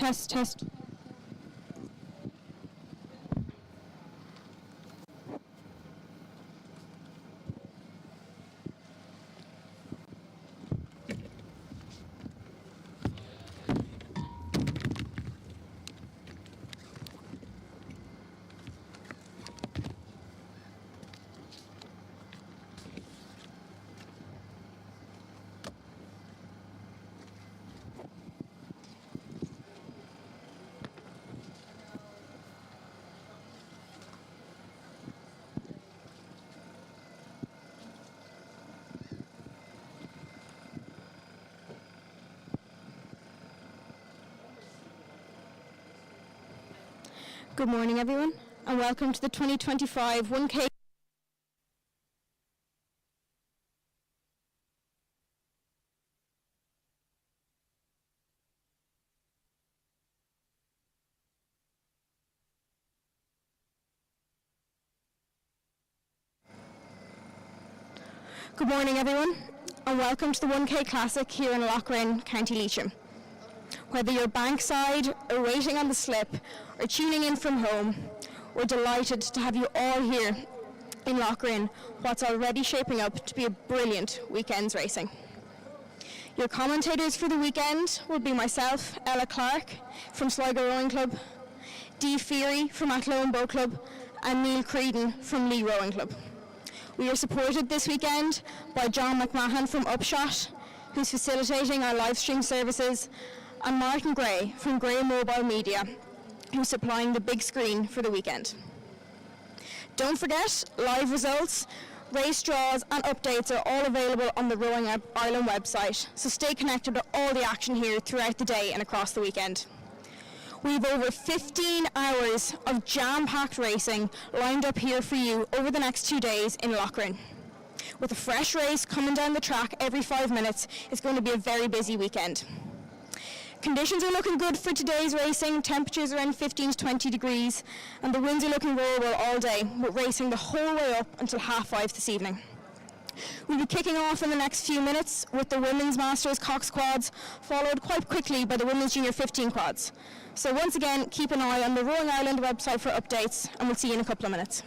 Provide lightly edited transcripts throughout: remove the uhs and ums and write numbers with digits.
Test, test. Good morning, everyone, and welcome to the 2025 1K. Good morning, everyone, and welcome to the 1K Classic here in Lough, County Leitrim. Whether you're bankside or waiting on the slip or tuning in from home, we're delighted to have you all here in Lough, what's already shaping up to be a brilliant weekend's racing. Your commentators for the weekend will be myself, Ella Clark from Sligo Rowing Club, Dee Feary from Athlone Boat Club, and Neil Creedon from Lee Rowing Club. We are supported this weekend by John McMahon from Upshot, who's facilitating our live stream services, and Martin Gray from Gray Mobile Media, who's supplying the big screen for the weekend. Don't forget, live results, race draws and updates are all available on the Rowing Ireland website, so stay connected to all the action here throughout the day and across the weekend. We have over 15 hours of jam-packed racing lined up here for you over the next 2 days in Lough. With a fresh race coming down the track every 5 minutes, it's going to be a very busy weekend. Conditions are looking good for today's racing, temperatures around 15 to 20 degrees, and the winds are looking rollable all day, with racing the whole way up until 5:30 this evening. We'll be kicking off in the next few minutes with the Women's Masters coxed quads, followed quite quickly by the Women's Junior 15 quads. So once again, keep an eye on the Rowing Ireland website for updates, and we'll see you in a couple of minutes.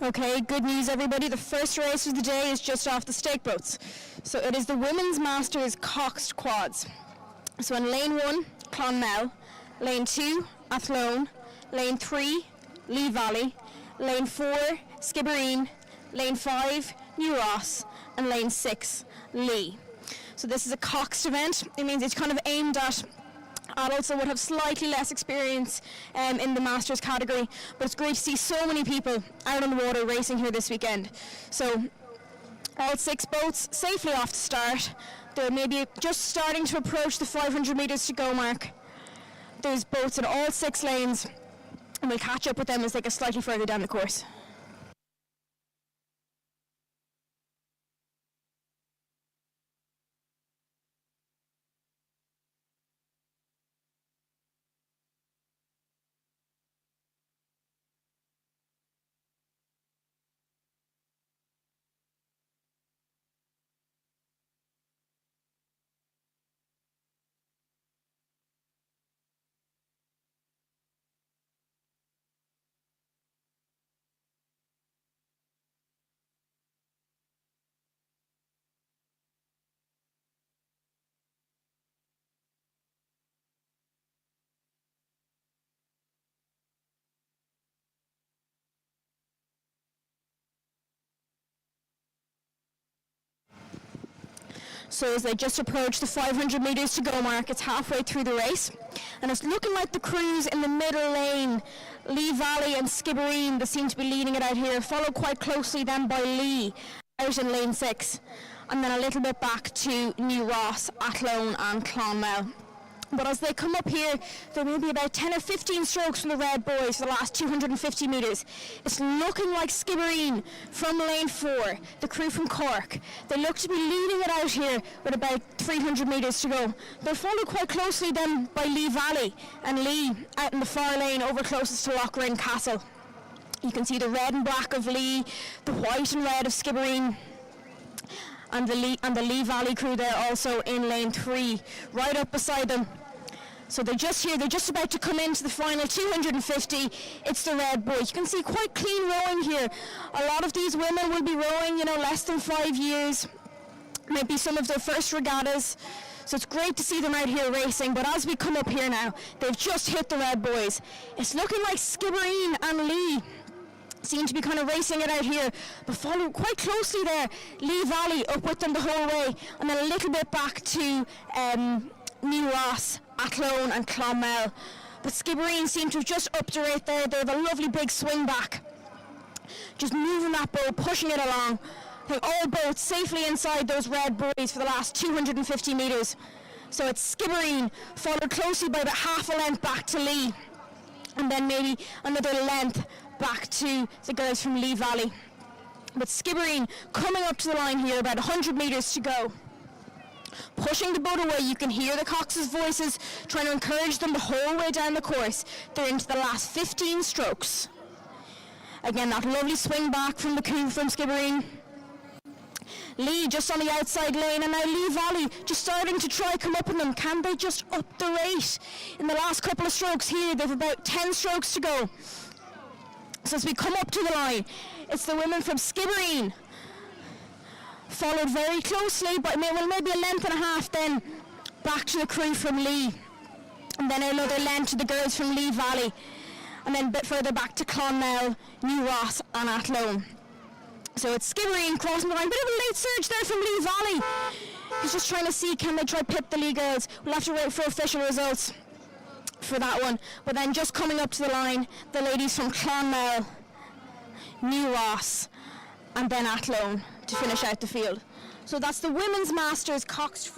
Okay, good news everybody. The first race of the day is just off the stake boats. So it is the Women's Masters coxed quads. So in lane 1, Clonmel, lane 2, Athlone, lane 3, Lee Valley, lane 4, Skibbereen, lane 5, New Ross, and lane 6, Lee. So this is a coxed event. It means it's kind of aimed at adults that would have slightly less experience in the Masters category, but it's great to see so many people out on the water racing here this weekend. So all 6 boats safely off the start. They're maybe just starting to approach the 500 metres to go mark. There's boats in all 6 lanes, and we'll catch up with them as they get slightly further down the course. So as they just approach the 500 metres to go mark, it's halfway through the race, and it's looking like the crews in the middle lane, Lee Valley and Skibbereen, that seem to be leading it out here, followed quite closely then by Lee out in lane 6, and then a little bit back to New Ross, Athlone and Clonmel. But as they come up here, there may be about 10 or 15 strokes from the red boys for the last 250 metres. It's looking like Skibbereen from lane 4, the crew from Cork. They look to be leading it out here with about 300 metres to go. They're followed quite closely then by Lee Valley and Lee out in the far lane over closest to Rynn Castle. You can see the red and black of Lee, the white and red of Skibbereen, and the Lee Valley crew there also in lane 3, right up beside them. So they're just about to come into the final 250. It's the red boys. You can see quite clean rowing here. A lot of these women will be rowing, less than 5 years, maybe some of their first regattas. So it's great to see them out here racing, but as we come up here now, they've just hit the red boys. It's looking like Skibbereen and Lee seem to be kind of racing it out here, but follow quite closely there. Lee Valley up with them the whole way, and then a little bit back to New Ross, Athlone and Clonmel. But Skibbereen seem to have just upped it right there. They have a lovely big swing back. Just moving that boat, pushing it along. I think all boats safely inside those red buoys for the last 250 metres. So it's Skibbereen, followed closely by about half a length back to Lee, and then maybe another length back to the girls from Lee Valley. But Skibbereen coming up to the line here, about 100 metres to go. Pushing the boat away, you can hear the cox's voices trying to encourage them the whole way down the course. They're into the last 15 strokes. Again, that lovely swing back from the crew from Skibbereen. Lee just on the outside lane, and now Lee Valley just starting to try come up on them. Can they just up the rate? In the last couple of strokes here, they've about 10 strokes to go. So as we come up to the line, it's the women from Skibbereen, followed very closely by maybe a length and a half then back to the crew from Lee, and then another length to the girls from Lee Valley, and then a bit further back to Clonmel, New Ross and Athlone. So it's Skibbereen crossing the line. Bit of a late surge there from Lee Valley. He's just trying to see, can they try pit the Lee girls? We'll have to wait for official results for that one. But then just coming up to the line, the ladies from Clonmel, New Ross and then Athlone to finish out the field. So that's the Women's Masters coxed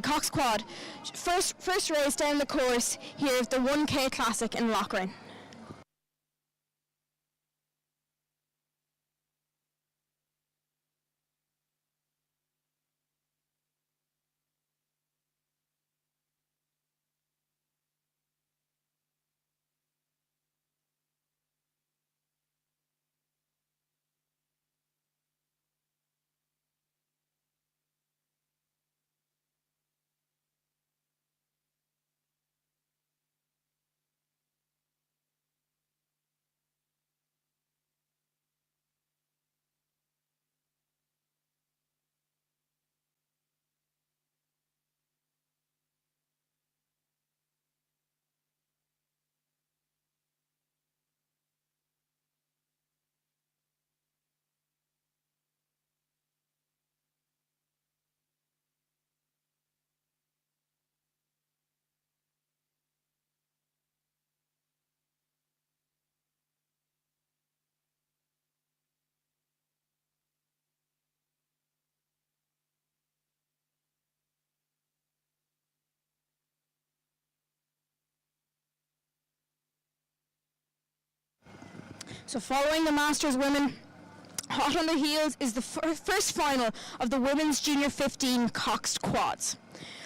coxed quad. First race down the course here of the 1K Classic in Lough. So following the Masters women, hot on their heels is the first final of the Women's Junior 15 coxed quads.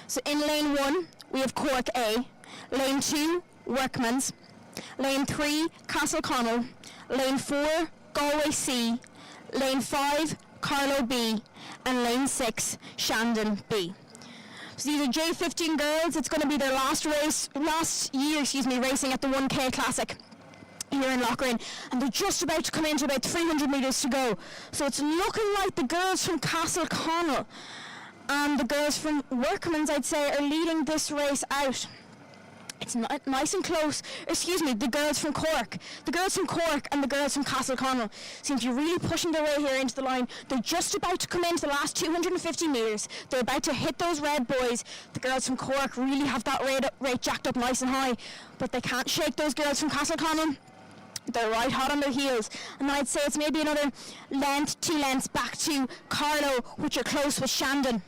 So in lane 1, we have Cork A, lane 2, Workman's, lane 3, Castleconnell, lane 4, Galway C, lane 5, Carlow B, and lane 6, Shandon B. So these are J15 girls. It's going to be their last year, racing at the 1K Classic here in Lough, and they're just about to come into about 300 metres to go. So it's looking like the girls from Castleconnell and the girls from Workman's, I'd say, are leading this race out. It's nice and close. The girls from Cork. The girls from Cork and the girls from Castleconnell seem to be really pushing their way here into the line. They're just about to come into the last 250 metres. They're about to hit those red boys. The girls from Cork really have that rate jacked up nice and high, but they can't shake those girls from Castleconnell. They're right hot on their heels. And I'd say it's maybe another length, 2 lengths back to Carlow, which are close with Shandon,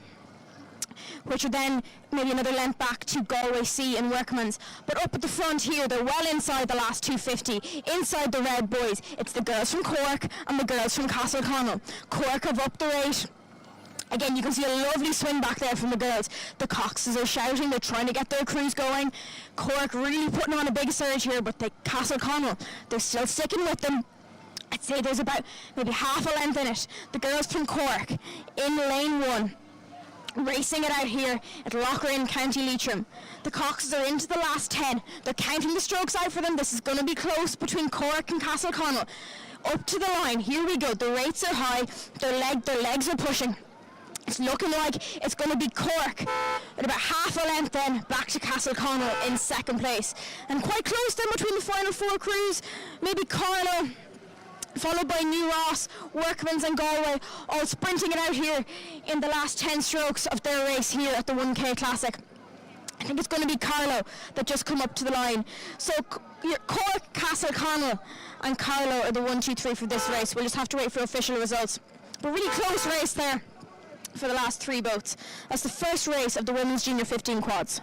which are then maybe another length back to Galway C and Workman's. But up at the front here, they're well inside the last 250, inside the red boys. It's the girls from Cork and the girls from Castleconnell. Cork have upped the rate. Again, you can see a lovely swing back there from the girls. The coxes are shouting, they're trying to get their crews going. Cork really putting on a big surge here, but the Castleconnell, they're still sticking with them. I'd say there's about maybe half a length in it. The girls from Cork in lane 1, racing it out here at Lough, County Leitrim. The coxes are into the last 10. They're counting the strokes out for them. This is going to be close between Cork and Castleconnell. Up to the line, here we go. The rates are high, their legs are pushing. It's looking like it's going to be Cork at about half a length then back to Castleconnell in second place. And quite close then between the final 4 crews, maybe Carlow, followed by New Ross, Workman's and Galway, all sprinting it out here in the last 10 strokes of their race here at the 1K Classic. I think it's going to be Carlow that just come up to the line. So Cork, Castleconnell and Carlow are the 1, 2, 3 for this race. We'll just have to wait for official results. But really close race there for the last 3 boats. That's the first race of the Women's Junior 15 quads.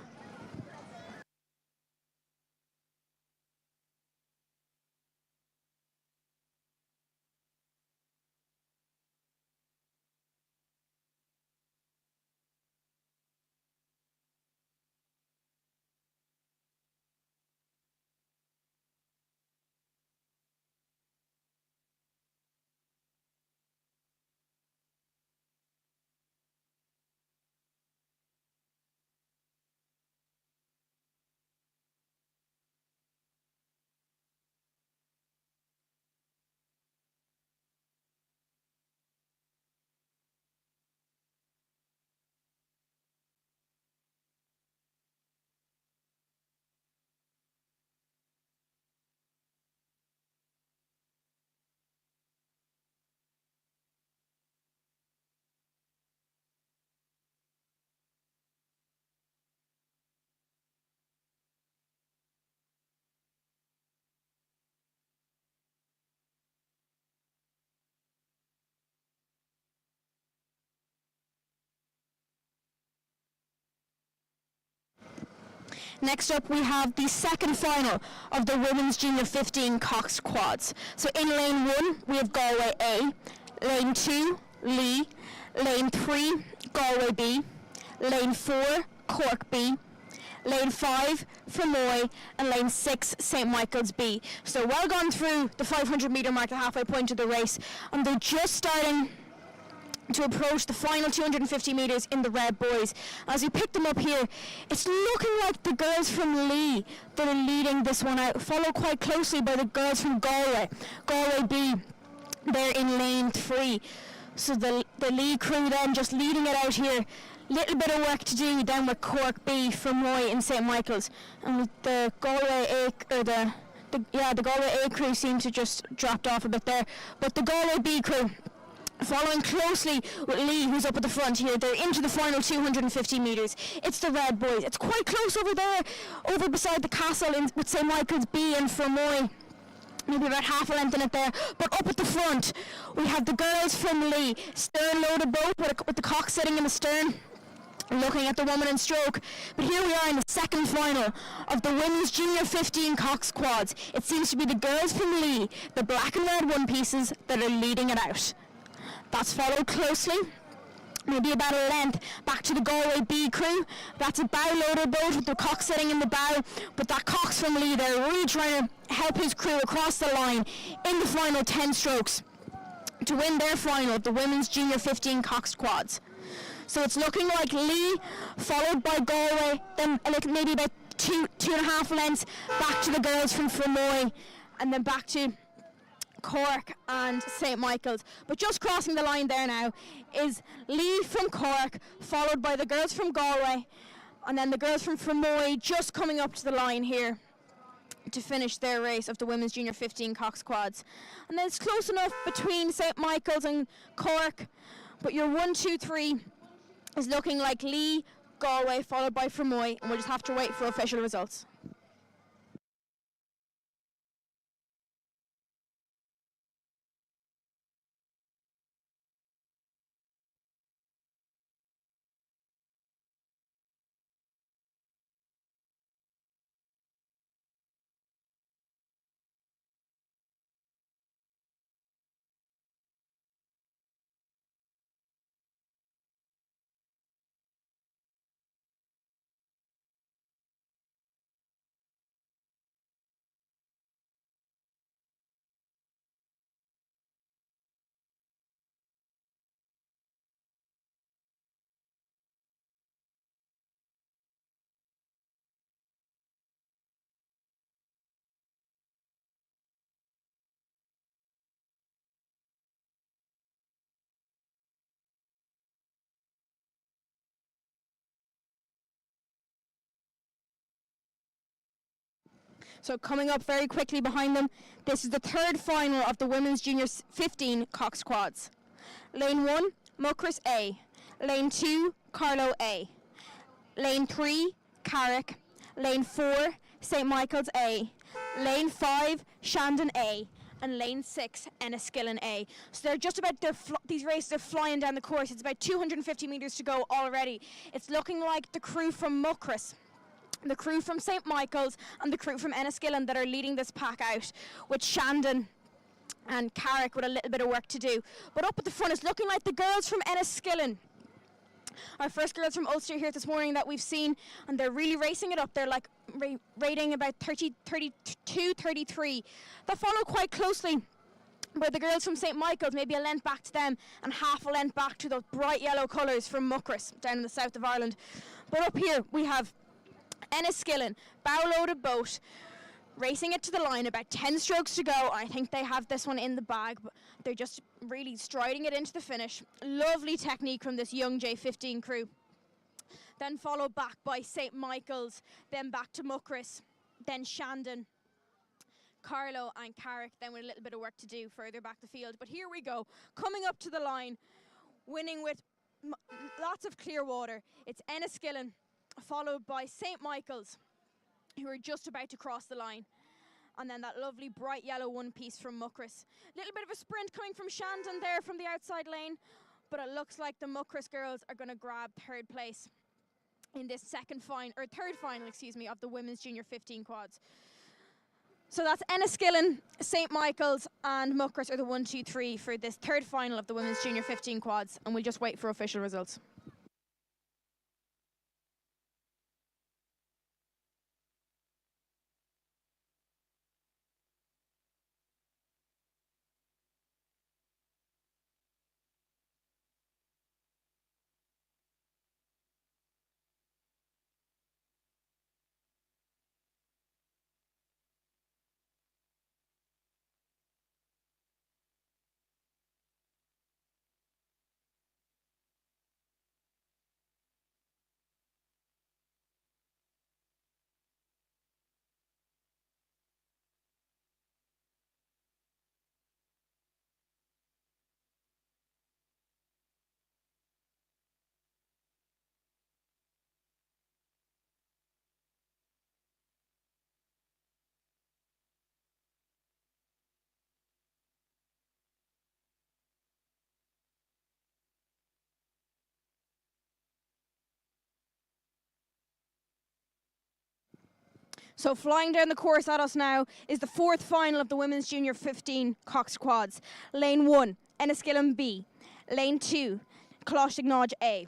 Next up we have the second final of the Women's Junior 15 coxed quads. So in lane 1 we have Galway A, lane 2 Lough, lane 3 Galway B, lane 4 Cork B, lane 5 Fermoy, and lane 6 St Michael's B. So well gone through the 500 metre mark, the halfway point of the race, and they're just starting to approach the final 250 metres in the red boys. As we pick them up here, it's looking like the girls from Lough that are leading this one out, followed quite closely by the girls from Galway. Galway B, they're in lane 3. So the Lough crew then just leading it out here. Little bit of work to do then with Cork B, Fermoy and St Michael's. And with the Galway A, or the Galway A crew seem to just dropped off a bit there. But the Galway B crew, following closely with Lough, who's up at the front here. They're into the final 250 metres. It's the red boys. It's quite close over there, over beside the castle with St Michael's B and Fermoy. Maybe about half a length in it there. But up at the front, we have the girls from Lough. Stern loaded boat with the cock sitting in the stern. looking at the woman in stroke. But here we are in the second final of the women's junior 15 coxed quads. It seems to be the girls from Lough, the black and red one pieces, that are leading it out. That's followed closely, maybe about a length, back to the Galway B crew. That's a bow loader boat with the cox sitting in the bow, but that cox from Lough, they're really trying to help his crew across the line in the final 10 strokes to win their final of the women's junior 15 coxed quads. So it's looking like Lough, followed by Galway, then maybe about two and a half lengths back to the girls from Fermoy, and then back to Cork and St. Michael's. But just crossing the line there now is Lough from Cork, followed by the girls from Galway, and then the girls from Fermoy just coming up to the line here to finish their race of the women's junior 15 coxed quads. And then it's close enough between St. Michael's and Cork, but your 1, 2, 3 is looking like Lough, Galway, followed by Fermoy, and we'll just have to wait for official results. So coming up very quickly behind them, this is the third final of the women's junior 15 coxed quads. Lane 1, Muckross A. Lane 2, Carlow A. Lane 3, Carrick. Lane 4, St. Michael's A. Lane 5, Shandon A. And lane 6, Enniskillen A. So they're just about, these races are flying down the course. It's about 250 metres to go already. It's looking like the crew from Muckross, the crew from St. Michael's and the crew from Enniskillen that are leading this pack out, with Shandon and Carrick with a little bit of work to do. But up at the front, it's looking like the girls from Enniskillen. Our first girls from Ulster here this morning that we've seen, and they're really racing it up. They're like rating about 30, 32, 33. They follow quite closely by the girls from St. Michael's, maybe a length back to them and half a length back to the bright yellow colours from Muckross down in the south of Ireland. But up here we have Enniskillen, bow-loaded boat, racing it to the line, about 10 strokes to go. I think they have this one in the bag, but they're just really striding it into the finish. Lovely technique from this young J15 crew. Then followed back by St. Michael's, then back to Muckross, then Shandon, Carlow and Carrick, then with a little bit of work to do further back the field. But here we go, coming up to the line, winning with lots of clear water. It's Enniskillen, followed by St. Michael's, who are just about to cross the line. And then that lovely bright yellow one piece from Muckross. Little bit of a sprint coming from Shandon there from the outside lane, but it looks like the Muckross girls are going to grab third place in this third final, of the women's junior 15 quads. So that's Enniskillen, St. Michael's and Muckross are the 1, 2, 3 for this third final of the women's junior 15 quads, and we'll just wait for official results. So flying down the course at us now is the fourth final of the Women's Junior 15 coxed quads. Lane 1, Enniskillen B. Lane 2, Coxless A.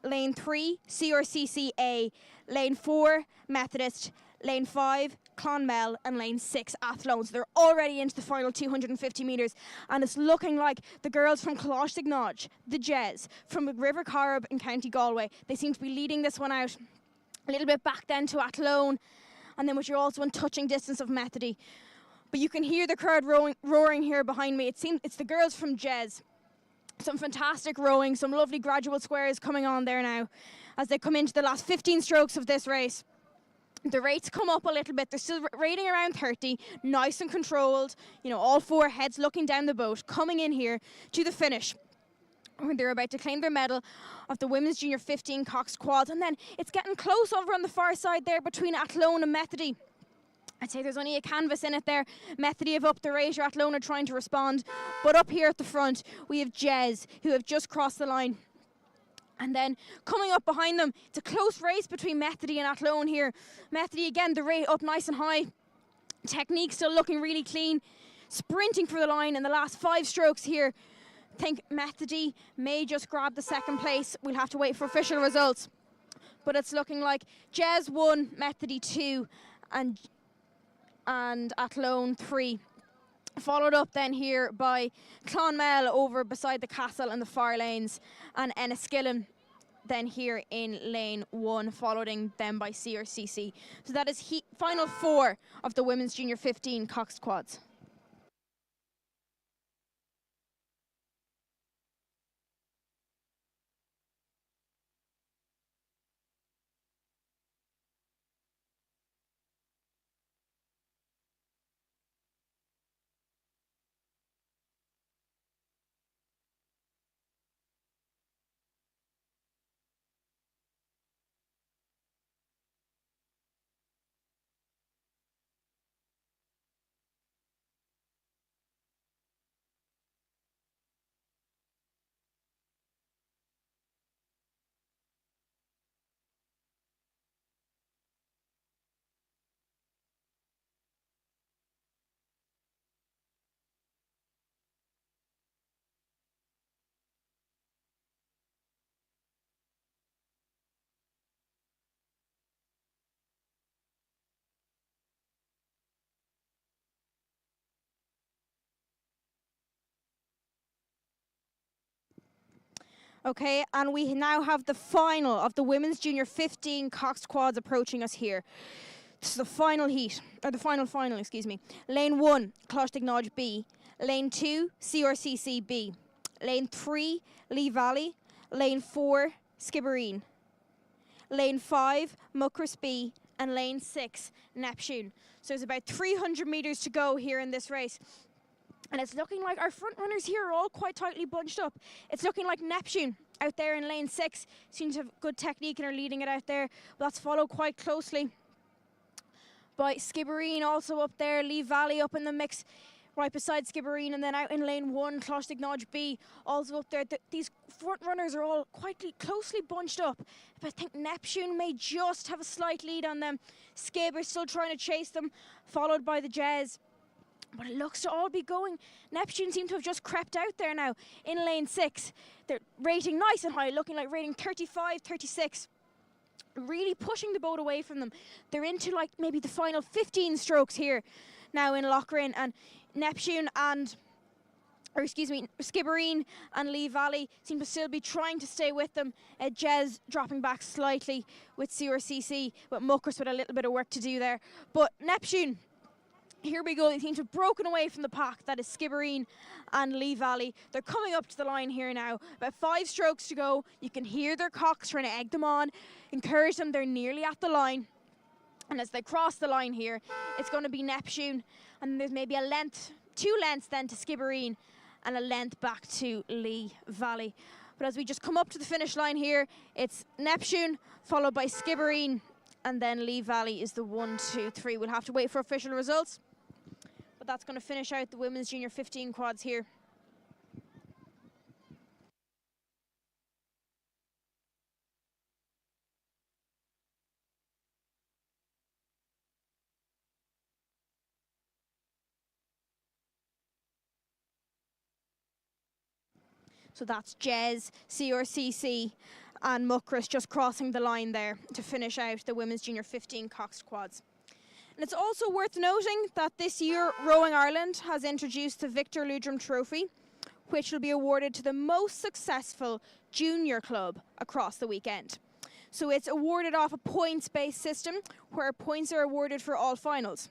Lane 3, CRCC A. Lane 4, Methodist. Lane 5, Clonmel, and Lane 6, Athlone. So they're already into the final 250 metres, and it's looking like the girls from Coxless, the Jez, from River Corrib in County Galway, they seem to be leading this one out. A little bit back then to Athlone, and then you're also in touching distance of Methody. But you can hear the crowd roaring here behind me. It seems it's the girls from Jez. Some fantastic rowing, some lovely gradual squares coming on there now as they come into the last 15 strokes of this race. The rates come up a little bit. They're still rating around 30, nice and controlled. You know, all four heads looking down the boat, coming in here to the finish, where they're about to claim their medal of the Women's Junior 15 coxed quads. And then it's getting close over on the far side there between Athlone and Methody. I'd say there's only a canvas in it there. Methody have upped the rate, or Athlone are trying to respond. But up here at the front, we have Jez, who have just crossed the line. And then coming up behind them, it's a close race between Methody and Athlone here. Methody, again, the rate up nice and high. Technique still looking really clean. Sprinting for the line in the last 5 strokes here. I think Methody may just grab the second place. We'll have to wait for official results. But it's looking like Jez 1, Methody 2, and Athlone 3. Followed up then here by Clonmel over beside the castle and the far lanes, and Enniskillen then here in lane 1, following them by CRCC. So that is final 4 of the Women's Junior 15 coxed quads. Okay, and we now have the final of the Women's Junior 15 coxed quads approaching us here. This is the final heat, or the final, excuse me. Lane 1, Coxless B. Lane 2, CRCC B. Lane 3, Leigh Valley. Lane 4, Skibbereen. Lane 5, Muckross B. And lane 6, Neptune. So there's about 300 metres to go here in this race. And it's looking like our front runners here are all quite tightly bunched up. It's looking like Neptune out there in lane 6 seems to have good technique and are leading it out there. But that's followed quite closely by Skibbereen also up there. Leigh Valley up in the mix right beside Skibbereen, and then out in lane 1, Coxless B also up there. These front runners are all quite closely bunched up. But I think Neptune may just have a slight lead on them. Skib are still trying to chase them, followed by the Jez. But it looks to all be going. Neptune seem to have just crept out there now in lane 6. They're rating nice and high, looking like rating 35, 36. Really pushing the boat away from them. They're into like maybe the final 15 strokes here now in Lough, and Neptune and, or excuse me, Skibbereen and Leigh Valley seem to still be trying to stay with them. Jez dropping back slightly with CRCC, but Muckross with a little bit of work to do there. But Neptune, here we go, they seem to have broken away from the pack. That is Skibbereen and Leigh Valley. They're coming up to the line here now. About 5 strokes to go. You can hear their cocks trying to egg them on, encourage them. They're nearly at the line. And as they cross the line here, it's going to be Neptune. And there's maybe a length, 2 lengths then to Skibbereen and a length back to Leigh Valley. But as we just come up to the finish line here, it's Neptune followed by Skibbereen, and then Leigh Valley is the 1, 2, 3. We'll have to wait for official results. But that's going to finish out the Women's Junior 15 quads here. So that's Jez, CRCC and Muckras just crossing the line there to finish out the Women's Junior 15 coxed quads. And it's also worth noting that this year Rowing Ireland has introduced the Victor Leitrim Trophy, which will be awarded to the most successful junior club across the weekend. So it's awarded off a points-based system where points are awarded for all finals.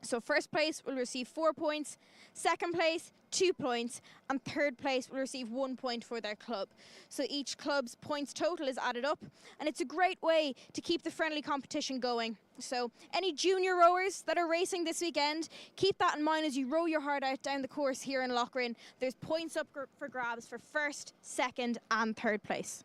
So first place will receive 4 points, second place 2 points, and third place will receive 1 point for their club. So each club's points total is added up, and it's a great way to keep the friendly competition going. So any junior rowers that are racing this weekend, keep that in mind as you row your heart out down the course here in Lough. There's points up for grabs for first, second and third place.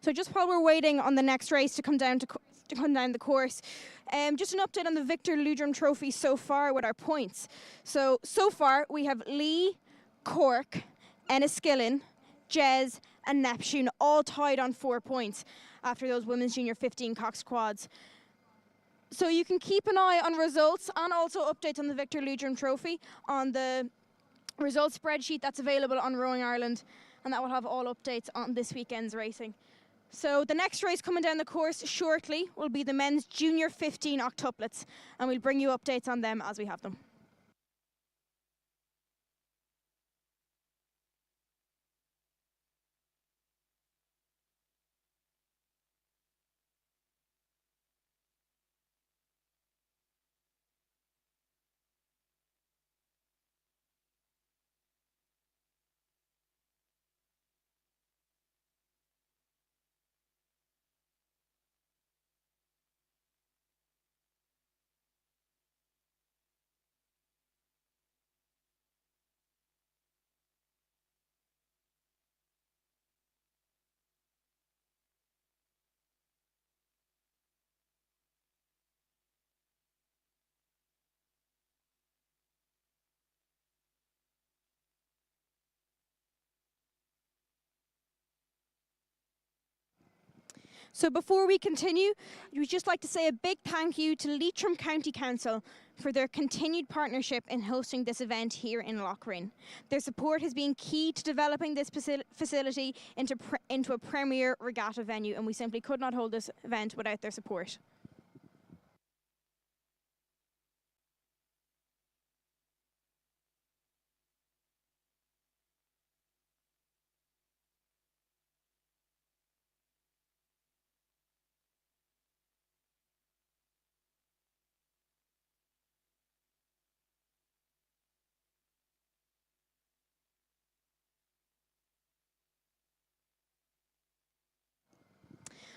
So just while we're waiting on the next race to come down the course, just an update on the Victor Leitrim Trophy so far with our points. So far we have Lee, Cork, Enniskillen, Jez and Neptune all tied on 4 points after those Women's Junior 15 coxed quads. So you can keep an eye on results and also updates on the Victor Leitrim Trophy on the results spreadsheet that's available on Rowing Ireland, and that will have all updates on this weekend's racing. So the next race coming down the course shortly will be the Men's Junior 15 octuplets, and we'll bring you updates on them as we have them. So before we continue, we'd just like to say a big thank you to Leitrim County Council for their continued partnership in hosting this event here in Lough. Their support has been key to developing this facility into a premier regatta venue, and we simply could not hold this event without their support.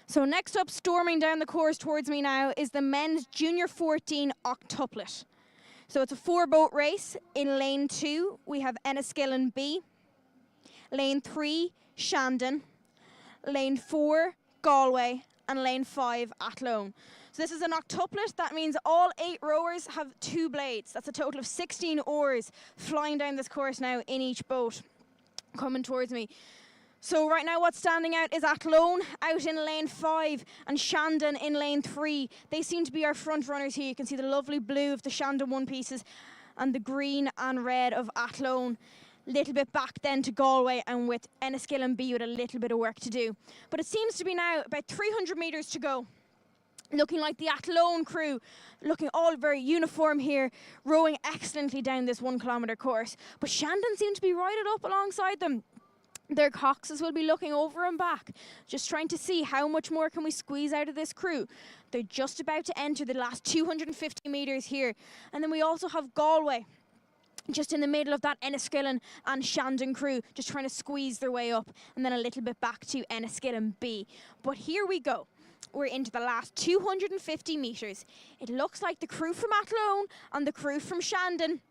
So next up, storming down the course towards me now, is the Men's Junior 14 octuplet. So it's a 4-boat race. In lane 2, we have Enniskillen B. Lane 3, Shandon. Lane 4, Galway. And lane 5, Athlone. So this is an octuplet. That means all 8 rowers have 2 blades. That's a total of 16 oars flying down this course now in each boat. Coming towards me. So right now what's standing out is Athlone out in lane 5 and Shandon in lane 3. They seem to be our front runners here. You can see the lovely blue of the Shandon one pieces and the green and red of Athlone. Little bit back then to Galway, and with Enniskillen B with a little bit of work to do. But it seems to be now about 300 metres to go. Looking like the Athlone crew, looking all very uniform here, rowing excellently down this 1 kilometre course. But Shandon seem to be right up alongside them. Their coxes will be looking over and back, just trying to see how much more can we squeeze out of this crew. They're just about to enter the last 250 metres here. And then we also have Galway, just in the middle of that Enniskillen and Shandon crew, just trying to squeeze their way up, and then a little bit back to Enniskillen B. But here we go. We're into the last 250 metres. It looks like the crew from Athlone and the crew from Shandon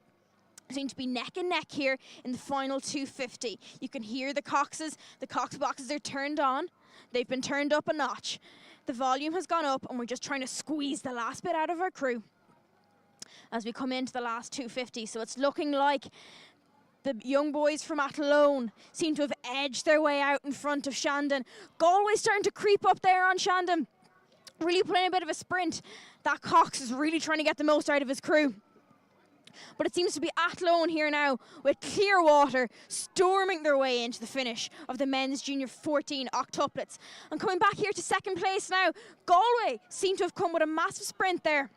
seem to be neck and neck here in the final 250. You can hear the coxes. The cox boxes are turned on. They've been turned up a notch. The volume has gone up, and we're just trying to squeeze the last bit out of our crew as we come into the last 250. So it's looking like the young boys from Athlone seem to have edged their way out in front of Shandon. Galway's starting to creep up there on Shandon, really playing a bit of a sprint. That Cox is really trying to get the most out of his crew. But it seems to be Athlone here now with Clearwater storming their way into the finish of the men's junior 14 octuplets. And coming back here to second place now, Galway seem to have come with a massive sprint there.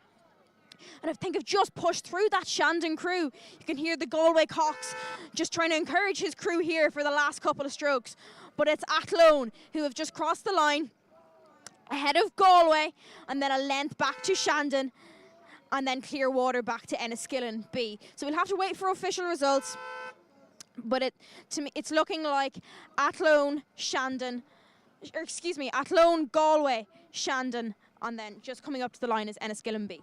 And I think I've just pushed through that Shandon crew. You can hear the Galway Cox just trying to encourage his crew here for the last couple of strokes. But it's Athlone who have just crossed the line ahead of Galway, and then a length back to Shandon, and then Clearwater back to Enniskillen B. So we'll have to wait for official results. But to me, it's looking like Athlone, Athlone, Galway, Shandon, and then just coming up to the line is Enniskillen B.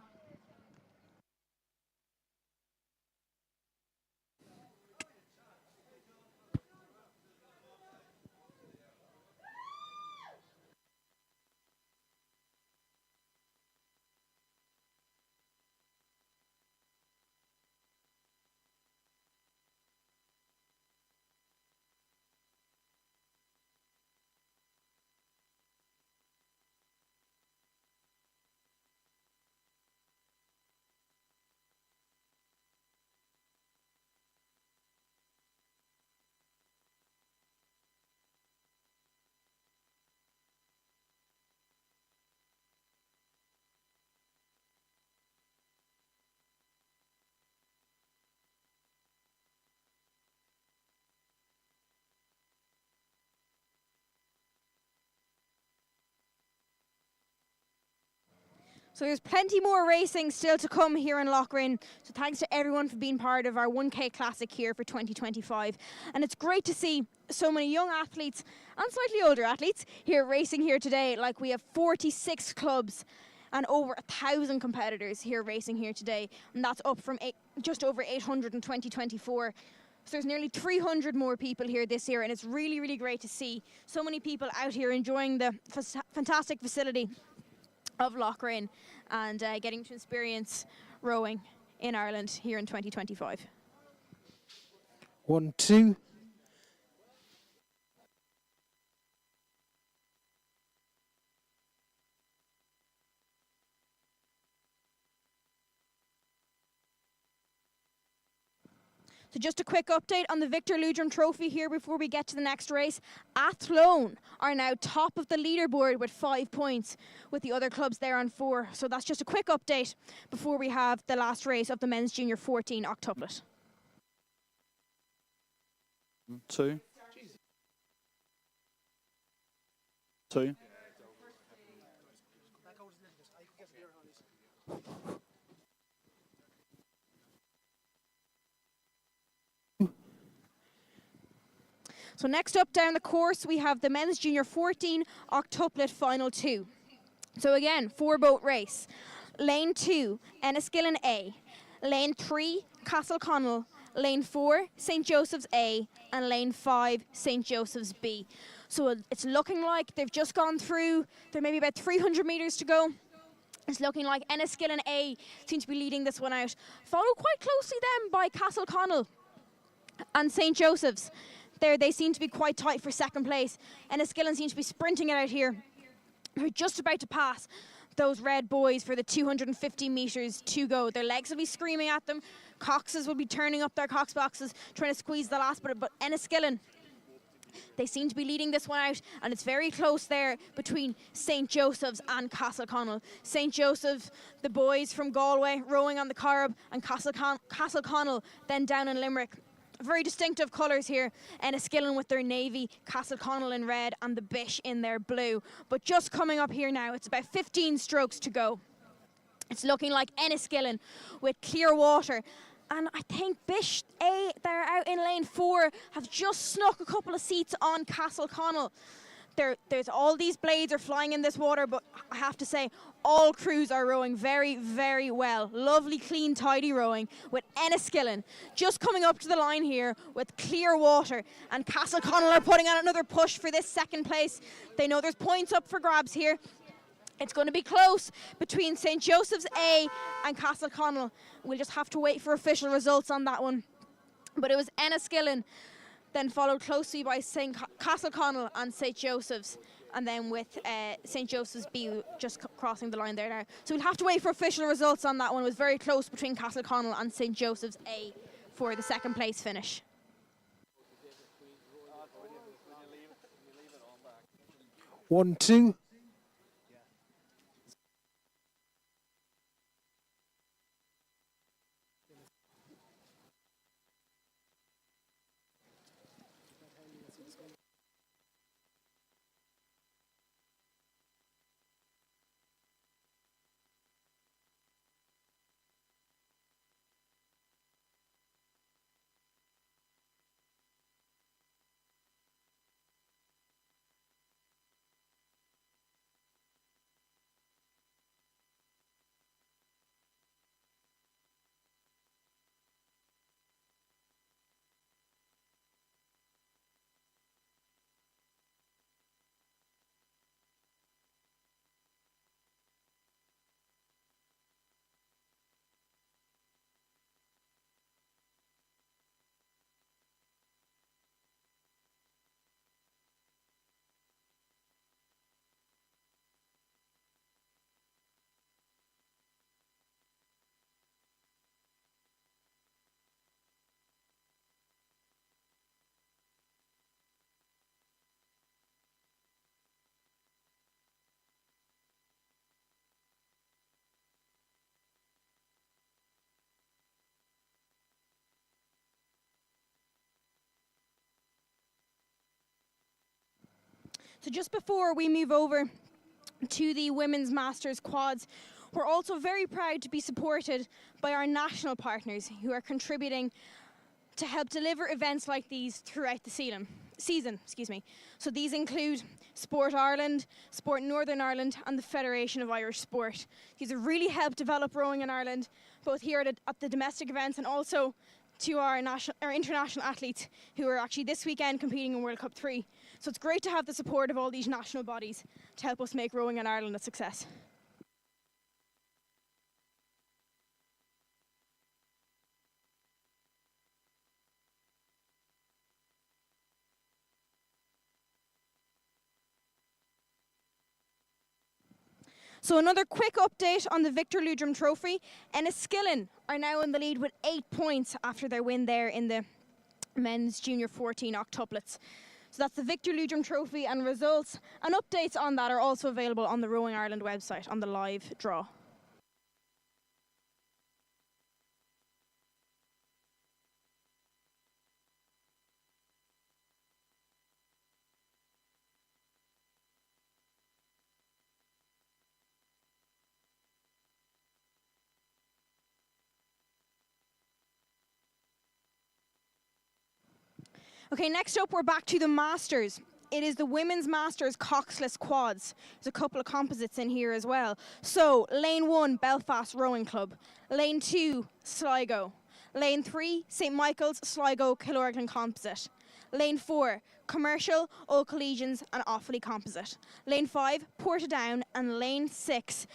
So there's plenty more racing still to come here in Lough. So thanks to everyone for being part of our 1K Classic here for 2025. And it's great to see so many young athletes and slightly older athletes here racing here today. Like, we have 46 clubs and over 1,000 competitors here racing here today. And that's up from just over 800 in 2024. So there's nearly 300 more people here this year, and it's really, really great to see so many people out here enjoying the fantastic facility of Lough and getting to experience rowing in Ireland here in 2025. 1, 2. So just a quick update on the Victor Leitrim Trophy here before we get to the next race. Athlone are now top of the leaderboard with 5 points, with the other clubs there on 4. So that's just a quick update before we have the last race of the men's junior 14 octuplet. 2. 2. So next up down the course, we have the men's junior 14 octuplet final 2. So again, 4-boat race. Lane 2, Enniskillen A. Lane 3, Castleconnell. Lane 4, St. Joseph's A. And lane 5, St. Joseph's B. So it's looking like they've just gone through. There may be about 300 metres to go. It's looking like Enniskillen A seem to be leading this one out. Followed quite closely then by Castleconnell and St. Joseph's. there they seem to be quite tight for second place. Enniskillen seems to be sprinting it out here. They're just about to pass those red boys for the 250 metres to go. Their legs will be screaming at them. Coxes will be turning up their cox boxes, trying to squeeze the last bit. But Enniskillen, they seem to be leading this one out, and it's very close there between St. Joseph's and Castleconnell. St. Joseph, the boys from Galway, rowing on the Corrib, and Castleconnell then down in Limerick. Very distinctive colours here. Enniskillen with their navy, Castleconnell in red, and the Bish in their blue. But just coming up here now, it's about 15 strokes to go. It's looking like Enniskillen with clear water. And I think Bish, they're out in lane 4, have just snuck a couple of seats on Castleconnell. There's all these blades are flying in this water, but I have to say, all crews are rowing very, very well. Lovely, clean, tidy rowing with Enniskillen just coming up to the line here with clear water. And Castleconnell are putting on another push for this second place. They know there's points up for grabs here. It's going to be close between St. Joseph's A and Castleconnell. We'll just have to wait for official results on that one. But it was Enniskillen, then followed closely by Castleconnell and St. Joseph's, and then with St. Joseph's B just crossing the line there now. So we'll have to wait for official results on that one. It was very close between Castleconnell and St. Joseph's A for the second place finish. One, two. So just before we move over to the Women's Masters quads, we're also very proud to be supported by our national partners who are contributing to help deliver events like these throughout the season. So these include Sport Ireland, Sport Northern Ireland, and the Federation of Irish Sport. These have really helped develop rowing in Ireland, both here at the domestic events and also to our international athletes who are actually this weekend competing in World Cup 3. So it's great to have the support of all these national bodies to help us make rowing in Ireland a success. So another quick update on the Victor Leitrim Trophy. Enniskillen are now in the lead with 8 points after their win there in the men's junior 14 octuplets. So that's the Victor Leitrim Trophy, and results and updates on that are also available on the Rowing Ireland website on the live draw. Okay, next up we're back to the Masters. It is the Women's Masters coxless quads. There's a couple of composites in here as well. So, Lane 1, Belfast Rowing Club. Lane 2, Sligo. Lane 3, St Michael's, Sligo, Killorglin Composite. Lane 4, Commercial, All Collegians and Offaly Composite. Lane 5, Portadown, and Lane 6,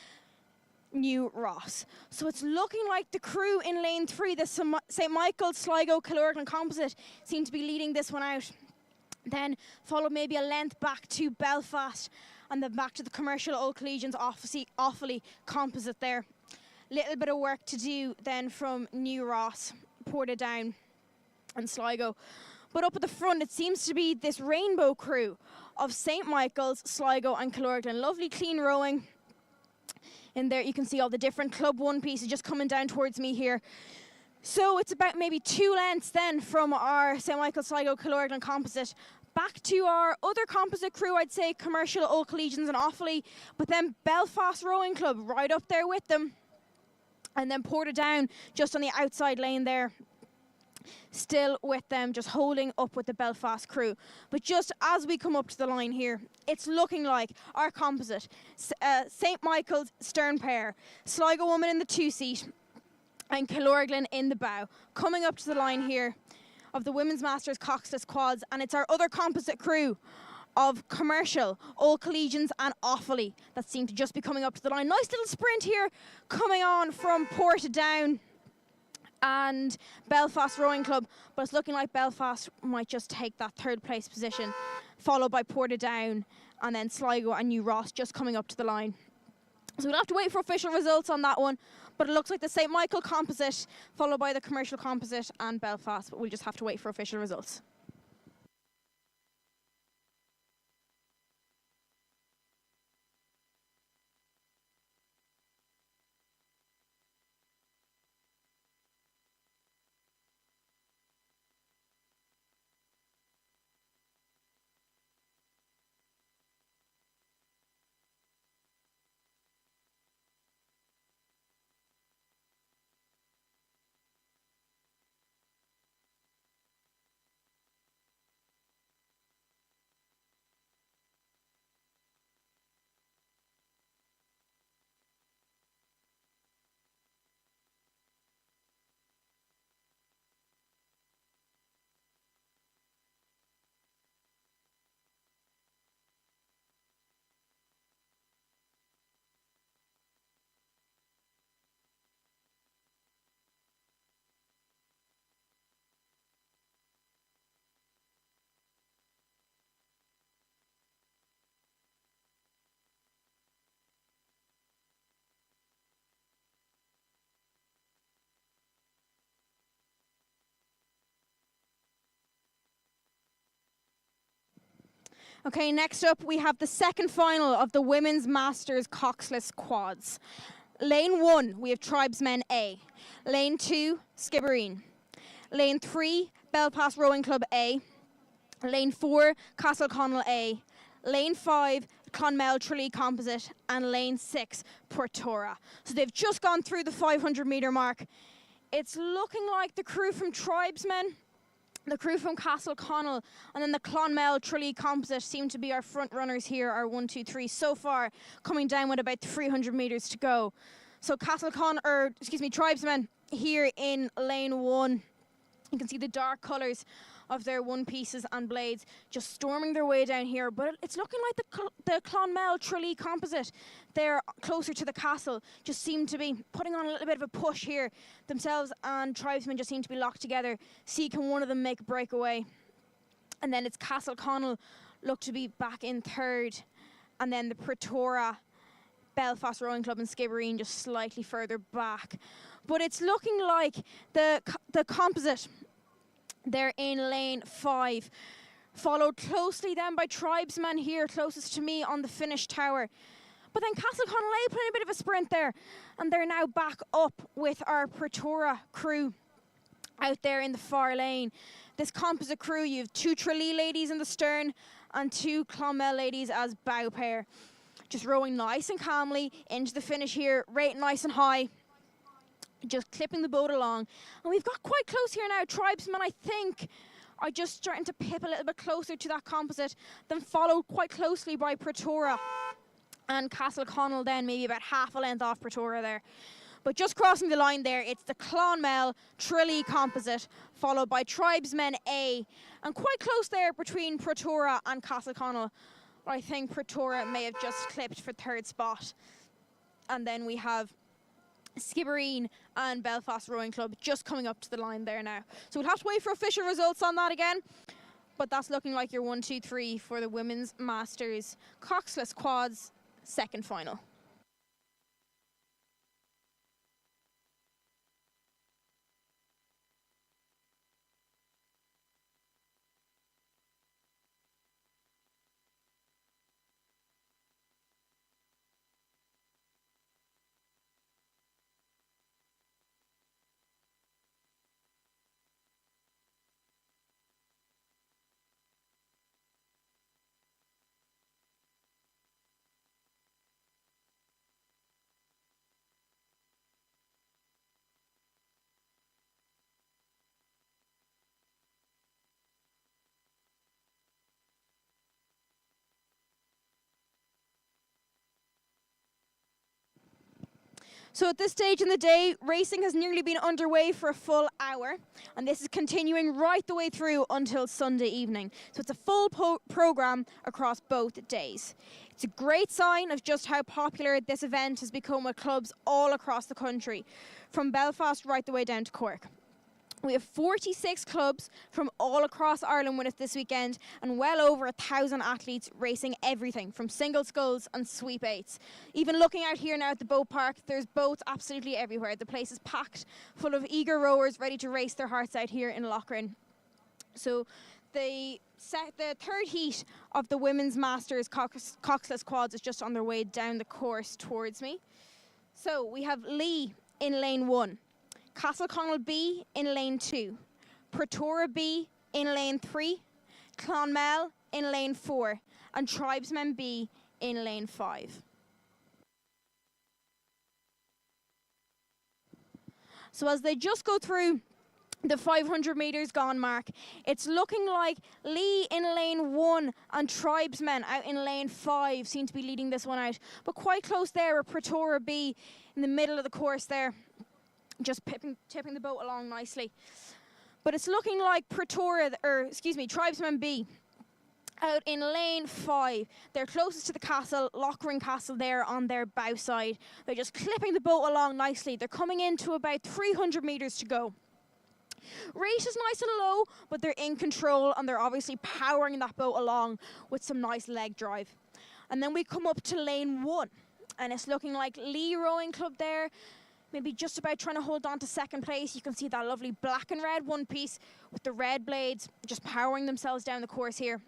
New Ross. So it's looking like the crew in Lane 3, the St Michael's, Sligo, Killorglin Composite, seem to be leading this one out. Then followed maybe a length back to Belfast, and then back to the commercial Old Collegians Offaly composite there. Little bit of work to do then from New Ross, Portadown and Sligo. But up at the front, it seems to be this rainbow crew of St. Michael's, Sligo and Killorglin. Lovely clean rowing. In there you can see all the different Club 1 pieces just coming down towards me here. So it's about maybe 2 lengths then from our St. Michael's, Sligo, Killorglin composite back to our other composite crew, I'd say commercial Old Collegians and Offaly, but then Belfast Rowing Club right up there with them. And then Portadown just on the outside lane there, still with them, just holding up with the Belfast crew. But just as we come up to the line here, it's looking like our composite, St. Michael's stern pair, Sligo woman in the 2-seat, and Killorglin in the bow, coming up to the line here of the Women's Masters coxless quads, and it's our other composite crew of commercial, Old Collegians and Offaly that seem to just be coming up to the line. Nice little sprint here coming on from Portadown and Belfast Rowing Club, but it's looking like Belfast might just take that 3rd place position, followed by Portadown and then Sligo and New Ross just coming up to the line. So we'll have to wait for official results on that one, but it looks like the St. Michael composite, followed by the commercial composite and Belfast, but we'll just have to wait for official results. Okay, next up we have the second final of the Women's Masters coxless quads. Lane 1, we have Tribesmen A. Lane 2, Skibbereen. Lane 3, Belfast Rowing Club A. Lane 4, Castleconnell A. Lane 5, Clonmel Tralee Composite. And Lane 6, Portora. So they've just gone through the 500 metre mark. It's looking like the crew from Tribesmen, the crew from Castleconnell, and then the Clonmel Tralee Composite seem to be our front runners here, our 1, 2, 3 so far, coming down with about 300 metres to go. So Tribesmen here in lane 1. You can see the dark colours of their one pieces and blades just storming their way down here, but it's looking like the Clonmel Tralee Composite, they're closer to the castle, just seem to be putting on a little bit of a push here themselves, and Tribesmen just seem to be locked together. See, can one of them make a breakaway? And then it's Castleconnell look to be back in 3rd, and then the Portora, Belfast Rowing Club and Skibbereen just slightly further back. But it's looking like the composite, they're in lane 5, followed closely then by Tribesmen here, closest to me on the finish tower. But then Castleconnell playing a bit of a sprint there, and they're now back up with our Portora crew out there in the far lane. This composite crew, you have 2 Tralee ladies in the stern and 2 Clonmel ladies as bow pair. Just rowing nice and calmly into the finish here, rate nice and high. Just clipping the boat along. And we've got quite close here now. Tribesmen, I think, are just starting to pip a little bit closer to that composite, then followed quite closely by Portora. And Castleconnell then maybe about half a length off Portora there. But just crossing the line there, it's the Clonmel Tralee Composite, followed by Tribesmen A. And quite close there between Portora and Castleconnell. I think Portora may have just clipped for 3rd spot. And then we have Skibbereen and Belfast Rowing Club just coming up to the line there now. So we'll have to wait for official results on that again. but that's looking like your 1, 2, 3 for the Women's Masters coxless quads second final. So at this stage in the day, racing has nearly been underway for a full hour, and this is continuing right the way through until Sunday evening. So it's a full programme across both days. It's a great sign of just how popular this event has become with clubs all across the country, from Belfast right the way down to Cork. We have 46 clubs from all across Ireland with us this weekend, and well over 1,000 athletes racing everything from single sculls and sweep eights. Even looking out here now at the boat park, there's boats absolutely everywhere. The place is packed full of eager rowers ready to race their hearts out here in Lough. So the third heat of the Women's Masters coxless quads is just on their way down the course towards me. So we have Lough in lane 1. Castleconnell B in lane 2, Portora B in lane 3, Clonmel in lane 4, and Tribesmen B in lane 5. So as they just go through the 500 metres gone mark, it's looking like Lough in lane 1 and Tribesmen out in lane 5 seem to be leading this one out. But quite close there are Portora B in the middle of the course there, just tipping the boat along nicely. But it's looking like Tribesmen B out in lane 5. They're closest to the castle, Lough Castle there on their bow side. They're just clipping the boat along nicely. They're coming into about 300 metres to go. Rate is nice and low, but they're in control and they're obviously powering that boat along with some nice leg drive. And then we come up to lane 1, and it's looking like Lough Rowing Club there, maybe just about trying to hold on to second place. You can see that lovely black and red one piece with the red blades just powering themselves down the course here.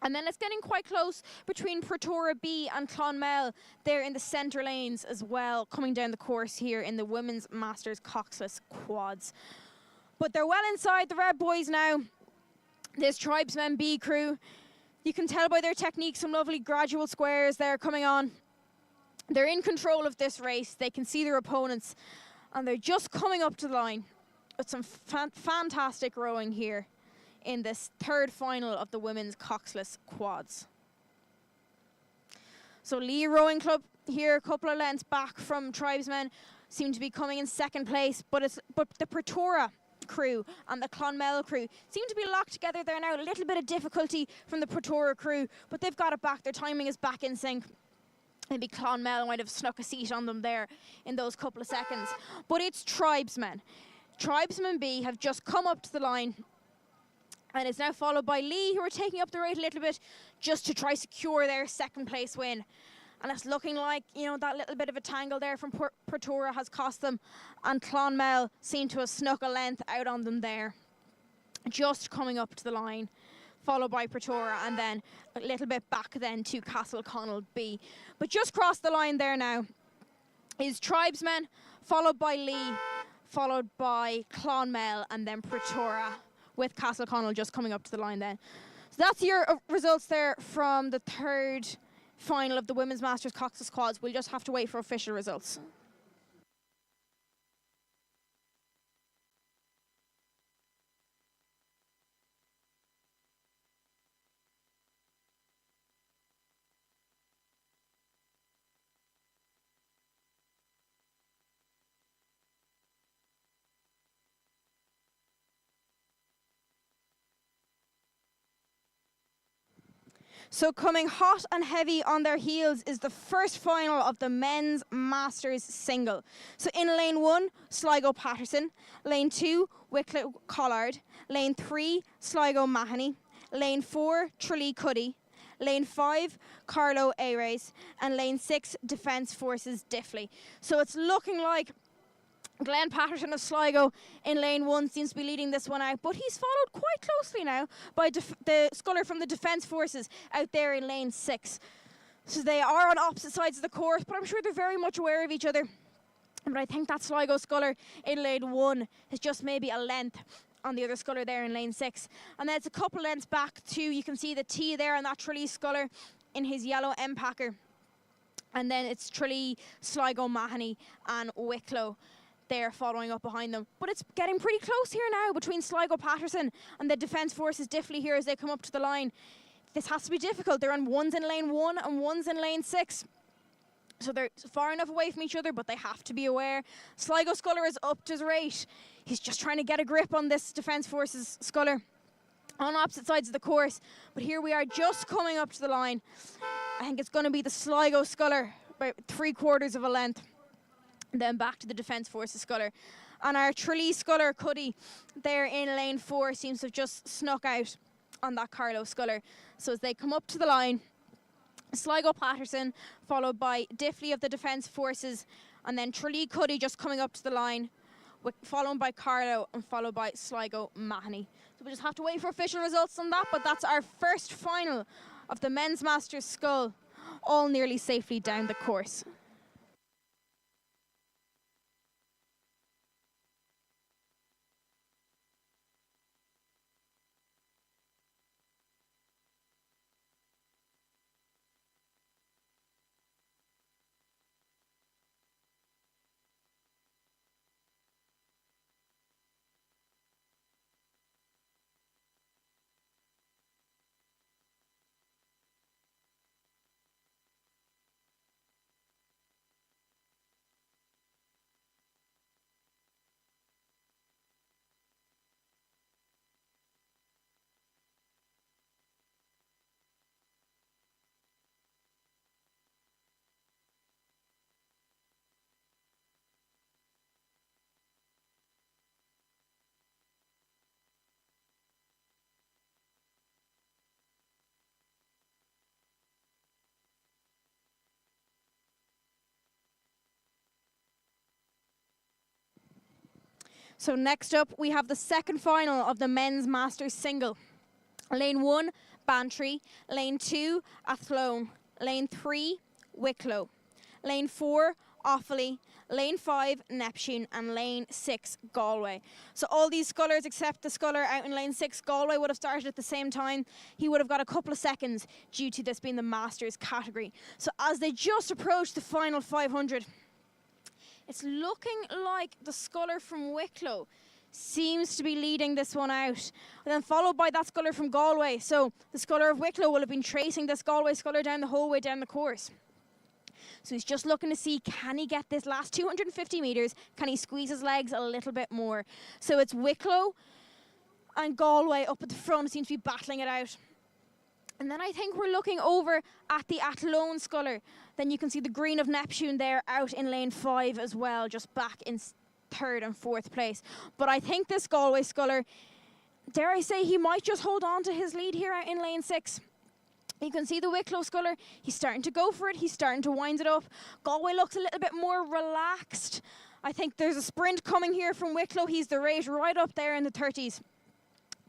And then it's getting quite close between Portora B and Clonmel there in the centre lanes as well, coming down the course here in the Women's Masters coxless quads. But they're well inside the red boys now. This Tribesmen B crew, you can tell by their technique, some lovely gradual squares there coming on. They're in control of this race. They can see their opponents, and they're just coming up to the line with some fantastic rowing here in this third final of the Women's Coxless Quads. So Lough Rowing Club here, a couple of lengths back from Tribesmen, seem to be coming in second place, but the Portora crew and the Clonmel crew seem to be locked together there now. A little bit of difficulty from the Portora crew, but they've got it back. Their timing is back in sync. Maybe Clonmel might have snuck a seat on them there in those couple of seconds. But it's Tribesmen. Tribesmen B have just come up to the line, and it's now followed by Lough, who are taking up the rate a little bit just to try secure their second place win. And it's looking like, you know, that little bit of a tangle there from Portora has cost them, and Clonmel seem to have snuck a length out on them there, just coming up to the line, followed by Portora, and then a little bit back then to Castleconnell B. But just crossed the line there now is Tribesmen, followed by Lough, followed by Clonmel, and then Portora, with Castleconnell just coming up to the line then. So that's your results there from the third final of the Women's Masters Coxless Quads. We'll just have to wait for official results. So coming hot and heavy on their heels is the first final of the Men's Masters single. So in lane 1, Sligo Patterson. Lane 2, Wicklow Collard. Lane 3, Sligo Mahoney. Lane 4, Tralee Cuddy. Lane 5, Carlo Ayres. And lane 6, Defence Forces Diffley. So it's looking like Glenn Patterson of Sligo in lane 1 seems to be leading this one out, but he's followed quite closely now by the sculler from the Defence Forces out there in lane 6. So they are on opposite sides of the course, but I'm sure they're very much aware of each other. But I think that Sligo sculler in lane 1 is just maybe a length on the other sculler there in lane 6. And then it's a couple lengths back too. You can see the T there on that Tralee sculler in his yellow M-Packer. And then it's Tralee, Sligo, Mahoney and Wicklow there following up behind them. But it's getting pretty close here now between Sligo Patterson and the Defence Forces Diffley here as they come up to the line. This has to be difficult. They're on ones in lane 1 and ones in lane 6. So they're far enough away from each other, but they have to be aware. Sligo sculler is up to his rate. He's just trying to get a grip on this Defence Forces sculler on opposite sides of the course. But here we are just coming up to the line. I think it's going to be the Sligo sculler by 3/4 of a length. And then back to the Defence Forces sculler. And our Tralee sculler, Cuddy, there in lane 4 seems to have just snuck out on that Carlo sculler. So as they come up to the line, Sligo Patterson, followed by Diffley of the Defence Forces, and then Tralee Cuddy just coming up to the line, followed by Carlo and followed by Sligo Mahoney. So we just have to wait for official results on that, but that's our first final of the Men's Masters Scull, all nearly safely down the course. So next up, we have the second final of the Men's Masters Single. Lane 1, Bantry. Lane 2, Athlone. Lane 3, Wicklow. Lane 4, Offaly. Lane 5, Neptune. And Lane 6, Galway. So all these scullers, except the sculler out in Lane 6, Galway, would have started at the same time. He would have got a couple of seconds due to this being the Masters category. So as they just approach the final 500, it's looking like the sculler from Wicklow seems to be leading this one out. And then followed by that sculler from Galway. So the sculler of Wicklow will have been tracing this Galway sculler down the whole way down the course. So he's just looking to see, can he get this last 250 metres? Can he squeeze his legs a little bit more? So it's Wicklow and Galway up at the front, seems to be battling it out. And then I think we're looking over at the Athlone sculler. Then you can see the green of Neptune there out in lane 5 as well, just back in 3rd and 4th place. But I think this Galway sculler, dare I say, he might just hold on to his lead here out in lane 6. You can see the Wicklow sculler, he's starting to go for it, he's starting to wind it up. Galway looks a little bit more relaxed. I think there's a sprint coming here from Wicklow. He's the rate right up there in the 30s.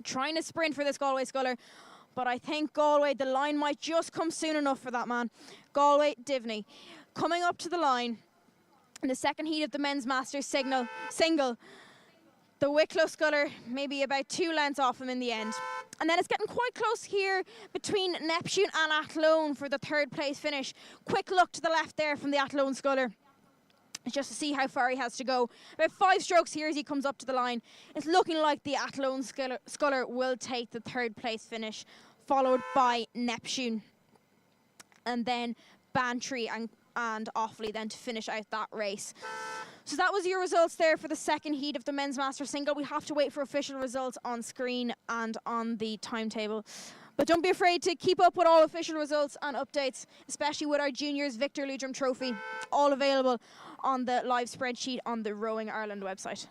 Trying to sprint for this Galway sculler. But I think Galway, the line might just come soon enough for that man. Galway, Divney. Coming up to the line in the second heat of the Men's Masters single. The Wicklow sculler maybe about 2 lengths off him in the end. And then it's getting quite close here between Neptune and Athlone for the 3rd place finish. Quick look to the left there from the Athlone sculler, just to see how far he has to go. About 5 strokes here as he comes up to the line. It's looking like the Athlone sculler will take the 3rd place finish, followed by Neptune. And then Bantry and Offaly then to finish out that race. So that was your results there for the second heat of the Men's Masters Single. We have to wait for official results on screen and on the timetable. But don't be afraid to keep up with all official results and updates, especially with our juniors Victor Leitrim Trophy, all available on the live spreadsheet on the Rowing Ireland website.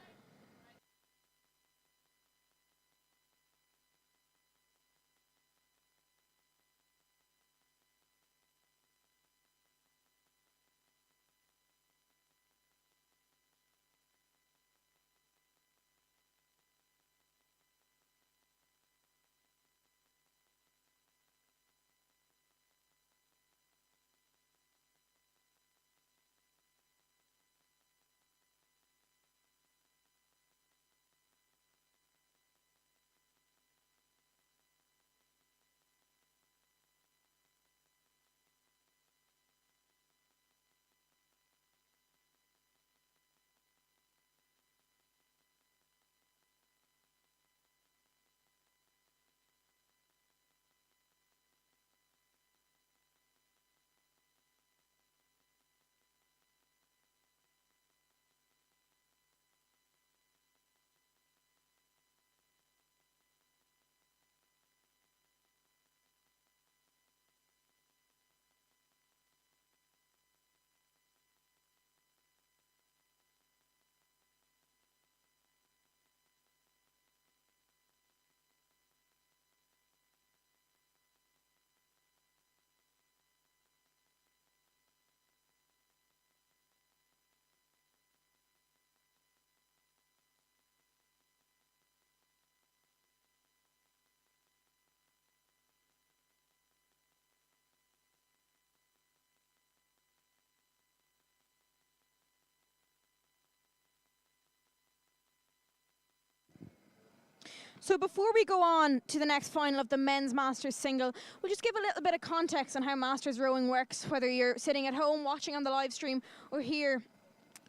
So before we go on to the next final of the men's Masters single, we'll just give a little bit of context on how Masters rowing works, whether you're sitting at home watching on the live stream or here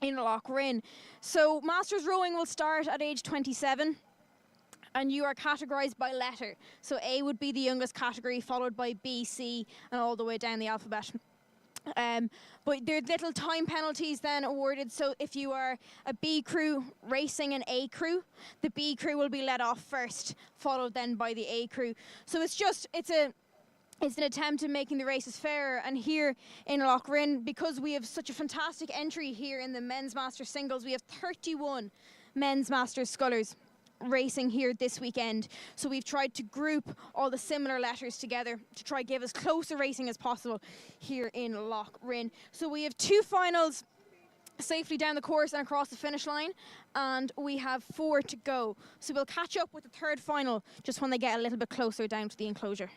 in Lough Rynn. So Masters rowing will start at age 27. And you are categorised by letter. So A would be the youngest category, followed by B, C, and all the way down the alphabet. But there are little time penalties then awarded. So if you are a B crew racing an A crew, the B crew will be let off first, followed then by the A crew. So it's an attempt at making the races fairer. And here in Lough Rynn, because we have such a fantastic entry here in the men's Masters singles, we have 31 men's Masters scullers racing here this weekend. So we've tried to group all the similar letters together to try give as close a racing as possible here in Lough Rynn. So we have 2 finals safely down the course and across the finish line, and we have 4 to go. So we'll catch up with the 3rd final just when they get a little bit closer down to the enclosure.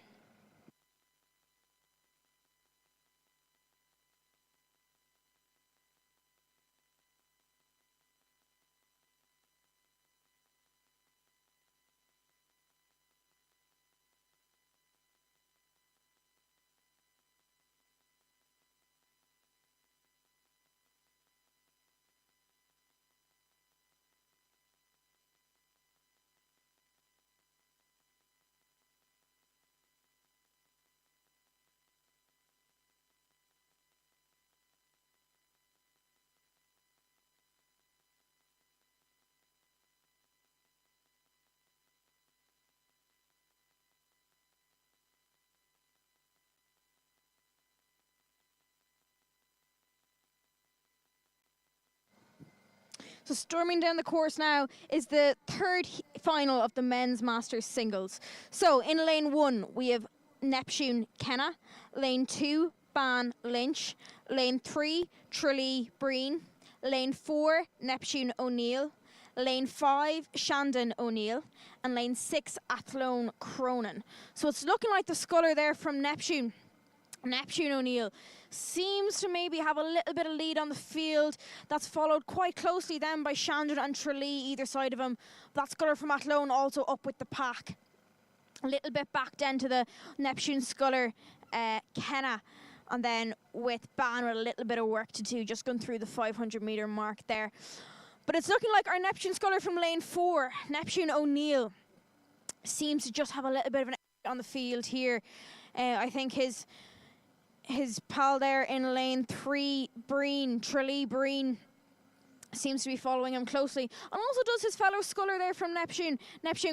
So storming down the course now is the 3rd final of the men's Masters singles. So in lane 1 we have Neptune Kenna, lane 2 Ban Lynch, lane 3 Tralee Breen, lane 4 Neptune O'Neill, lane 5 Shandon O'Neill, and lane 6 Athlone Cronin. So it's looking like the sculler there from Neptune O'Neill seems to maybe have a little bit of lead on the field. That's followed quite closely then by Shandon and Tralee either side of him. That sculler from Athlone also up with the pack. A little bit back then to the Neptune sculler, Kenna. And then with Ban with a little bit of work to do, just going through the 500 metre mark there. But it's looking like our Neptune sculler from lane 4, Neptune O'Neill, seems to just have a little bit of an edge on the field here. I think his pal there in lane 3, Tralee Breen, seems to be following him closely. And also does his fellow sculler there from Neptune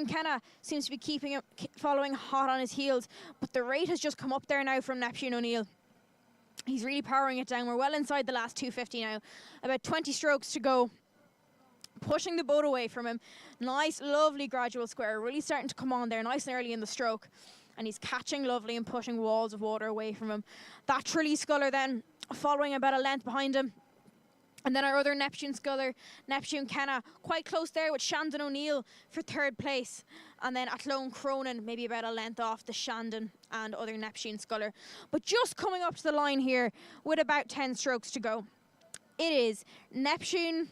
Kenna, seems to be keeping him following hot on his heels. But the rate has just come up there now from Neptune O'Neill. He's really powering it down. We're well inside the last 250 now. About 20 strokes to go. Pushing the boat away from him. Nice, lovely gradual square. Really starting to come on there nice and early in the stroke. And he's catching lovely and pushing walls of water away from him. That Tralee sculler then following about a length behind him. And then our other Neptune sculler, Neptune Kenna, quite close there with Shandon O'Neill for 3rd place. And then Athlone Cronin, maybe about a length off the Shandon and other Neptune sculler. But just coming up to the line here with about 10 strokes to go. It is Neptune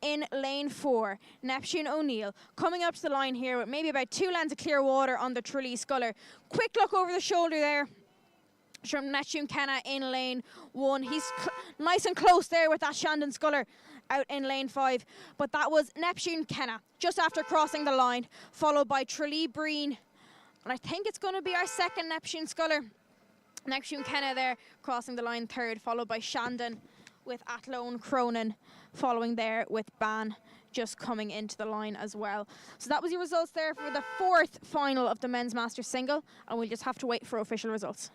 in lane 4, Neptune O'Neill, coming up to the line here with maybe about 2 lengths of clear water on the Tralee sculler. Quick look over the shoulder there from Neptune Kenna in lane 1. He's nice and close there with that Shandon sculler out in lane 5. But that was Neptune Kenna just after crossing the line, followed by Tralee Breen. And I think it's going to be our 2nd Neptune sculler. Neptune Kenna there crossing the line 3rd, followed by Shandon with Athlone Cronin following there with Ban just coming into the line as well. So that was your results there for the 4th final of the men's Masters single, and we'll just have to wait for official results.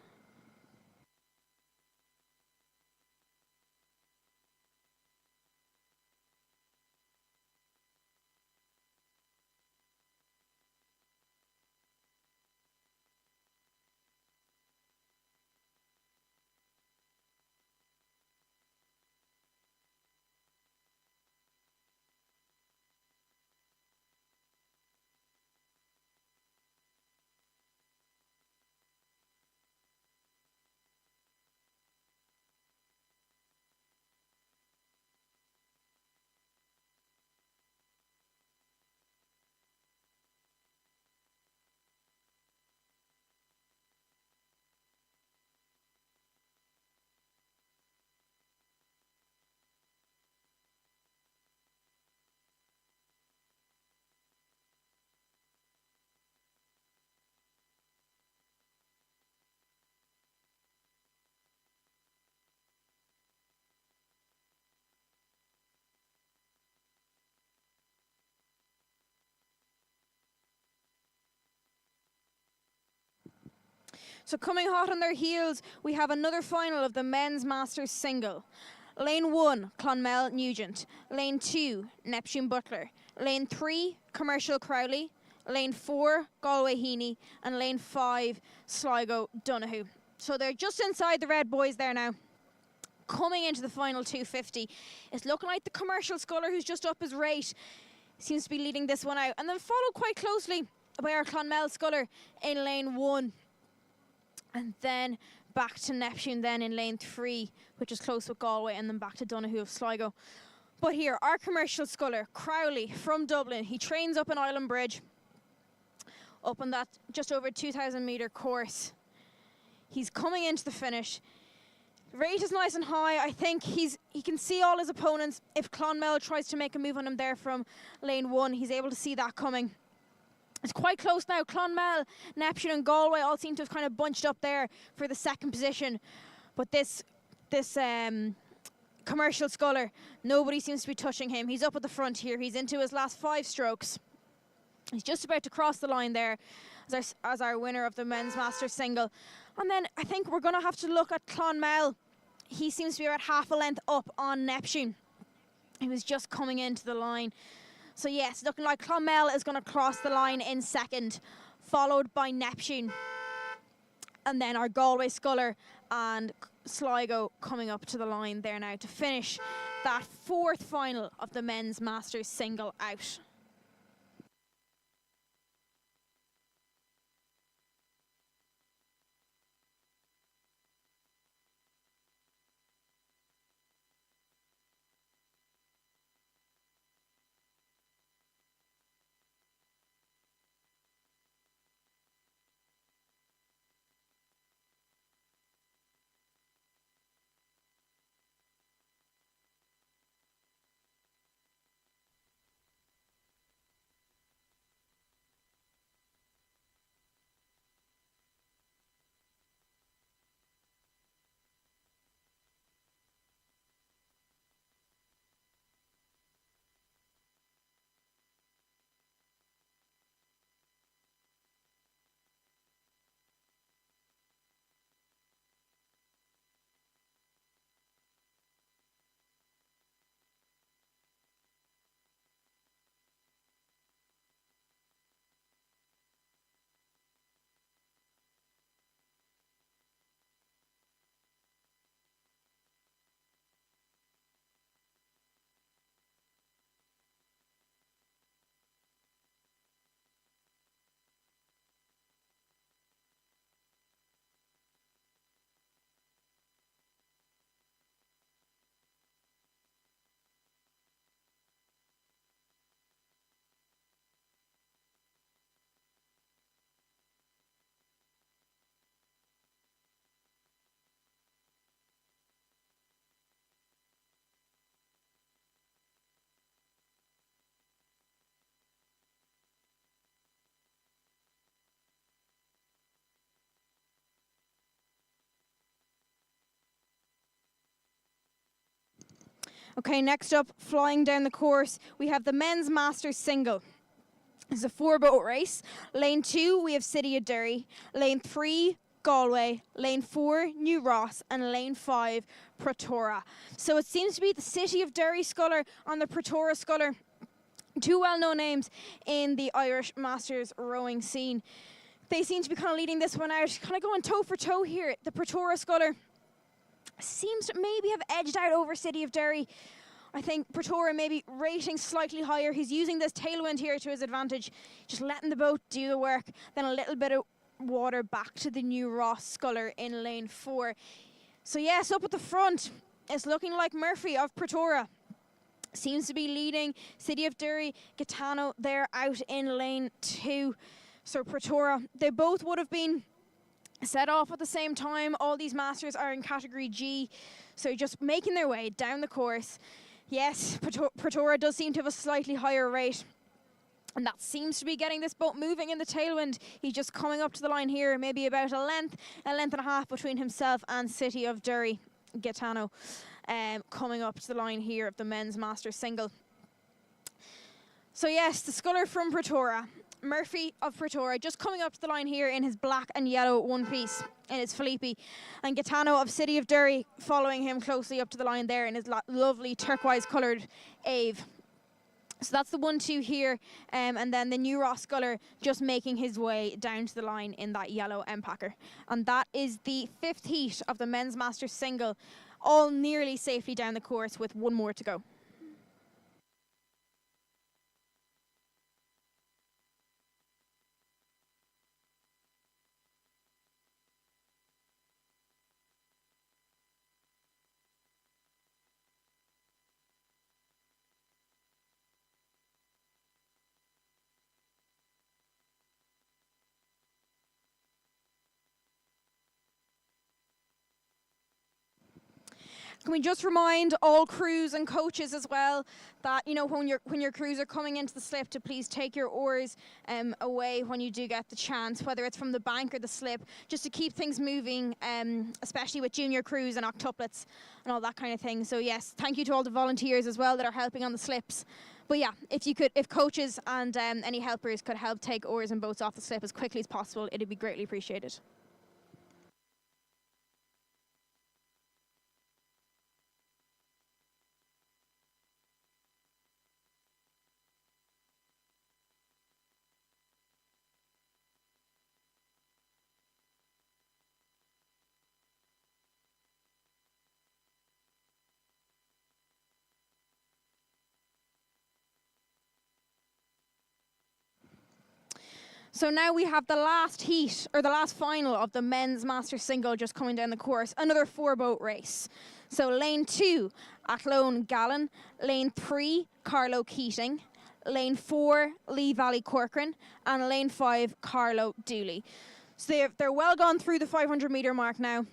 So coming hot on their heels, we have another final of the men's Masters single. Lane 1, Clonmel Nugent. Lane 2, Neptune Butler. Lane 3, Commercial Crowley. Lane 4, Galway Heaney. And lane 5, Sligo Donoghue. So they're just inside the red boys there now. Coming into the final 250, it's looking like the Commercial Sculler, who's just up his rate, seems to be leading this one out. And then followed quite closely by our Clonmel Sculler in lane 1. And then back to Neptune then in lane 3, which is close with Galway, and then back to Donoghue of Sligo. But here, our Commercial Sculler, Crowley from Dublin, he trains up in Island Bridge, up on that just over 2,000 metre course. He's coming into the finish. Rate is nice and high. I think he can see all his opponents. If Clonmel tries to make a move on him there from lane 1, he's able to see that coming. It's quite close now. Clonmel, Neptune and Galway all seem to have kind of bunched up there for the second position. But this Commercial Sculler, nobody seems to be touching him. He's up at the front here. He's into his last 5 strokes. He's just about to cross the line there as our winner of the men's Masters single. And then I think we're going to have to look at Clonmel. He seems to be about half a length up on Neptune. He was just coming into the line. So yes, looking like Clonmel is going to cross the line in second, followed by Neptune. And then our Galway Sculler and Sligo coming up to the line there now to finish that 4th final of the men's Masters single out. Okay, next up, flying down the course, we have the men's Masters single. It's a 4-boat race. Lane 2, we have City of Derry. Lane 3, Galway. Lane 4, New Ross. And lane 5, Pretoria. So it seems to be the City of Derry Sculler and the Pretoria Sculler. 2 well-known names in the Irish Masters rowing scene. They seem to be kind of leading this one out, kind of going toe for toe here. The Pretoria Sculler seems to maybe have edged out over City of Derry. I think Pretoria maybe rating slightly higher. He's using this tailwind here to his advantage, just letting the boat do the work. Then a little bit of water back to the New Ross Sculler in lane 4. So yes, up at the front, it's looking like Murphy of Pretoria seems to be leading. City of Derry, Gaetano there out in lane 2. So Pretoria, they both would have been set off at the same time. All these Masters are in category G, so just making their way down the course. Yes, Pretoria does seem to have a slightly higher rate, and that seems to be getting this boat moving in the tailwind. He's just coming up to the line here, maybe about a length and a half between himself and City of Derry, Gaetano, coming up to the line here of the men's Masters single. So yes, the Sculler from Pretoria, Murphy of Pretoria, just coming up to the line here in his black and yellow one-piece in his Felipe. And Gaetano of City of Derry following him closely up to the line there in his lovely turquoise-coloured Ave. So that's the 1-2 here, and then the new Ross Sculler just making his way down to the line in that yellow M-Packer. And that is the 5th heat of the Men's Masters single, all nearly safely down the course with one more to go. Can we just remind all crews and coaches as well that, you know, when your crews are coming into the slip, to please take your oars away when you do get the chance, whether it's from the bank or the slip, just to keep things moving, especially with junior crews and octuplets and all that kind of thing. So yes, thank you to all the volunteers as well that are helping on the slips. But yeah, if coaches and any helpers could help take oars and boats off the slip as quickly as possible, it'd be greatly appreciated. So now we have the last heat, or the last final of the men's master single just coming down the course. Another 4-boat race. So lane 2, Athlone Gallen. Lane 3, Carlo Keating. Lane 4, Lee Valley Corcoran. And lane 5, Carlo Dooley. So they're well gone through the 500 metre mark now.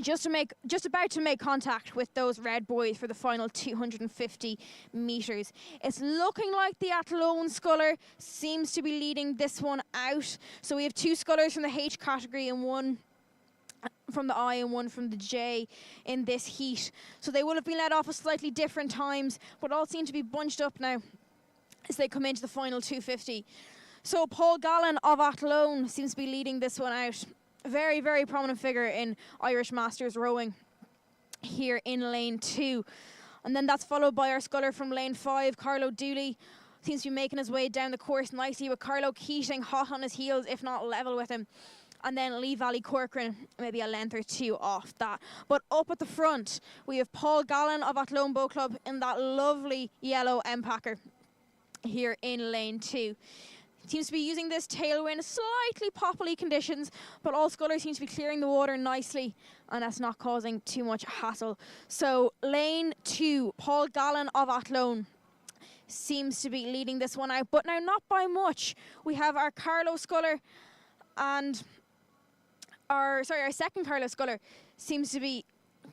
Just about to make contact with those red boys for the final 250 metres. It's looking like the Athlone Sculler seems to be leading this one out. So we have 2 scullers from the H category and 1 from the I and 1 from the J in this heat. So they will have been led off at slightly different times, but all seem to be bunched up now as they come into the final 250. So Paul Gallen of Athlone seems to be leading this one out. Very, very prominent figure in Irish Masters rowing here in lane 2. And then that's followed by our sculler from lane 5, Carlo Dooley. Seems to be making his way down the course nicely with Carlo Keating hot on his heels, if not level with him. And then Lee Valley Corcoran, maybe a length or 2 off that. But up at the front, we have Paul Gallen of Athlone Boat Club in that lovely yellow M-Packer here in lane 2. Seems to be using this tailwind, slightly poppily conditions, but all scullers seem to be clearing the water nicely, and that's not causing too much hassle. So lane 2, Paul Gallen of Athlone seems to be leading this one out, but now not by much. We have our Carlo sculler and our second Carlo sculler seems to be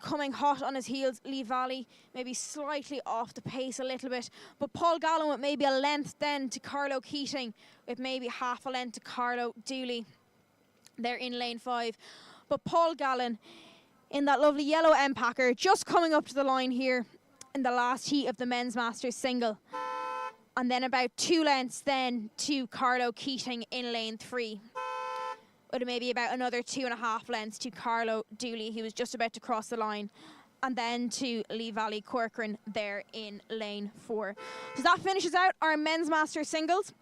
coming hot on his heels. Lee Valley maybe slightly off the pace a little bit, but Paul Gallen with maybe a length then to Carlo Keating, with maybe half a length to Carlo Dooley. They're in lane 5, but Paul Gallen in that lovely yellow M-Packer just coming up to the line here in the last heat of the men's masters single, and then about 2 lengths then to Carlo Keating in lane 3. With maybe about another 2.5 lengths to Carlo Dooley, he was just about to cross the line, and then to Lee Valley Corcoran there in lane 4. So that finishes out our men's master singles,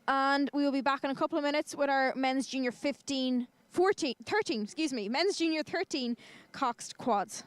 and we will be back in a couple of minutes with our men's junior 13 men's junior 13 coxed quads.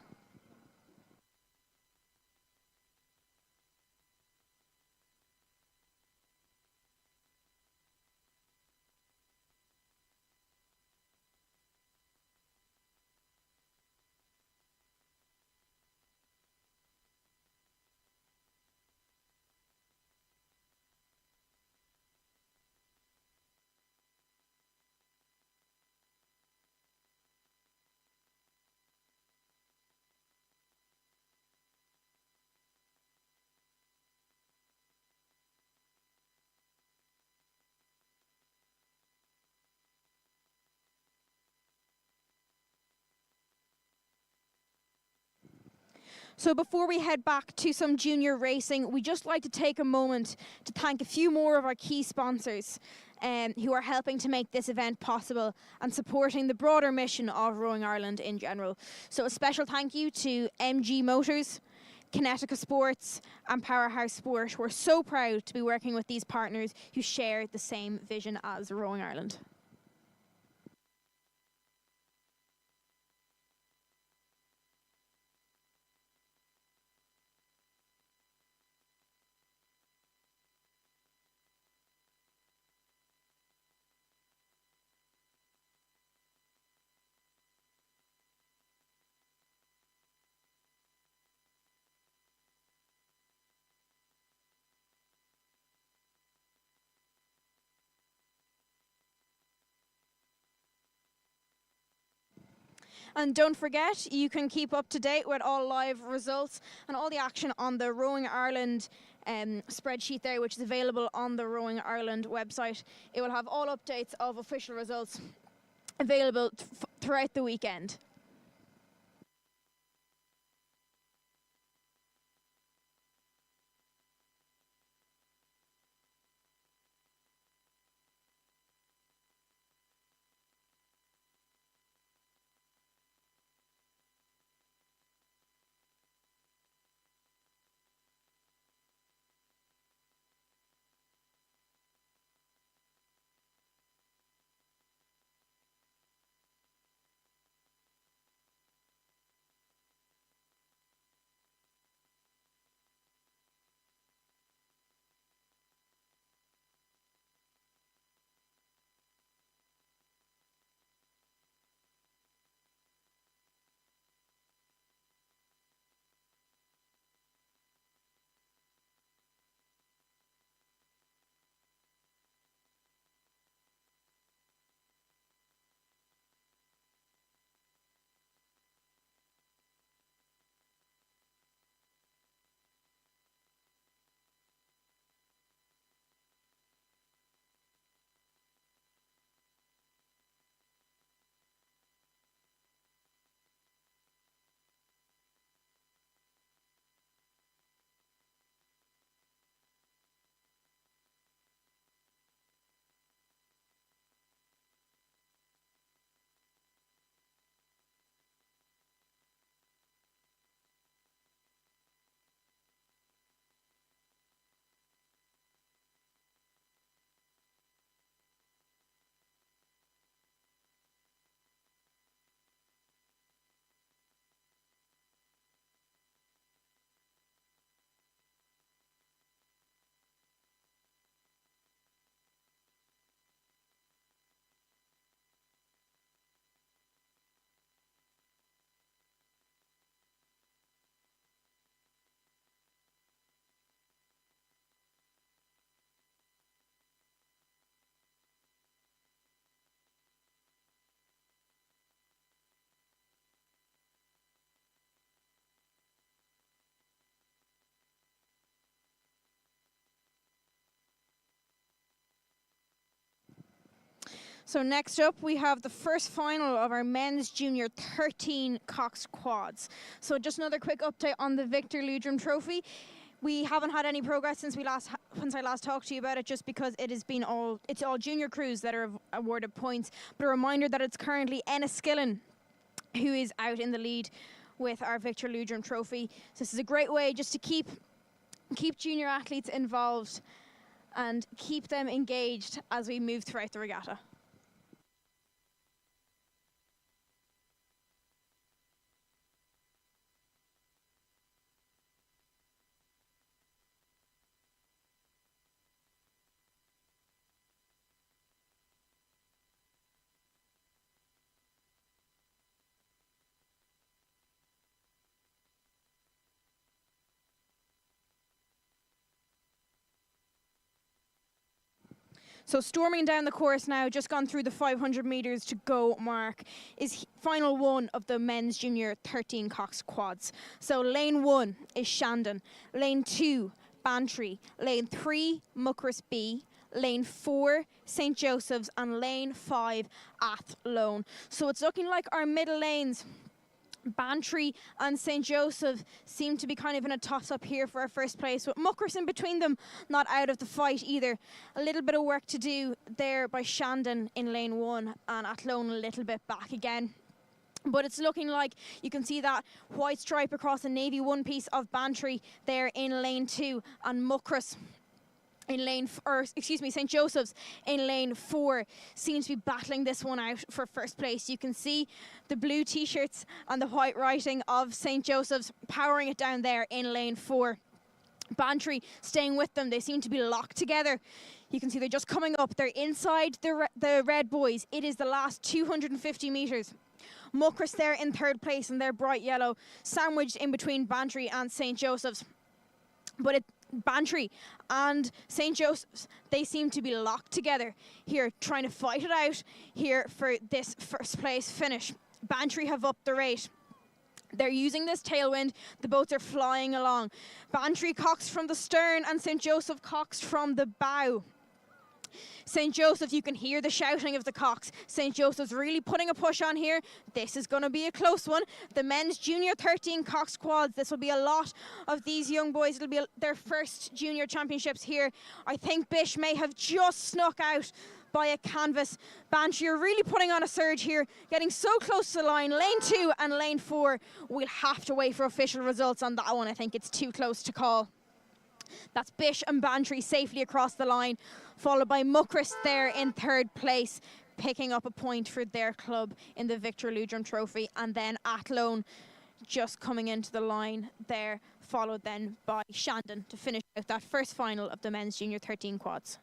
So before we head back to some junior racing, we just like to take a moment to thank a few more of our key sponsors who are helping to make this event possible and supporting the broader mission of Rowing Ireland in general. So a special thank you to MG Motors, Kinetica Sports and Powerhouse Sport. We're so proud to be working with these partners who share the same vision as Rowing Ireland. And don't forget, you can keep up to date with all live results and all the action on the Rowing Ireland spreadsheet there, which is available on the Rowing Ireland website. It will have all updates of official results available throughout the weekend. So next up, we have the first final of our men's junior 13 coxed quads. So just another quick update on the Victor Leitrim Trophy. We haven't had any progress since I last talked to you about it, just because it's all junior crews that are awarded points. But a reminder that it's currently Enniskillen who is out in the lead with our Victor Leitrim Trophy. So this is a great way just to keep junior athletes involved and keep them engaged as we move throughout the regatta. So storming down the course now, just gone through the 500 metres to go mark, is final one of the men's junior 13 coxed quads. So lane 1 is Shandon, lane 2 Bantry, lane 3 Muckross B, lane 4 St Joseph's and lane 5 Athlone. So it's looking like our middle lanes Bantry and St. Joseph seem to be kind of in a toss-up here for our first place, with Muckers in between them, not out of the fight either. A little bit of work to do there by Shandon in lane 1, and Athlone a little bit back again. But it's looking like you can see that white stripe across the navy one piece of Bantry there in lane 2, and Muckers in St. Joseph's in lane 4 seems to be battling this one out for first place. You can see the blue t-shirts and the white writing of St. Joseph's powering it down there in lane 4. Bantry staying with them. They seem to be locked together. You can see they're just coming up. They're inside the red boys. It is the last 250 metres. Muckers there in third place in their bright yellow, sandwiched in between Bantry and St. Joseph's. But Bantry and St. Joseph's, they seem to be locked together here, trying to fight it out here for this first place finish. Bantry have upped the rate. They're using this tailwind. The boats are flying along. Bantry coxed from the stern and St. Joseph coxed from the bow. St. Joseph, you can hear the shouting of the cocks. St. Joseph's really putting a push on here. This is going to be a close one. The men's junior 13 coxed quads. This will be a lot of these young boys. It'll be their first junior championships here. I think Bish may have just snuck out by a canvas. Bantry are really putting on a surge here, getting so close to the line. Lane 2 and lane 4, we'll have to wait for official results on that one. I think it's too close to call. That's Bish and Bantry safely across the line, followed by Muckers there in third place, picking up a point for their club in the Victor Leitrim Trophy. And then Athlone just coming into the line there, followed then by Shandon to finish out that first final of the men's junior 13 quads.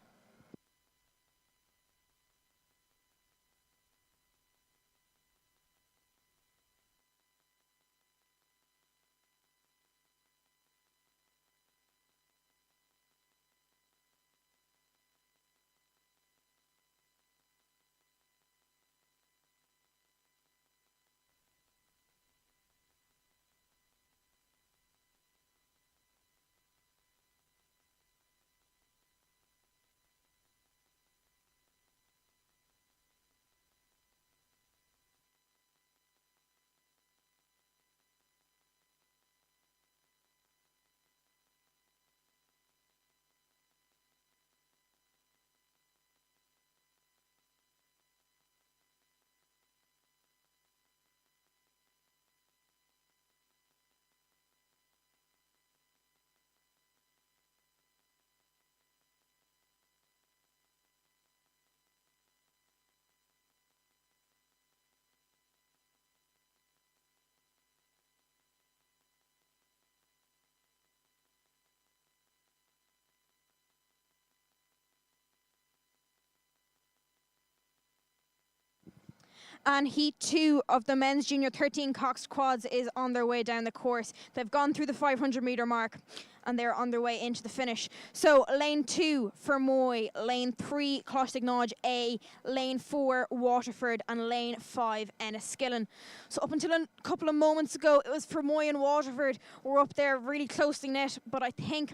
And Heat 2 of the men's junior 13 coxed quads is on their way down the course. They've gone through the 500 metre mark and they're on their way into the finish. So lane 2, Fermoy, lane 3, Clostignodge A, lane 4, Waterford, and lane 5, Enniskillen. So up until a couple of moments ago, it was Fermoy and Waterford were up there really closely knit, but I think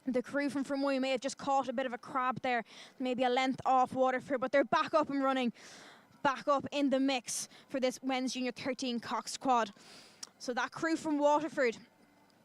the crew from Fermoy may have just caught a bit of a crab there, maybe a length off Waterford, but they're back up and running, back up in the mix for this men's junior 13 coxed quad. So that crew from Waterford,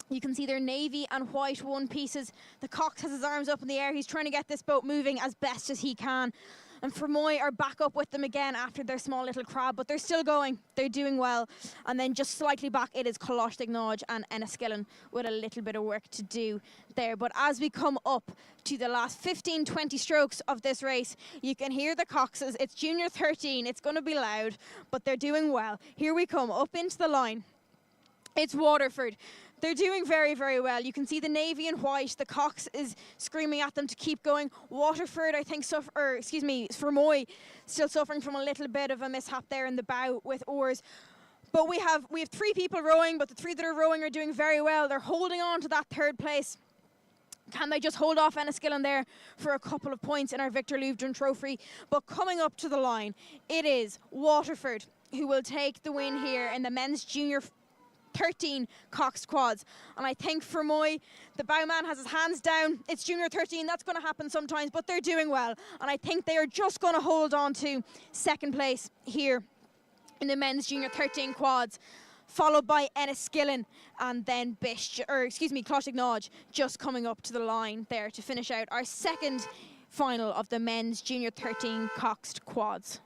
you can see their navy and white one pieces. The Cox has his arms up in the air. He's trying to get this boat moving as best as he can. And Fermoy are back up with them again after their small little crab, but they're still going. They're doing well. And then just slightly back, it is Clostignodge and Enniskillen with a little bit of work to do there. But as we come up to the last 15, 20 strokes of this race, you can hear the Coxes. It's junior 13. It's going to be loud, but they're doing well. Here we come up into the line. It's Waterford. They're doing very, very well. You can see the navy and white. The Cox is screaming at them to keep going. Waterford, I think, Fermoy, still suffering from a little bit of a mishap there in the bow with oars. But we have 3 people rowing, but the 3 that are rowing are doing very well. They're holding on to that third place. Can they just hold off Enniskillen there for a couple of points in our Victor Leitrim Trophy? But coming up to the line, it is Waterford who will take the win here in the men's junior 13 coxed quads. And I think Fermoy, the bowman, has his hands down. It's junior 13, that's going to happen sometimes, but they're doing well. And I think they are just going to hold on to second place here in the men's junior 13 quads. followed by Enniskillen, and then Clontarf just coming up to the line there to finish out our second final of the men's Junior 13 coxed quads.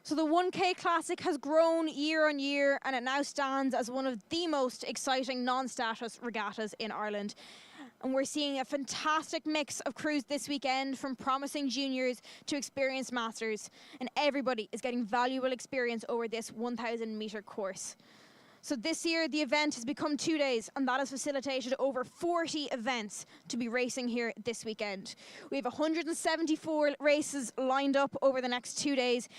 So the 1K Classic has grown year on year, and it now stands as one of the most exciting non-status regattas in Ireland. And we're seeing a fantastic mix of crews this weekend, from promising juniors to experienced masters, and everybody is getting valuable experience over this 1,000-metre course. So this year the event has become 2 days, and that has facilitated over 40 events to be racing here this weekend. We have 174 races lined up over the next 2 days,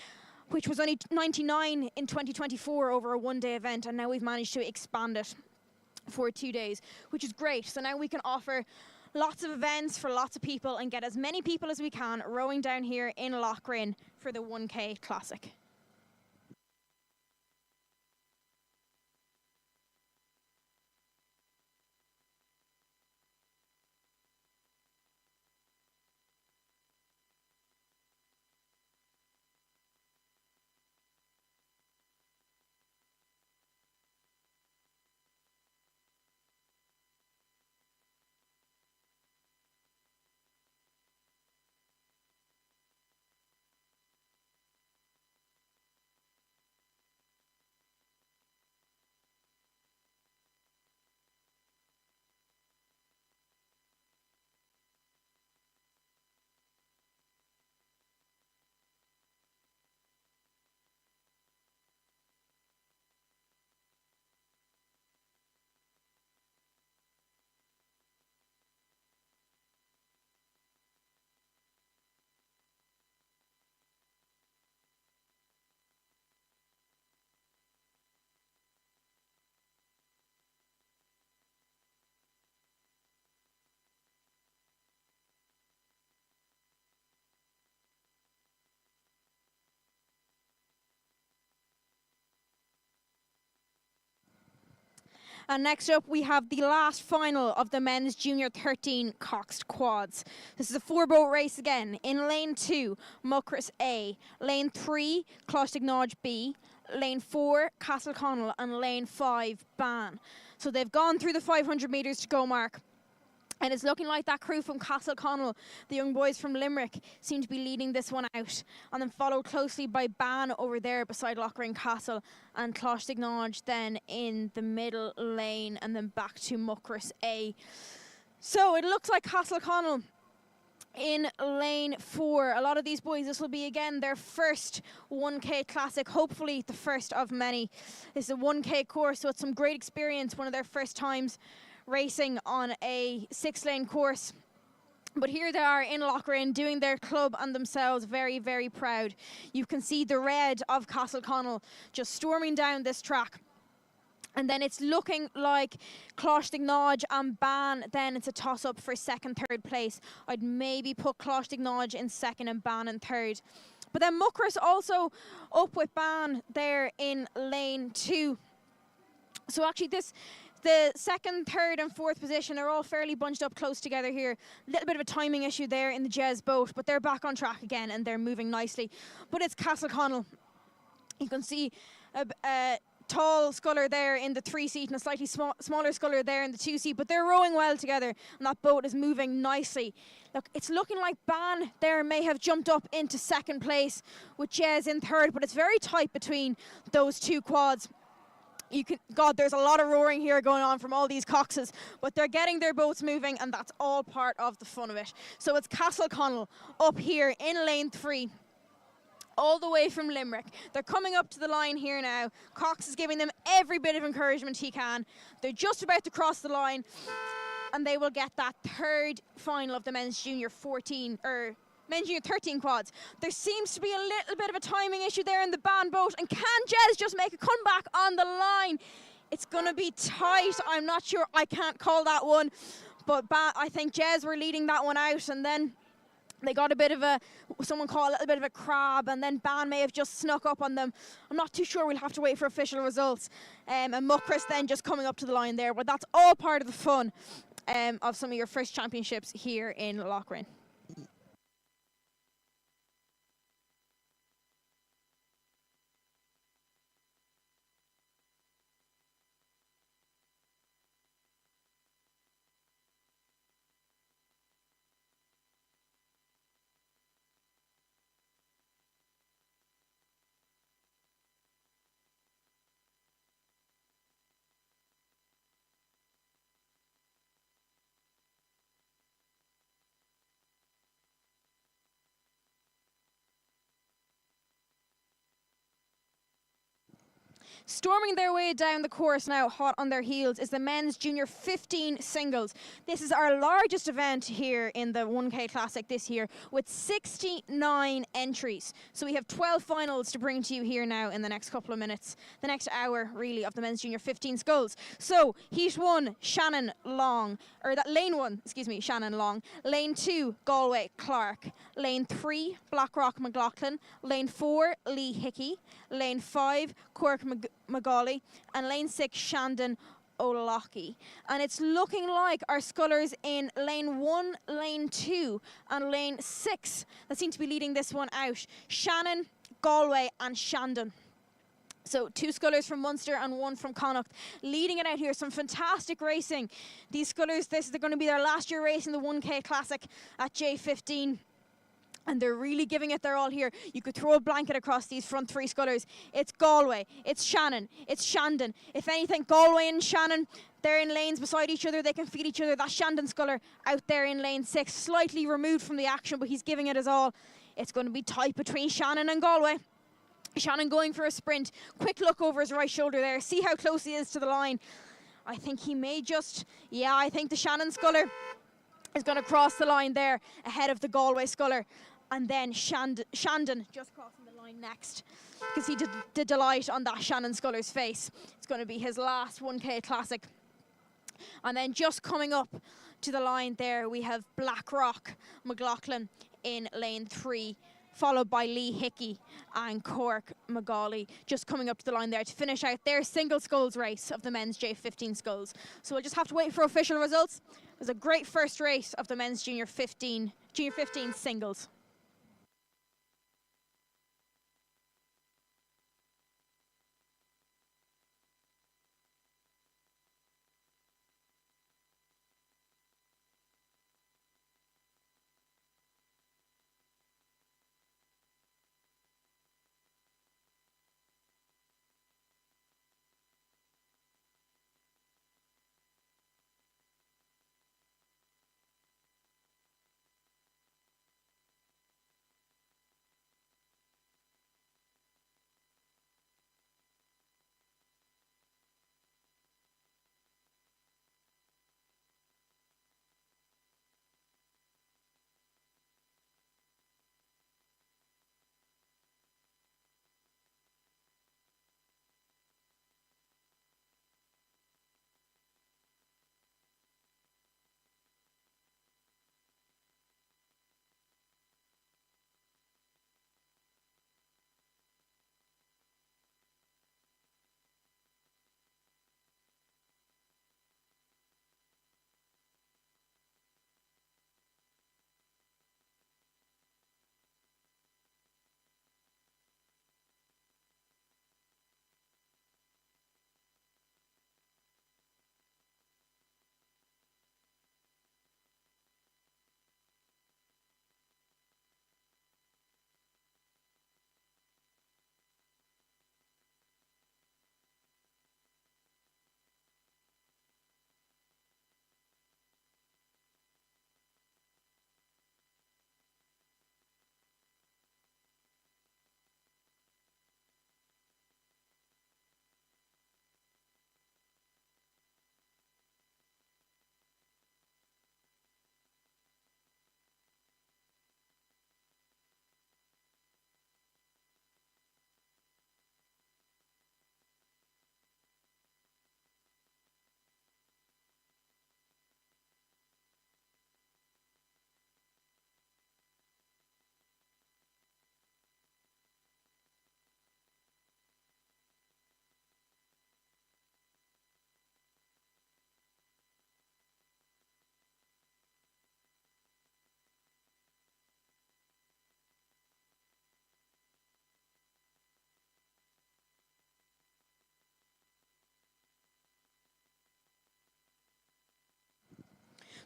which was only 99 in 2024 over a one-day event, and now we've managed to expand it for 2 days, which is great. So now we can offer lots of events for lots of people and get as many people as we can rowing down here in Lough for the 1K Classic. And next up, we have the last final of the men's Junior 13 coxed quads. This is a 4-boat race again. In lane 2, Muckross A. Lane 3, Clontarf B. Lane 4, Castleconnell. And lane 5, Ban. So they've gone through the 500 metres to go mark. And it's looking like that crew from Castleconnell, the young boys from Limerick, seem to be leading this one out. And then followed closely by Ban over there beside Lough Castle, and Clontarf then in the middle lane, and then back to Muckross A. So it looks like Castleconnell in lane 4. A lot of these boys, this will be again their first 1K Classic, hopefully the first of many. This is a 1K course, so it's some great experience, one of their first times racing on a 6-lane course. But here they are in Lough doing their club and themselves very, very proud. You can see the red of Castleconnell just storming down this track. And then it's looking like Clontarf and Ban, then it's a toss-up for second, third place. I'd maybe put Clontarf in second and Ban in third. But then Muckross also up with Ban there in lane 2. So actually the second, third and fourth position are all fairly bunched up close together here. A little bit of a timing issue there in the Jez boat, but they're back on track again and they're moving nicely. But it's Castleconnell. You can see a tall sculler there in the 3-seat and a slightly smaller sculler there in the 2-seat, but they're rowing well together and that boat is moving nicely. Look, it's looking like Ban there may have jumped up into second place with Jez in third, but it's very tight between those two quads. God, there's a lot of roaring here going on from all these coxes, but they're getting their boats moving and that's all part of the fun of it. So it's Castleconnell up here in lane 3. all the way from Limerick. They're coming up to the line here now. Cox is giving them every bit of encouragement he can. They're just about to cross the line, and they will get that third final of the men's junior 13 quads. There seems to be a little bit of a timing issue there in the band boat, and can Jez just make a comeback on the line? It's going to be tight. I'm not sure. I can't call that one, but I think Jez were leading that one out, and then they got a bit of someone called a little bit of a crab, and then Ban may have just snuck up on them. I'm not too sure. We'll have to wait for official results. And Muckris then just coming up to the line there, but that's all part of the fun of some of your first championships here in Lough. Storming their way down the course now, hot on their heels, is the men's junior 15 singles. This is our largest event here in the 1K Classic this year, with 69 entries. So we have 12 finals to bring to you here now in the next couple of minutes, the next hour really, of the men's junior 15 sculls. So heat 1, Shannon Long, or that lane 1, excuse me, Shannon Long. Lane 2, Galway Clark. Lane 3, Blackrock McLaughlin. Lane 4, Lee Hickey. Lane 5, Cork Magali, and lane 6, Shandon O'Loughy. And it's looking like our scullers in lane 1, lane 2, and lane 6 that seem to be leading this one out. Shannon, Galway, and Shandon. So 2 scullers from Munster and 1 from Connacht leading it out here. Some fantastic racing. These scullers, this is going to be their last year race in the 1K Classic at J15. And they're really giving it their all here. You could throw a blanket across these front 3 scullers. It's Galway, it's Shannon, it's Shandon. If anything, Galway and Shannon, they're in lanes beside each other. They can feed each other. That Shandon sculler out there in lane 6, slightly removed from the action, but he's giving it his all. It's going to be tight between Shannon and Galway. Shannon going for a sprint. Quick look over his right shoulder there. See how close he is to the line. I think he may just, yeah, I think the Shannon sculler is going to cross the line there ahead of the Galway sculler. And then Shandon just crossing the line next. You can see the delight on that Shannon sculler's face. It's going to be his last 1K Classic. And then just coming up to the line there, we have Blackrock McLaughlin in lane 3, followed by Lee Hickey and Cork Magali just coming up to the line there to finish out their single sculls race of the men's J15 sculls. So we'll just have to wait for official results. It was a great first race of the men's junior 15 singles.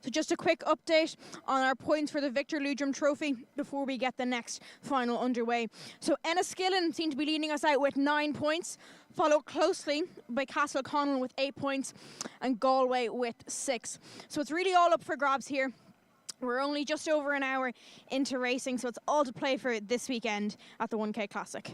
So just a quick update on our points for the Victor Leitrim Trophy before we get the next final underway. So Enniskillen seem to be leading us out with 9 points, followed closely by Castleconall with 8 points and Galway with 6. So it's really all up for grabs here. We're only just over an hour into racing, so it's all to play for this weekend at the 1K Classic.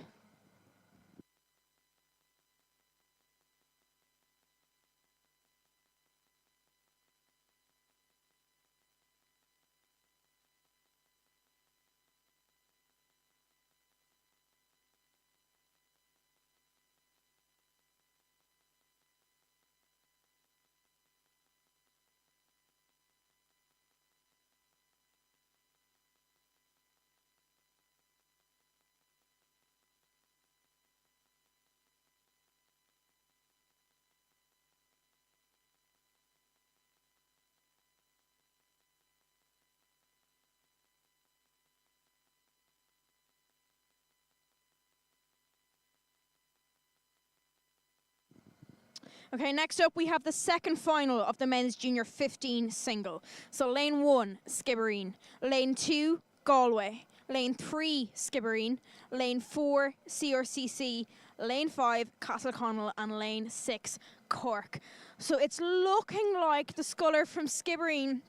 Okay, next up we have the second final of the men's junior 15 single. So lane 1, Skibbereen. Lane 2, Galway. Lane 3, Skibbereen. Lane 4, CRCC. Lane 5, Castleconall. And lane 6, Cork. So it's looking like the sculler from Skibbereen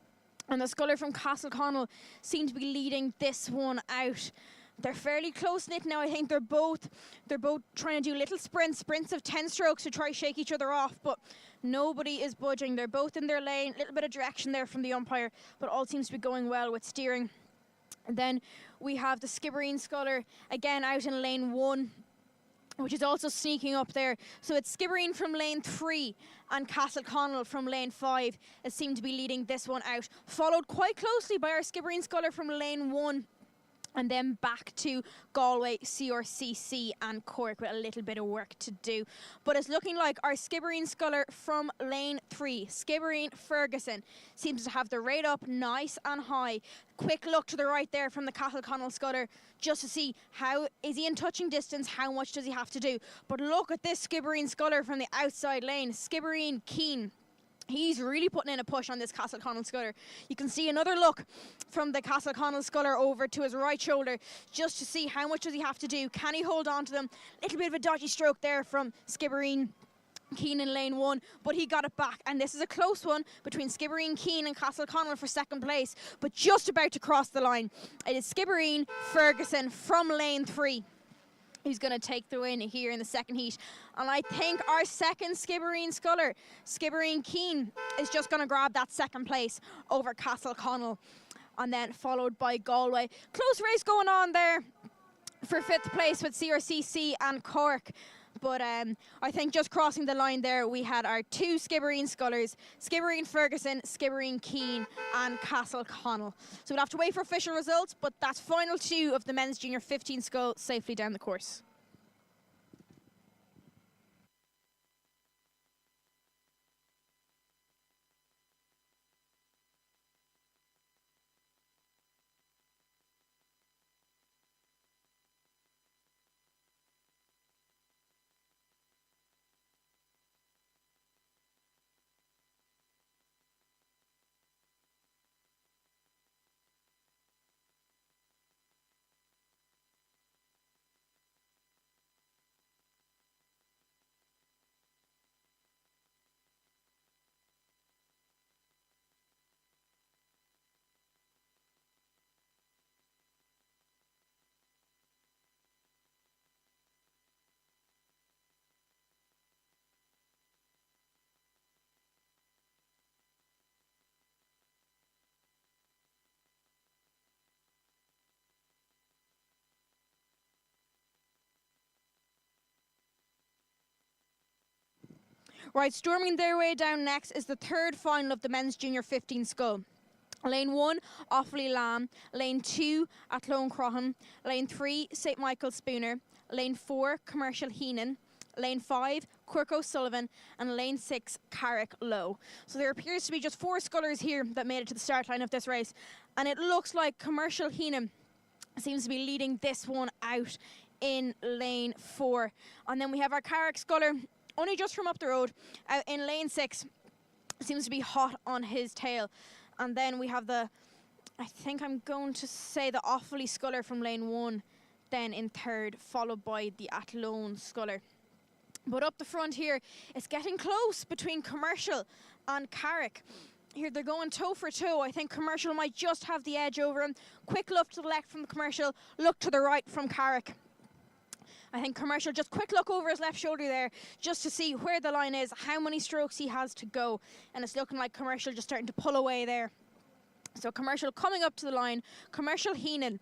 and the sculler from Castleconall seem to be leading this one out. They're fairly close-knit now. I think they're both trying to do little sprints of 10 strokes to try to shake each other off, but nobody is budging. They're both in their lane, a little bit of direction there from the umpire, but all seems to be going well with steering. And then we have the Skibbereen sculler again out in lane 1, which is also sneaking up there. So it's Skibbereen from lane 3 and Castleconall from lane 5 that seem to be leading this one out, followed quite closely by our Skibbereen sculler from lane 1. And then back to Galway, CRCC and Cork with a little bit of work to do. But it's looking like our Skibbereen sculler from lane 3, Skibbereen Ferguson, seems to have the rate up nice and high. Quick look to the right there from the Castleconall sculler just to see how is he in touching distance, how much does he have to do. But look at this Skibbereen sculler from the outside lane, Skibbereen Keane. He's really putting in a push on this Castleconall sculler. You can see another look from the Castleconall sculler over to his right shoulder just to see how much does he have to do. Can he hold on to them? Little bit of a dodgy stroke there from Skibbereen Keane in lane 1, but he got it back. And this is a close one between Skibbereen Keane and Castleconall for second place, but just about to cross the line. It is Skibbereen Ferguson from lane 3. Who's going to take the win here in the second heat. And I think our second Skibbereen sculler, Skibbereen Keane, is just going to grab that second place over Castleconall. And then followed by Galway. Close race going on there for 5th place with CRCC and Cork. But I think just crossing the line there, we had our 2 Skibbereen scullers, Skibbereen Ferguson, Skibbereen Keane and Castleconall. So we'll have to wait for official results, but that's final 2 of the men's junior 15 scull safely down the course. Right, storming their way down next is the third final of the men's junior 15 scull. Lane 1, Offaly Lamb. Lane 2, Athlone Croghan. Lane 3, St Michael's Spooner. Lane 4, Commercial Heenan. Lane 5, Quirk O'Sullivan. And Lane 6, Carrick Lough. So there appears to be just 4 scullers here that made it to the start line of this race. And it looks like Commercial Heenan seems to be leading this one out in lane 4. And then we have our Carrick sculler, only just from up the road, out in lane 6. Seems to be hot on his tail. And then we have I think I'm going to say the Offaly Sculler from lane 1, then in third, followed by the Athlone Sculler. But up the front here, it's getting close between Commercial and Carrick. Here they're going toe for toe. I think Commercial might just have the edge over him. Quick look to the left from the Commercial, look to the right from Carrick. I think Commercial, just quick look over his left shoulder there, just to see where the line is, how many strokes he has to go. And it's looking like Commercial just starting to pull away there. So Commercial coming up to the line. Commercial Heenan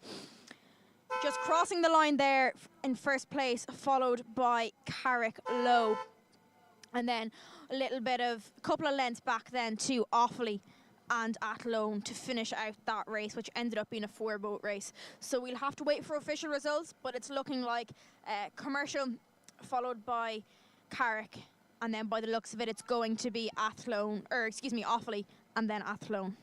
just crossing the line there in first place, followed by Carrick Lough. And then a couple of lengths back then to Offaly and Athlone to finish out that race, which ended up being a 4-boat race. So we'll have to wait for official results, but it's looking like Commercial followed by Carrick, and then by the looks of it, it's going to be Offaly and then Athlone.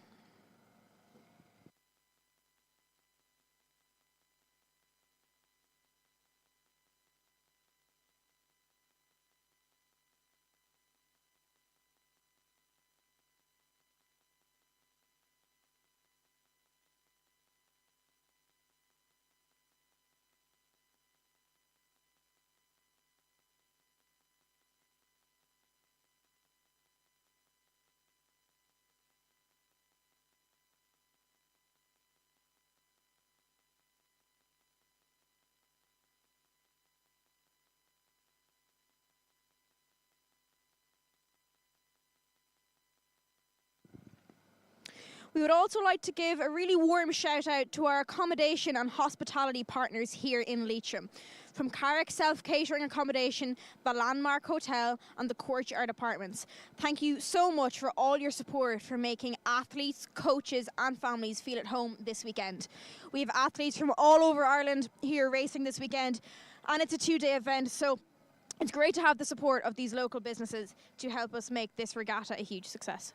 We would also like to give a really warm shout out to our accommodation and hospitality partners here in Leitrim. From Carrick Self-Catering Accommodation, the Landmark Hotel and the Courtyard Apartments. Thank you so much for all your support for making athletes, coaches and families feel at home this weekend. We have athletes from all over Ireland here racing this weekend, and it's a 2-day event, so it's great to have the support of these local businesses to help us make this regatta a huge success.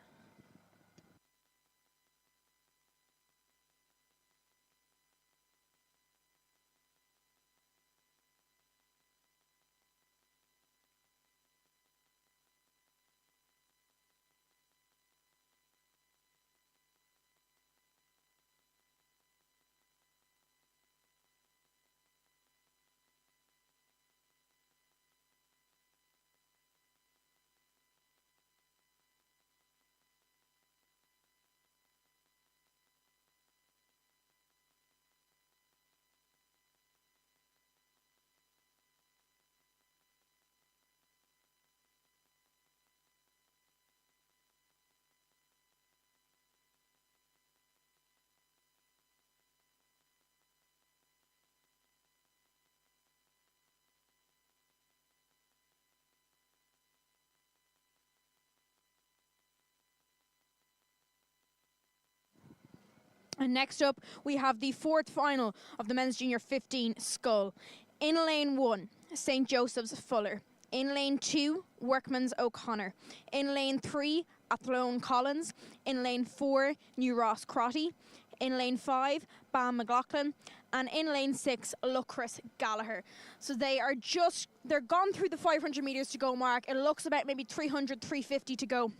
And next up, we have the fourth final of the Men's Junior 15 Scull. In lane 1, St. Joseph's Fuller. In lane 2, Workman's O'Connor. In lane 3, Athlone Collins. In lane 4, New Ross Crotty. In lane 5, Bam McLaughlin. And in lane 6, Lucris Gallagher. So they're gone through the 500 metres to go mark. It looks about maybe 300, 350 to go.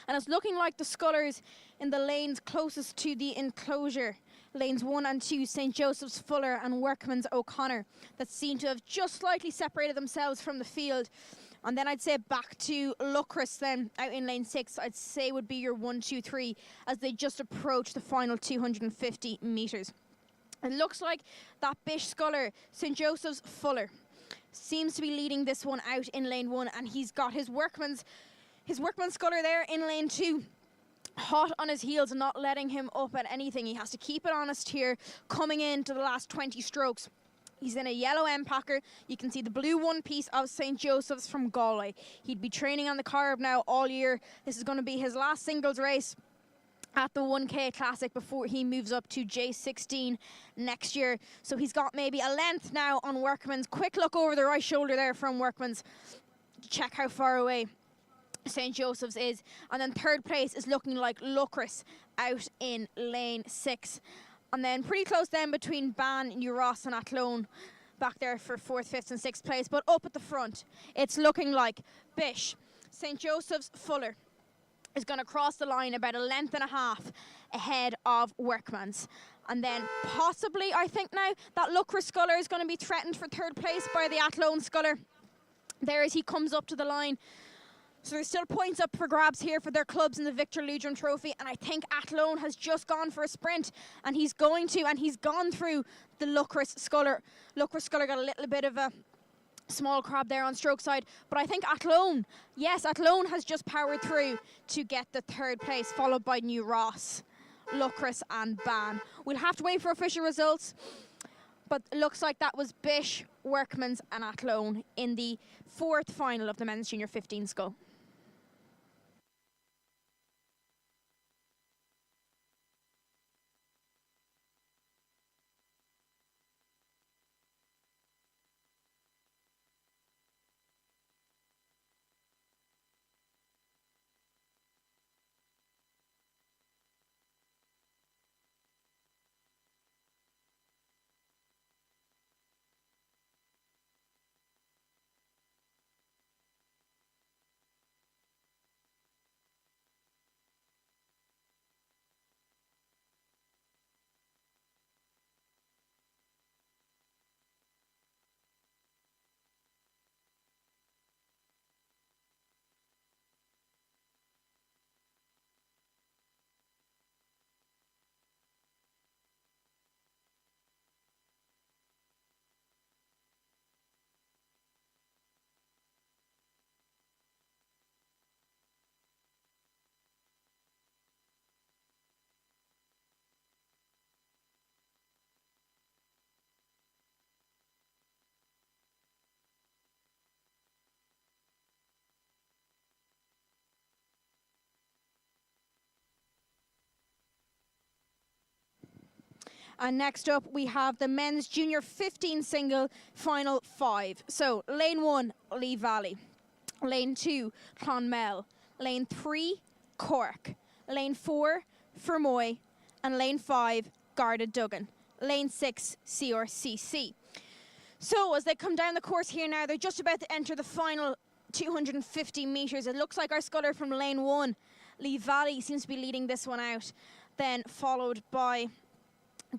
And it's looking like the scullers in the lanes closest to the enclosure, lanes 1 and 2, St. Joseph's Fuller and Workman's O'Connor, that seem to have just slightly separated themselves from the field. And then I'd say back to Lucris then, out in lane 6, I'd say would be your 1, 2, 3, as they just approach the final 250 metres. It looks like that Bish sculler, St. Joseph's Fuller, seems to be leading this one out in lane 1, and he's got his Workman's sculler there in lane 2, hot on his heels and not letting him up at anything. He has to keep it honest here, coming into the last 20 strokes. He's in a yellow M packer. You can see the blue one piece of St. Joseph's from Galway. He'd be training on the carb now all year. This is going to be his last singles race at the 1K Classic before he moves up to J16 next year. So he's got maybe a length now on Workman's. Quick look over the right shoulder there from Workman's. Check how far away St. Joseph's is. And then third place is looking like Lucris out in lane 6. And then pretty close then between Ban, New Ross and Athlone back there for 4th, 5th and 6th place. But up at the front, it's looking like Bish, St. Joseph's Fuller, is going to cross the line about a length and a half ahead of Workman's. And then possibly, I think now, that Lough sculler is going to be threatened for third place by the Athlone sculler. There as he comes up to the line. So there's still points up for grabs here for their clubs in the Victor Leitrim Trophy. And I think Athlone has just gone for a sprint. And he's going to, and he's gone through the Lough sculler. Lough sculler got a little bit of a small crab there on stroke side. But I think Athlone, yes, Athlone has just powered through to get the third place, followed by New Ross, Lough and Ban. We'll have to wait for official results. But it looks like that was Bish, Workman's and Athlone in the fourth final of the Men's Junior 15 Scull. And next up, we have the Men's Junior 15 Single Final 5. So, Lane 1, Lee Valley. Lane 2, Clonmel. Lane 3, Cork. Lane 4, Fermoy. And Lane 5, Garda Duggan. Lane 6, CRCC. So, as they come down the course here now, they're just about to enter the final 250 metres. It looks like our sculler from Lane 1, Lee Valley, seems to be leading this one out. Then followed by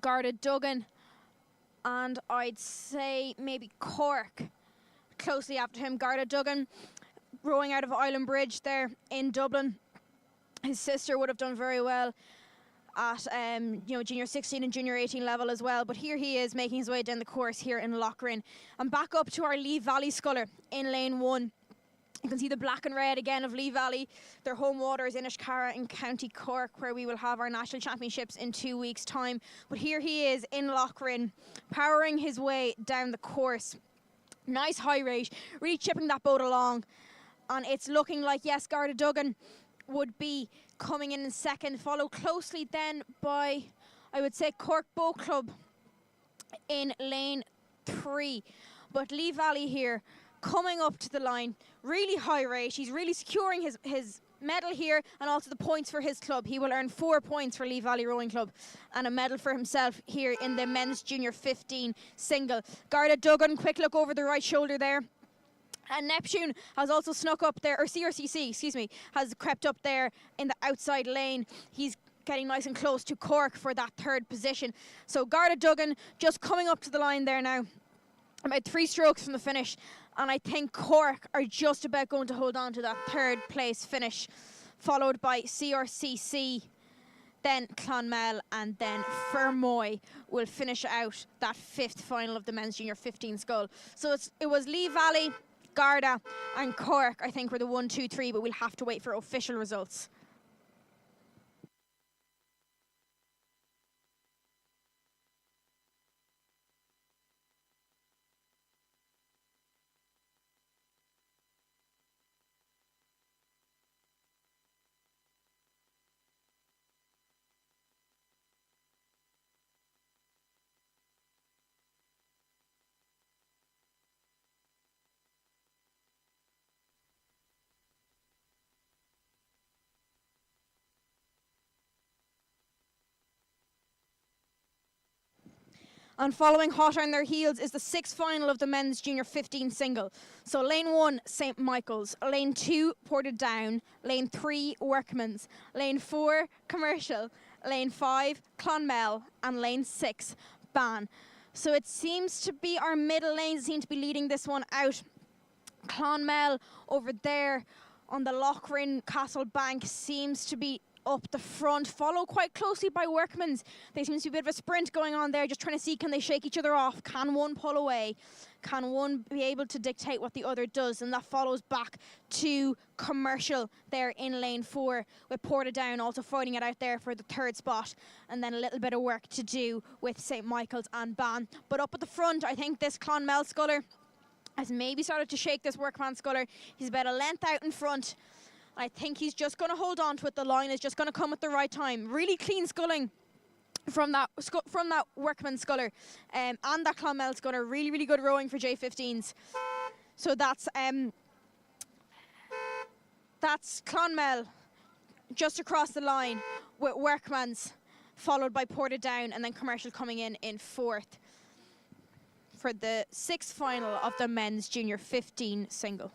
Garda Duggan, and I'd say maybe Cork closely after him. Garda Duggan rowing out of Island Bridge there in Dublin. His sister would have done very well at junior 16 and junior 18 level as well, but here he is making his way down the course here in Lough. And back up to our Lee Valley sculler in Lane 1. You can see the black and red again of Lee Valley. Their home water is Inishcara in County Cork, where we will have our national championships in 2 weeks' time. But here he is in Lough, powering his way down the course. Nice high rate, really chipping that boat along. And it's looking like, yes, Garda Duggan would be coming in second, followed closely then by, I would say, Cork Boat Club in Lane 3. But Lee Valley here, coming up to the line, really high rate. He's really securing his medal here and also the points for his club. He will earn 4 points for Lee Valley Rowing Club and a medal for himself here in the Men's Junior 15 Single. Garda Duggan, quick look over the right shoulder there. And Neptune has also snuck up there, or CRCC, excuse me, has crept up there in the outside lane. He's getting nice and close to Cork for that third position. So Garda Duggan just coming up to the line there now, about 3 strokes from the finish. And I think Cork are just about going to hold on to that third place finish, followed by CRCC, then Clonmel, and then Fermoy will finish out that 5th final of the Men's Junior 15 Scull. So it was Lee Valley, Garda and Cork, I think, were the 1, 2, 3, but we'll have to wait for official results. And following hot on their heels is the sixth final of the men's junior 15 single. So lane 1, St. Michael's. Lane 2, Portadown. Lane 3, Workman's. Lane 4, Commercial. Lane 5, Clonmel. And lane 6, Ban. So it seems to be our middle lanes seem to be leading this one out. Clonmel over there on the Lough Castle Bank seems to be up the front, followed quite closely by Workman's. There seems to be a bit of a sprint going on there, just trying to see, can they shake each other off? Can one pull away? Can one be able to dictate what the other does? And that follows back to Commercial there in lane 4, with Portadown also fighting it out there for the third spot. And then a little bit of work to do with St. Michael's and Ban. But up at the front, I think this Clonmel sculler has maybe started to shake this Workman sculler. He's about a length out in front. I think he's just going to hold on to it. The line is just going to come at the right time. Really clean sculling from that Workman sculler and that Clonmel sculler. Really, really good rowing for J15s. So that's Clonmel just across the line with Workman's, followed by Portadown, and then Commercial coming in fourth for the sixth final of the men's junior 15 single.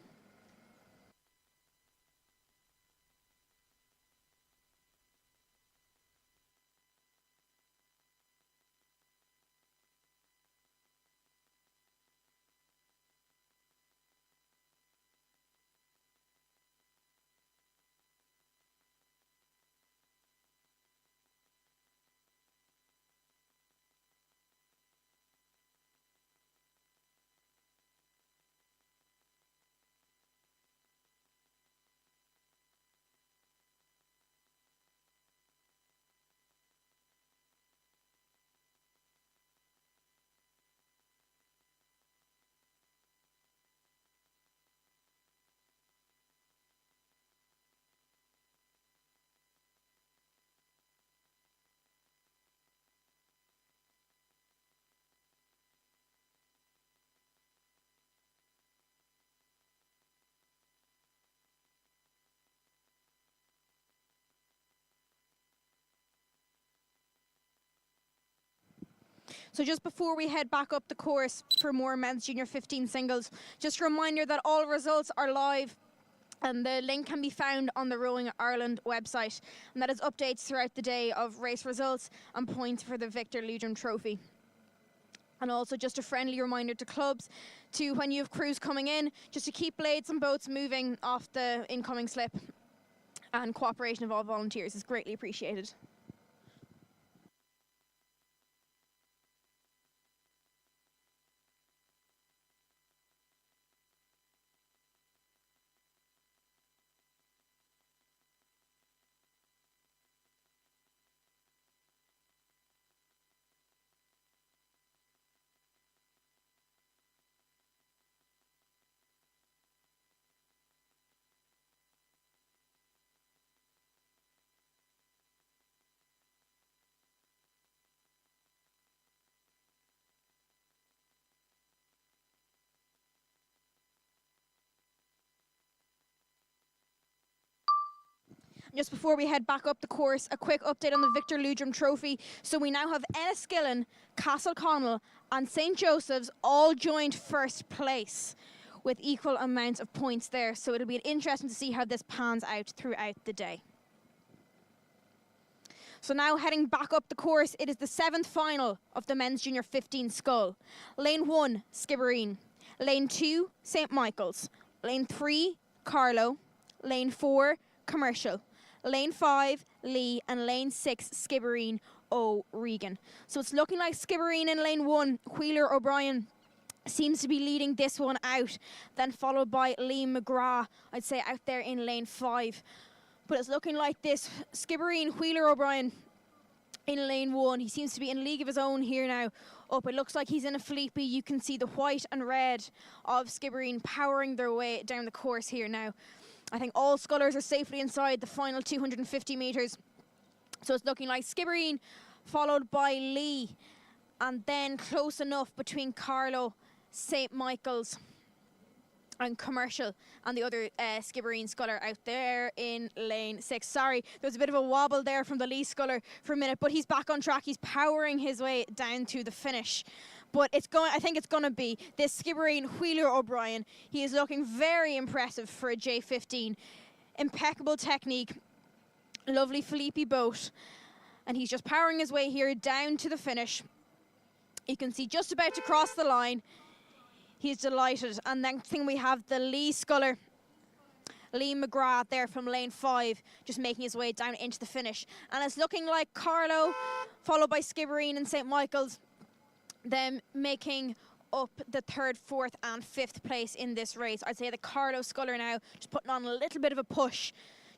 So just before we head back up the course for more men's junior 15 singles, just a reminder that all results are live and the link can be found on the Rowing Ireland website, and that is updates throughout the day of race results and points for the Victor Leitrim Trophy. And also just a friendly reminder to clubs to, when you have crews coming in, just to keep blades and boats moving off the incoming slip, and cooperation of all volunteers is greatly appreciated. Just before we head back up the course, a quick update on the Victor Leitrim Trophy. So we now have Enniskillen, Castleconnell and St. Joseph's all joined first place with equal amounts of points there. So it'll be interesting to see how this pans out throughout the day. So now heading back up the course, it is the seventh final of the men's junior 15 scull. Lane 1, Skibbereen. Lane 2, St. Michael's. Lane 3, Carlow. Lane 4, Commercial. Lane 5, Lee, and lane 6, Skibbereen, O'Regan. So it's looking like Skibbereen in lane 1, Wheeler O'Brien seems to be leading this one out, then followed by Lee McGrath, I'd say out there in lane 5. But it's looking like this, Skibbereen, Wheeler O'Brien in lane 1. He seems to be in league of his own here now. Up, it looks like he's in a Fleepy. You can see the white and red of Skibbereen powering their way down the course here now. I think all scullers are safely inside the final 250 metres. So it's looking like Skibbereen, followed by Lee, and then close enough between Carlow, St. Michael's and Commercial, and the other Skibbereen sculler out there in lane 6. Sorry, there was a bit of a wobble there from the Lee sculler for a minute, but he's back on track. He's powering his way down to the finish. But I think it's going to be this Skibbereen Wheeler O'Brien. He is looking very impressive for a J15. Impeccable technique, lovely Felipe boat, and he's just powering his way here down to the finish. You can see just about to cross the line. He's delighted. And next thing we have the Lee sculler, Lee McGrath there from lane 5, just making his way down into the finish. And it's looking like Carlo, followed by Skibbereen and St. Michael's, them making up the 3rd, 4th and 5th place in this race. I'd say the Carlo sculler now just putting on a little bit of a push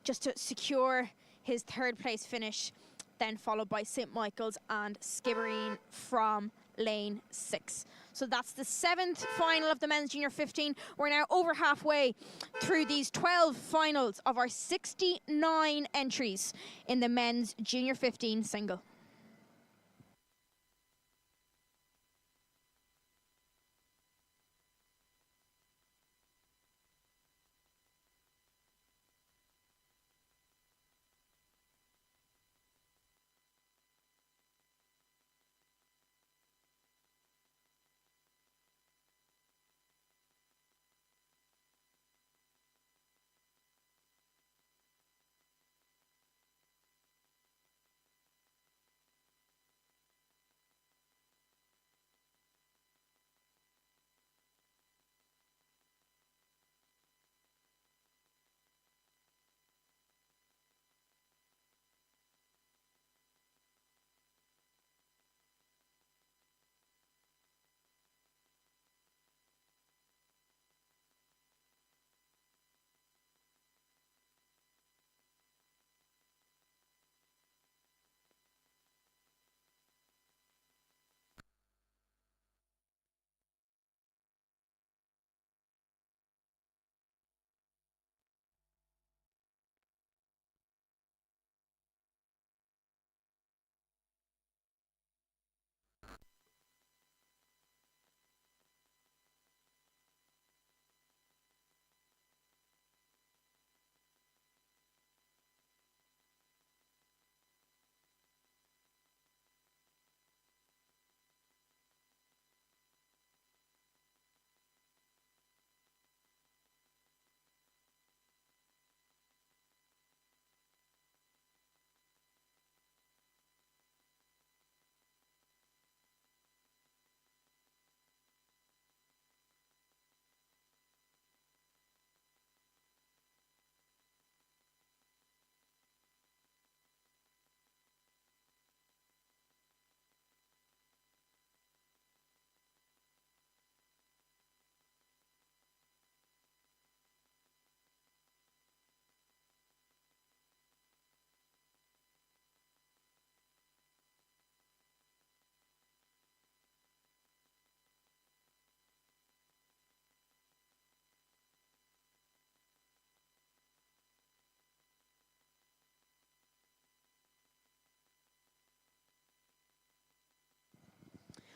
just to secure his 3rd place finish, then followed by St. Michael's and Skibbereen from lane 6. So that's the 7th final of the men's junior 15. We're now over halfway through these 12 finals of our 69 entries in the men's junior 15 single.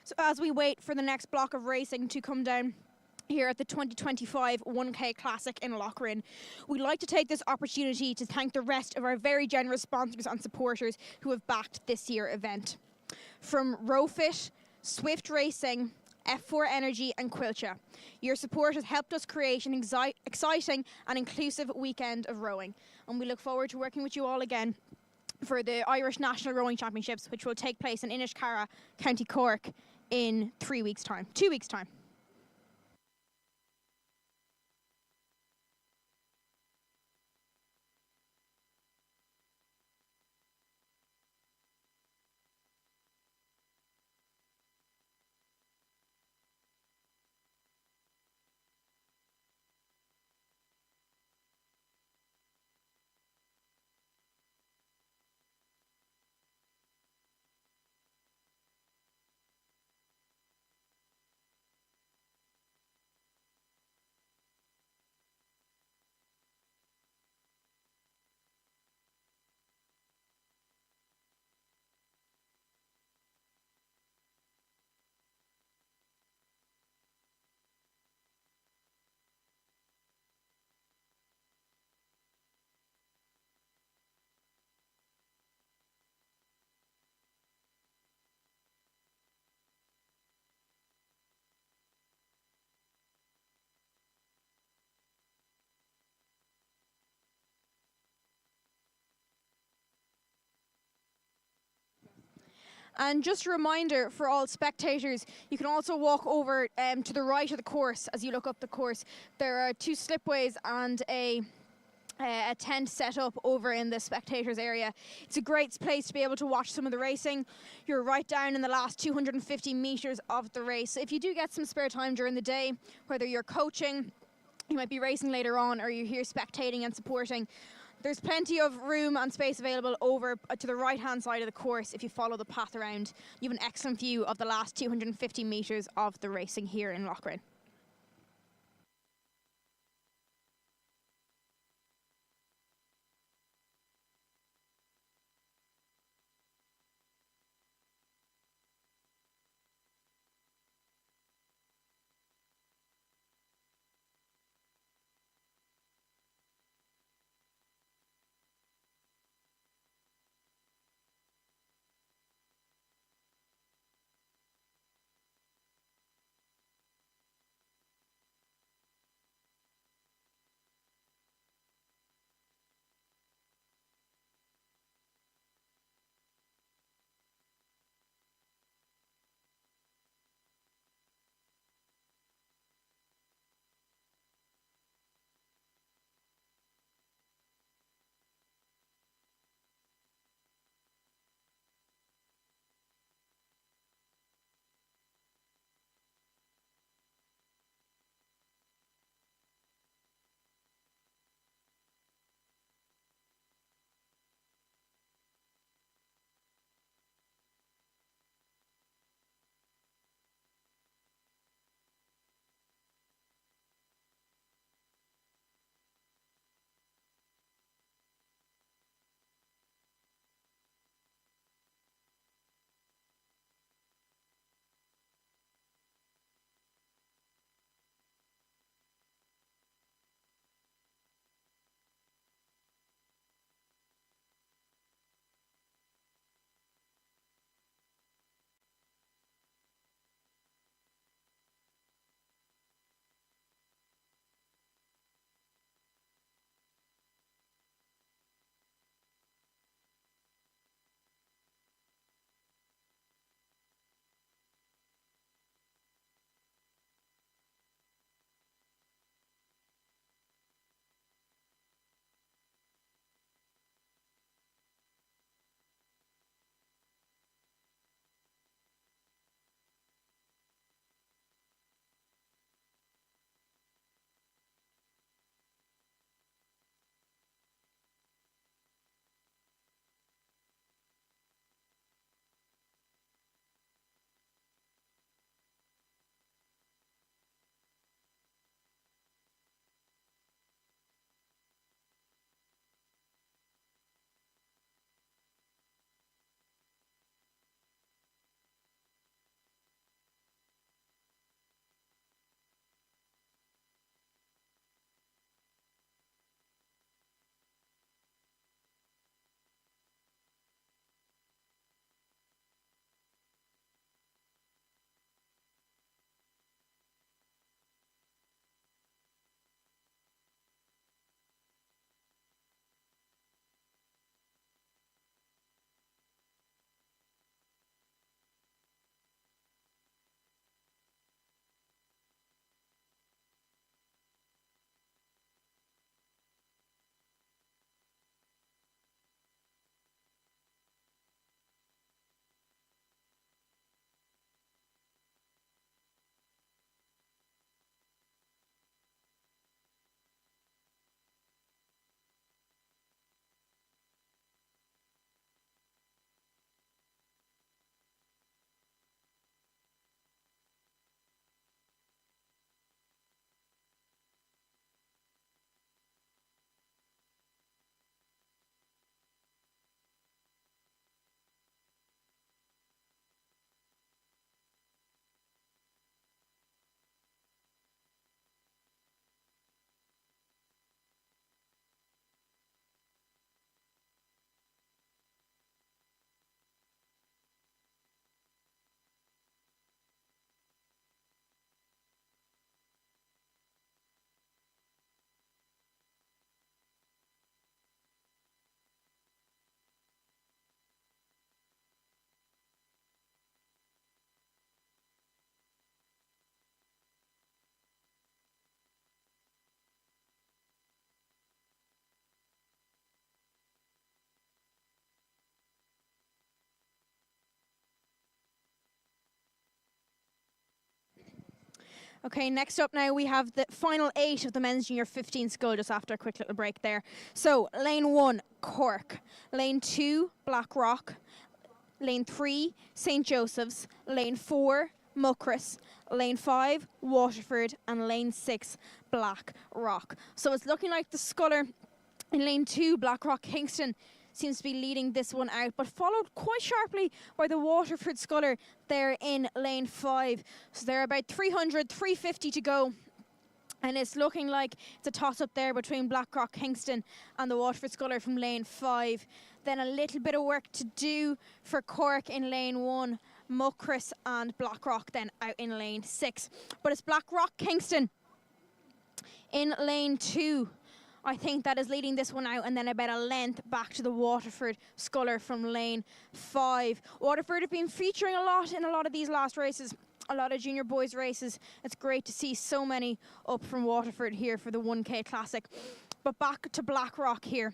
So as we wait for the next block of racing to come down here at the 2025 1K Classic in Lough, we'd like to take this opportunity to thank the rest of our very generous sponsors and supporters who have backed this year's event. From Rofit, Swift Racing, F4 Energy and Quilcha, your support has helped us create an exciting and inclusive weekend of rowing. And we look forward to working with you all again for the Irish National Rowing Championships, which will take place in Inishcarra, County Cork, in 2 weeks' time. And just a reminder for all spectators, you can also walk over to the right of the course as you look up the course. There are 2 slipways and a tent set up over in the spectators area. It's a great place to be able to watch some of the racing. You're right down in the last 250 metres of the race. So if you do get some spare time during the day, whether you're coaching, you might be racing later on, or you're here spectating and supporting, there's plenty of room and space available over to the right-hand side of the course if you follow the path around. You have an excellent view of the last 250 metres of the racing here in Lough. Okay, next up now we have the final 8 of the men's junior 15 scull, just after a quick little break there. So, lane 1, Cork. Lane 2, Blackrock. Lane 3, St. Joseph's. Lane 4, Muckross. Lane 5, Waterford. And lane 6, Blackrock. So it's looking like the sculler in lane 2, Blackrock Kingston, seems to be leading this one out, but followed quite sharply by the Waterford sculler there in lane 5. So they're about 300, 350 to go. And it's looking like it's a toss-up there between Blackrock Kingston and the Waterford sculler from lane 5. Then a little bit of work to do for Cork in lane 1. Muckross and Blackrock then out in lane 6. But it's Blackrock Kingston in lane 2. I think that is leading this one out, and then about a length back to the Waterford sculler from lane 5. Waterford have been featuring a lot in a lot of these last races, a lot of junior boys races. It's great to see so many up from Waterford here for the 1K Classic. But back to Blackrock here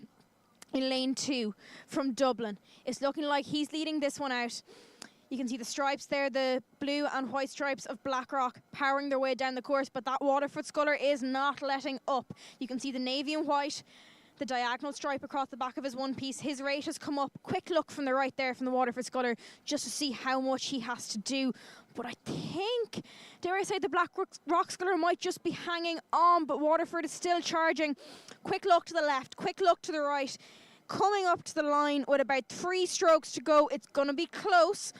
in lane 2 from Dublin. It's looking like he's leading this one out. You can see the stripes there, the blue and white stripes of Blackrock powering their way down the course, but that Waterford sculler is not letting up. You can see the navy and white, the diagonal stripe across the back of his one piece. His rate has come up. Quick look from the right there from the Waterford sculler just to see how much he has to do. But I think, dare I say, the Blackrock sculler might just be hanging on, but Waterford is still charging. Quick look to the left, quick look to the right. Coming up to the line with about 3 strokes to go. It's going to be close,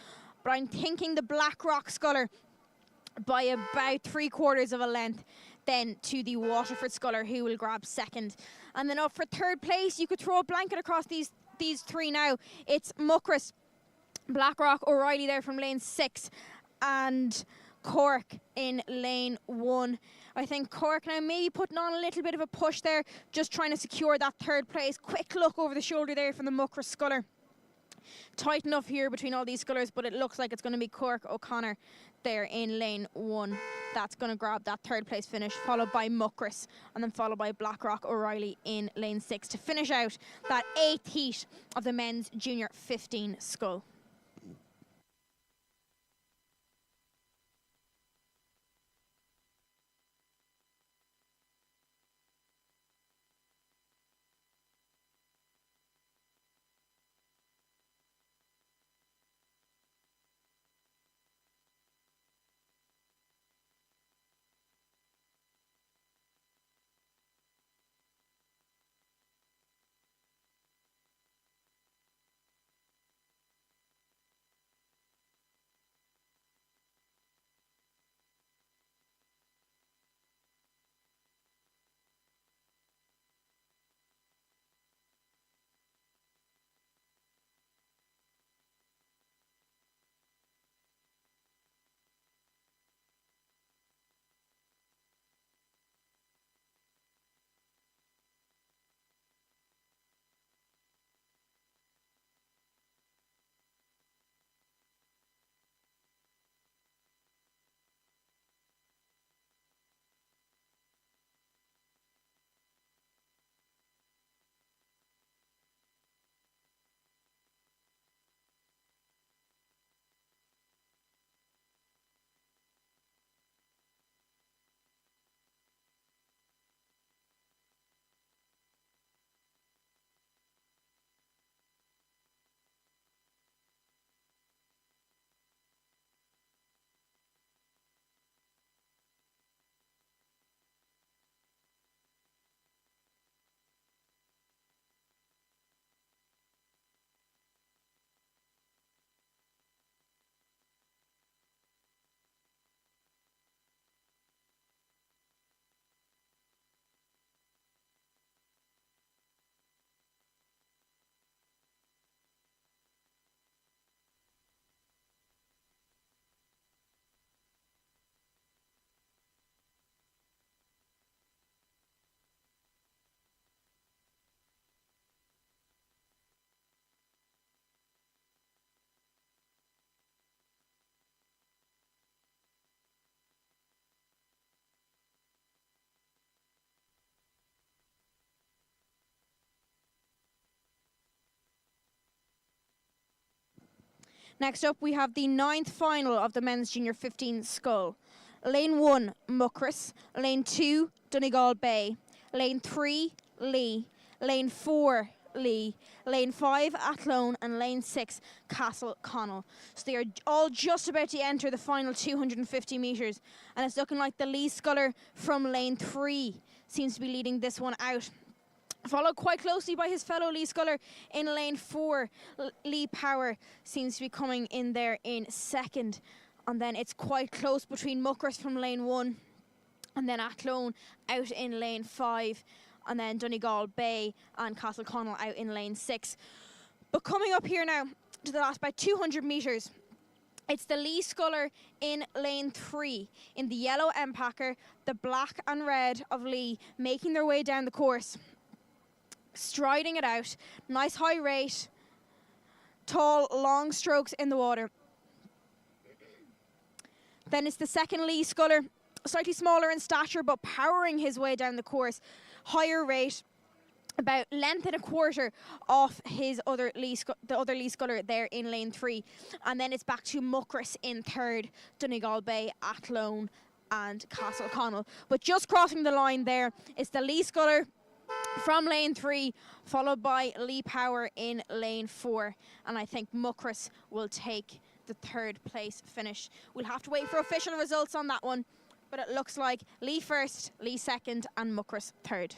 but I'm thinking the Blackrock sculler by about 3/4 of a length then to the Waterford sculler, who will grab second. And then up for third place, you could throw a blanket across these 3 now. It's Muckross, Blackrock, O'Reilly there from lane 6, and Cork in lane 1. I think Cork now maybe putting on a little bit of a push there, just trying to secure that third place. Quick look over the shoulder there from the Muckross sculler. Tight enough here between all these scullers, but it looks like it's going to be Cork O'Connor there in lane 1. That's going to grab that third place finish, followed by Muckross, and then followed by Blackrock O'Reilly in lane 6 to finish out that 8th heat of the men's junior 15 scull. Next up, we have the 9th final of the men's junior 15 scull. Lane 1, Muckross. Lane 2, Donegal Bay. Lane 3, Lee. Lane 4, Lee. Lane 5, Athlone. And Lane 6, Castle Connell. So they are all just about to enter the final 250 metres. And it's looking like the Lee Sculler from Lane 3 seems to be leading this one out. Followed quite closely by his fellow Lee Sculler in Lane 4. Lee Power seems to be coming in there in second. And then it's quite close between Muckross from Lane 1 and then Athlone out in Lane 5. And then Donegal Bay and Castle Connell out in Lane 6. But coming up here now to the last about 200 metres, it's the Lee Sculler in Lane 3 in the yellow M-Packer, the black and red of Lee making their way down the course. Striding it out, nice high rate, tall, long strokes in the water. Then it's the second Lee Sculler, slightly smaller in stature, but powering his way down the course. Higher rate, about length and a quarter off his the other Lee Sculler there in Lane 3. And then it's back to Muckross in third, Donegal Bay, Athlone and Castle Connell. But just crossing the line there is the Lee Sculler from Lane 3, followed by Lee Power in Lane 4. And I think Muckross will take the third place finish. We'll have to wait for official results on that one, but it looks like Lee first, Lee second, and Muckross third.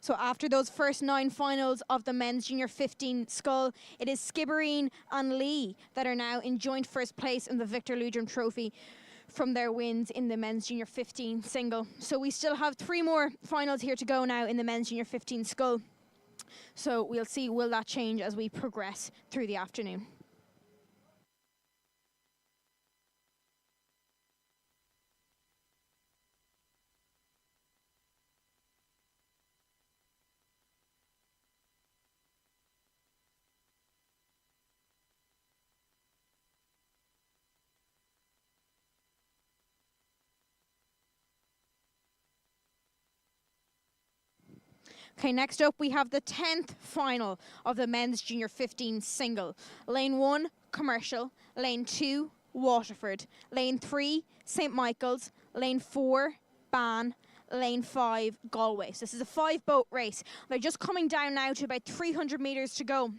So after those first 9 finals of the men's junior 15 scull, it is Skibbereen and Lee that are now in joint first place in the Victor Leitrim Trophy from their wins in the men's junior 15 single. So we still have 3 more finals here to go now in the men's junior 15 scull. So we'll see, will that change as we progress through the afternoon. Okay, next up we have the 10th final of the men's junior 15 single. Lane 1, Commercial. Lane 2, Waterford. Lane 3, St Michael's. Lane 4, Ban. Lane 5, Galway. So this is a 5-boat race. They're just coming down now to about 300 metres to go.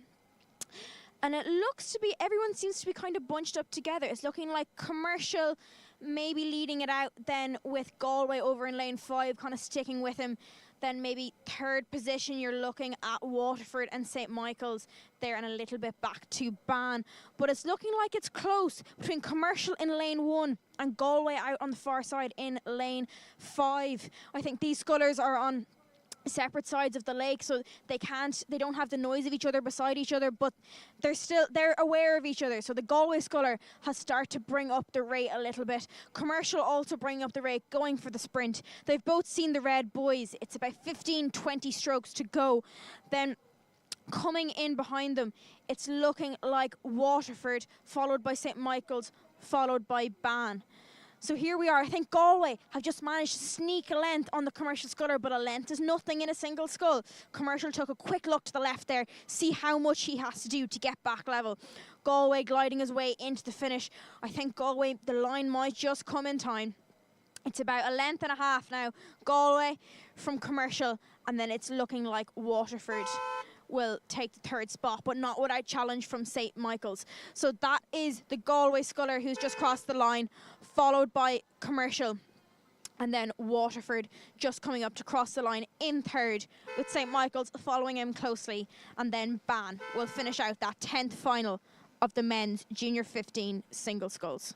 And it looks to be, everyone seems to be kind of bunched up together. It's looking like Commercial maybe leading it out, then with Galway over in lane 5 kind of sticking with him. Then maybe third position, you're looking at Waterford and St. Michael's there, and a little bit back to Ban. But it's looking like it's close between Commercial in lane 1 and Galway out on the far side in lane 5. I think these scullers are on separate sides of the lake, so they don't have the noise of each other beside each other, but they're aware of each other. So the Galway sculler has started to bring up the rate a little bit. Commercial also bringing up the rate, going for the sprint. They've both seen the red boys. It's about 15-20 strokes to go. Then coming in behind them, it's looking like Waterford, followed by St. Michael's, followed by Ban. So here we are. I think Galway have just managed to sneak a length on the Commercial sculler, but a length is nothing in a single scull. Commercial took a quick look to the left there, see how much he has to do to get back level. Galway gliding his way into the finish. I think Galway, the line might just come in time. It's about a length and a half now. Galway from Commercial, and then it's looking like Waterford will take the third spot, but not without challenge from St. Michael's. So that is the Galway sculler who's just crossed the line, followed by Commercial, and then Waterford just coming up to cross the line in third, with St. Michael's following him closely, and then Ban will finish out that 10th final of the men's Junior 15 single sculls.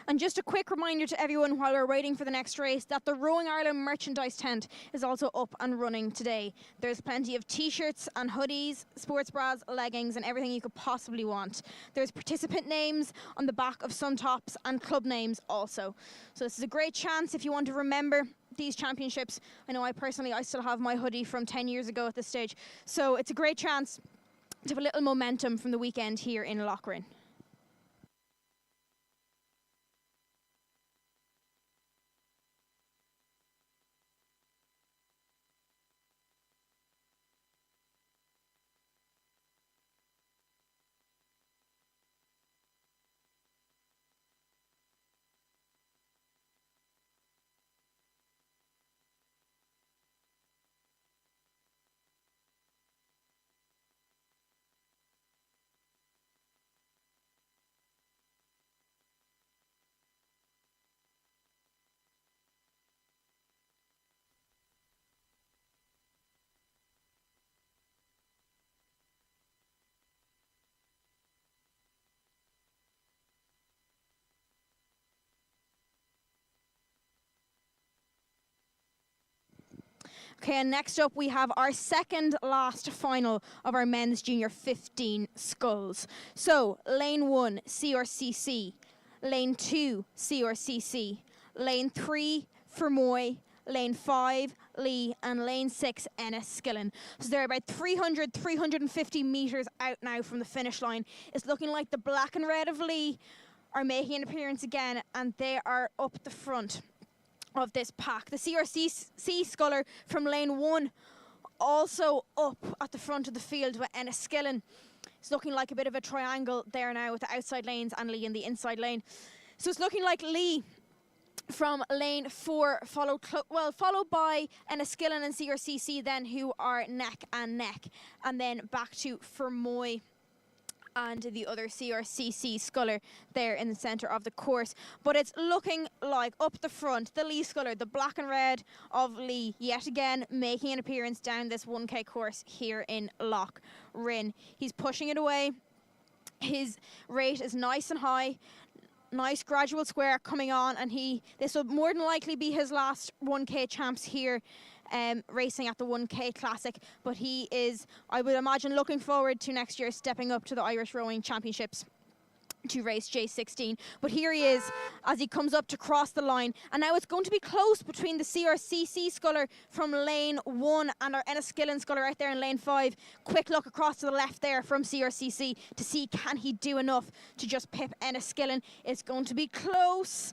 And just a quick reminder to everyone while we're waiting for the next race that the Rowing Ireland merchandise tent is also up and running today. There's plenty of t-shirts and hoodies, sports bras, leggings, and everything you could possibly want. There's participant names on the back of some tops and club names also. So this is a great chance if you want to remember these championships. I know I still have my hoodie from 10 years ago at this stage. So it's a great chance to have a little momentum from the weekend here in Lough. Okay, and next up we have our second last final of our men's Junior 15 sculls. So, lane 1, CRCC, lane 2, CRCC, lane 3, Fermoy, lane 5, Lee, and lane 6, Enniskillen. So they're about 350 metres out now from the finish line. It's looking like the black and red of Lee are making an appearance again, and they are up the front of this pack. The CRCC sculler from lane 1 also up at the front of the field with Enniskillen. It's looking like a bit of a triangle there now with the outside lanes and Lee in the inside lane. So it's looking like Lee from lane 4 followed by Enniskillen and CRCC then, who are neck and neck, and then back to Fermoy and the other CRCC sculler there in the centre of the course. But it's looking like up the front, the Lee sculler, the black and red of Lee, yet again making an appearance down this 1K course here in Lough Rynn. He's pushing it away. His rate is nice and high. Nice gradual square coming on, and this will more than likely be his last 1K champs here racing at the 1K Classic, but he is, I would imagine, looking forward to next year stepping up to the Irish Rowing Championships to race J16. But here he is as he comes up to cross the line, and now it's going to be close between the CRCC sculler from lane 1 and our Enniskillen sculler out there in lane 5. Quick look across to the left there from CRCC to see can he do enough to just pip Enniskillen. It's going to be close.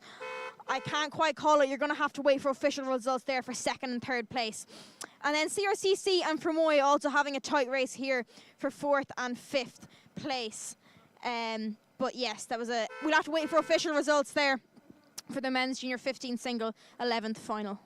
I can't quite call it. You're going to have to wait for official results there for second and third place. And then CRCC and Fermoy also having a tight race here for fourth and fifth place. But yes, we'll have to wait for official results there for the men's junior 15 single 11th final.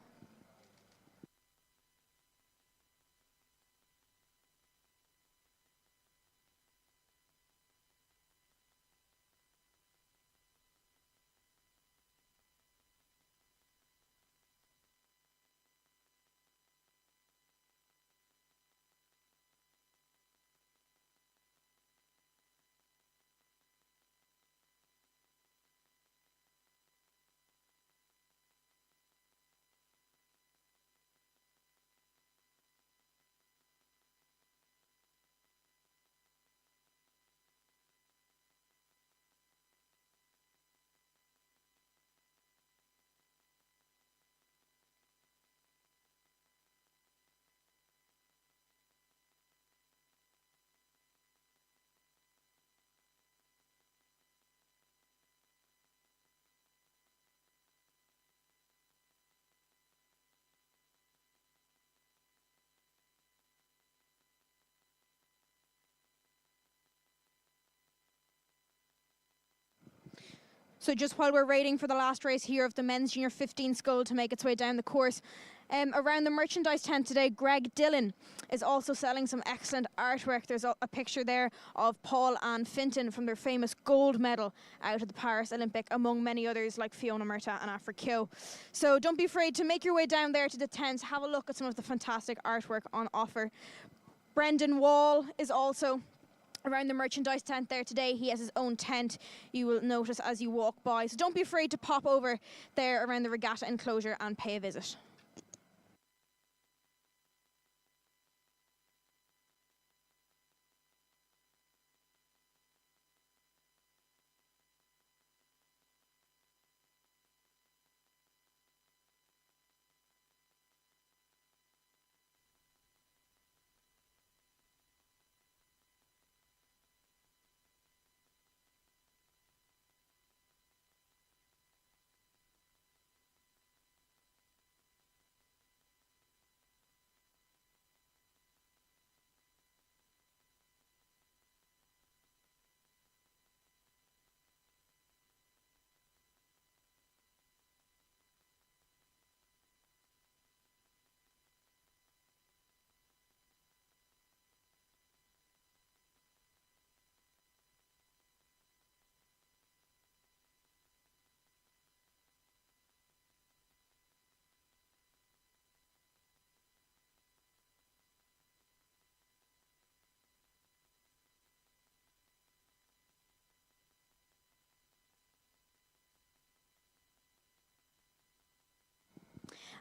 So just while we're waiting for the last race here of the men's junior 15 scull to make its way down the course, around the merchandise tent today, Greg Dillon is also selling some excellent artwork. There's a picture there of Paul and Finton from their famous gold medal out at the Paris Olympic, among many others like Fiona Murtagh and Afra Kyo. So don't be afraid to make your way down there to the tent, have a look at some of the fantastic artwork on offer. Brendan Wall is also around the merchandise tent there today. He has his own tent, you will notice as you walk by. So don't be afraid to pop over there around the regatta enclosure and pay a visit.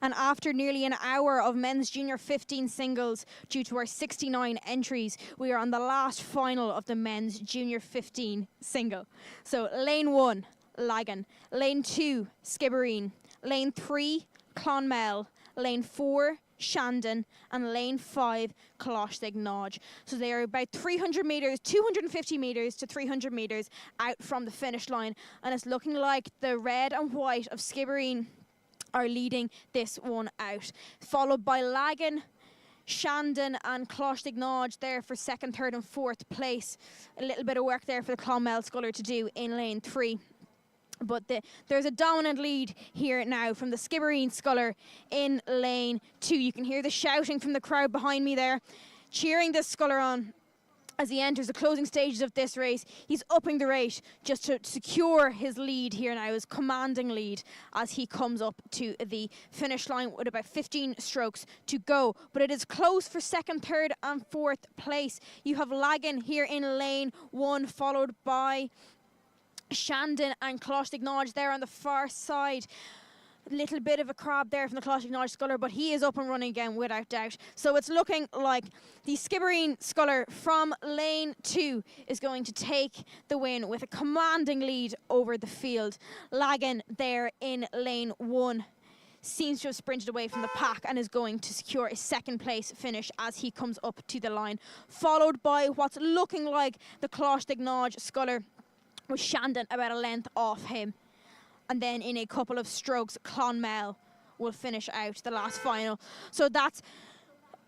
And after nearly an hour of men's junior 15 singles due to our 69 entries, we are on the last final of the men's junior 15 single. So lane 1, Lagan. Lane 2, Skibbereen. Lane 3, Clonmel. Lane 4, Shandon, and lane 5, Coxless Nodge. So they are about 300 metres, 250 metres to 300 metres out from the finish line. And it's looking like the red and white of Skibbereen are leading this one out, followed by Lagan, Shandon and Coxless Nodge there for second, third and fourth place. A little bit of work there for the Clonmel sculler to do in lane 3. But there's a dominant lead here now from the Skibbereen sculler in lane 2. You can hear the shouting from the crowd behind me there, cheering this sculler on as he enters the closing stages of this race. He's upping the rate just to secure his lead here now, his commanding lead, as he comes up to the finish line with about 15 strokes to go. But it is close for second, third and fourth place. You have Lagan here in lane 1, followed by Shandon and Coxless Nodge there on the far side. Little bit of a crab there from the Closh Acknowledged Sculler, but he is up and running again without doubt. So it's looking like the Skibbereen Sculler from lane 2 is going to take the win with a commanding lead over the field. Lagan there in lane 1 seems to have sprinted away from the pack and is going to secure a second place finish as he comes up to the line, followed by what's looking like the Closh Acknowledged Sculler with Shandon about a length off him. And then in a couple of strokes, Clonmel will finish out the last final. So that's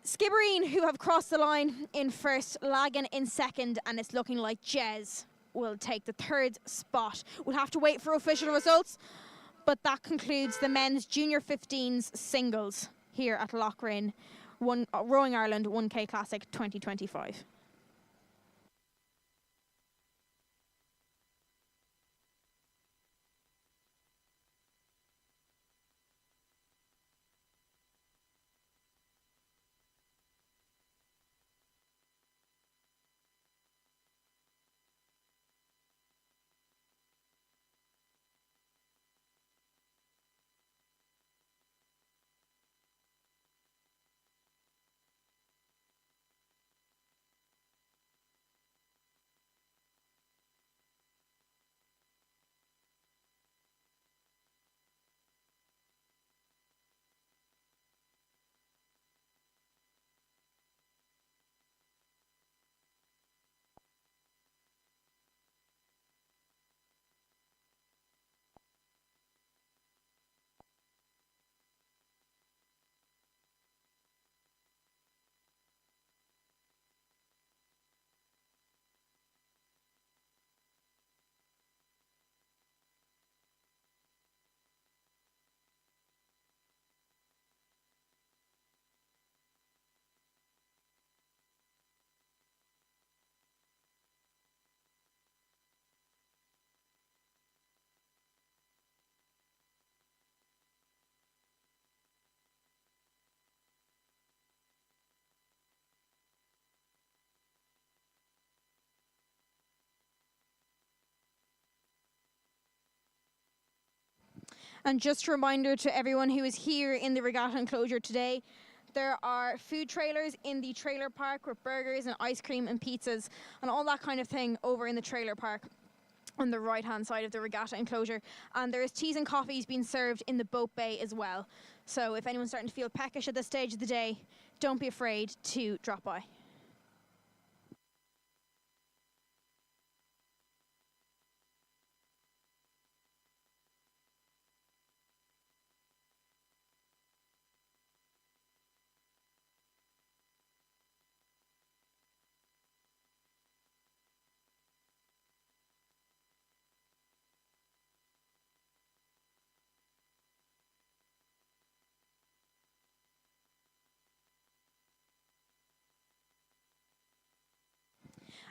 Skibbereen who have crossed the line in first, Lagan in second, and it's looking like Jez will take the third spot. We'll have to wait for official results, but that concludes the men's junior 15s singles here at Lough, Rowing Ireland 1K Classic 2025. And just a reminder to everyone who is here in the regatta enclosure today, there are food trailers in the trailer park with burgers and ice cream and pizzas and all that kind of thing over in the trailer park on the right hand side of the regatta enclosure. And there is teas and coffees being served in the boat bay as well. So if anyone's starting to feel peckish at this stage of the day, don't be afraid to drop by.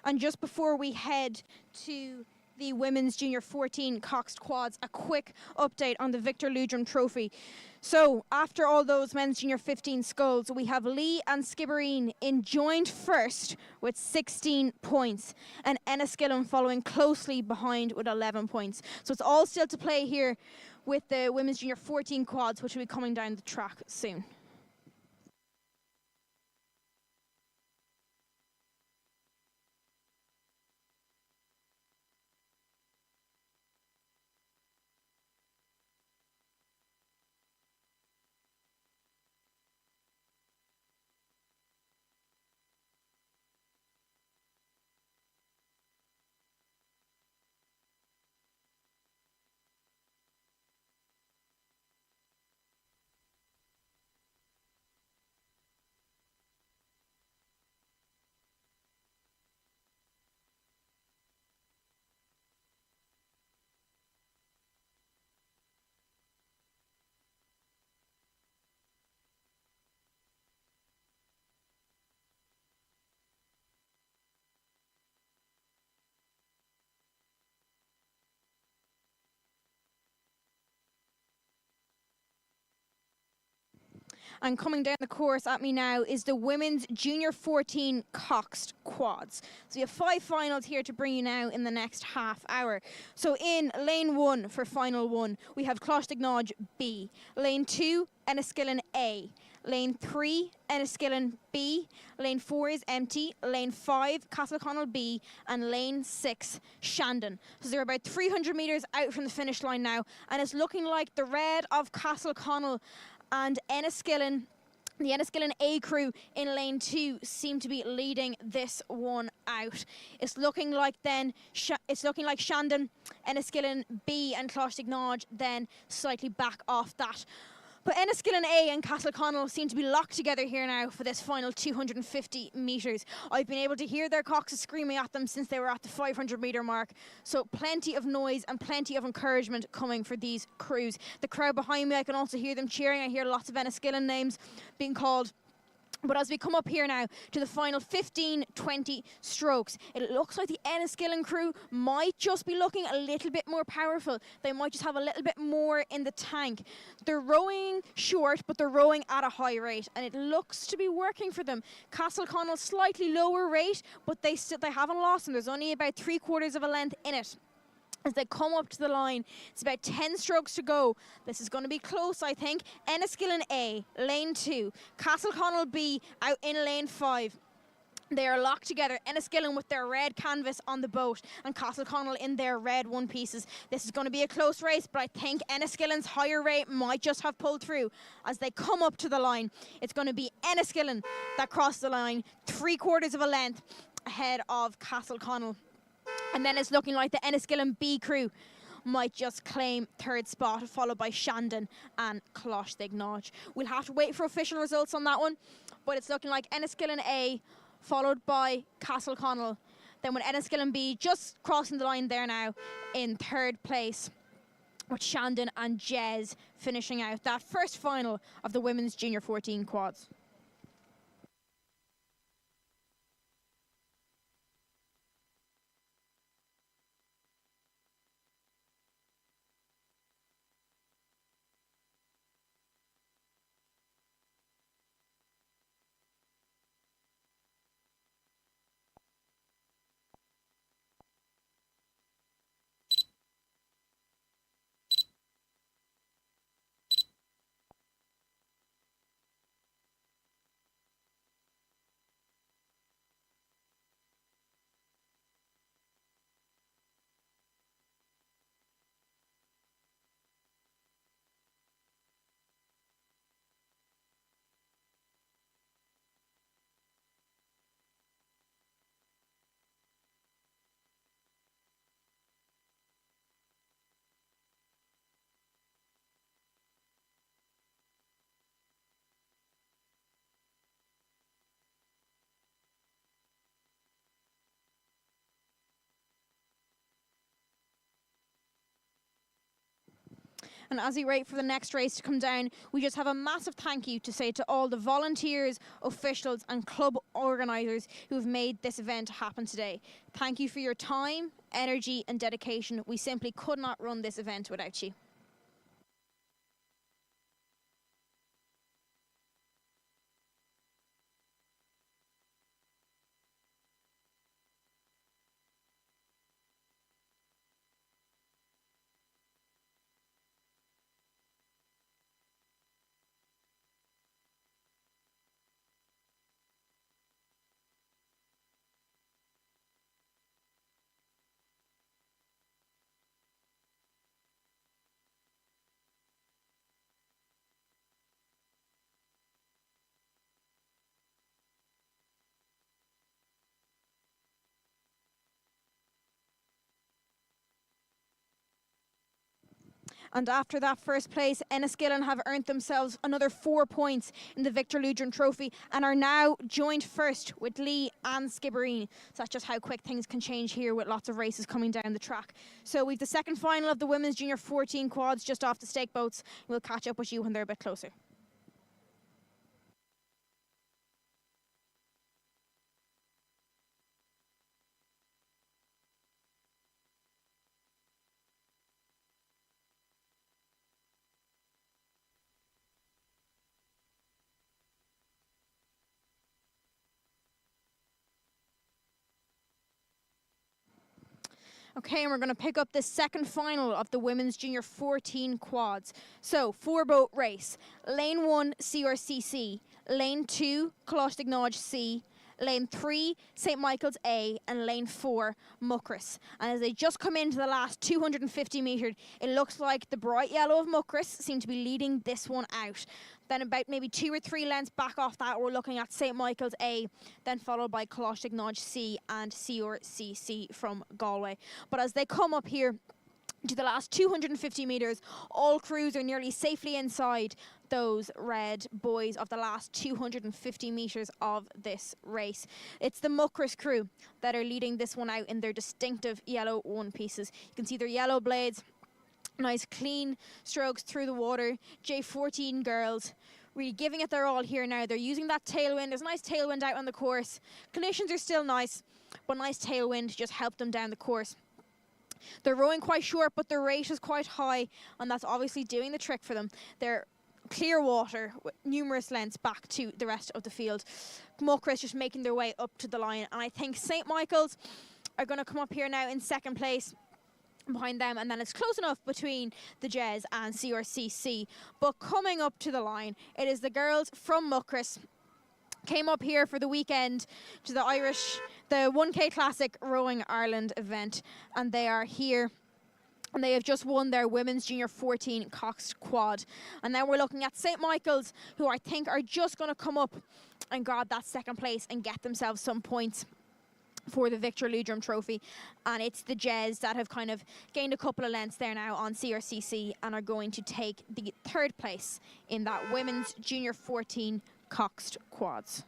And just before we head to the women's junior 14 coxed quads, a quick update on the Victor Leitrim Trophy. So after all those men's junior 15 sculls, we have Lee and Skibbereen in joint first with 16 points and Enniskillen following closely behind with 11 points. So it's all still to play here with the women's junior 14 quads, which will be coming down the track soon. And coming down the course at me now is the women's junior 14 coxed quads. So we have 5 finals here to bring you now in the next half hour. So in lane 1 for final 1, we have Clochtignodge B. Lane 2, Enniskillen A. Lane 3, Enniskillen B. Lane 4 is empty. Lane 5, Castleconnell B. And lane 6, Shandon. So they're about 300 metres out from the finish line now. And it's looking like the red of Castleconnell and Enniskillen, the Enniskillen A crew in lane 2 seem to be leading this one out. It's looking like then, Shandon, Enniskillen B and Clochtignodge then slightly back off that. But Enniskillen A and Castleconnell seem to be locked together here now for this final 250 metres. I've been able to hear their coxes screaming at them since they were at the 500 metre mark. So plenty of noise and plenty of encouragement coming for these crews. The crowd behind me, I can also hear them cheering. I hear lots of Enniskillen names being called. But as we come up here now to the final 15-20 strokes, it looks like the Enniskillen crew might just be looking a little bit more powerful. They might just have a little bit more in the tank. They're rowing short, but they're rowing at a high rate, and it looks to be working for them. Castleconnell slightly lower rate, but they haven't lost them. There's only about 3/4 of a length in it. As they come up to the line, it's about 10 strokes to go. This is going to be close, I think. Enniskillen A, lane 2. Castleconnell B out in lane 5. They are locked together. Enniskillen with their red canvas on the boat and Castleconnell in their red one pieces. This is going to be a close race, but I think Enniskillen's higher rate might just have pulled through as they come up to the line. It's going to be Enniskillen that cross the line, 3/4 of a length ahead of Castleconnell. And then it's looking like the Enniskillen B crew might just claim 3rd spot, followed by Shandon and Clochtignodge. We'll have to wait for official results on that one, but it's looking like Enniskillen A, followed by Castleconnell. Then with Enniskillen B just crossing the line there now in 3rd place, with Shandon and Jez finishing out that first final of the women's junior 14 quads. And as we wait for the next race to come down, we just have a massive thank you to say to all the volunteers, officials and club organisers who have made this event happen today. Thank you for your time, energy and dedication. We simply could not run this event without you. And after that first place, Enniskillen have earned themselves another 4 points in the Victor Lough Trophy and are now joint first with Lee and Skibbereen. So that's just how quick things can change here with lots of races coming down the track. So we've the second final of the women's junior 14 quads just off the stake boats. We'll catch up with you when they're a bit closer. Okay, and we're going to pick up the second final of the women's junior 14 quads. So, 4-boat race. Lane 1, CRCC. Lane 2, Coxless C. Lane 3, St. Michael's A. And lane 4, Muckross. And as they just come into the last 250 metres, it looks like the bright yellow of Muckross seem to be leading this one out. Then about maybe 2 or 3 lengths back off that, we're looking at St. Michael's A, then followed by Coxless C and CRCC from Galway. But as they come up here to the last 250 metres, all crews are nearly safely inside those red buoys of the last 250 metres of this race. It's the Muckross crew that are leading this one out in their distinctive yellow one pieces. You can see their yellow blades, nice clean strokes through the water. J14 girls really giving it their all here now. They're using that tailwind. There's a nice tailwind out on the course. Conditions are still nice, but nice tailwind to just help them down the course. They're rowing quite short, but their rate is quite high, and that's obviously doing the trick for them. They're clear water with numerous lengths back to the rest of the field. Muckross just making their way up to the line, and I think St. Michael's are going to come up here now in second place behind them, and then it's close enough between the Jez and CRCC. But coming up to the line, it is the girls from Muckross. Came up here for the weekend to the 1K Classic Rowing Ireland event, and they are here. And they have just won their women's junior 14 coxed quad. And now we're looking at St. Michael's, who I think are just going to come up and grab that second place and get themselves some points for the Victor Leitrim trophy. And it's the Jez that have kind of gained a couple of lengths there now on CRCC and are going to take the third place in that women's junior 14 coxed quads.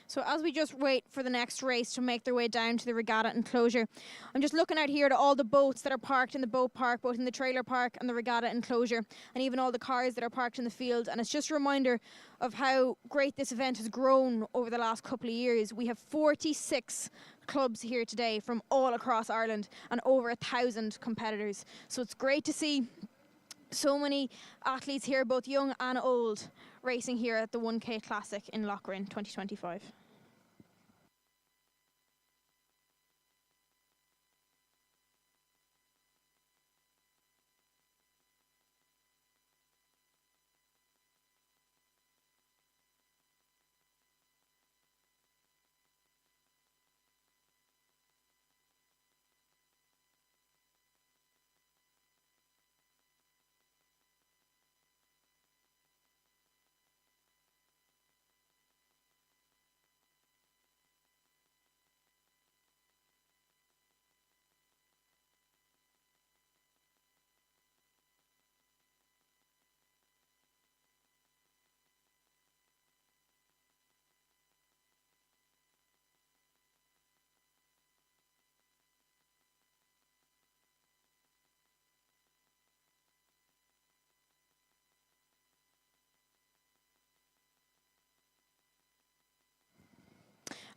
So as we just wait for the next race to make their way down to the regatta enclosure, I'm just looking out here to all the boats that are parked in the boat park, both in the trailer park and the regatta enclosure, and even all the cars that are parked in the field. And it's just a reminder of how great this event has grown over the last couple of years. We have 46 clubs here today from all across Ireland and over 1,000 competitors. So it's great to see so many athletes here, both young and old, racing here at the 1K Classic in Lough 2025.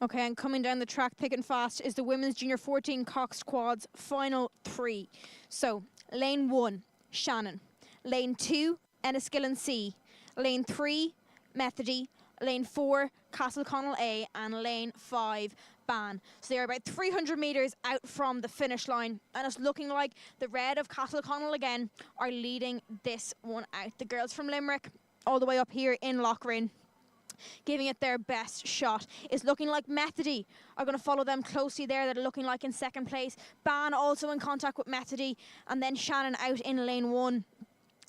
Okay, and coming down the track thick and fast is the women's junior 14 coxed quads final 3. So, lane 1, Shannon. Lane 2, Enniskillen C. Lane 3, Methody. Lane 4, Castleconnell A. And lane 5, Ban. So they're about 300 metres out from the finish line. And it's looking like the red of Castleconnell again are leading this one out. The girls from Limerick all the way up here in Lough, giving it their best shot. It's looking like Methody are going to follow them closely there. They're looking like in second place. Ban also in contact with Methody. And then Shannon out in lane 1,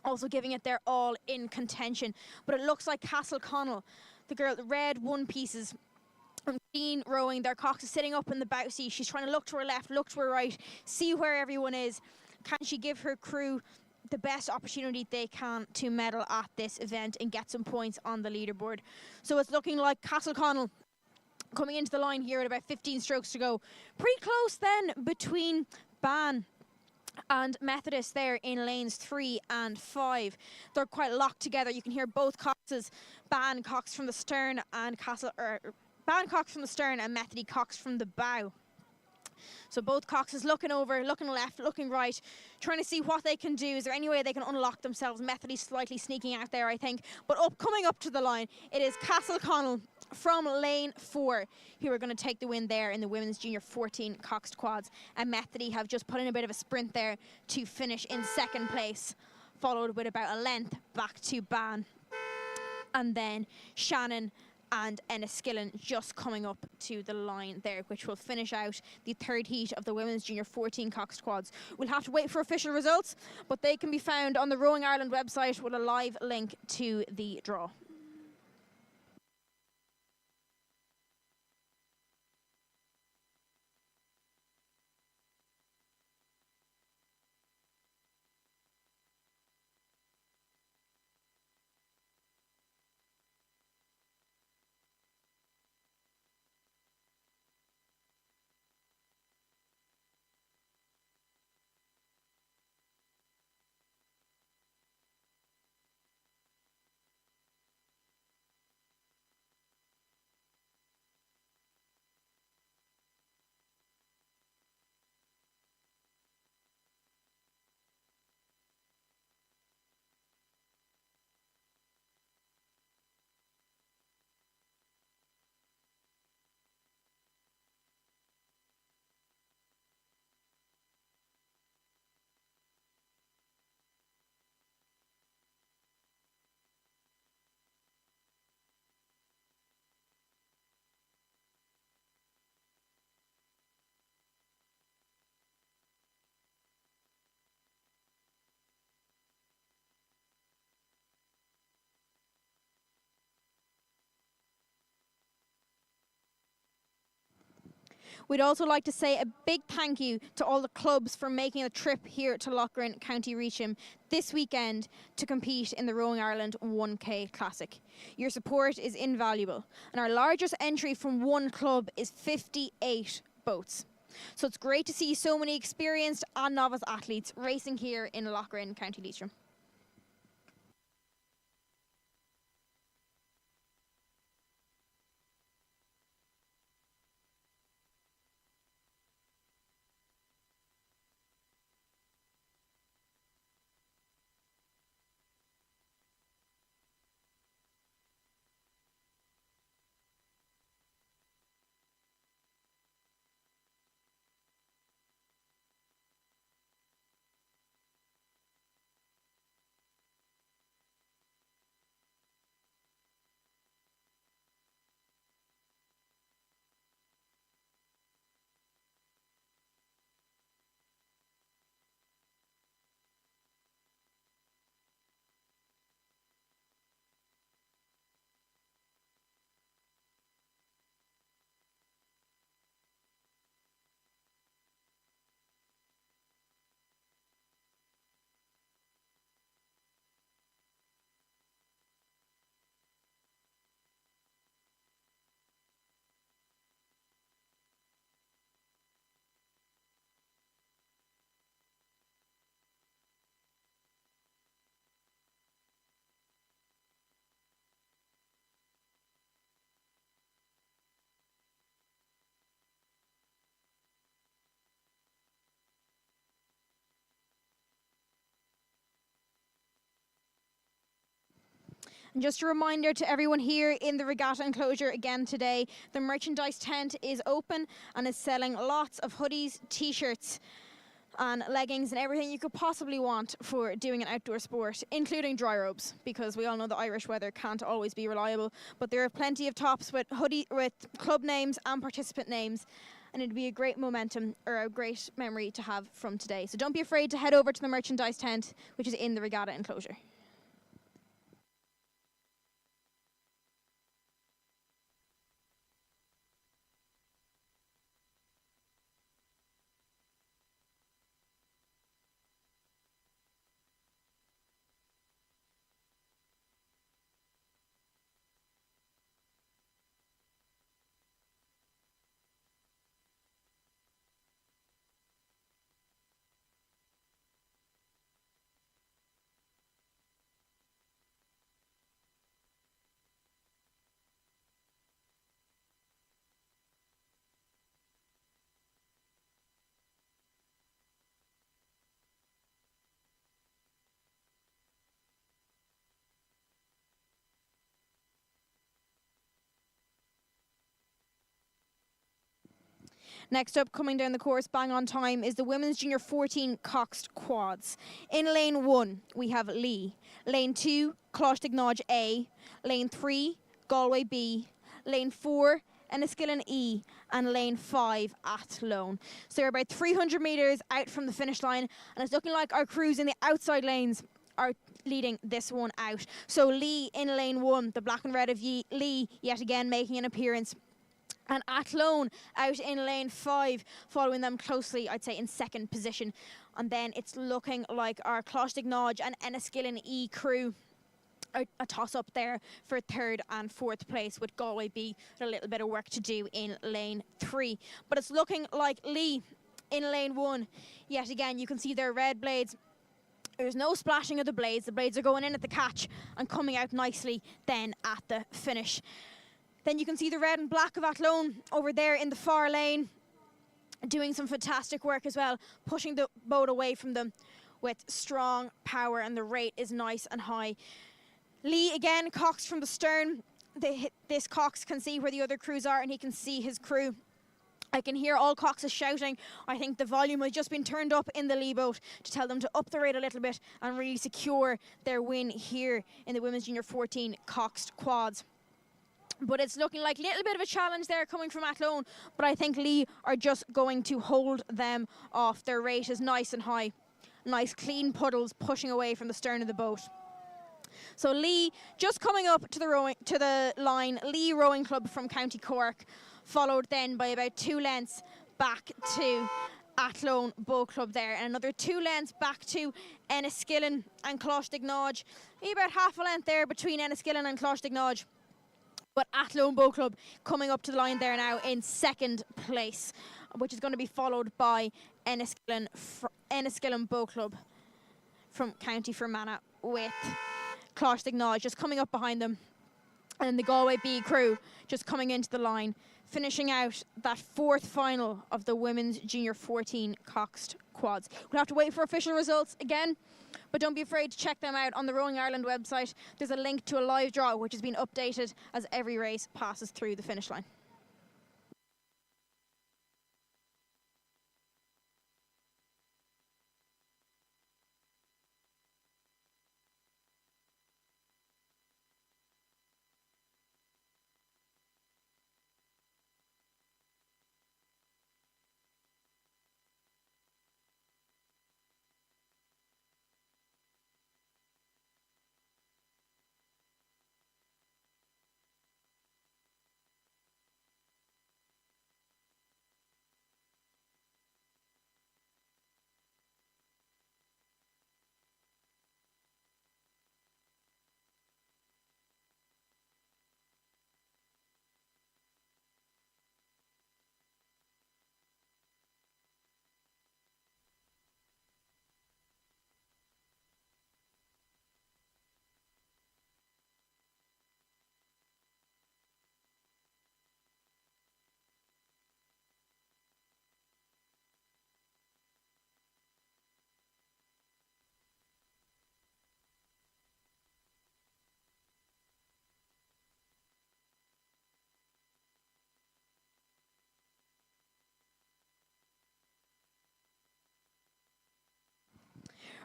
also giving it their all in contention. But it looks like Castleconnell, the red one pieces from Dean rowing their cox is sitting up in the bow seat. She's trying to look to her left, look to her right, see where everyone is. Can she give her crew the best opportunity they can to medal at this event and get some points on the leaderboard? So it's looking like Castleconnell coming into the line here at about 15 strokes to go. Pretty close then between Ban and Methodist there in lanes 3 and 5. They're quite locked together. You can hear both coxes, Ban cox from the stern and Ban cox from the stern and Methody cox from the bow. So both coxes looking over, looking left, looking right, trying to see what they can do. Is there any way they can unlock themselves? Methody slightly sneaking out there, I think. But coming up to the line, it is Castleconnell from lane 4 who are going to take the win there in the women's junior 14 coxed quads. And Methody have just put in a bit of a sprint there to finish in second place, followed with about a length back to Ban. And then Shannon and Enniskillen just coming up to the line there, which will finish out the third heat of the women's junior 14 coxed quads. We'll have to wait for official results, but they can be found on the Rowing Ireland website with a live link to the draw. We'd also like to say a big thank you to all the clubs for making a trip here to Lough, County Leitrim this weekend to compete in the Rowing Ireland 1K Classic. Your support is invaluable, and our largest entry from one club is 58 boats. So it's great to see so many experienced and novice athletes racing here in Lough, County Leitrim. And just a reminder to everyone here in the regatta enclosure again today, the merchandise tent is open and is selling lots of hoodies, t-shirts and leggings and everything you could possibly want for doing an outdoor sport, including dry robes, because we all know the Irish weather can't always be reliable. But there are plenty of tops with club names and participant names, and it'd be a great momentum or a great memory to have from today. So don't be afraid to head over to the merchandise tent, which is in the regatta enclosure. Next up, coming down the course bang on time, is the Women's Junior 14 coxed quads. In lane 1, we have Lough. Lane 2, Lough A. Lane 3, Galway B. Lane 4, Enniskillen E. And lane 5, Athlone. So we're about 300 metres out from the finish line, and it's looking like our crews in the outside lanes are leading this one out. So Lough in lane 1, the black and red of Lough yet again making an appearance. And Athlone out in lane 5, following them closely, I'd say in second position. And then it's looking like our Lough and Enniskillen E crew are a toss-up there for third and fourth place, with Galway B with a little bit of work to do in lane 3. But it's looking like Lough in lane 1. Yet again, you can see their red blades. There's no splashing of the blades. The blades are going in at the catch and coming out nicely then at the finish. Then you can see the red and black of Athlone over there in the far lane, doing some fantastic work as well, pushing the boat away from them with strong power, and the rate is nice and high. Lough again, coxed from the stern. This cox can see where the other crews are, and he can see his crew. I can hear all coxes shouting. I think the volume has just been turned up in the Lough boat to tell them to up the rate a little bit and really secure their win here in the Women's Junior 14 coxed quads. But it's looking like a little bit of a challenge there coming from Athlone, but I think Lough are just going to hold them off. Their rate is nice and high. Nice clean puddles pushing away from the stern of the boat. So Lough just coming up to the line. Lough Rowing Club from County Cork, followed then by about 2 lengths back to Athlone Boat Club there, and another 2 lengths back to Enniskillen and Lough. Maybe about half a length there between Enniskillen and Lough. But Athlone Boat Club coming up to the line there now in second place, which is going to be followed by Enniskillen Boat Club from County Fermanagh, with Lough just coming up behind them. And the Galway B crew just coming into the line, finishing out that 4th final of the Women's Junior 14 coxed quads. We'll have to wait for official results again, but don't be afraid to check them out on the Rowing Ireland website. There's a link to a live draw which has been updated as every race passes through the finish line.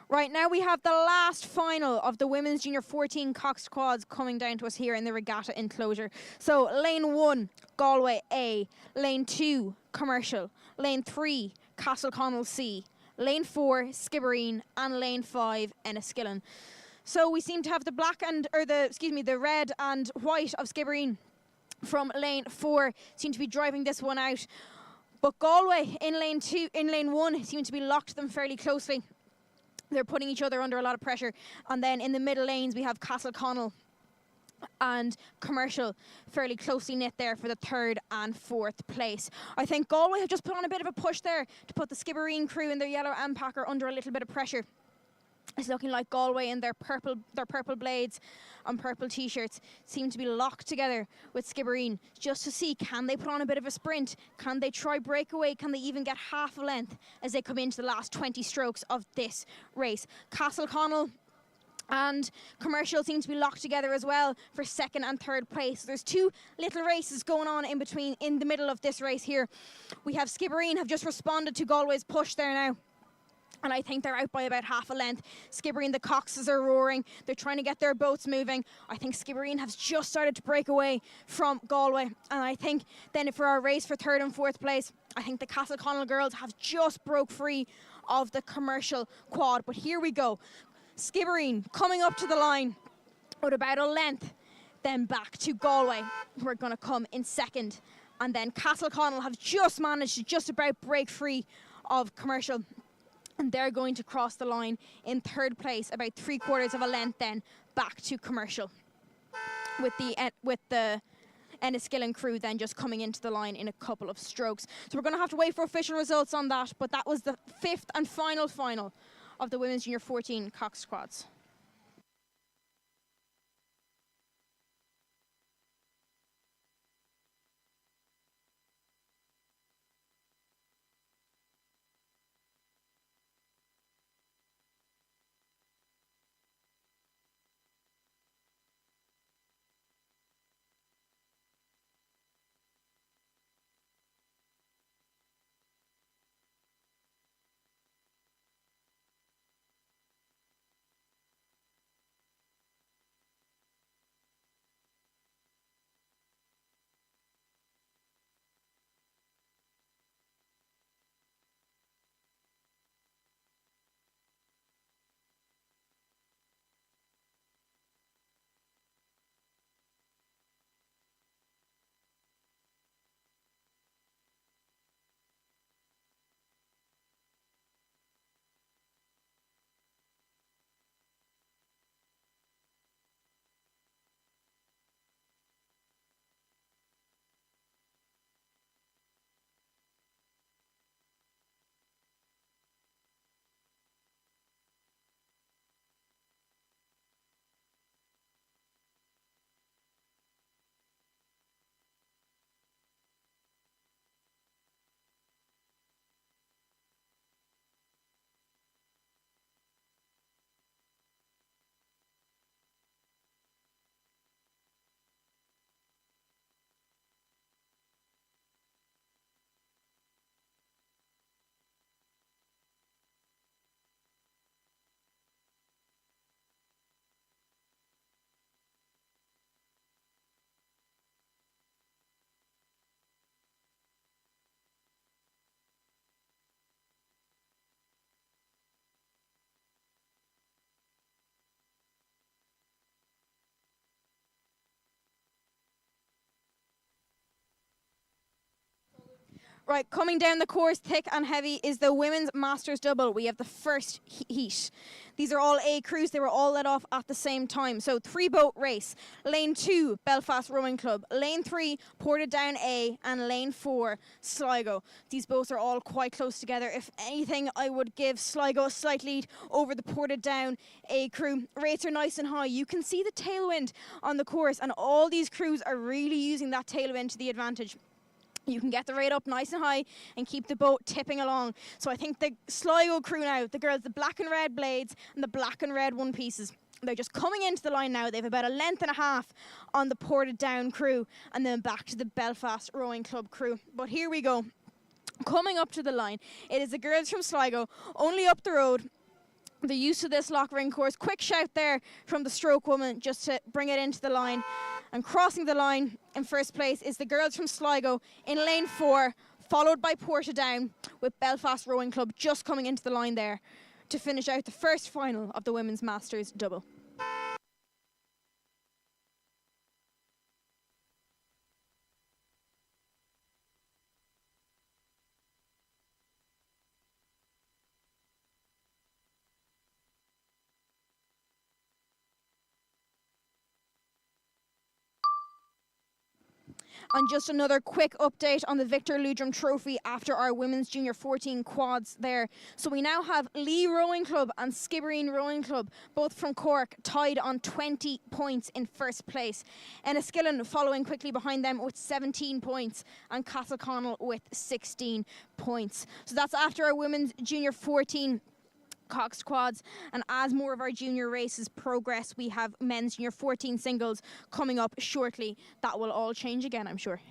Right, now we have the last final of the women's junior 14 coxed quads coming down to us here in the regatta enclosure. So lane 1, Galway A. Lane 2, Commercial. Lane 3, Castleconnell C. Lane 4, Skibbereen. And lane 5, Enniskillen. So we seem to have the the red and white of Skibbereen from lane 4 seem to be driving this one out. But Galway in lane 1 seem to be locked them fairly closely. They're putting each other under a lot of pressure. And then in the middle lanes, we have Castleconnell and Commercial fairly closely knit there for the 3rd and 4th place. I think Galway have just put on a bit of a push there to put the Skibbereen crew in their yellow ampacker under a little bit of pressure. It's looking like Galway in their purple blades and purple t-shirts seem to be locked together with Skibbereen just to see, can they put on a bit of a sprint? Can they try breakaway? Can they even get half a length as they come into the last 20 strokes of this race? Castleconnell and Commercial seem to be locked together as well for 2nd and 3rd place. There's 2 little races going on in the middle of this race here. We have Skibbereen have just responded to Galway's push there now. And I think they're out by about half a length. Skibbereen, the coxes are roaring. They're trying to get their boats moving. I think Skibbereen has just started to break away from Galway. And I think then for our race for 3rd and 4th place, I think the Castleconnell girls have just broke free of the Commercial quad. But here we go. Skibbereen coming up to the line with about a length. Then back to Galway, who are going to come in 2nd. And then Castleconnell have just managed to just about break free of Commercial. And they're going to cross the line in 3rd place, about 3/4 of a length then back to Commercial. With the Enniskillen crew then just coming into the line in a couple of strokes. So we're going to have to wait for official results on that, but that was the 5th and final of the women's junior 14 coxed quads. Right, coming down the course, thick and heavy, is the women's Masters double. We have the first heat. These are all A crews. They were all let off at the same time. So 3-boat race. Lane 2, Belfast Rowing Club. Lane 3, Portadown A. And lane 4, Sligo. These boats are all quite close together. If anything, I would give Sligo a slight lead over the Portadown A crew. Rates are nice and high. You can see the tailwind on the course, and all these crews are really using that tailwind to the advantage. You can get the rate up nice and high and keep the boat tipping along. So I think the Sligo crew now, the girls, the black and red blades and the black and red one pieces, they're just coming into the line now. They have about a length and a half on the Portadown crew and then back to the Belfast Rowing Club crew. But here we go. Coming up to the line, it is the girls from Sligo, only up the road. the use of this Lough Rynn course. Quick shout there from the stroke woman just to bring it into the line. And crossing the line in first place is the girls from Sligo in lane 4, followed by Portadown, with Belfast Rowing Club just coming into the line there to finish out the first final of the Women's Masters double. And just another quick update on the Victor Leitrim Trophy after our Women's Junior 14 quads there. So we now have Lee Rowing Club and Skibbereen Rowing Club, both from Cork, tied on 20 points in first place. Enniskillen following quickly behind them with 17 points, and Castleconnell with 16 points. So that's after our Women's Junior 14 coxed quads, and as more of our junior races progress, we have men's junior 14 singles coming up shortly. That will all change again, I'm sure.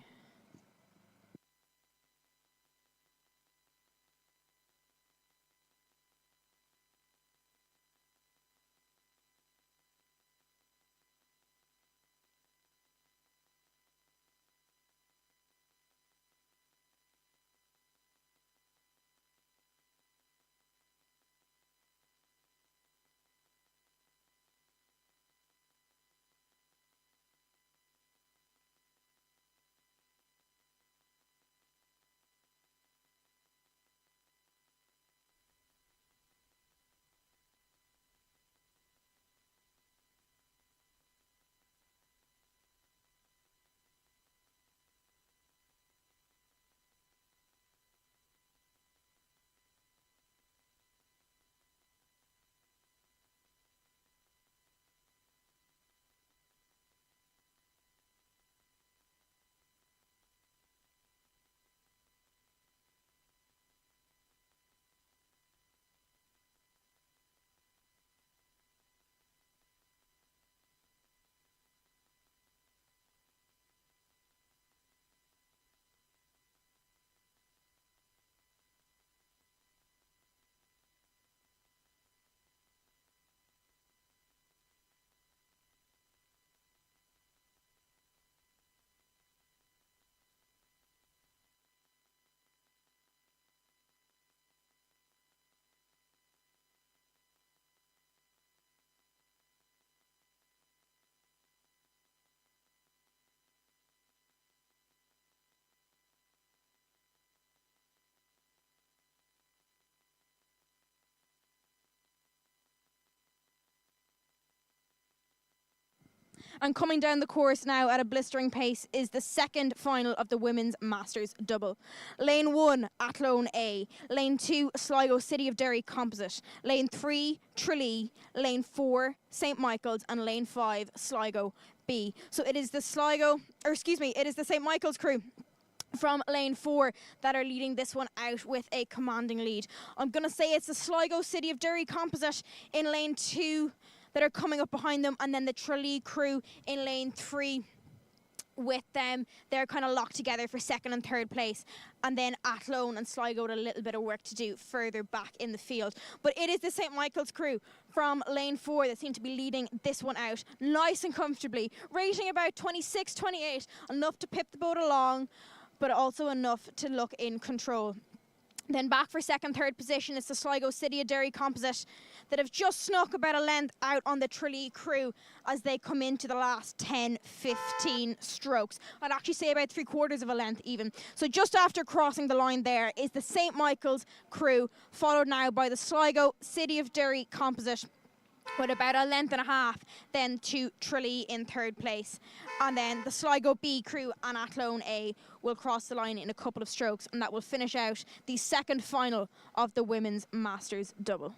And coming down the course now at a blistering pace is the second final of the Women's Masters double. Lane 1, Athlone A. Lane 2, Sligo City of Derry Composite. Lane 3, Tralee. Lane 4, St Michael's. And Lane 5, Sligo B. So it is the it is the St Michael's crew from lane 4 that are leading this one out with a commanding lead. I'm going to say it's the Sligo City of Derry Composite in lane 2 that are coming up behind them, and then the Tralee crew in lane 3 with them. They're kind of locked together for second and third place, and then Athlone and Sligo with a little bit of work to do further back in the field. But it is the St Michael's crew from lane 4 that seem to be leading this one out nice and comfortably, rating about 26-28, enough to pip the boat along, but also enough to look in control. Then back for second, third position is the Sligo City of Derry Composite that have just snuck about a length out on the Tralee crew as they come into the last 10-15 strokes. I'd actually say about 3/4 of a length even. So just after crossing the line there is the St Michael's crew, followed now by the Sligo City of Derry Composite with about a length and a half, then to Tralee in third place. And then the Sligo B crew and Athlone A will cross the line in a couple of strokes, and that will finish out the second final of the Women's Masters double.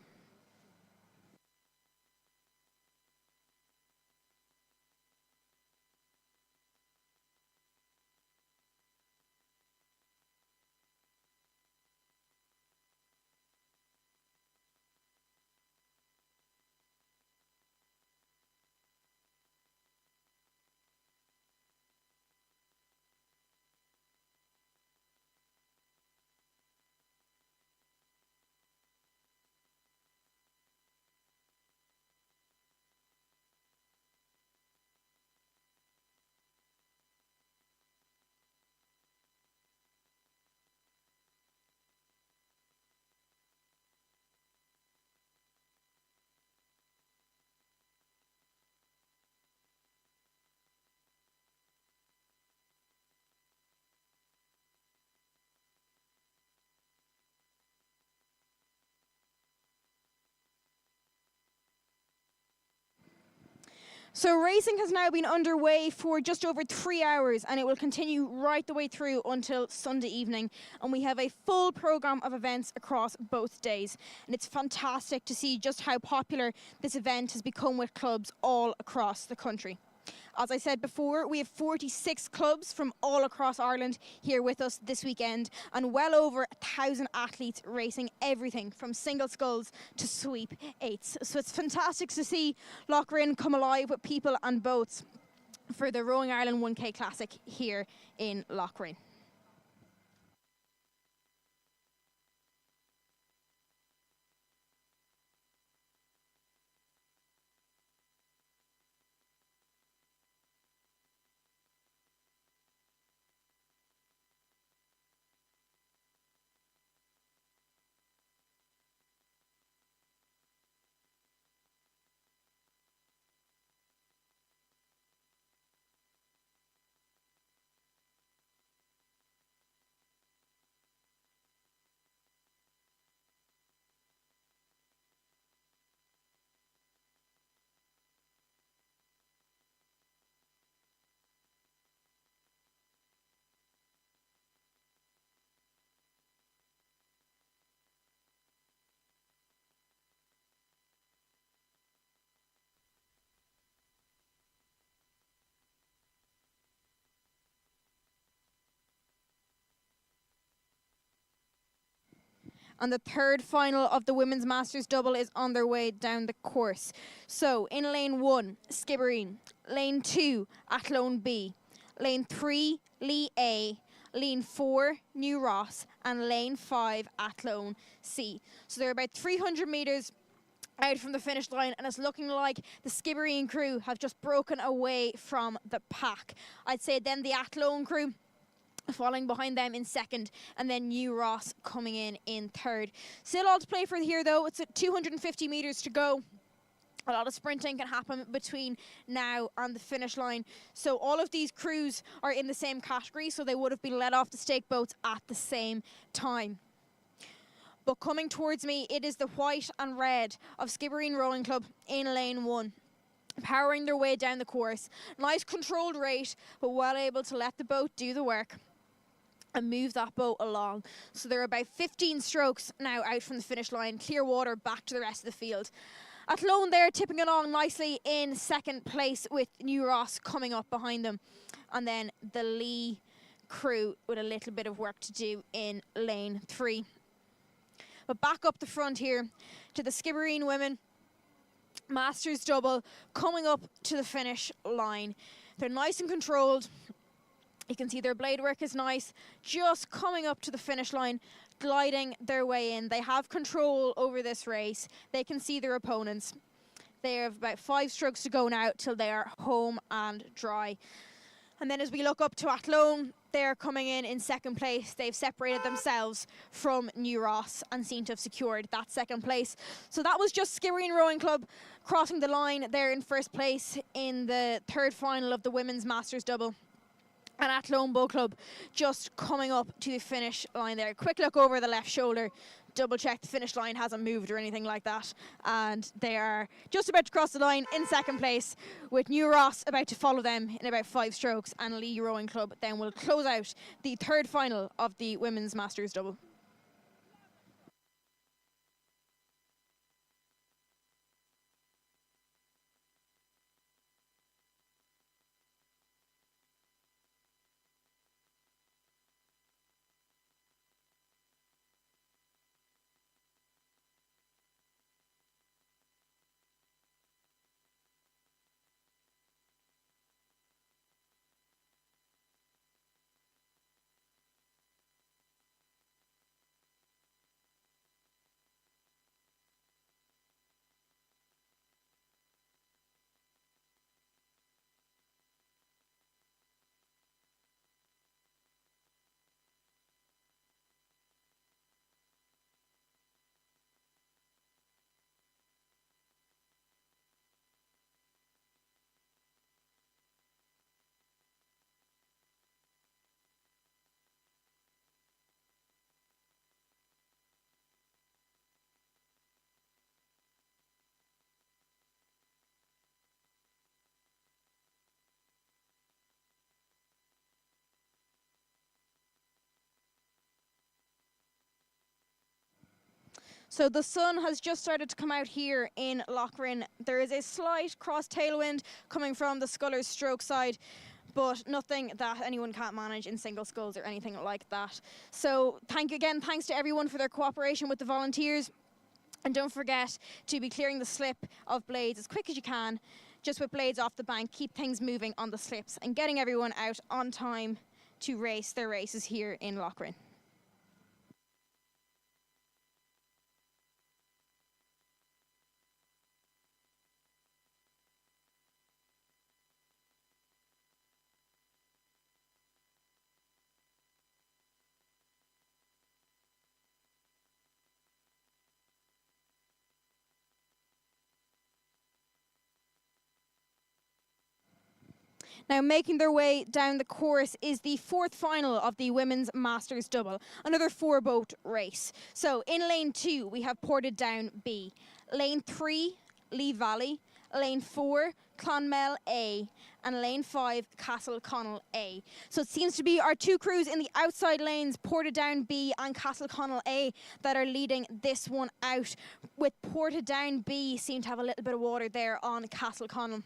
So racing has now been underway for just over 3 hours, and it will continue right the way through until Sunday evening. And we have a full programme of events across both days. And it's fantastic to see just how popular this event has become with clubs all across the country. As I said before, we have 46 clubs from all across Ireland here with us this weekend, and well over 1,000 athletes racing everything from single sculls to sweep eights. So it's fantastic to see Lough Rynn come alive with people and boats for the Rowing Ireland 1K Classic here in Lough Rynn. And the third final of the Women's Masters Double is on their way down the course. So in lane 1, Skibbereen. Lane 2, Athlone B. Lane 3, Lee A. Lane 4, New Ross. And lane 5, Athlone C. So they're about 300 metres out from the finish line, and it's looking like the Skibbereen crew have just broken away from the pack. I'd say then the Athlone crew falling behind them in second, and then New Ross coming in third. Still all to play for here though. It's at 250 metres to go. A lot of sprinting can happen between now and the finish line. So all of these crews are in the same category, so they would have been let off the stake boats at the same time. But coming towards me, it is the white and red of Skibbereen Rowing Club in lane 1. Powering their way down the course. Nice controlled rate, but well able to let the boat do the work and move that boat along. So they're about 15 strokes now out from the finish line. Clear water back to the rest of the field. Athlone there tipping along nicely in second place with New Ross coming up behind them. And then the Lee crew with a little bit of work to do in lane 3. But back up the front here to the Skibbereen Women Masters Double coming up to the finish line. They're nice and controlled. You can see their blade work is nice, just coming up to the finish line, gliding their way in. They have control over this race. They can see their opponents. They have about 5 strokes to go now till they are home and dry. And then as we look up to Athlone, they're coming in second place. They've separated themselves from New Ross and seem to have secured that second place. So that was just Skibbereen Rowing Club crossing the line there in first place in the third final of the Women's Masters Double. And Athlone Boat Club just coming up to the finish line there. Quick look over the left shoulder. Double check the finish line hasn't moved or anything like that. And they are just about to cross the line in second place, with New Ross about to follow them in about 5 strokes. And Lee Rowing Club then will close out the third final of the Women's Masters Double. So the sun has just started to come out here in Lough Rynn. There is a slight cross tailwind coming from the scullers stroke side, but nothing that anyone can't manage in single sculls or anything like that. So thanks to everyone for their cooperation with the volunteers. And don't forget to be clearing the slip of blades as quick as you can, just with blades off the bank. Keep things moving on the slips and getting everyone out on time to race their races here in Lough Rynn. Now, making their way down the course is the fourth final of the Women's Masters Double, another four-boat race. So, in lane 2, we have Portadown B. Lane 3, Lee Valley. Lane 4, Clonmel A. And lane 5, Castleconnell A. So it seems to be our two crews in the outside lanes, Portadown B and Castleconnell A, that are leading this one out, with Portadown B seem to have a little bit of water there on Castleconnell.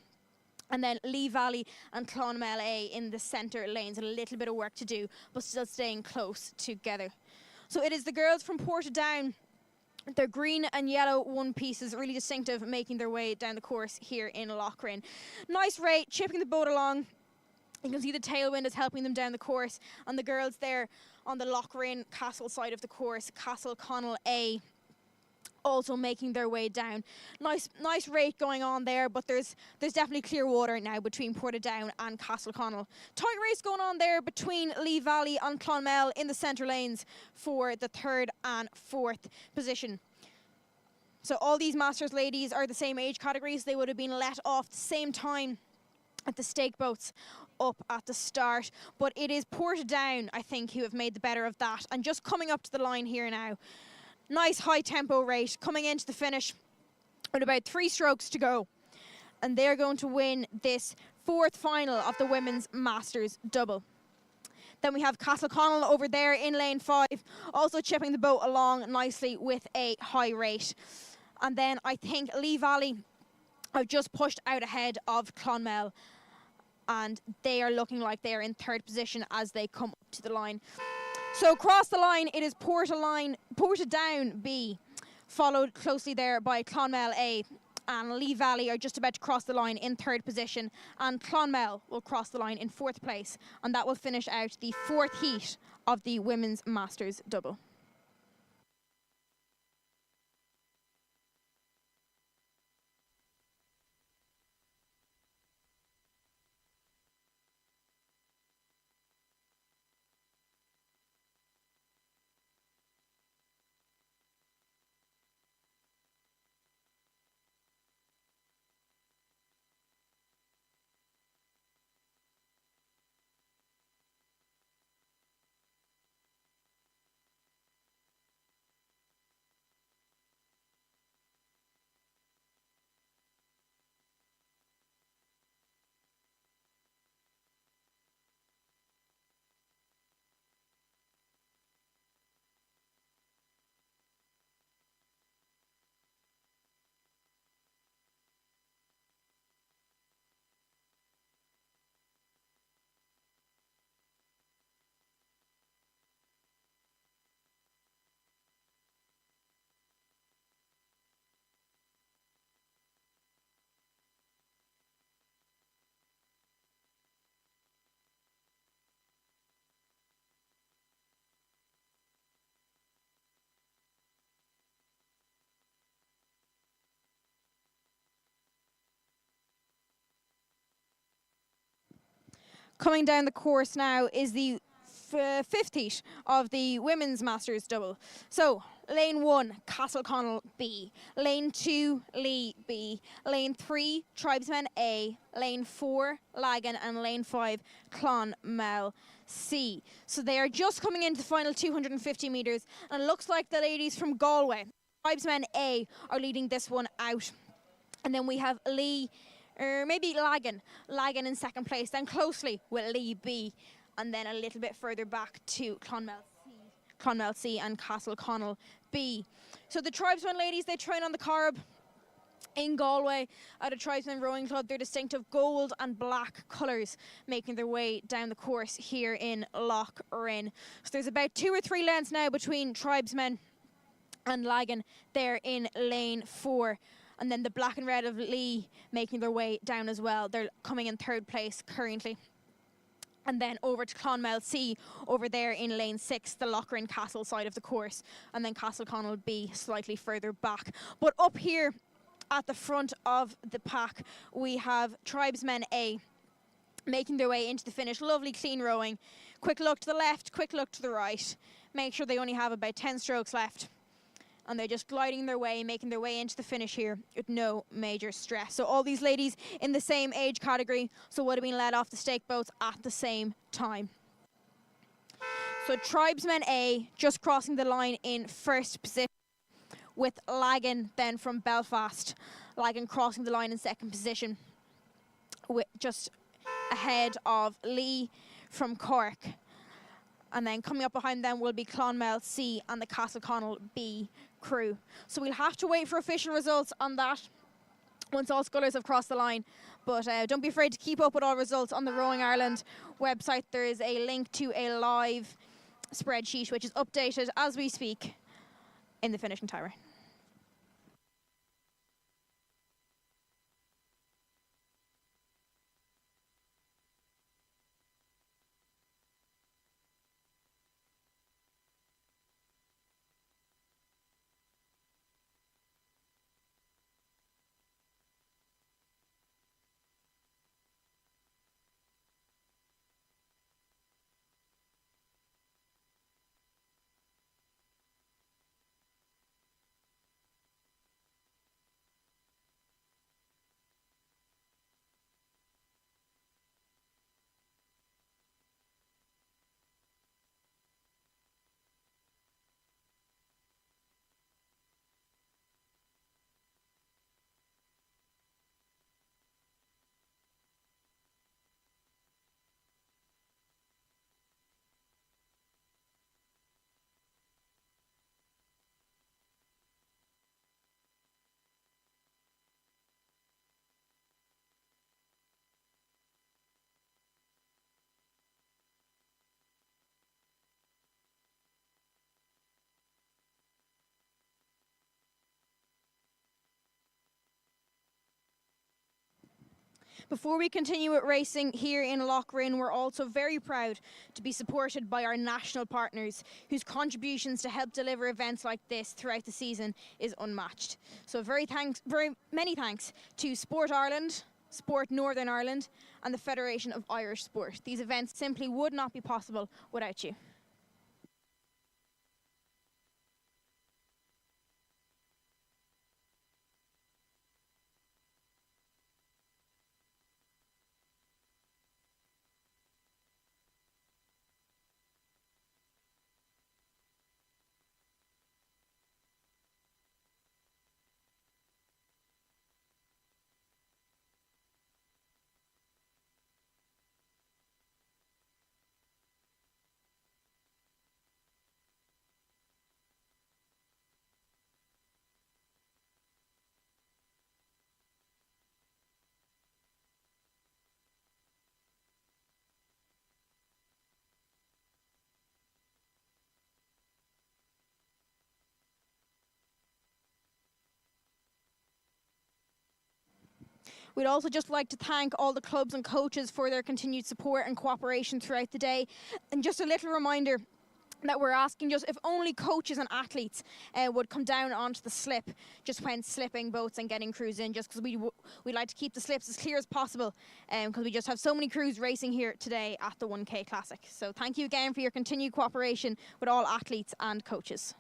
And then Lee Valley and Clonmel A in the centre lanes. A little bit of work to do, but still staying close together. So it is the girls from Portadown. Their green and yellow one pieces, really distinctive, making their way down the course here in Lough Rynn. Nice rate, chipping the boat along. You can see the tailwind is helping them down the course. And the girls there on the Lough Rynn Castle side of the course, Castleconnell A, also making their way down. Nice rate going on there, but there's definitely clear water now between Portadown and Castleconnell. Tight race going on there between Lee Valley and Clonmel in the centre lanes for the third and fourth position. So all these Masters ladies are the same age categories. They would have been let off the same time at the stake boats up at the start, but it is Portadown, I think, who have made the better of that, and just coming up to the line here now. Nice high tempo rate coming into the finish with about 3 strokes to go. And they're going to win this fourth final of the Women's Masters Double. Then we have Castleconnell over there in lane 5, also chipping the boat along nicely with a high rate. And then I think Lee Valley have just pushed out ahead of Clonmel, and they are looking like they're in third position as they come up to the line. So across the line, it is Portadown B, followed closely there by Clonmel A. And Lee Valley are just about to cross the line in third position. And Clonmel will cross the line in fourth place. And that will finish out the fourth heat of the Women's Masters Double. Coming down the course now is the fifth heat of the Women's Masters Double. So, lane 1, Castleconnell B. Lane 2, Lee B. Lane 3, Tribesmen A. Lane 4, Lagan. And lane 5, Clonmel C. So they are just coming into the final 250 metres, and it looks like the ladies from Galway, Tribesmen A, are leading this one out. And then we have Lee, or maybe Lagan in second place, then closely with Lee B, and then a little bit further back to Clonmel C. Clonmel C and Castleconnell B. So the tribesmen ladies, they train on the Corb in Galway at a tribesmen rowing club. Their distinctive gold and black colours making their way down the course here in Lough Rynn. So there's about 2 or 3 lengths now between tribesmen and Lagan there in lane 4. And then the black and red of Lee making their way down as well. They're coming in 3rd place currently. And then over to Clonmel C over there in lane 6, the Lough Rynn Castle side of the course. And then Castleconnell B slightly further back. But up here at the front of the pack, we have Tribesmen A making their way into the finish. Lovely clean rowing. Quick look to the left, quick look to the right. Make sure they only have about 10 strokes left. And they're just gliding their way, making their way into the finish here with no major stress. So all these ladies in the same age category, so would have been led off the stake boats at the same time. So Tribesmen A just crossing the line in 1st position, with Lagan then from Belfast. Lagan crossing the line in 2nd position, with just ahead of Lee from Cork. And then coming up behind them will be Clonmel C and the Castleconnell B crew. So we'll have to wait for official results on that once all scullers have crossed the line. But don't be afraid to keep up with all results on the Rowing Ireland website. There is a link to a live spreadsheet which is updated as we speak in the finishing tower. Before we continue with racing here in Lough Rynn, we're also very proud to be supported by our national partners whose contributions to help deliver events like this throughout the season is unmatched. So very many thanks to Sport Ireland, Sport Northern Ireland and the Federation of Irish Sport. These events simply would not be possible without you. We'd also just like to thank all the clubs and coaches for their continued support and cooperation throughout the day. And just a little reminder that we're asking just if only coaches and athletes would come down onto the slip just when slipping boats and getting crews in, just because we like to keep the slips as clear as possible because we just have so many crews racing here today at the 1K Classic. So thank you again for your continued cooperation with all athletes and coaches.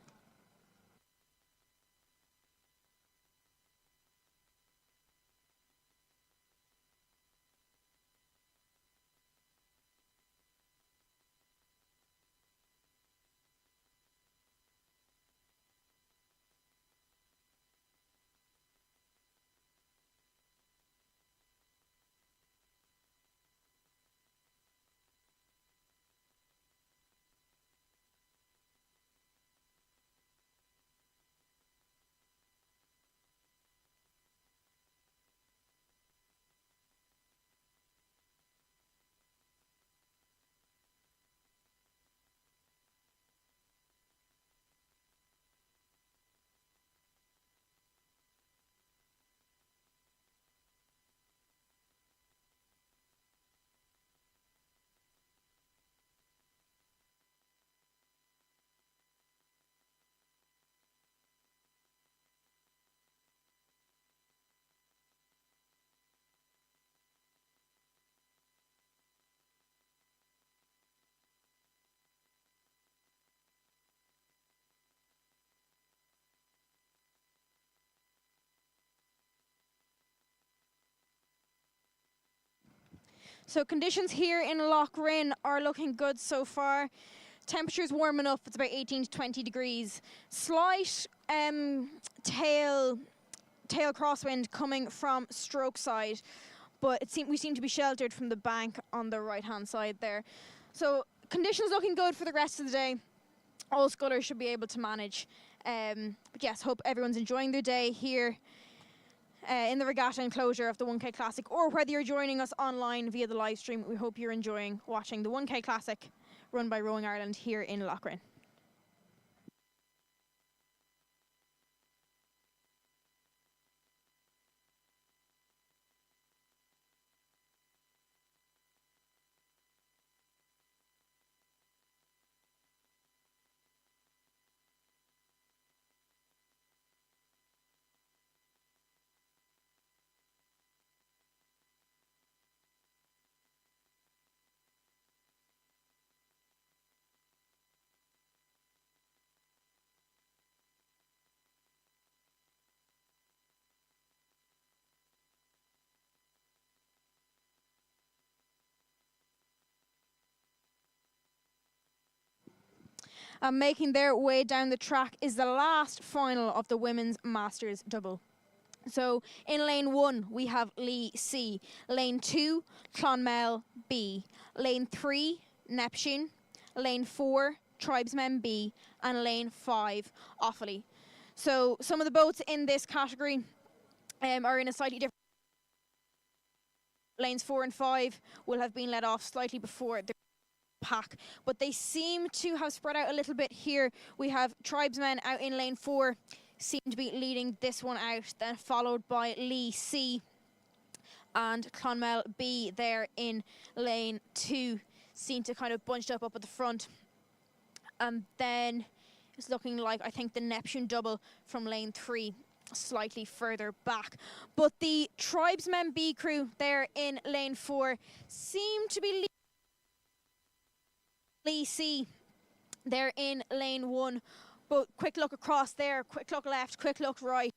So conditions here in Lough Rynn are looking good so far. Temperature's warm enough, it's about 18 to 20 degrees. Slight tail crosswind coming from stroke side, but we seem to be sheltered from the bank on the right hand side there. So conditions looking good for the rest of the day. All scullers should be able to manage. But yes, hope everyone's enjoying their day here in the regatta enclosure of the 1K Classic, or whether you're joining us online via the live stream. We hope you're enjoying watching the 1K Classic run by Rowing Ireland here in Lough Rynn. And making their way down the track is the last final of the Women's Masters double. So in lane 1, we have Leigh C. Lane 2, Clonmel B. Lane 3, Neptune. Lane 4, Tribesmen B. And lane 5, Offaly. So some of the boats in this category are in a slightly different. Lanes 4 and 5 will have been let off slightly before the pack, but they seem to have spread out a little bit here. We have Tribesmen out in lane 4, seem to be leading this one out, then followed by Leigh C and Clonmel B there in lane 2, seem to kind of bunched up at the front. And then it's looking like, I think, the Neptune double from lane 3 slightly further back. But the Tribesmen B crew there in lane 4 seem to be Leigh C there in lane 1. But quick look across there, quick look left, quick look right,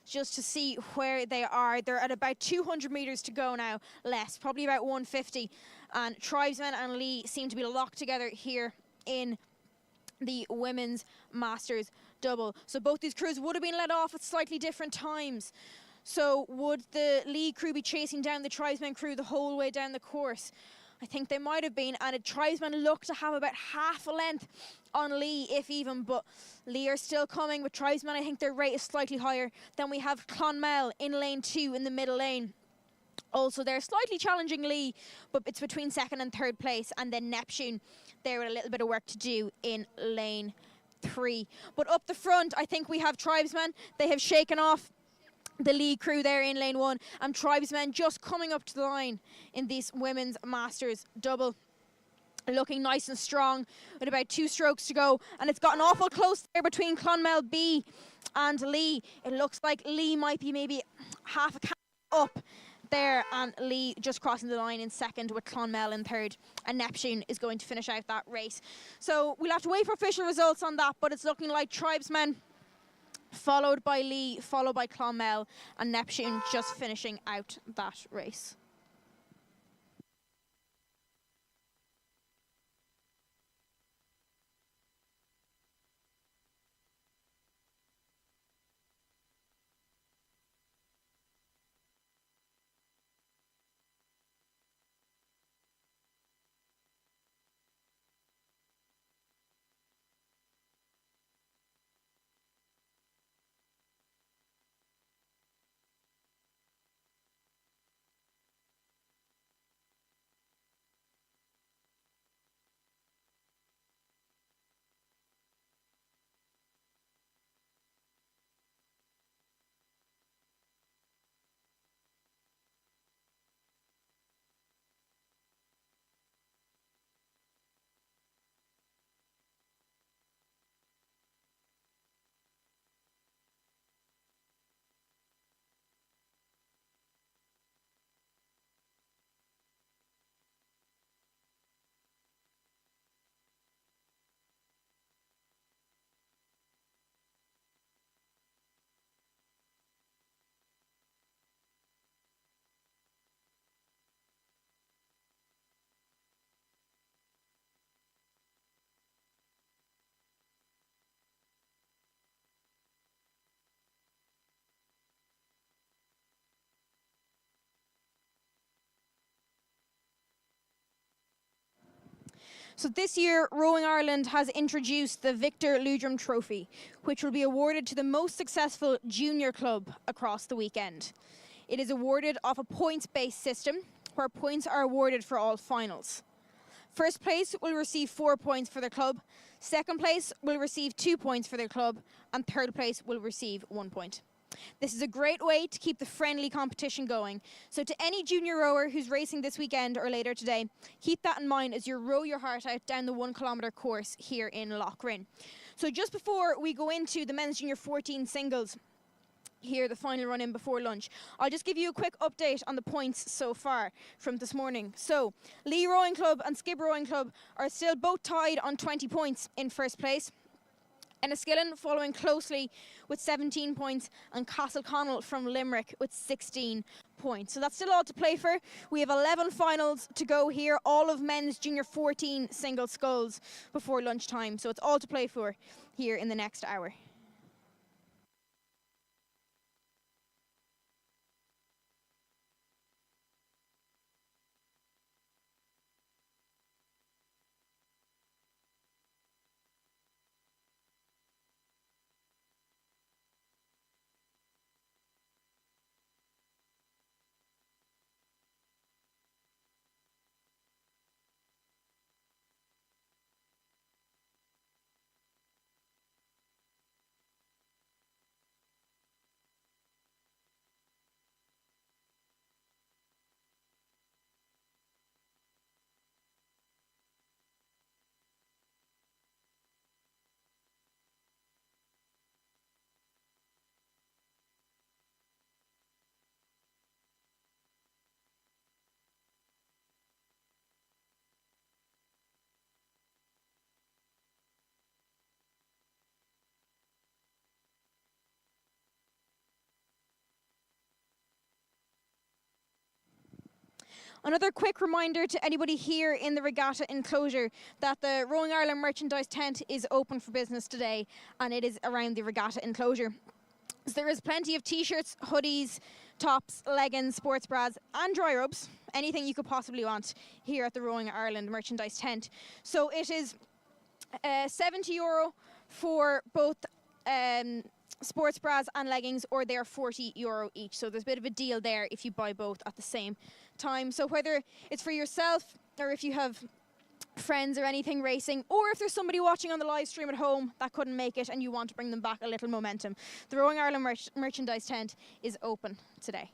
just to see where they are. They're at about 200 metres to go now, less, probably about 150. And Tribesmen and Leigh seem to be locked together here in the Women's Masters double. So both these crews would have been let off at slightly different times. So would the Leigh crew be chasing down the Tribesmen crew the whole way down the course? I think they might have been, and the Tribesmen look to have about half a length on Leigh, if even, but Leigh are still coming. With Tribesmen, I think their rate is slightly higher. Then we have Clonmel in lane 2 in the middle lane. Also, they're slightly challenging Leigh, but it's between second and third place. And then Neptune, there with a little bit of work to do in lane 3. But up the front, I think we have Tribesmen. They have shaken off the Leigh crew there in lane 1, and Tribesmen just coming up to the line in this Women's Masters double. Looking nice and strong with about 2 strokes to go, and it's gotten awful close there between Clonmel B and Leigh. It looks like Leigh might be maybe half a cap up there, and Leigh just crossing the line in second with Clonmel in third, and Neptune is going to finish out that race. So we'll have to wait for official results on that, but it's looking like Tribesmen followed by Leigh, followed by Clonmel, and Neptune just finishing out that race. So this year, Rowing Ireland has introduced the Victor Leitrim Trophy, which will be awarded to the most successful junior club across the weekend. It is awarded off a points-based system, where points are awarded for all finals. First place will receive 4 points for their club, second place will receive 2 points for their club, and third place will receive 1 point. This is a great way to keep the friendly competition going. So to any junior rower who's racing this weekend or later today, keep that in mind as you row your heart out down the 1 kilometre course here in Lough. So just before we go into the men's junior 14 singles, here, the final run in before lunch, I'll just give you a quick update on the points so far from this morning. So, Lee Rowing Club and Skib Rowing Club are still both tied on 20 points in first place. Enniskillen following closely with 17 points, and Castleconnell from Limerick with 16 points. So that's still all to play for. We have 11 finals to go here, all of men's junior 14 single sculls before lunchtime. So it's all to play for here in the next hour. Another quick reminder to anybody here in the regatta enclosure that the Rowing Ireland merchandise tent is open for business today, and it is around the regatta enclosure. So there is plenty of t-shirts, hoodies, tops, leggings, sports bras and dry rubs, anything you could possibly want here at the Rowing Ireland merchandise tent. So it is €70 for both sports bras and leggings, or they're €40 each. So there's a bit of a deal there if you buy both at the same time. So whether it's for yourself or if you have friends or anything racing, or if there's somebody watching on the live stream at home that couldn't make it and you want to bring them back a little momentum, the Rowing Ireland merchandise tent is open today.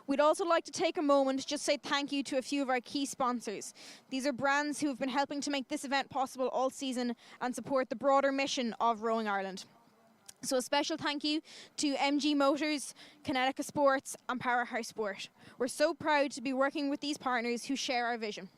We'd also like to take a moment to just say thank you to a few of our key sponsors. These are brands who have been helping to make this event possible all season and support the broader mission of Rowing Ireland. So a special thank you to MG Motors, Kinetica Sports and Powerhouse Sport. We're so proud to be working with these partners who share our vision.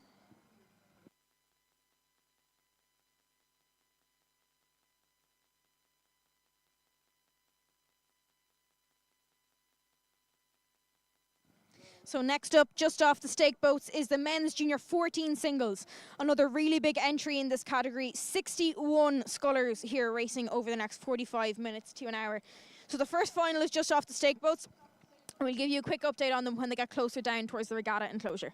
So next up, just off the stake boats, is the men's junior 14 singles. Another really big entry in this category. 61 scullers here racing over the next 45 minutes to an hour. So the first final is just off the stake boats. We'll give you a quick update on them when they get closer down towards the regatta enclosure.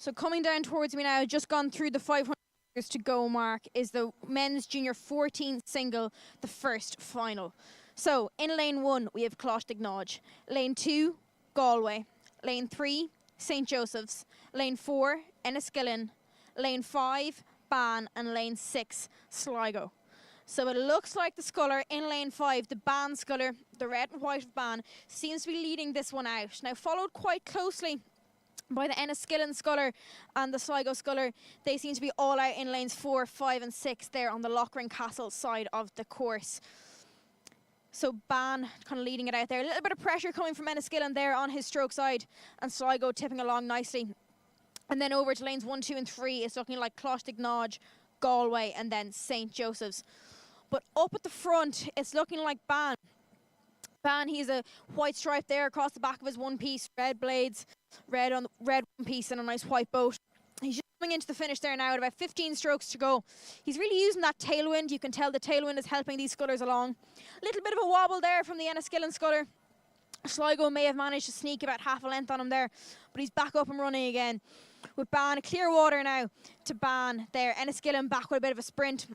So coming down towards me now, just gone through the 500 meters to go mark, is the men's junior 14 single, the first final. So in lane 1, we have coxed. Lane 2, Galway. Lane 3, St. Joseph's. Lane 4, Enniskillen. Lane 5, Ban. And lane 6, Sligo. So it looks like the sculler in lane 5, the Ban sculler, the red and white of Ban, seems to be leading this one out. Now followed quite closely by the Enniskillen sculler and the Sligo sculler. They seem to be all out in lanes 4, 5 and 6 there on the Lough Castle side of the course. So Ban kind of leading it out there. A little bit of pressure coming from Enniskillen there on his stroke side, and Sligo tipping along nicely. And then over to lanes 1, 2 and 3, it's looking like coxed, Galway and then St. Joseph's. But up at the front, it's looking like Ban. Ban, he's a white stripe there across the back of his one piece, red blades, red one piece and a nice white boat. He's just coming into the finish there now at about 15 strokes to go. He's really using that tailwind. You can tell the tailwind is helping these scullers along. A little bit of a wobble there from the Enniskillen sculler. Sligo may have managed to sneak about half a length on him there, but he's back up and running again. With Ban, clear water now to Ban there. Enniskillen back with a bit of a sprint.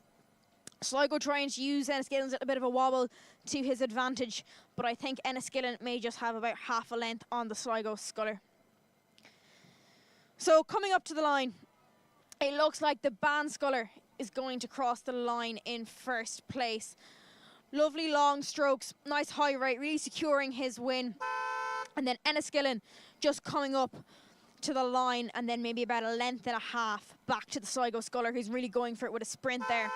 Sligo trying to use Enniskillen's a bit of a wobble to his advantage, but I think Enniskillen may just have about half a length on the Sligo sculler. So coming up to the line, it looks like the Ban sculler is going to cross the line in first place. Lovely long strokes, nice high rate, really securing his win. And then Enniskillen just coming up to the line, and then maybe about a length and a half back to the Sligo sculler, who's really going for it with a sprint there.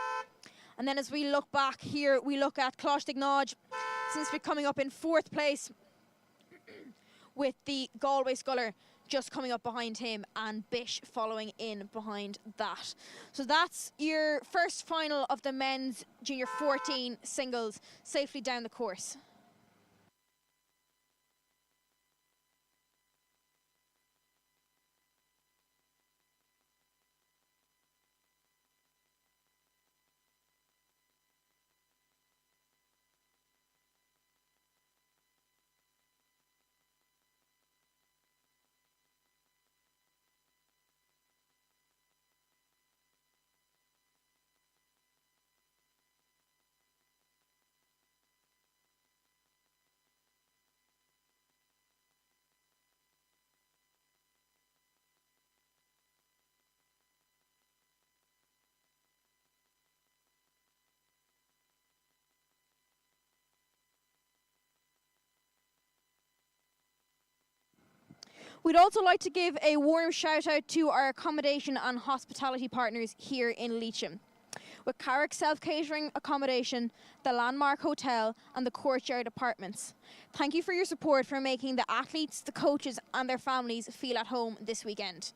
And then as we look back here, we look at coxed, seems to be coming up in fourth place with the Galway sculler just coming up behind him, and Bish following in behind that. So that's your first final of the men's junior 14 singles safely down the course. We'd also like to give a warm shout out to our accommodation and hospitality partners here in Leitrim. with Carrick self-catering accommodation, the Landmark Hotel and the Courtyard Apartments. Thank you for your support for making the athletes, the coaches and their families feel at home this weekend.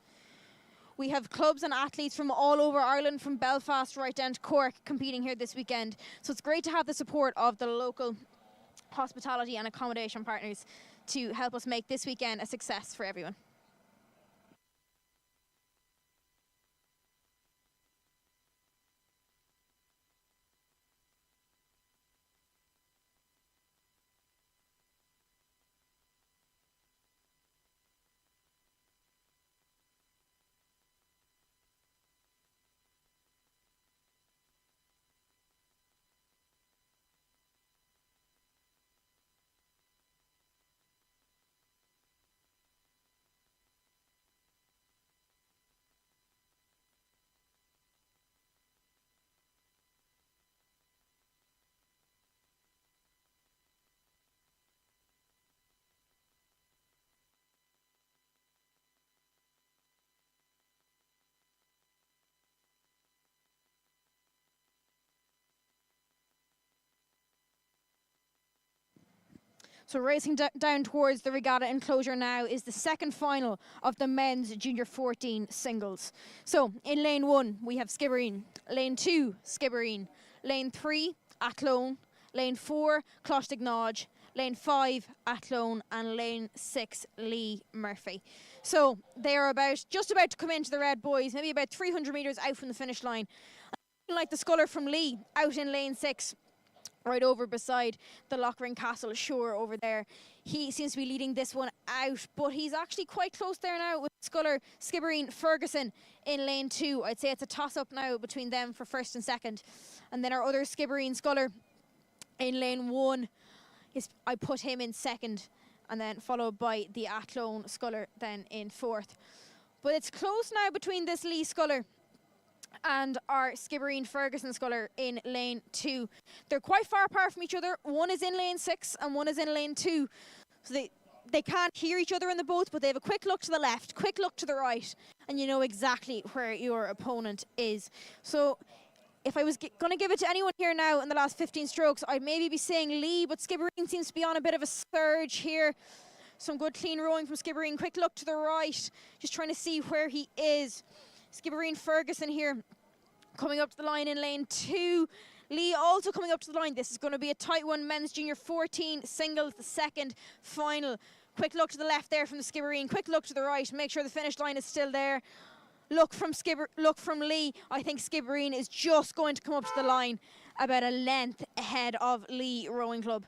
We have clubs and athletes from all over Ireland, from Belfast right down to Cork, competing here this weekend. So it's great to have the support of the local hospitality and accommodation partners to help us make this weekend a success for everyone. So racing down towards the regatta enclosure now is the second final of the men's junior 14 singles. So in lane 1 we have Skibbereen, lane 2 Skibbereen, lane 3 Athlone, lane 4 Closhtignodge, lane 5 Athlone and lane 6 Lee Murphy. So they are just about to come into the red boys, maybe about 300 metres out from the finish line. Like the sculler from Lee out in lane 6. Right over beside the Lough Castle Shore over there. He seems to be leading this one out, but he's actually quite close there now with sculler Skibbereen Ferguson in lane 2. I'd say it's a toss-up now between them for first and second. And then our other Skibbereen sculler in lane 1, I put him in second, and then followed by the Athlone sculler then in fourth. But it's close now between this Lee sculler and our Skibbereen Ferguson sculler in lane 2. They're quite far apart from each other. One is in lane 6 and one is in lane 2. So they can't hear each other in the both, but they have a quick look to the left, quick look to the right, and you know exactly where your opponent is. So if I was going to give it to anyone here now in the last 15 strokes, I'd maybe be saying Lee, but Skibbereen seems to be on a bit of a surge here. Some good clean rowing from Skibbereen. Quick look to the right, just trying to see where he is. Skibbereen Ferguson here coming up to the line in lane 2. Lee also coming up to the line. This is going to be a tight one. Men's junior 14 singles, the second final. Quick look to the left there from the Skibbereen. Quick look to the right. Make sure the finish line is still there. Look from Lee. I think Skibbereen is just going to come up to the line about a length ahead of Lee Rowing Club.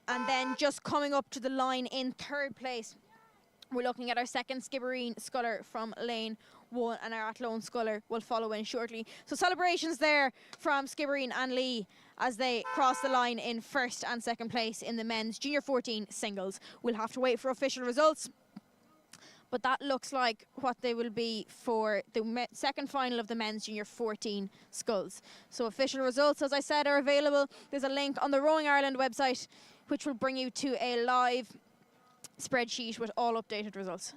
And then just coming up to the line in third place, we're looking at our second Skibbereen sculler from lane 1, and our Athlone sculler will follow in shortly. So celebrations there from Skibbereen and Lee as they cross the line in first and second place in the men's junior 14 singles. We'll have to wait for official results, but that looks like what they will be for the second final of the men's junior 14 sculls. So official results, as I said, are available. There's a link on the Rowing Ireland website which will bring you to a live spreadsheet with all updated results.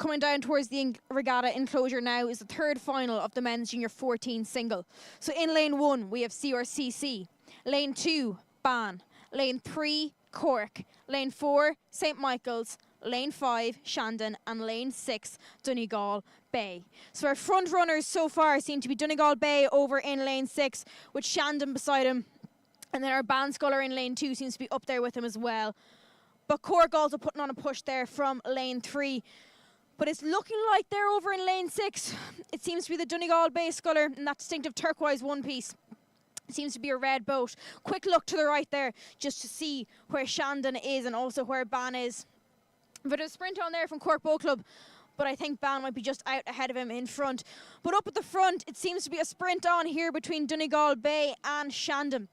coming down towards the regatta enclosure now is the third final of the men's junior 14 single. So in lane 1 we have CRCC, lane 2 Ban, lane 3 Cork, lane 4 St Michael's, lane 5 Shandon, and lane 6 Donegal Bay. So our front runners so far seem to be Donegal Bay over in lane 6 with Shandon beside him, and then our Ban Sculler in lane 2 seems to be up there with him as well. But Cork also putting on a push there from lane 3. But it's looking like they're over in lane 6. It seems to be the Donegal Bay Sculler in that distinctive turquoise one piece. It seems to be a red boat. Quick look to the right there just to see where Shandon is and also where Ban is. But a sprint on there from Cork Boat Club, but I think Ban might be just out ahead of him in front. But up at the front, it seems to be a sprint on here between Donegal Bay and Shandon.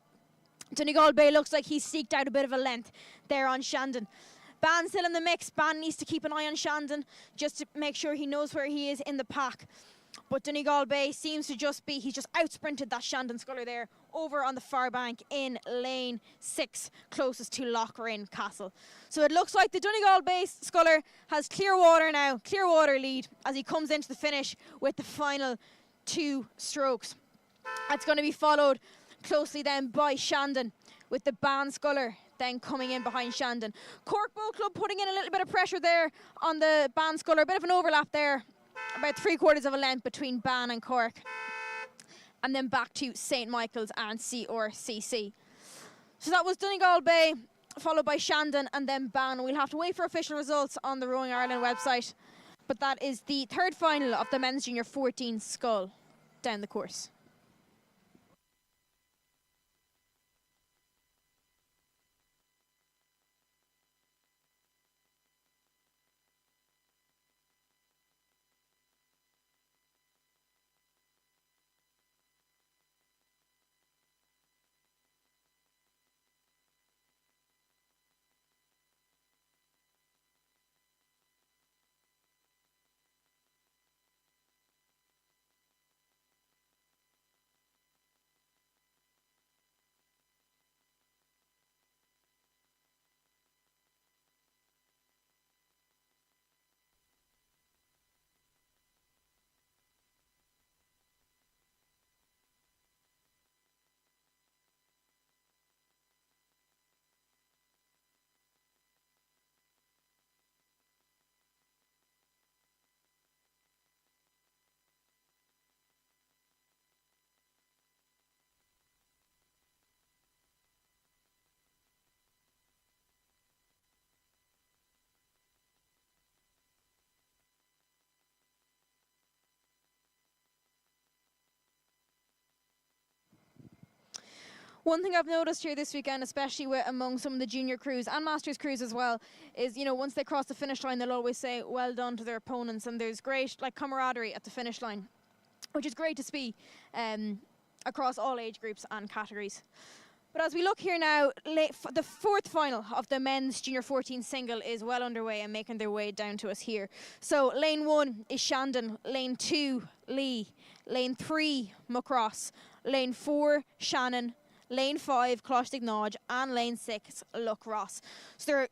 Donegal Bay looks like he's seeked out a bit of a length there on Shandon. Ban still in the mix. Ban needs to keep an eye on Shandon just to make sure he knows where he is in the pack. But Donegal Bay seems to he's just out-sprinted that Shandon Sculler there over on the far bank in lane 6, closest to Lough Castle. So it looks like the Donegal Bay Sculler has clear water now, clear water lead as he comes into the finish with the final 2 strokes. That's going to be followed closely then by Shandon with the Ban Sculler then coming in behind Shandon. Cork Boat Club putting in a little bit of pressure there on the Ban Sculler, a bit of an overlap there, about 3/4 of a length between Ban and Cork. And then back to St Michael's and CRCC. So that was Donegal Bay, followed by Shandon and then Ban. We'll have to wait for official results on the Rowing Ireland website. But that is the third final of the men's junior 14 scull down the course. One thing I've noticed here this weekend, especially among some of the junior crews and masters crews as well, is, you know, once they cross the finish line, they'll always say well done to their opponents, and there's great camaraderie at the finish line, which is great to see across all age groups and categories. But as we look here now, the fourth final of the men's junior 14 single is well underway and making their way down to us here. So lane 1 is Shandon, lane 2 Lee, lane 3 Muckross, lane 4 Shannon, lane 5 Closhtignodge, and lane 6 Lough Ross. So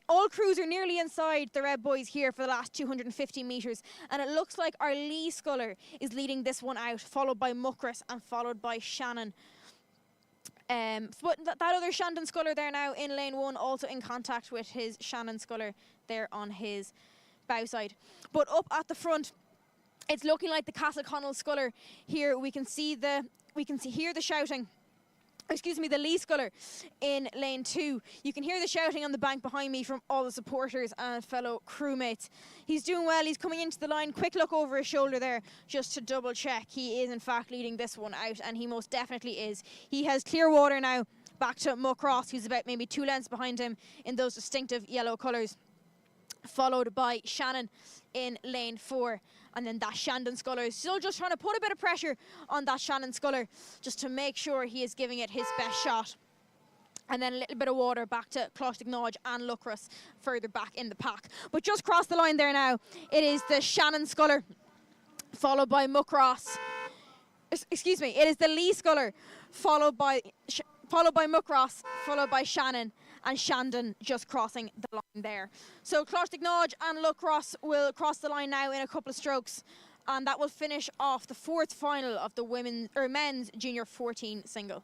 all crews are nearly inside the Red Boys here for the last 250 metres, and it looks like our Lee Sculler is leading this one out, followed by Muckross and followed by Shannon. But that other Shandon Sculler there now in lane 1, also in contact with his Shannon Sculler there on his bow side. But up at the front, it's looking like the Castleconnell Sculler here. We can hear the shouting. Excuse me, the Lee Sculler in lane 2. You can hear the shouting on the bank behind me from all the supporters and fellow crewmates. He's doing well. He's coming into the line. Quick look over his shoulder there just to double check. He is in fact leading this one out, and he most definitely is. He has clear water now back to Muckross, who's about maybe 2 lengths behind him in those distinctive yellow colours, followed by Shannon in lane 4. And then that Shandon Sculler is still just trying to put a bit of pressure on that Shannon Sculler just to make sure he is giving it his best shot. And then a little bit of water back to Closhtignodge and Lough Ross further back in the pack. But just cross the line there now. It is the Shannon Sculler followed by Muckross. Excuse me, it is the Lee Sculler followed by Muckross, followed by Shannon, and Shandon just crossing the line there. So Clontarf and Lough will cross the line now in a couple of strokes, and that will finish off the fourth final of the men's junior 14 single.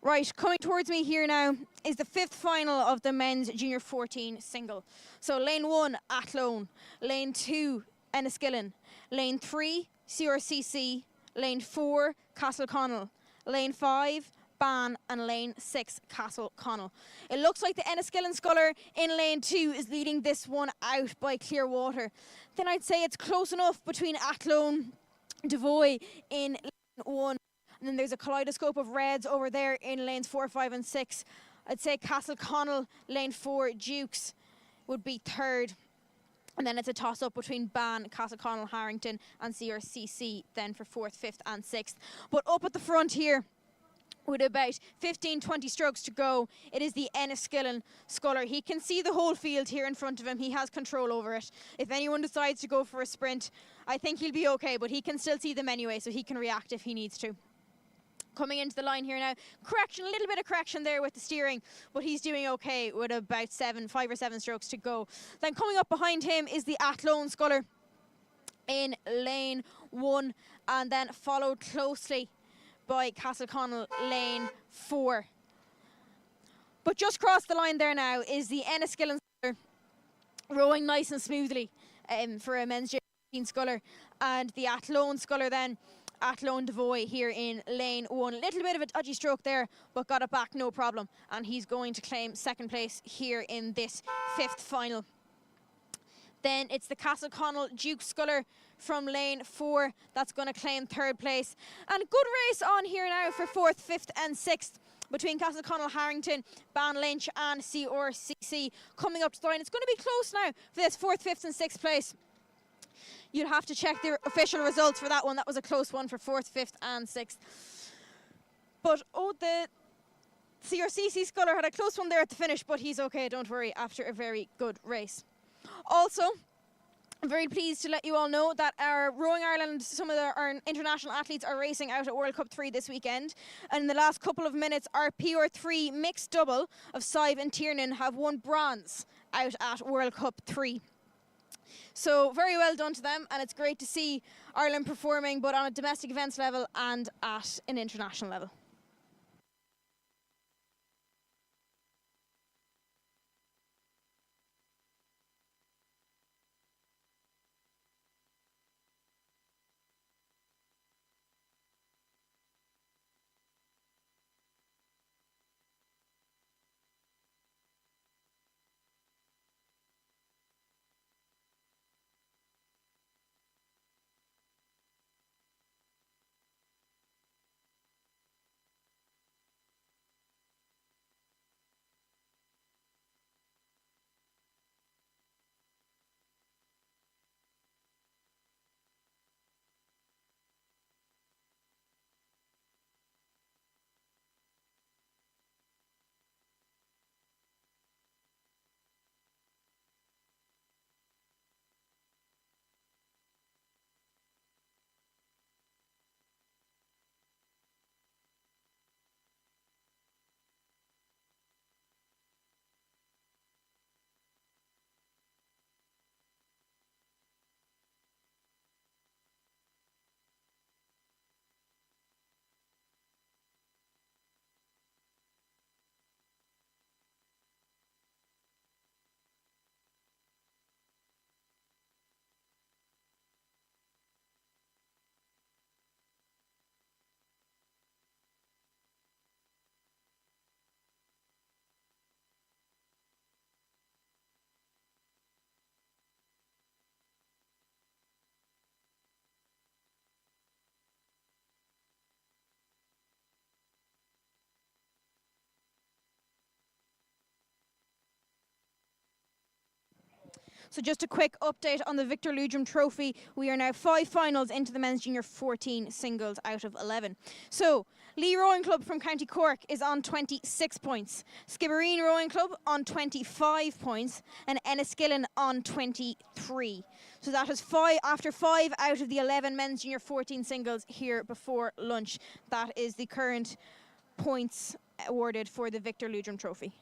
Right, coming towards me here now is the fifth final of the men's junior 14 single. So lane 1, Athlone, lane 2, Enniskillen, lane 3, CRCC, lane 4, Castleconnell, lane 5, Ban, and lane 6, Castleconnell. It looks like the Enniskillen sculler in lane 2 is leading this one out by Clearwater. Then I'd say it's close enough between Athlone, Devoy in lane 1. And then there's a kaleidoscope of reds over there in lanes 4, 5 and 6. I'd say Castleconnell, lane 4, Dukes would be third. And then it's a toss-up between Ban, Castleconnell, Harrington and CRCC then for 4th, 5th and 6th. But up at the front here, with about 15, 20 strokes to go, it is the Enniskillen sculler. He can see the whole field here in front of him. He has control over it. If anyone decides to go for a sprint, I think he'll be okay, but he can still see them anyway, so he can react if he needs to. Coming into the line here now, correction, a little bit of correction there with the steering, but he's doing okay with about 5 or 7 strokes to go. Then coming up behind him is the Athlone sculler in lane 1, and then followed closely by Castleconnell lane 4. But just across the line there now is the Enniskillen sculler, rowing nice and smoothly for a men's J15 sculler, and the Athlone sculler then, Athlone Devoy here in lane 1. A little bit of a dodgy stroke there, but got it back no problem, and he's going to claim 2nd place here in this 5th final. Then it's the Castleconnell Duke sculler from lane 4 that's going to claim 3rd place. And a good race on here now for 4th, 5th and 6th between Castleconnell, Harrington, Ban Lynch and CRCC coming up to the line. It's going to be close now for this 4th, 5th and 6th place. You'll have to check the official results for that one. That was a close one for 4th, 5th and 6th. But, the CRCC sculler had a close one there at the finish, but he's okay, don't worry, after a very good race. Also, I'm very pleased to let you all know that our Rowing Ireland, some of our international athletes are racing out at World Cup 3 this weekend. And in the last couple of minutes, our PR3 mixed double of Sive and Tiernan have won bronze out at World Cup 3. So very well done to them, and it's great to see Ireland performing both on a domestic events level and at an international level. So just a quick update on the Victor Leitrim Trophy. We are now 5 finals into the men's junior 14 singles out of 11. So Lee Rowing Club from County Cork is on 26 points. Skibbereen Rowing Club on 25 points. And Enniskillen on 23. So that is after 5 out of the 11 men's junior 14 singles here before lunch. That is the current points awarded for the Victor Leitrim Trophy.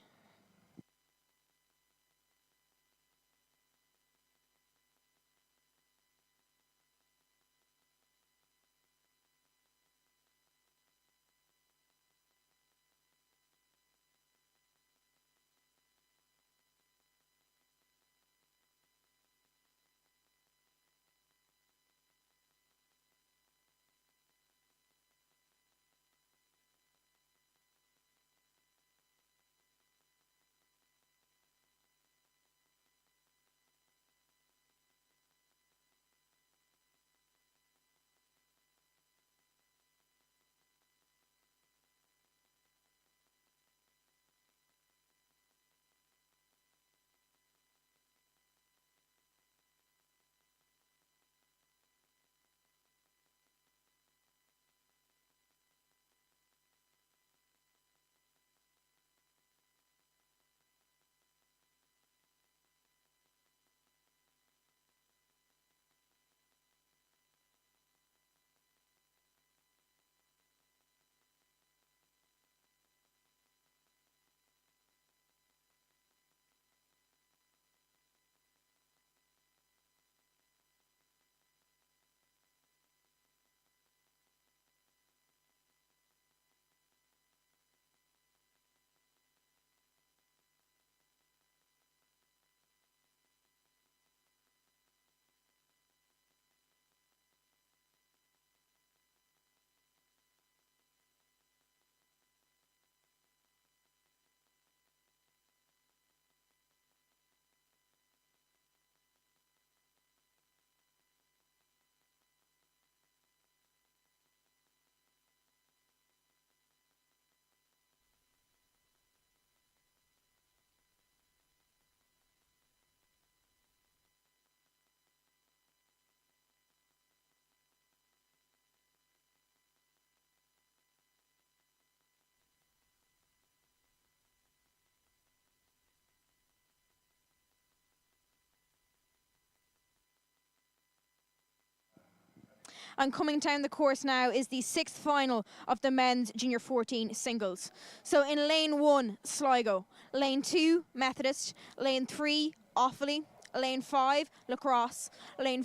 And coming down the course now is the 6th final of the men's junior 14 singles. So in lane 1, Sligo. Lane 2, Methodist. Lane 3, Offaly. Lane 5, Lacrosse. Lane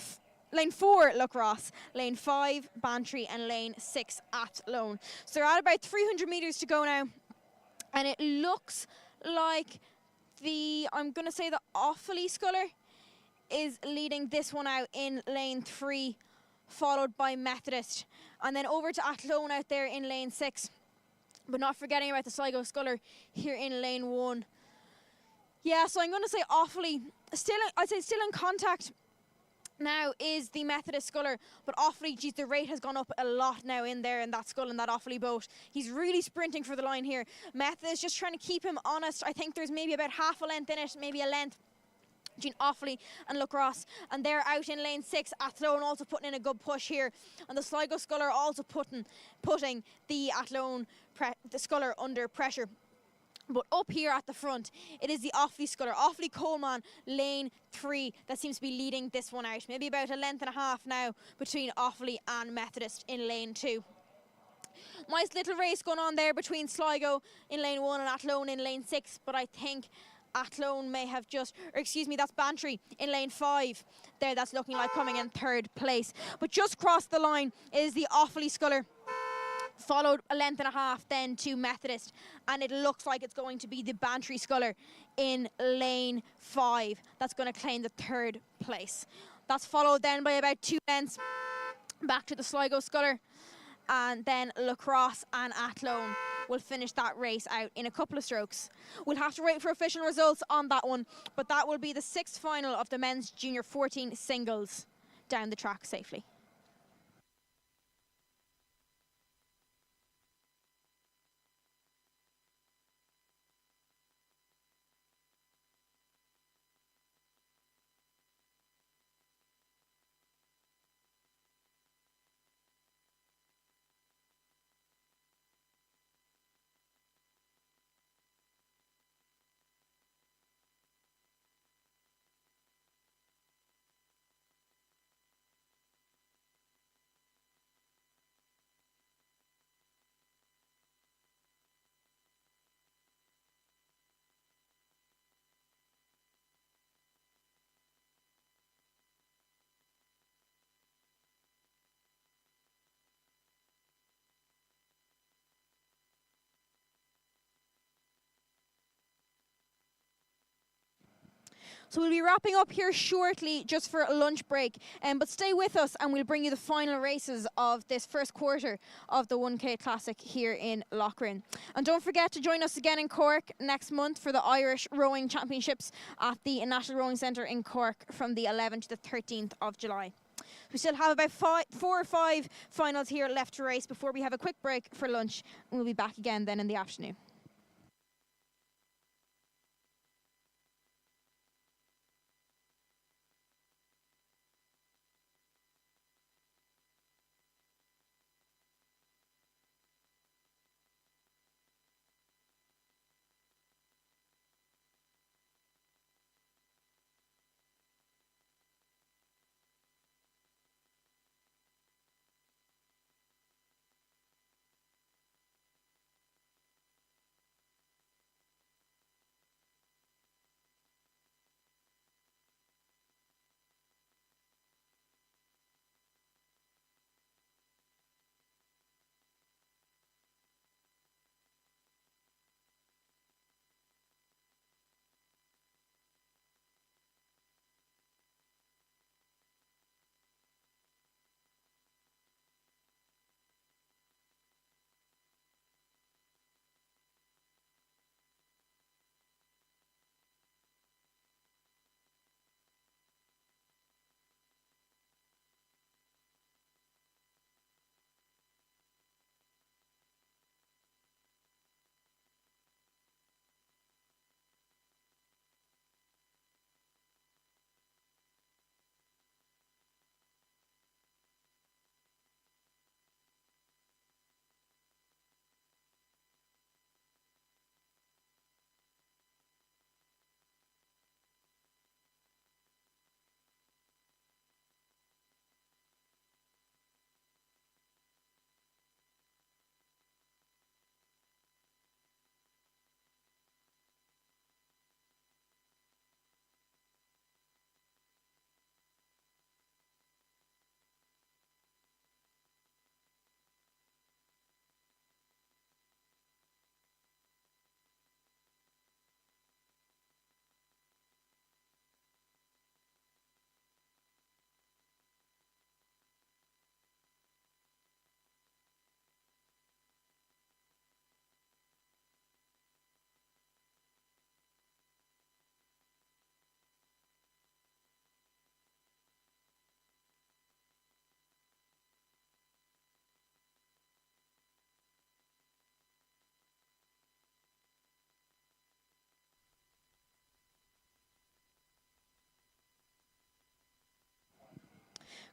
4, Lacrosse. Lane 5, Bantry. And lane 6, Athlone. So they're at about 300 metres to go now. And it looks like I'm going to say the Offaly sculler is leading this one out in lane 3, followed by Methodist. And then over to Athlone out there in lane 6. But not forgetting about the Sligo sculler here in lane 1. Yeah, so I'm going to say Offaly, I'd say still in contact now is the Methodist sculler. But Offaly, geez, the rate has gone up a lot now in there in that scull and that Offaly boat. He's really sprinting for the line here. Methodist just trying to keep him honest. I think there's maybe about half a length in it, maybe a length between Offaly and Lacrosse, and they're out in lane 6. Athlone also putting in a good push here, and the Sligo sculler also putting the Athlone the sculler under pressure. But up here at the front, it is the Offaly sculler, Offaly Coleman, lane 3, that seems to be leading this one out. Maybe about a length and a half now between Offaly and Methodist in lane 2. Nice little race going on there between Sligo in lane 1 and Athlone in lane 6, but I think Athlone may have that's Bantry in lane 5 there, that's looking like coming in 3rd place. But just across the line is the Offaly sculler, followed a length and a half then to Methodist, and it looks like it's going to be the Bantry sculler in lane 5 that's going to claim the 3rd place. That's followed then by about 2 lengths back to the Sligo sculler, and then Lacrosse and Athlone will finish that race out in a couple of strokes. We'll have to wait for official results on that one, but that will be the 6th final of the men's junior 14 singles down the track safely. So we'll be wrapping up here shortly just for a lunch break. But stay with us and we'll bring you the final races of this first quarter of the 1K Classic here in Lough. And don't forget to join us again in Cork next month for the Irish Rowing Championships at the National Rowing Centre in Cork from the 11th to the 13th of July. We still have about 4 or 5 finals here left to race before we have a quick break for lunch. And we'll be back again then in the afternoon.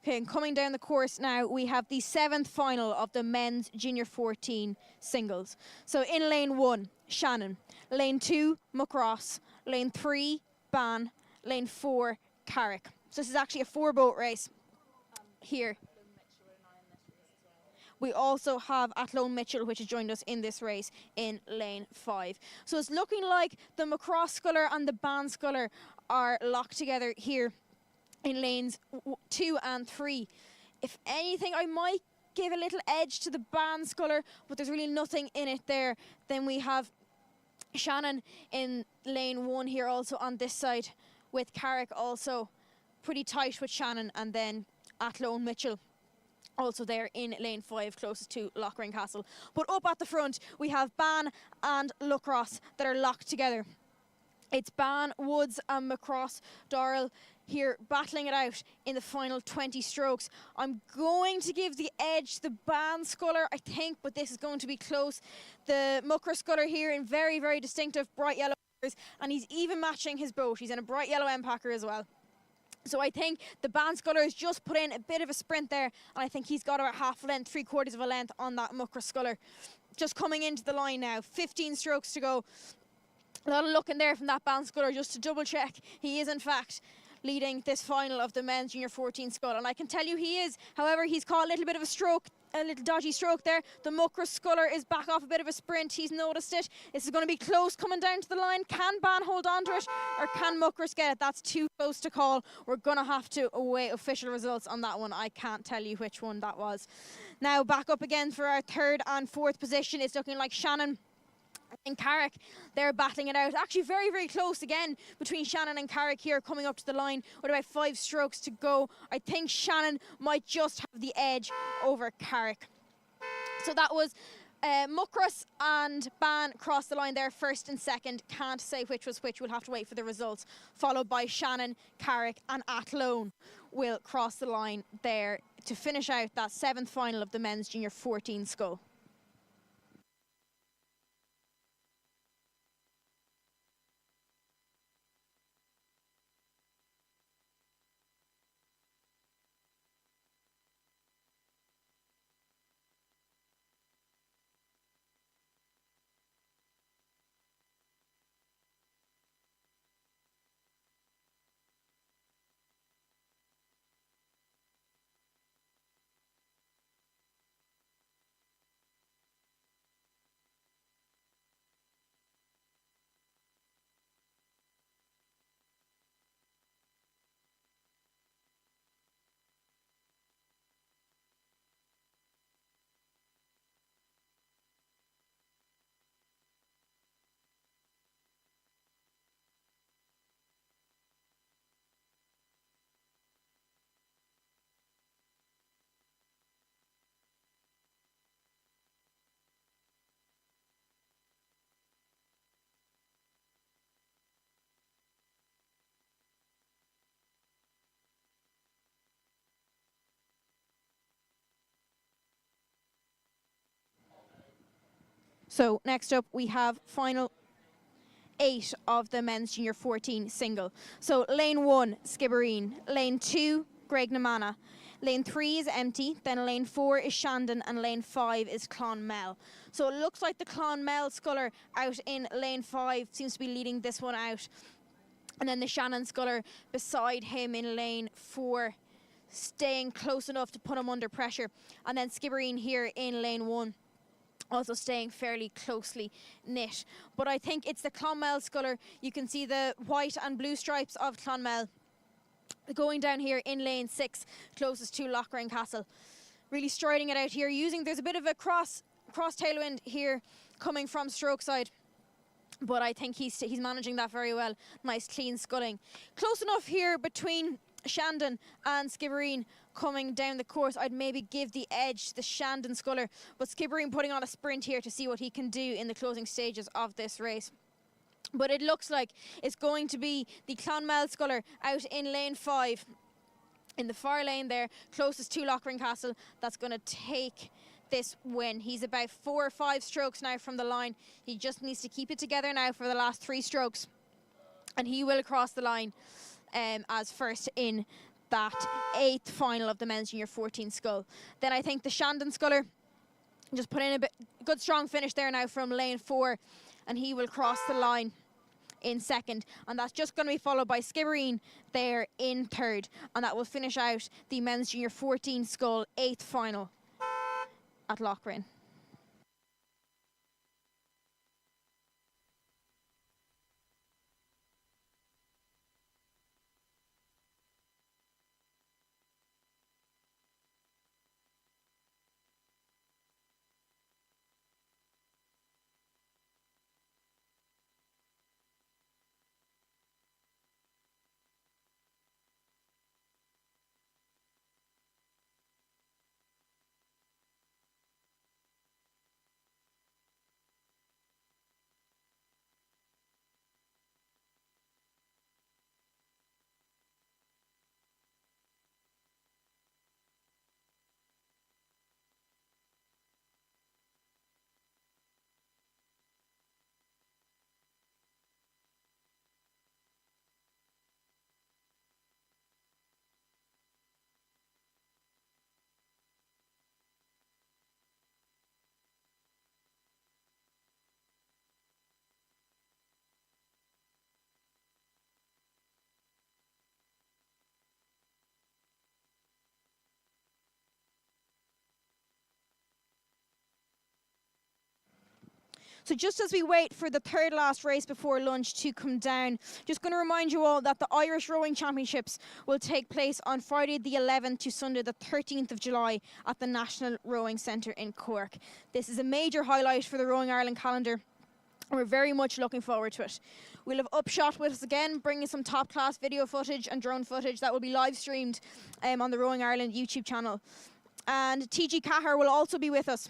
Okay, and coming down the course now, we have the 7th final of the men's junior 14 singles. So in lane 1, Shannon. Lane 2, Muckross. Lane 3, Ban. Lane 4, Carrick. So this is actually a 4-boat race here. We also have Athlone Mitchell, which has joined us in this race in lane 5. So it's looking like the Muckross sculler and the Ban sculler are locked together here in lanes 2 and 3. If anything, I might give a little edge to the Ban sculler, but there's really nothing in it there. Then we have Shannon in lane 1 here also on this side, with Carrick also pretty tight with Shannon, and then Athlone Mitchell also there in lane 5, closest to Lough Castle. But up at the front, we have Ban and Muckross that are locked together. It's Ban, Woods and Muckross Darrell here battling it out in the final 20 strokes. I'm going to give the edge to the Ban sculler, I think, but this is going to be close. The Muckross sculler here in very, very distinctive bright yellow colours, and he's even matching his boat. He's in a bright yellow end packer as well. So I think the Ban sculler has just put in a bit of a sprint there, and I think he's got about half a length, 3/4 of a length on that Muckross sculler. Just coming into the line now, 15 strokes to go. A lot of looking there from that Ban sculler just to double check. He is in fact leading this final of the men's junior 14 scull, and I can tell you he is. However, he's caught a little bit of a stroke, a little dodgy stroke there. The Muckross sculler is back off a bit of a sprint. He's noticed it. This is going to be close coming down to the line. Can Ban hold on to it, or can Muckross get it? That's too close to call. We're going to have to await official results on that one. I can't tell you which one that was. Now back up again for our 3rd and 4th position. It's looking like Shannon In Carrick, they're battling it out. Actually, very, very close again between Shannon and Carrick here, coming up to the line with about 5 strokes to go. I think Shannon might just have the edge over Carrick. So that was Muckross and Ban crossed the line there, first and second. Can't say which was which. We'll have to wait for the results. Followed by Shannon, Carrick and Athlone will cross the line there to finish out that 7th final of the men's junior 14 scull. So next up we have final 8 of the men's junior 14 single. So lane 1, Skibbereen. Lane 2, Graignamanagh. Lane 3 is empty. Then lane 4 is Shandon and lane 5 is Clonmel. So it looks like the Clonmel sculler out in lane 5 seems to be leading this one out. And then the Shannon sculler beside him in lane 4, staying close enough to put him under pressure. And then Skibbereen here in lane 1. Also staying fairly closely knit. But I think it's the Clonmel sculler. You can see the white and blue stripes of Clonmel going down here in lane 6, closest to Lough Castle. Really striding it out here, there's a bit of a cross tailwind here coming from stroke side. But I think he's managing that very well. Nice clean sculling. Close enough here between Shandon and Skibbereen coming down the course. I'd maybe give the edge to the Shandon sculler, but Skibbereen putting on a sprint here to see what he can do in the closing stages of this race. But it looks like it's going to be the Clonmel sculler out in lane 5, in the far lane there, closest to Lough Castle, that's going to take this win. He's about 4 or 5 strokes now from the line. He just needs to keep it together now for the last 3 strokes, and he will cross the line as first in that 8th final of the men's junior 14 scull. Then I think the Shandon sculler just put in a good strong finish there now from lane 4, and he will cross the line in 2nd, and that's just going to be followed by Skibbereen there in 3rd, and that will finish out the men's junior 14 scull 8th final at Lough Rynn. So just as we wait for the 3rd last race before lunch to come down, just going to remind you all that the Irish Rowing Championships will take place on Friday the 11th to Sunday the 13th of July at the National Rowing Centre in Cork. This is a major highlight for the Rowing Ireland calendar, We're very much looking forward to it. We'll have Upshot with us again, bringing some top-class video footage and drone footage that will be live streamed on the Rowing Ireland YouTube channel. And TG Cahir will also be with us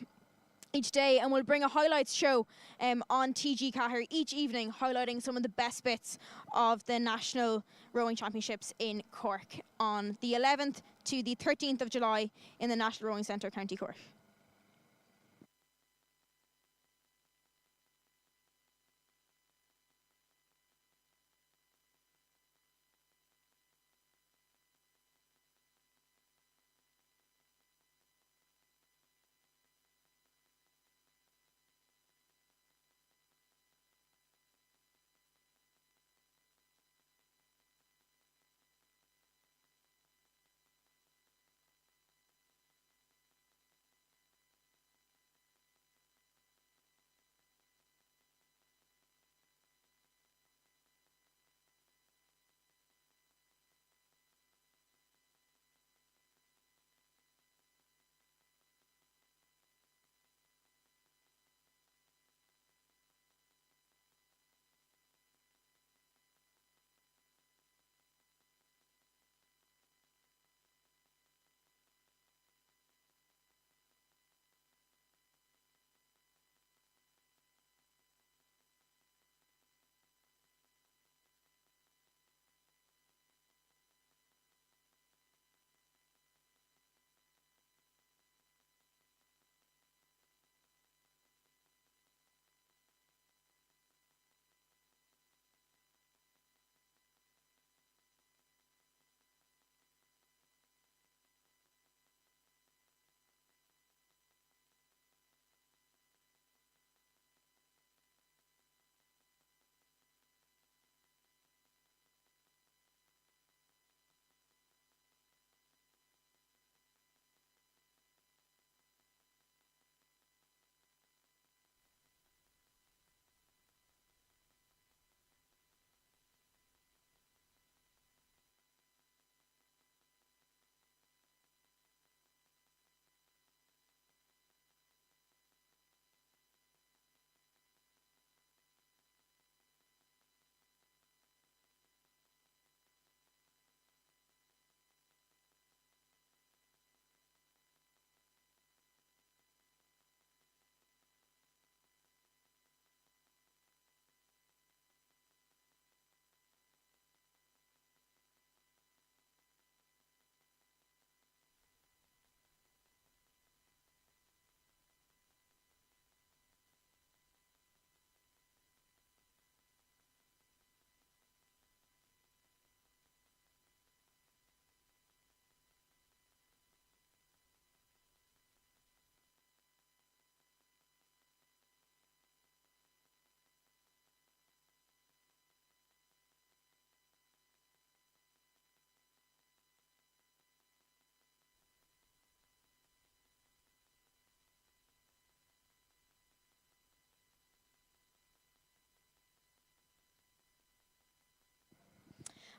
each day, and we'll bring a highlights show on TG Cahir each evening, highlighting some of the best bits of the National Rowing Championships in Cork on the 11th to the 13th of July in the National Rowing Centre, County Cork.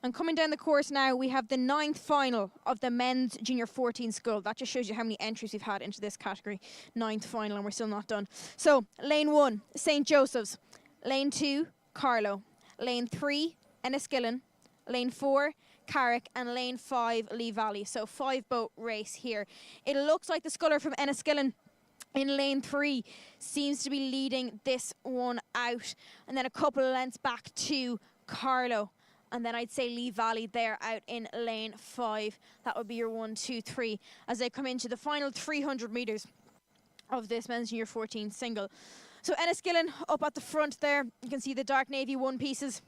And coming down the course now, we have the 9th final of the men's junior 14 scull. That just shows you how many entries we've had into this category. 9th final, and we're still not done. So, lane 1, St. Joseph's. Lane 2, Carlow. Lane 3, Enniskillen. Lane 4, Carrick. And lane 5, Lee Valley. So, 5-boat race here. It looks like the sculler from Enniskillen in lane 3 seems to be leading this one out. And then a couple of lengths back to Carlow. And then I'd say Lee Valley there out in lane 5. That would be your 1, 2, 3 as they come into the final 300 metres of this men's junior 14 single. So Enniskillen up at the front there. You can see the dark navy one pieces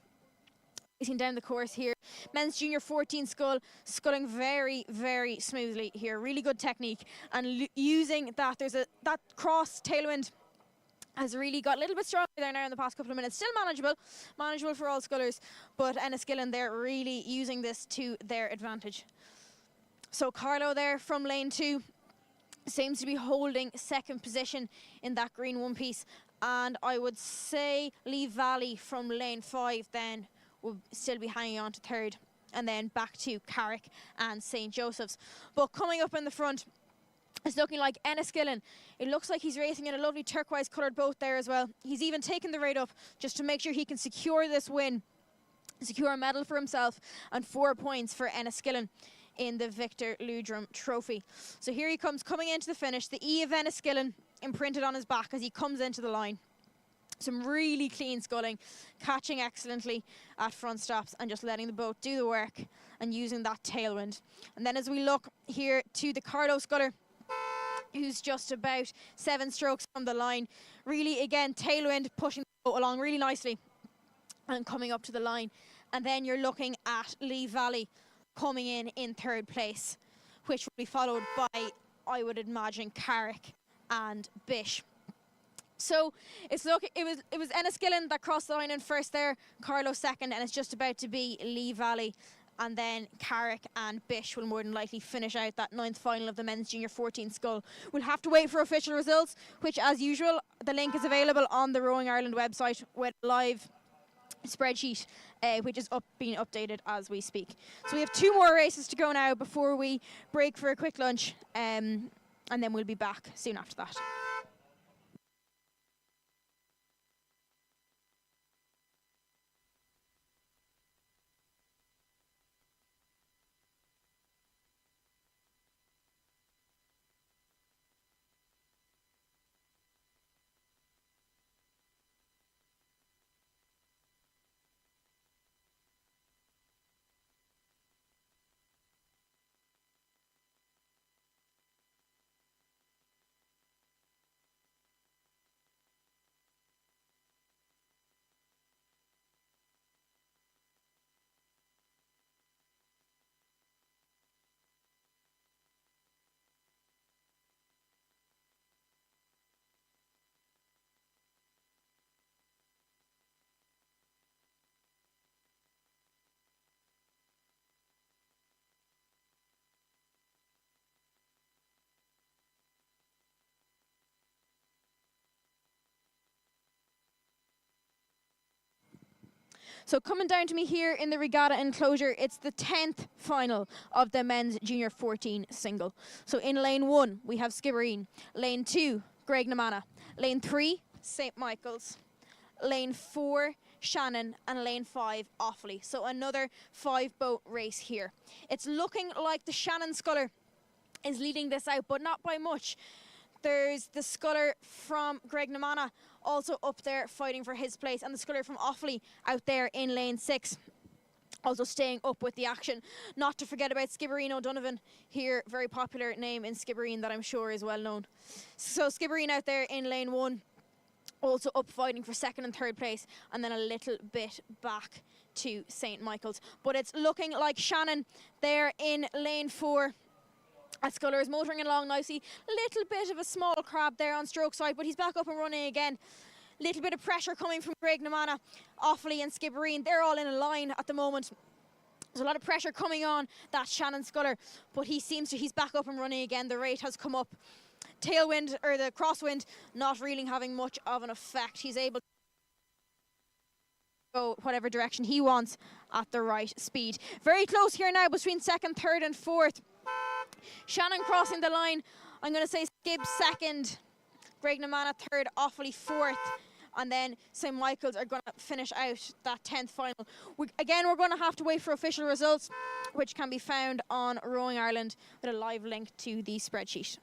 racing down the course here. Men's junior 14 scull, sculling very, very smoothly here. Really good technique. And using that, there's that cross tailwind has really got a little bit stronger there now in the past couple of minutes. Still manageable for all scullers, but Enniskillen, they're really using this to their advantage. So Carlow there from lane 2 seems to be holding second position in that green one piece, and I would say Lee Valley from lane 5 then will still be hanging on to third, and then back to Carrick and St. Joseph's. But coming up in the front, It's looking like Enniskillen. It looks like he's racing in a lovely turquoise coloured boat there as well. He's even taken the rate up just to make sure he can secure this win, secure a medal for himself, and 4 points for Enniskillen in the Victor Leitrim Trophy. So here he comes, coming into the finish. The E of Enniskillen imprinted on his back as he comes into the line. Some really clean sculling, catching excellently at front stops and just letting the boat do the work and using that tailwind. And then as we look here to the Carlo sculler, who's just about 7 strokes from the line. Really, again, tailwind pushing the boat along really nicely and coming up to the line. And then you're looking at Lee Valley coming in 3rd place, which will be followed by, I would imagine, Carrick and Bish. So it was Enniskillen that crossed the line in first there, Carlo second, and it's just about to be Lee Valley. And then Carrick and Bish will more than likely finish out that 9th final of the men's junior 14 scull. We'll have to wait for official results, which as usual, the link is available on the Rowing Ireland website with a live spreadsheet, which is being updated as we speak. So we have 2 more races to go now before we break for a quick lunch, and then we'll be back soon after that. So coming down to me here in the regatta enclosure, it's the 10th final of the men's junior 14 single. So in lane 1, we have Skibbereen. Lane 2, Graiguenamanagh. Lane 3, St. Michael's. Lane 4, Shannon. And lane 5, Offaly. So another 5-boat race here. It's looking like the Shannon sculler is leading this out, but not by much. There's the sculler from Graiguenamanagh also up there fighting for his place, and the sculler from Offaly out there in lane 6 also staying up with the action. Not to forget about Skibbereen O'Donovan here, very popular name in Skibbereen that I'm sure is well known. So Skibbereen out there in lane 1 also up fighting for 2nd and 3rd place, and then a little bit back to St. Michael's. But it's looking like Shannon there in lane 4. That sculler is motoring along nicely. Little bit of a small crab there on stroke side, but he's back up and running again. Little bit of pressure coming from Graiguenamanagh, Offaly and Skibbereen. They're all in a line at the moment. There's a lot of pressure coming on that Shannon sculler, but he's back up and running again. The rate has come up. Tailwind, or the crosswind, not really having much of an effect. He's able to go whatever direction he wants at the right speed. Very close here now between 2nd, 3rd and 4th. Shannon crossing the line. I'm going to say Skib 2nd, Graiguenamanagh 3rd, Offaly 4th, and then St. Michael's are going to finish out that 10th final. We're going to have to wait for official results, which can be found on Rowing Ireland with a live link to the spreadsheet.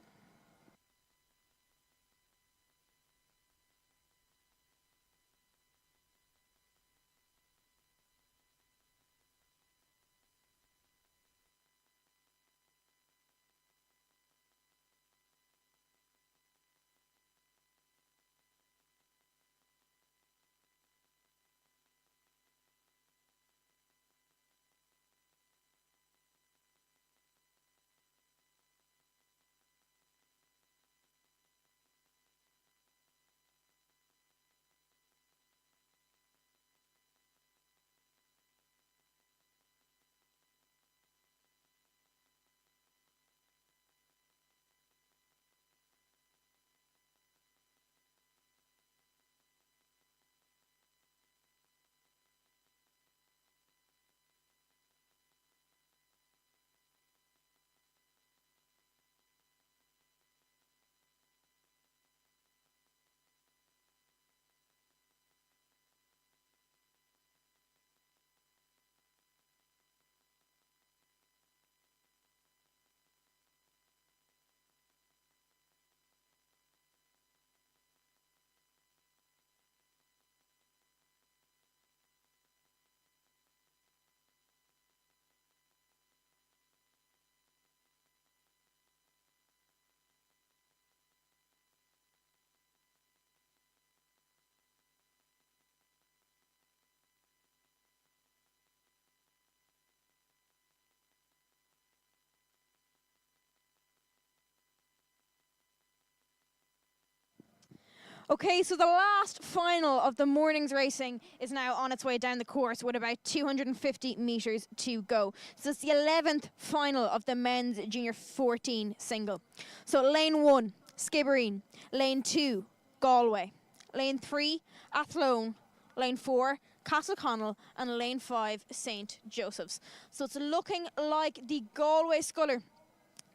Okay, so the last final of the morning's racing is now on its way down the course with about 250 metres to go. So it's the 11th final of the men's junior 14 single. So lane 1, Skibbereen. Lane 2, Galway. Lane 3, Athlone. Lane 4, Castleconnell. And lane 5, St. Joseph's. So it's looking like the Galway sculler.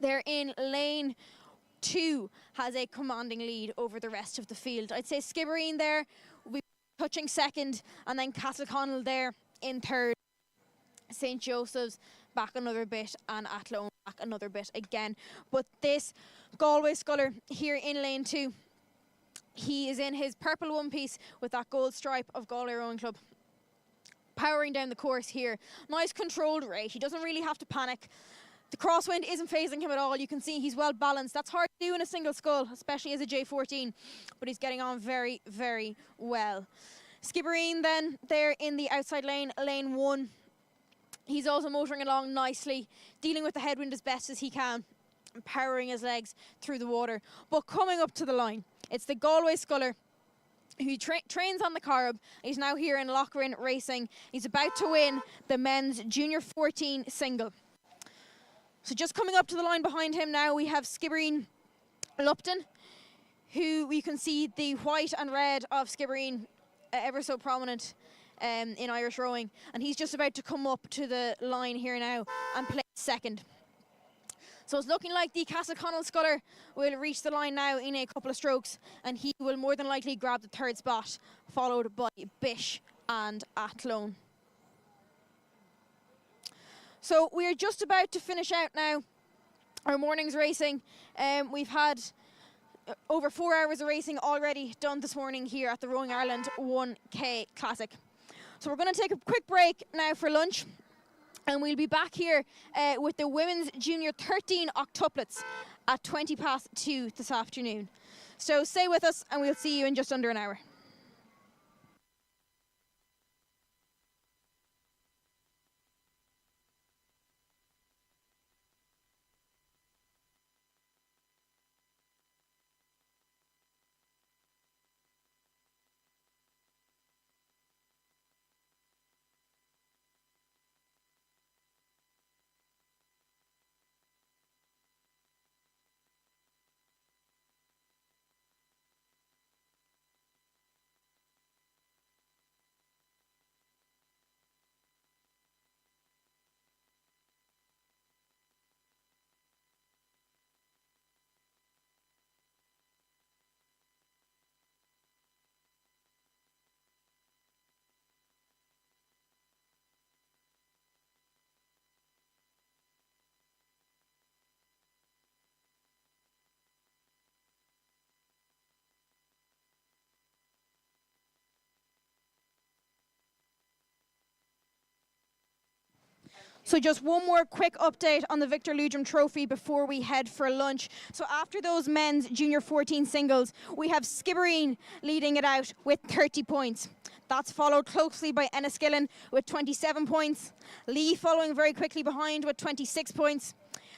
They're in lane 2 has a commanding lead over the rest of the field. I'd say Skibbereen there will be touching second, and then Castleconnell there in third. St. Joseph's back another bit, and Athlone back another bit again. But this Galway sculler here in lane 2, he is in his purple one piece with that gold stripe of Galway Rowing Club. Powering down the course here. Nice controlled rate. He doesn't really have to panic. The crosswind isn't phasing him at all. You can see he's well balanced. That's hard to do in a single scull, especially as a J14, but he's getting on very, very well. Skibbereen then, there in the outside lane, lane 1. He's also motoring along nicely, dealing with the headwind as best as he can, and powering his legs through the water. But coming up to the line, it's the Galway sculler who trains on the Carb. He's now here in Lough racing. He's about to win the men's junior 14 single. So just coming up to the line behind him now, we have Skibbereen Lupton, who we can see the white and red of Skibbereen ever so prominent in Irish rowing. And he's just about to come up to the line here now and play second. So it's looking like the Castleconnell sculler will reach the line now in a couple of strokes, and he will more than likely grab the third spot, followed by Bish and Athlone. So we're just about to finish out now our morning's racing. We've had over 4 hours of racing already done this morning here at the Rowing Ireland 1K Classic. So we're going to take a quick break now for lunch, and we'll be back here with the women's junior 13 octuplets at 2:20 this afternoon. So stay with us and we'll see you in just under an hour. So just one more quick update on the Victor Leitrim Trophy before we head for lunch. So after those men's junior 14 singles, we have Skibbereen leading it out with 30 points. That's followed closely by Enniskillen with 27 points. Lee following very quickly behind with 26 points.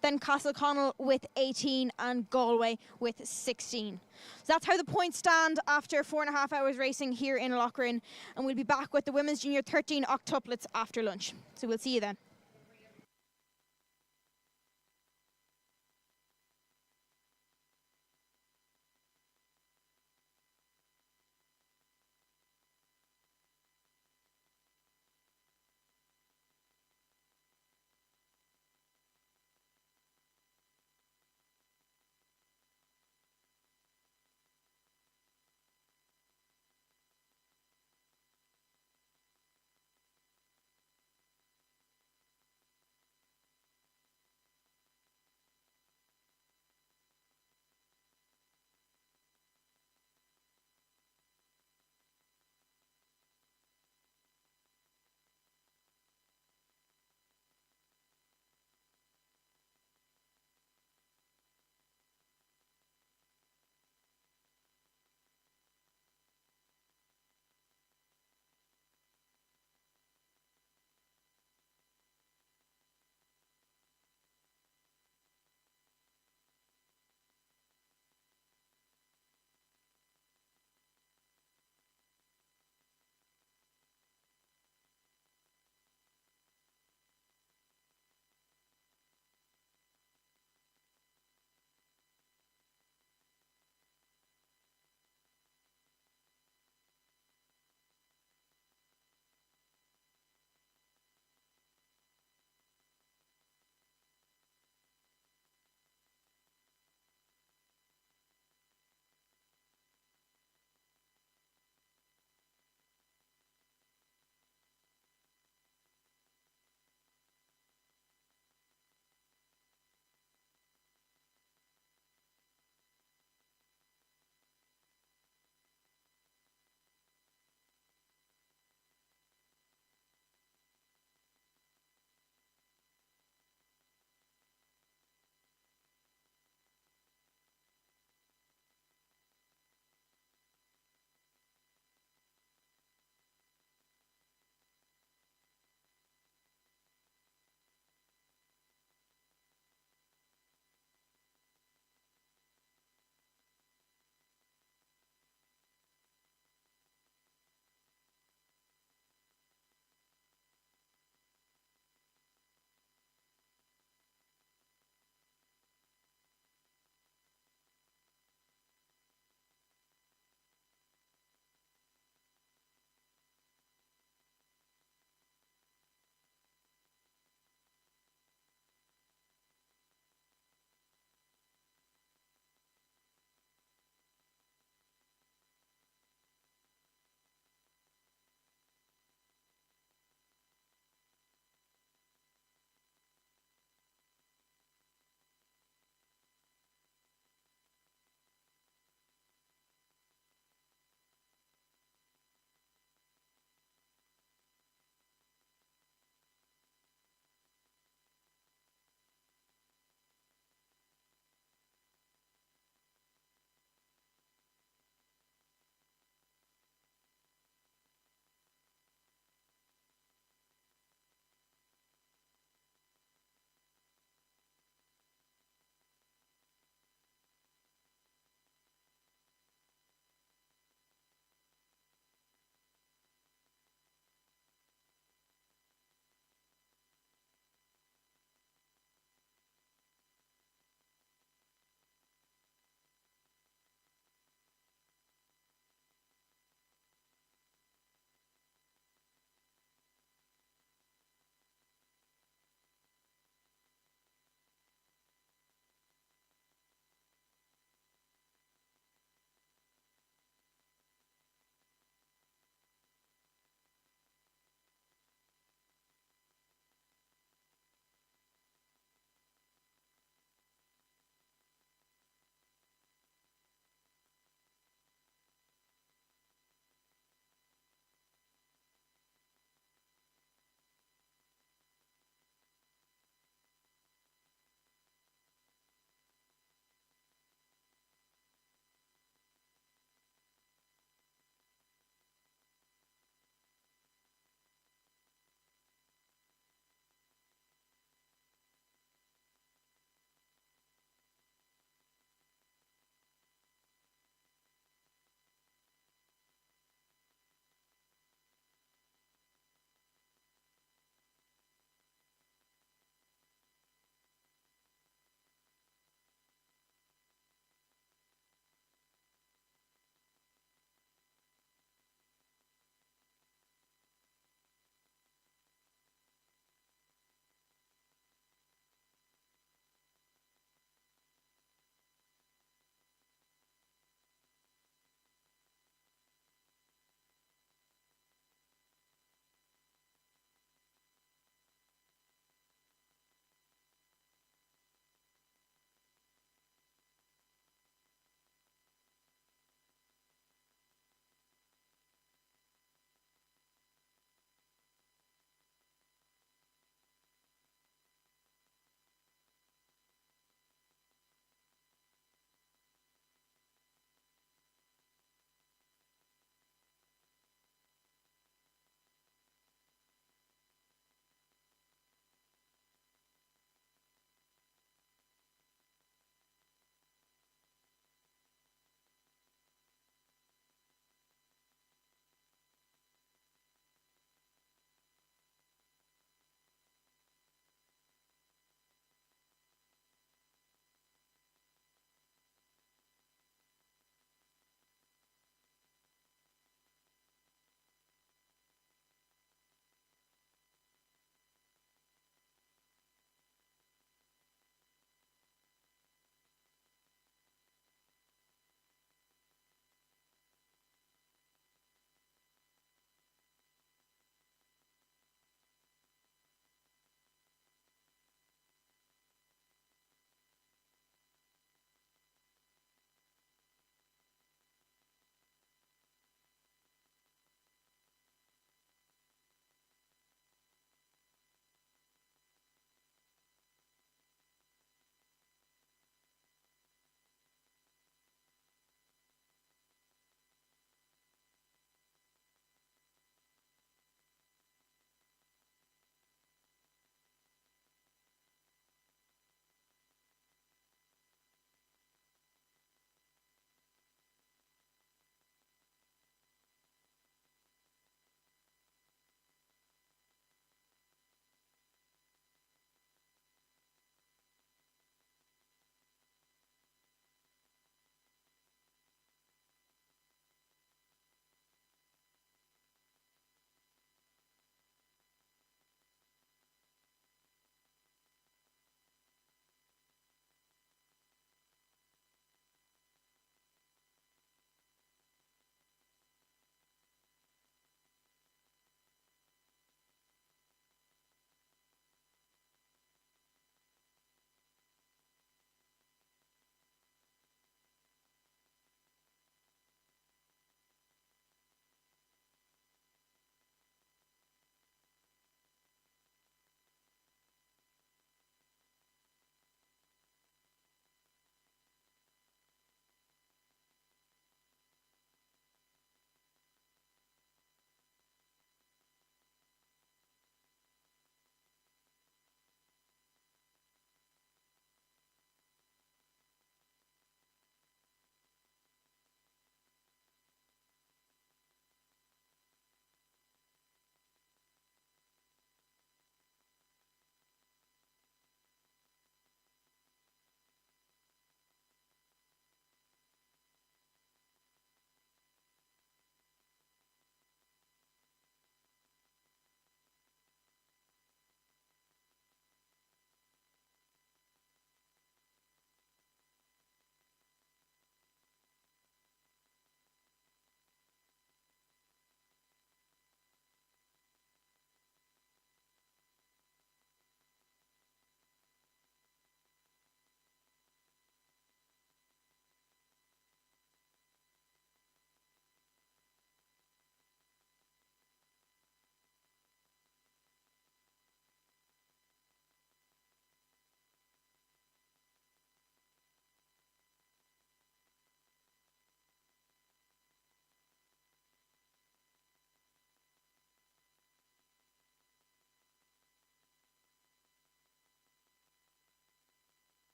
Then Castleconnell with 18 and Galway with 16. So that's how the points stand after 4.5 hours racing here in Lough. And we'll be back with the women's junior 13 octuplets after lunch. So we'll see you then.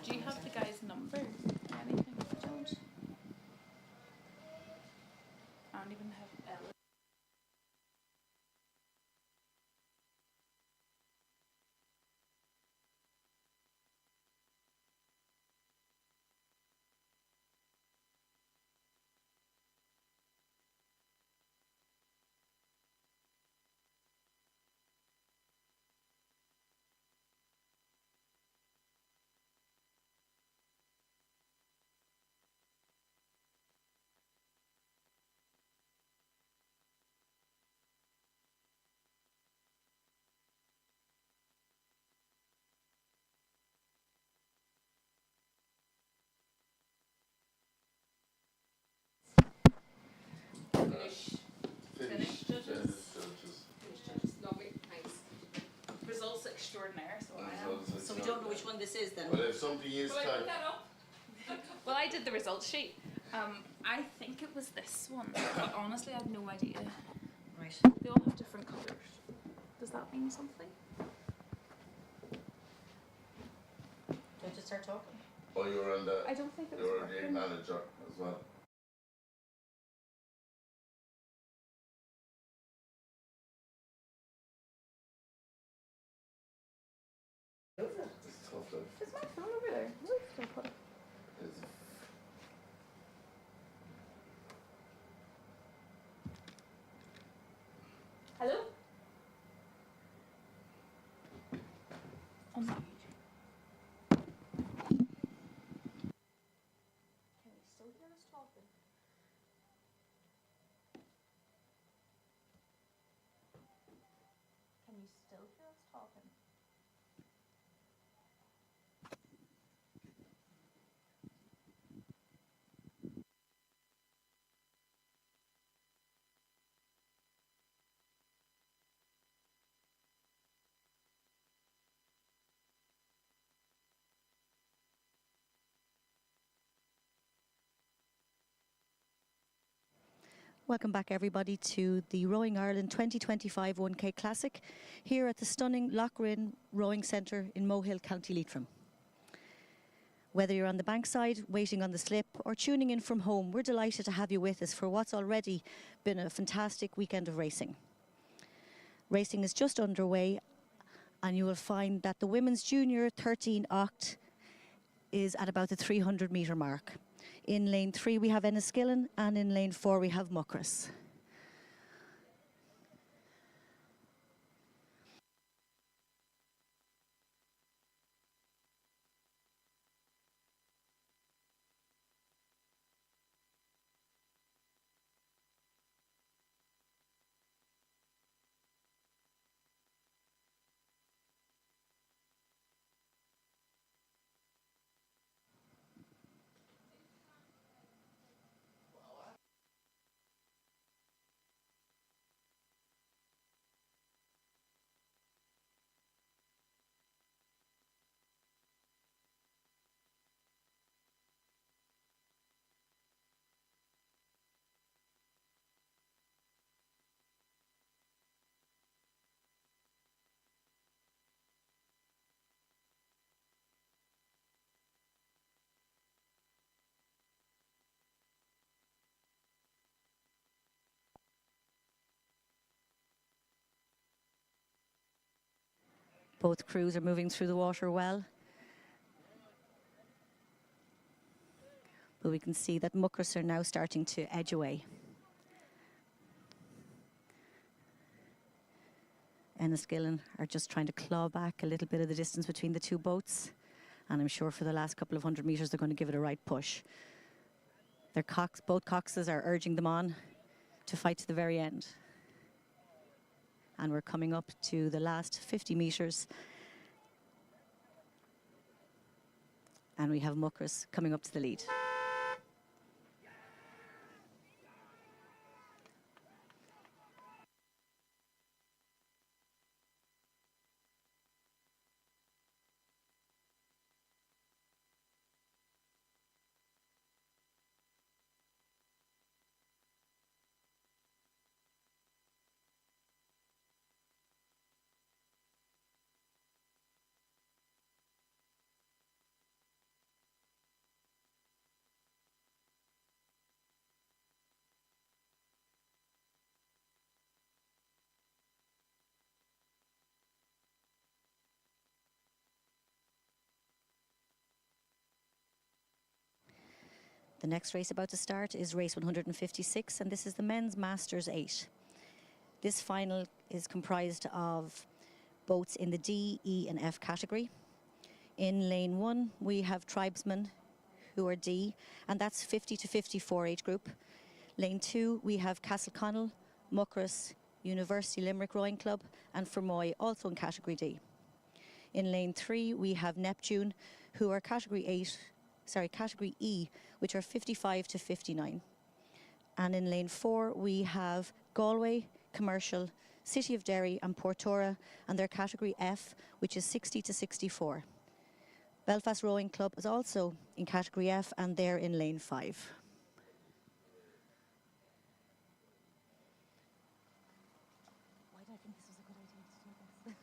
Do you have the guy's number or anything? I don't. I don't even have Ella. Finish judges. Lovely, thanks. Results extraordinaire, so I am. So we don't know which one this is then. Well, if something is Will I time. put that up? Well, I did the results sheet. I think it was this one, but honestly, I have no idea. Right. They all have different colours. Does that mean something? Do I just start talking? Oh, you were on the. I don't think it You was were the working. manager as well. It's tough life. Is my phone over there? Where did I put it? It's Hello? On that. Can you still hear us talking? Can you still hear us talking? Welcome back everybody to the Rowing Ireland 2025 1K Classic here at the stunning Lough Rowing Centre in Mohill, County Leitrim. Whether you're on the bankside, waiting on the slip or tuning in from home, we're delighted to have you with us for what's already been a fantastic weekend of racing. Racing is just underway and you will find that the women's junior 13 oct is at about the 300 metre mark. In lane 3 we have Enniskillen and in lane 4 we have Muckross. Both crews are moving through the water well. But we can see that Muckross are now starting to edge away. Enniskillen are just trying to claw back a little bit of the distance between the two boats. And I'm sure for the last couple of 100 metres they're going to give it a right push. Both coxes are urging them on to fight to the very end. And we're coming up to the last 50 metres. And we have Muckross coming up to the lead. The next race about to start is race 156, and this is the men's Masters 8. This final is comprised of boats in the D, E and F category. In lane 1 we have tribesmen who are D, and that's 50 to 54 age group. Lane 2 we have Castleconnell, Muckross, University Limerick Rowing Club and Fermoy, also in category D. In lane 3 we have Neptune, who are category E, which are 55 to 59. And in lane 4 we have Galway, Commercial, City of Derry and Portora, and their category F, which is 60 to 64. Belfast Rowing Club is also in category F, and they're in lane 5. Why do I think this was a good idea to do this?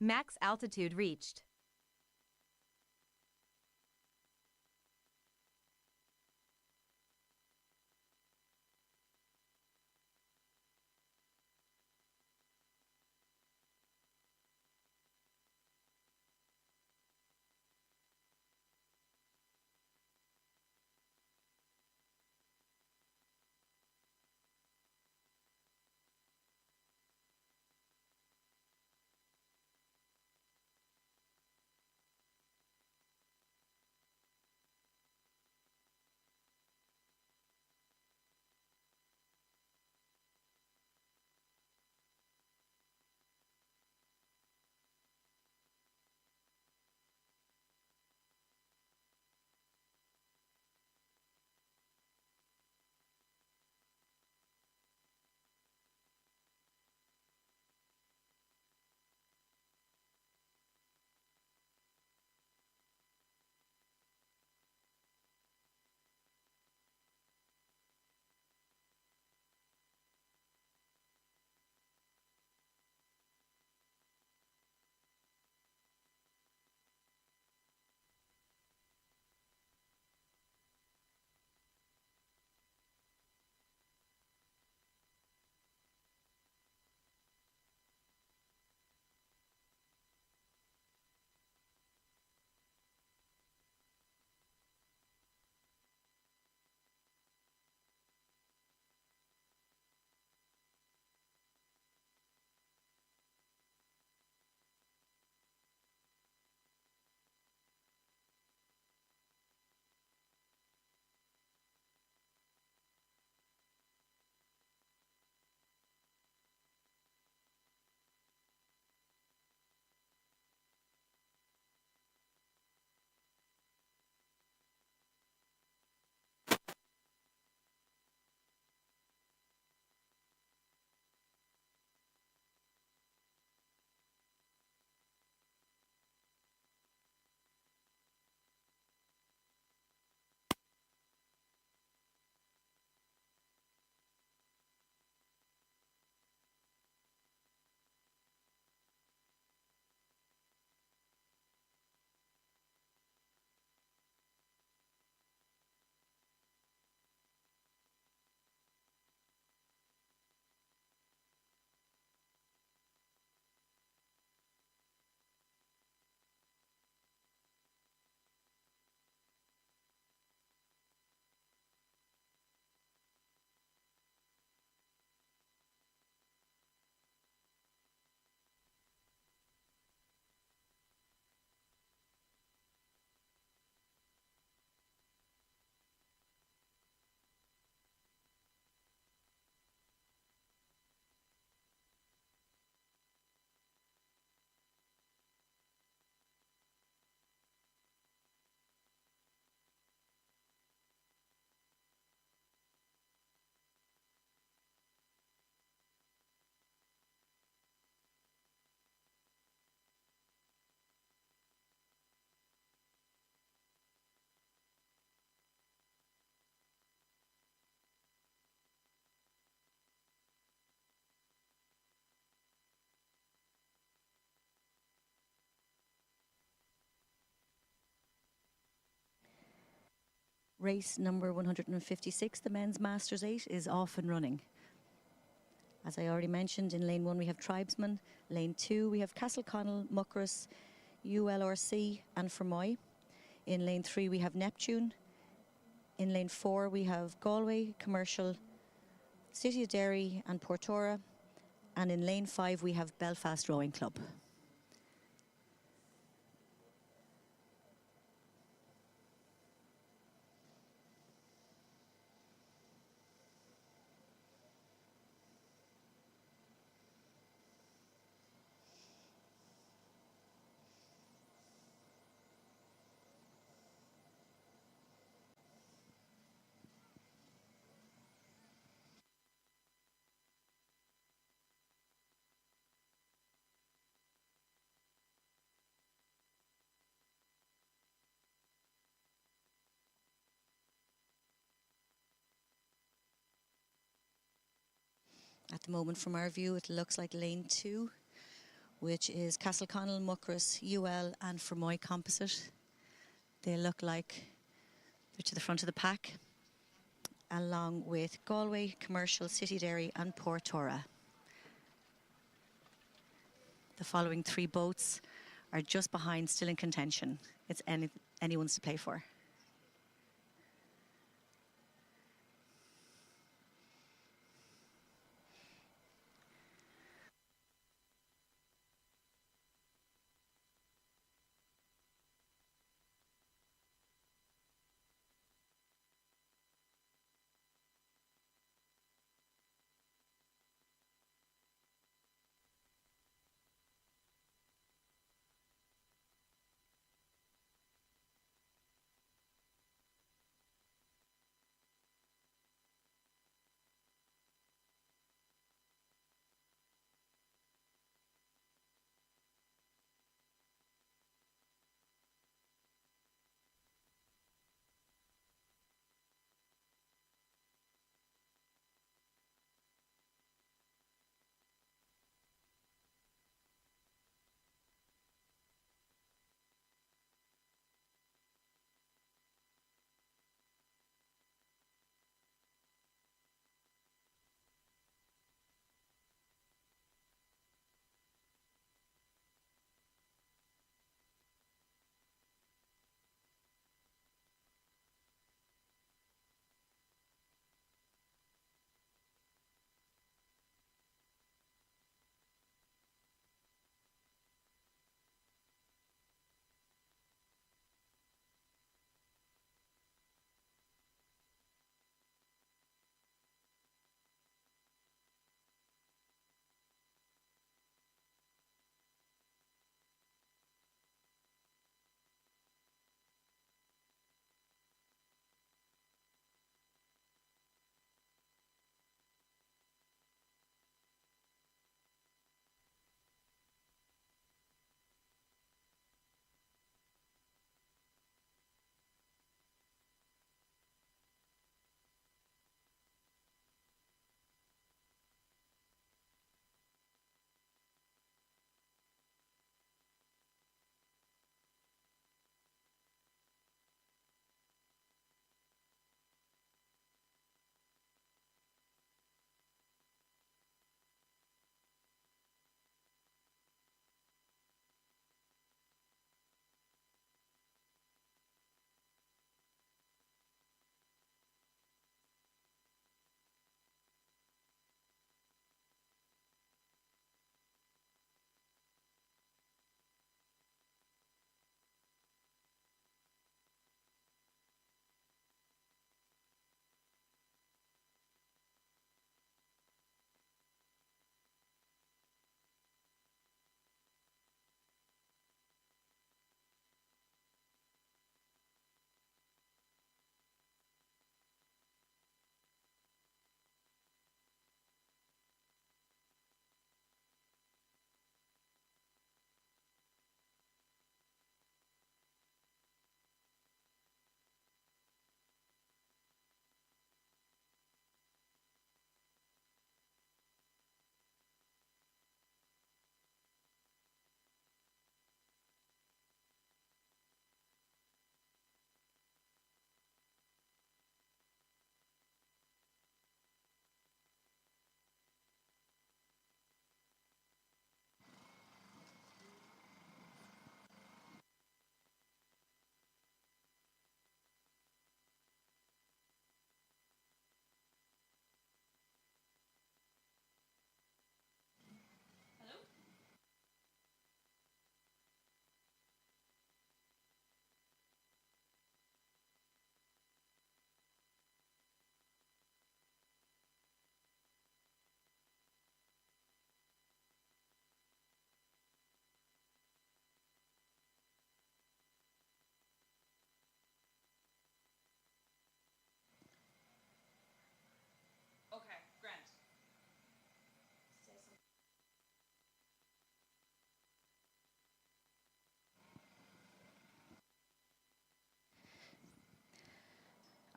Max altitude reached. Race number 156, the men's Masters 8, is off and running. As I already mentioned, in lane 1 we have Tribesman, lane 2 we have Castleconnell, Muckross, ULRC and Fermoy. In lane 3 we have Neptune. In lane 4 we have Galway, Commercial, City of Derry and Portora. And in lane 5 we have Belfast Rowing Club. At the moment, from our view, it looks like lane 2, which is Castleconnell, Muckross, UL and Fermoy Composite. They look like they're to the front of the pack, along with Galway, Commercial, City Derry and Portora. The following 3 boats are just behind, still in contention. It's anyone's to play for.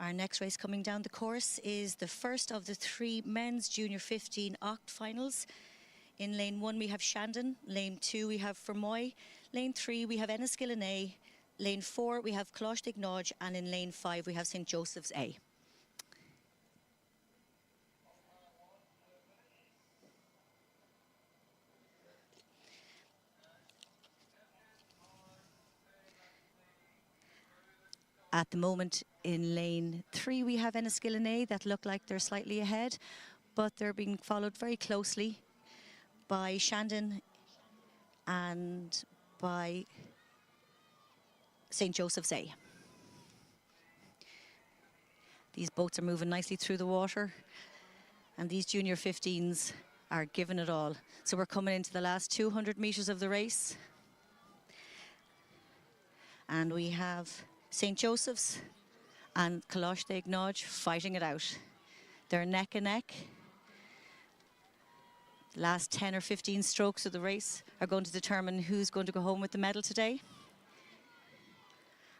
Our next race coming down the course is the first of the 3 men's junior 15 oct finals. In lane 1 we have Shandon, lane 2 we have Fermoy, lane 3 we have Enniskillen A, lane 4 we have coxed, and in lane 5 we have St Joseph's A. At the moment in lane 3 we have Enniskillen A that look like they're slightly ahead, but they're being followed very closely by Shandon and by St Joseph's A. These boats are moving nicely through the water, and these junior 15s are giving it all. So we're coming into the last 200 metres of the race. And we have St Joseph's and coxed fighting it out. They're neck and neck. The last 10 or 15 strokes of the race are going to determine who's going to go home with the medal today.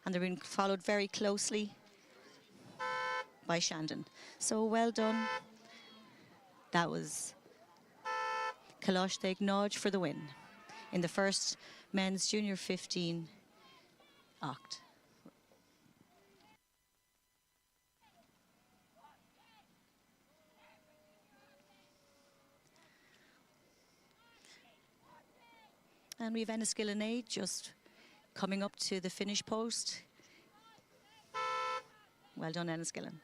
And they're being followed very closely by Shandon. So well done. That was coxed for the win in the first men's junior 15 oct. And we have Enniskillen A just coming up to the finish post. Well done, Enniskillen.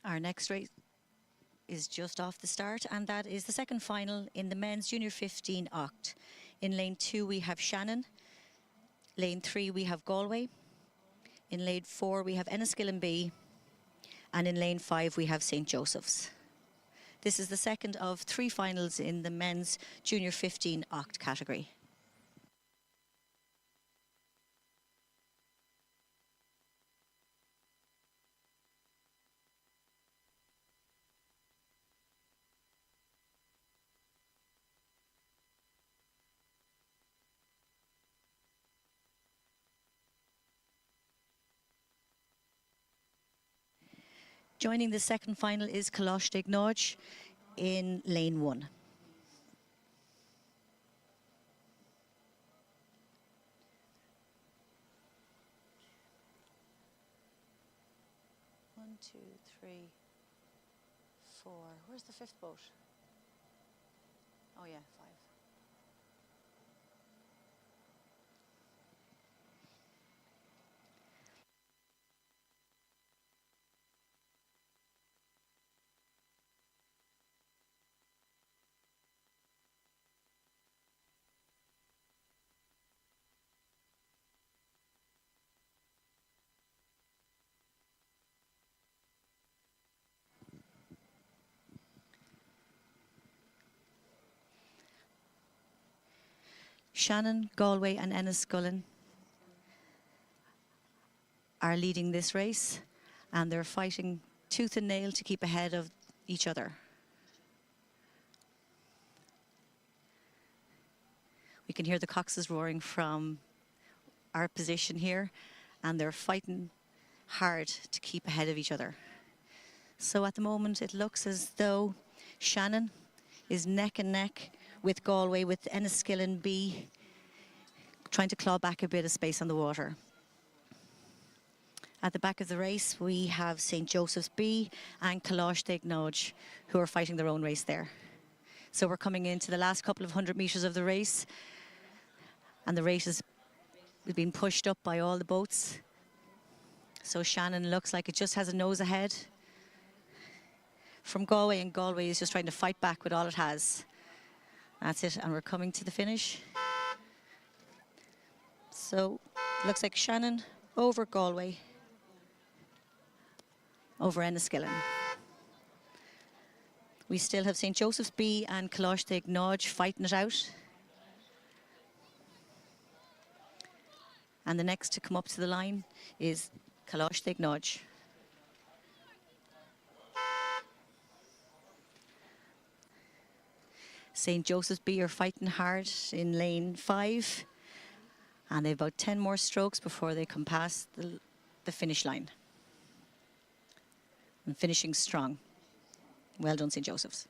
Our next race is just off the start, and that is the second final in the men's junior 15 oct. In lane 2 we have Shannon, lane 3 we have Galway, in lane 4 we have Enniskillen B, and in lane 5 we have St Joseph's. This is the second of 3 finals in the men's junior 15 oct category. Joining the second final is coxed in lane 1. One, two, three, 4. Where's the 5th boat? Oh yeah, 5. Shannon, Galway and Enniskillen are leading this race, and they're fighting tooth and nail to keep ahead of each other. We can hear the coxes roaring from our position here, and they're fighting hard to keep ahead of each other. So at the moment it looks as though Shannon is neck and neck with Galway, with Enniskillen B trying to claw back a bit of space on the water. At the back of the race we have St. Joseph's B and coxless who are fighting their own race there. So we're coming into the last couple of 100 metres of the race, and the race is being pushed up by all the boats. So Shannon looks like it just has a nose ahead from Galway, and Galway is just trying to fight back with all it has. That's it, and we're coming to the finish. So looks like Shannon over Galway, over Enniskillen. We still have St. Joseph's B and coxless fighting it out. And the next to come up to the line is coxless. St. Joseph's B are fighting hard in lane 5, and they have about 10 more strokes before they come past the finish line. And finishing strong. Well done, St. Joseph's.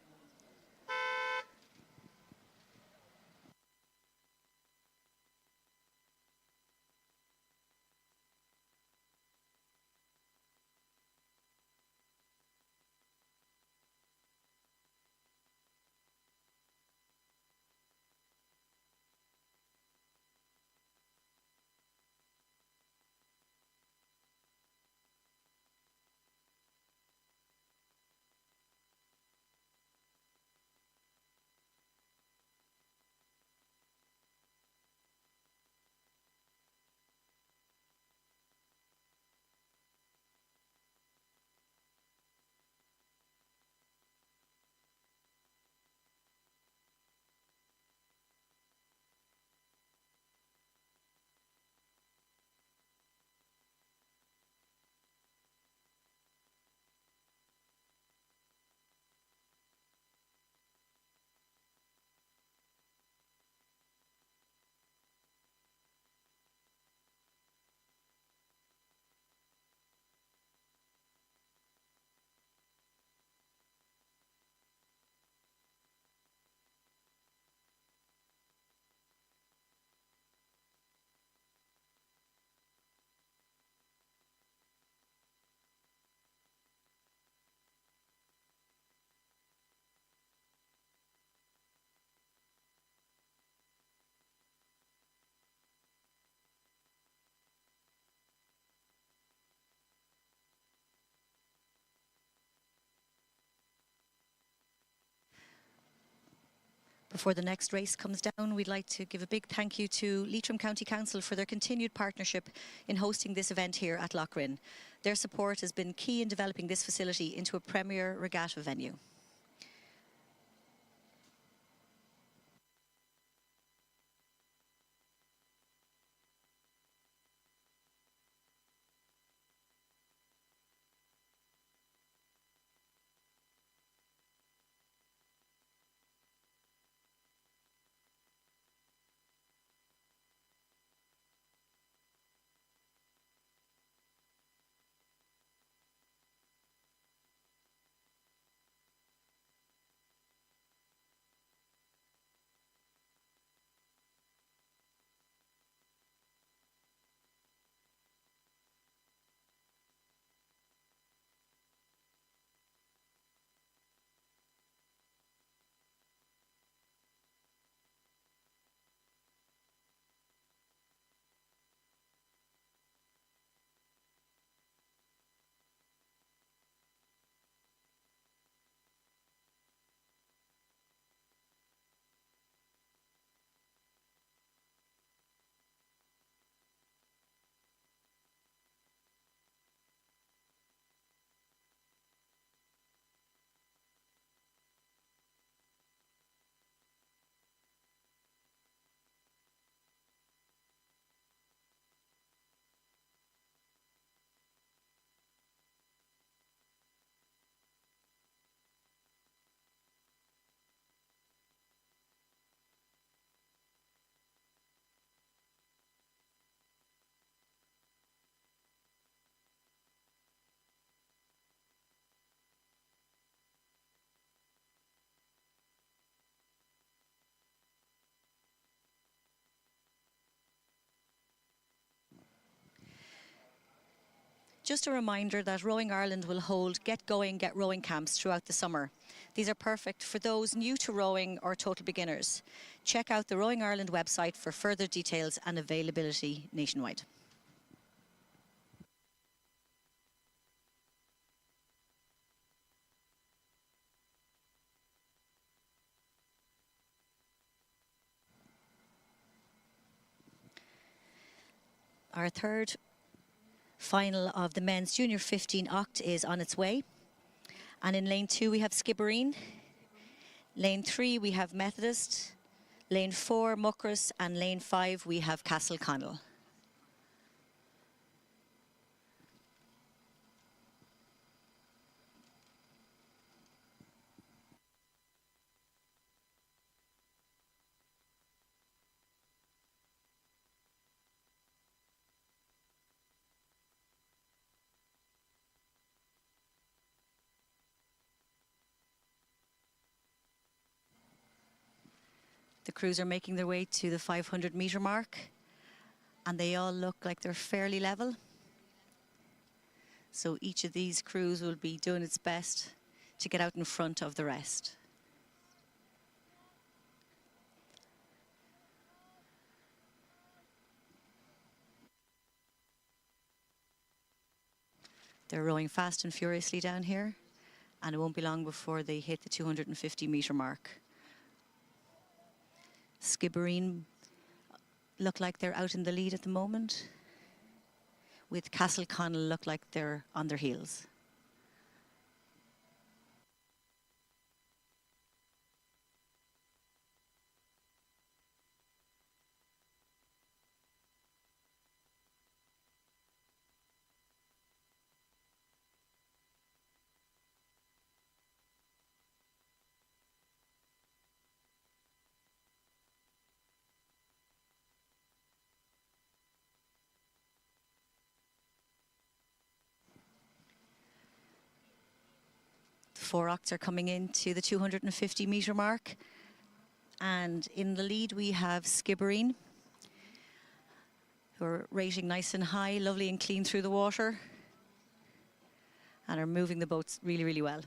Before the next race comes down, we'd like to give a big thank you to Leitrim County Council for their continued partnership in hosting this event here at Lough Rynn. Their support has been key in developing this facility into a premier regatta venue. Just a reminder that Rowing Ireland will hold Get Going, Get Rowing camps throughout the summer. These are perfect for those new to rowing or total beginners. Check out the Rowing Ireland website for further details and availability nationwide. Our third final of the men's junior 15 oct is on its way. And in lane 2 we have Skibbereen. Lane 3 we have Methodist. Lane 4 Muckross, and lane 5 we have Castleconnell. The crews are making their way to the 500-metre mark, and they all look like they're fairly level. So each of these crews will be doing its best to get out in front of the rest. They're rowing fast and furiously down here, and it won't be long before they hit the 250-metre mark. Skibbereen look like they're out in the lead at the moment, with Castleconnell look like they're on their heels. The 4 octs are coming into the 250-metre mark, and in the lead we have Skibbereen, who are rating nice and high, lovely and clean through the water, and are moving the boats really, really well.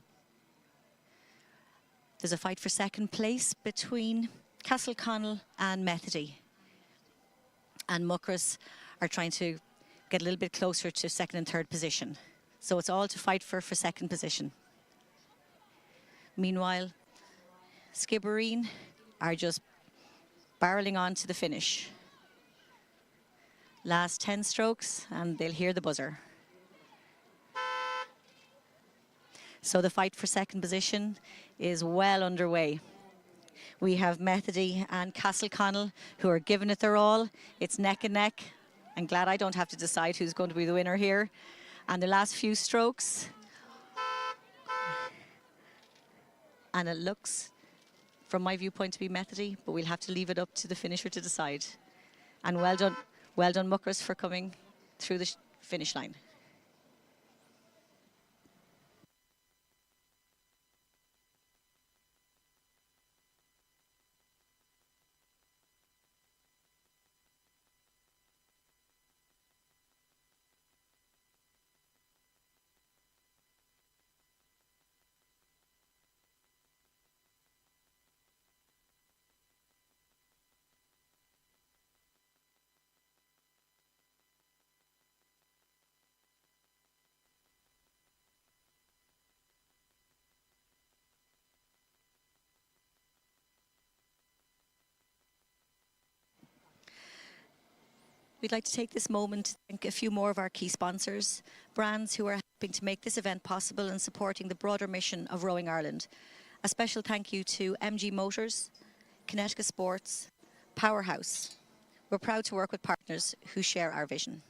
There's a fight for second place between Castleconnell and Methody, and Muckross are trying to get a little bit closer to second and third position. So it's all to fight for second position. Meanwhile, Skibbereen are just barreling on to the finish. Last 10 strokes and they'll hear the buzzer. So the fight for second position is well underway. We have Methody and Castleconnell who are giving it their all. It's neck and neck. I'm glad I don't have to decide who's going to be the winner here. And the last few strokes. And it looks, from my viewpoint, to be Methody, but we'll have to leave it up to the finisher to decide. And well done Muckross for coming through the finish line. We'd like to take this moment to thank a few more of our key sponsors, brands who are helping to make this event possible and supporting the broader mission of Rowing Ireland. A special thank you to MG Motors, Kinetica Sports, Powerhouse. We're proud to work with partners who share our vision.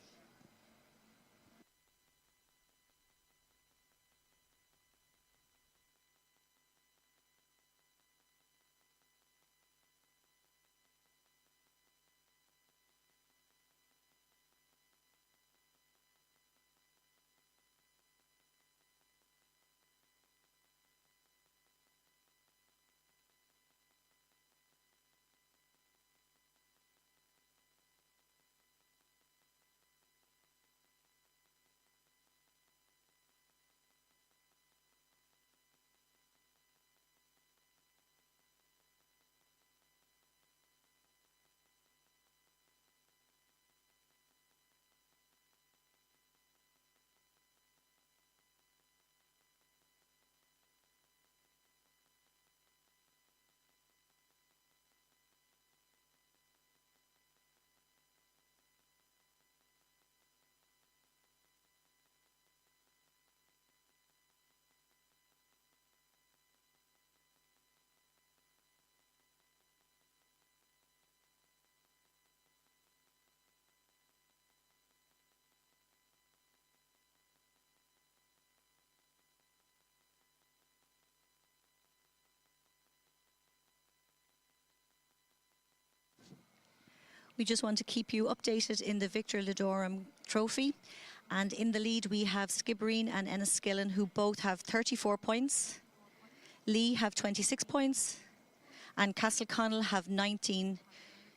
We just want to keep you updated in the Victor Ledorum Trophy. And in the lead, we have Skibbereen and Enniskillen, who both have 34 points. Lee have 26 points. And Castleconnell have 19,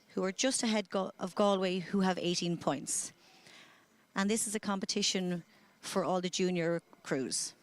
who are just ahead of Galway, who have 18 points. And this is a competition for all the junior crews.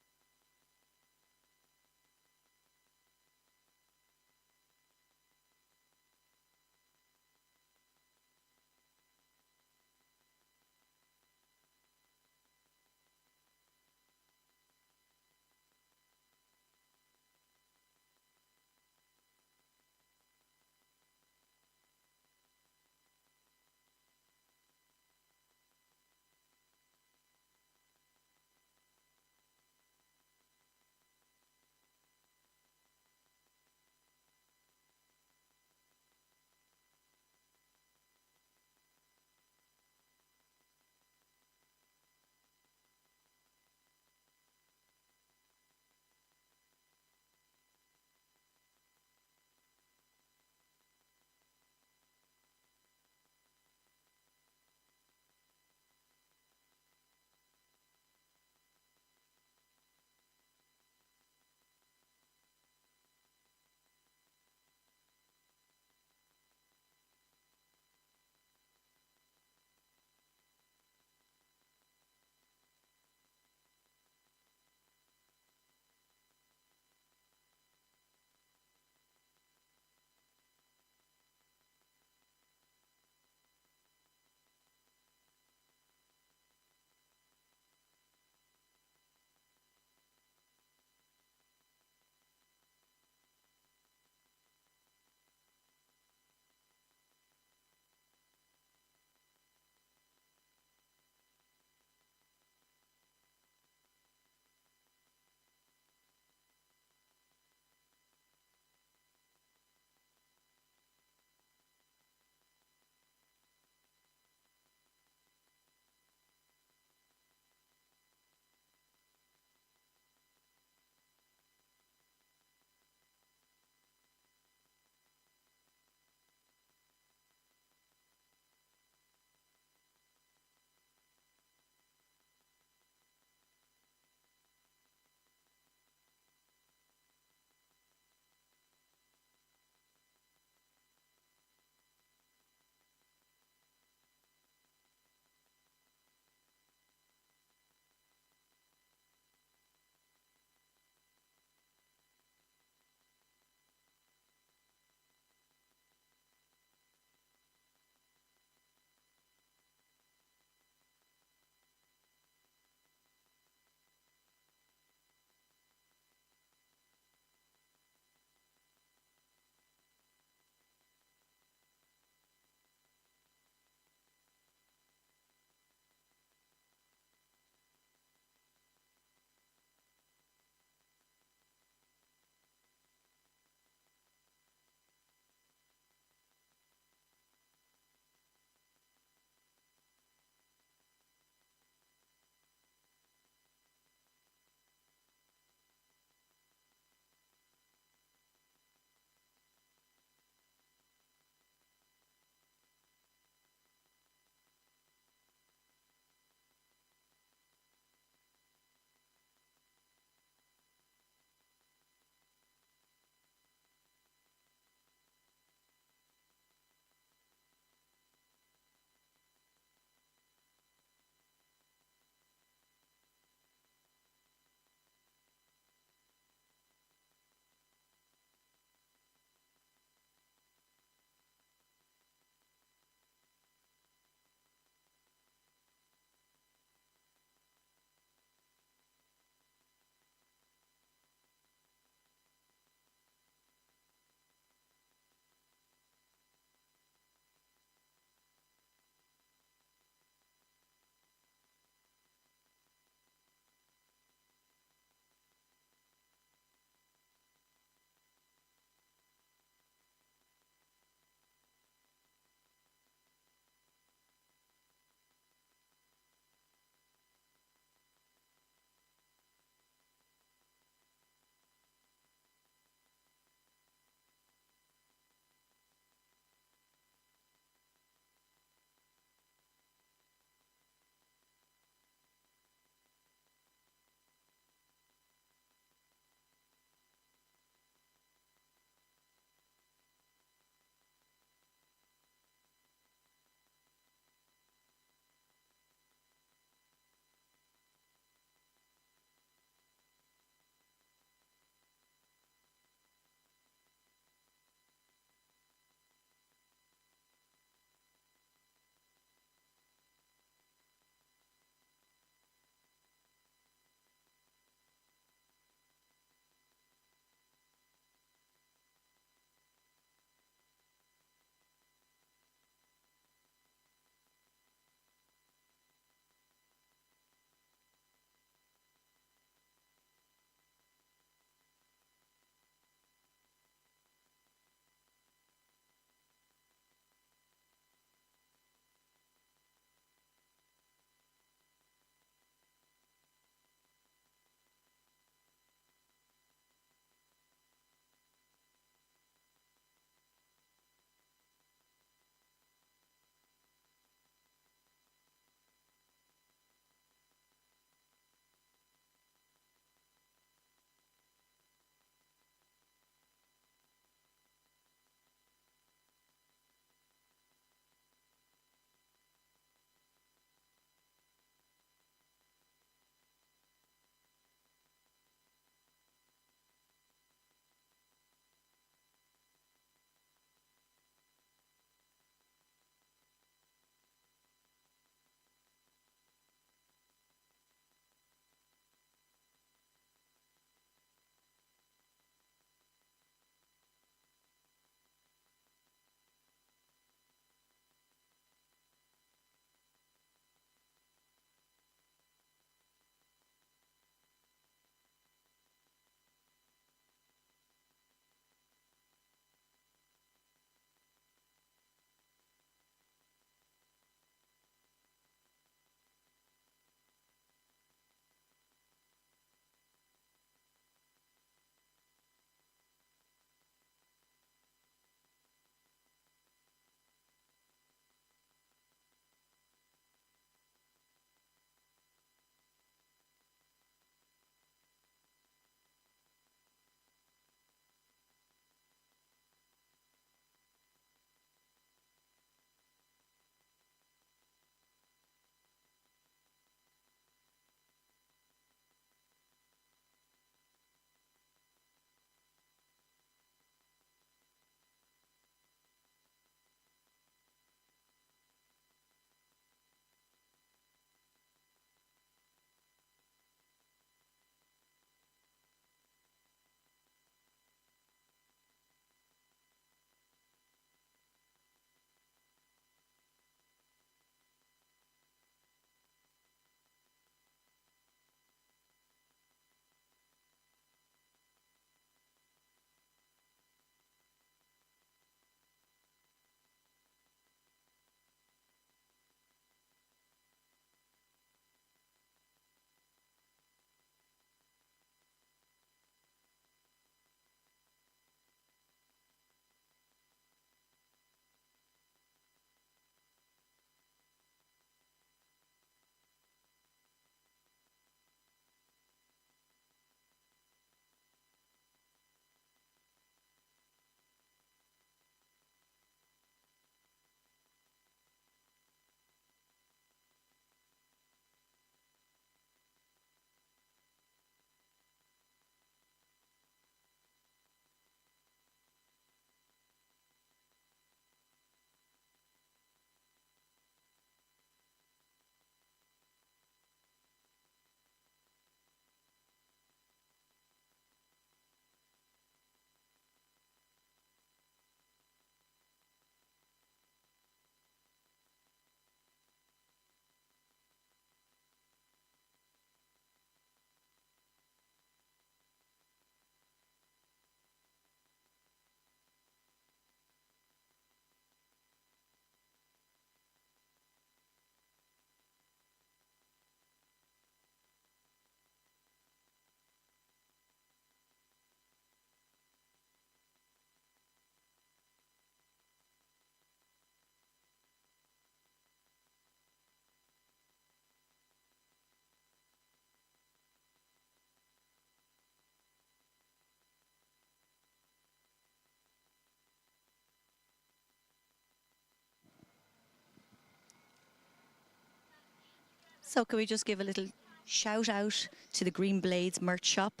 So can we just give a little shout out to the Green Blades merch shop,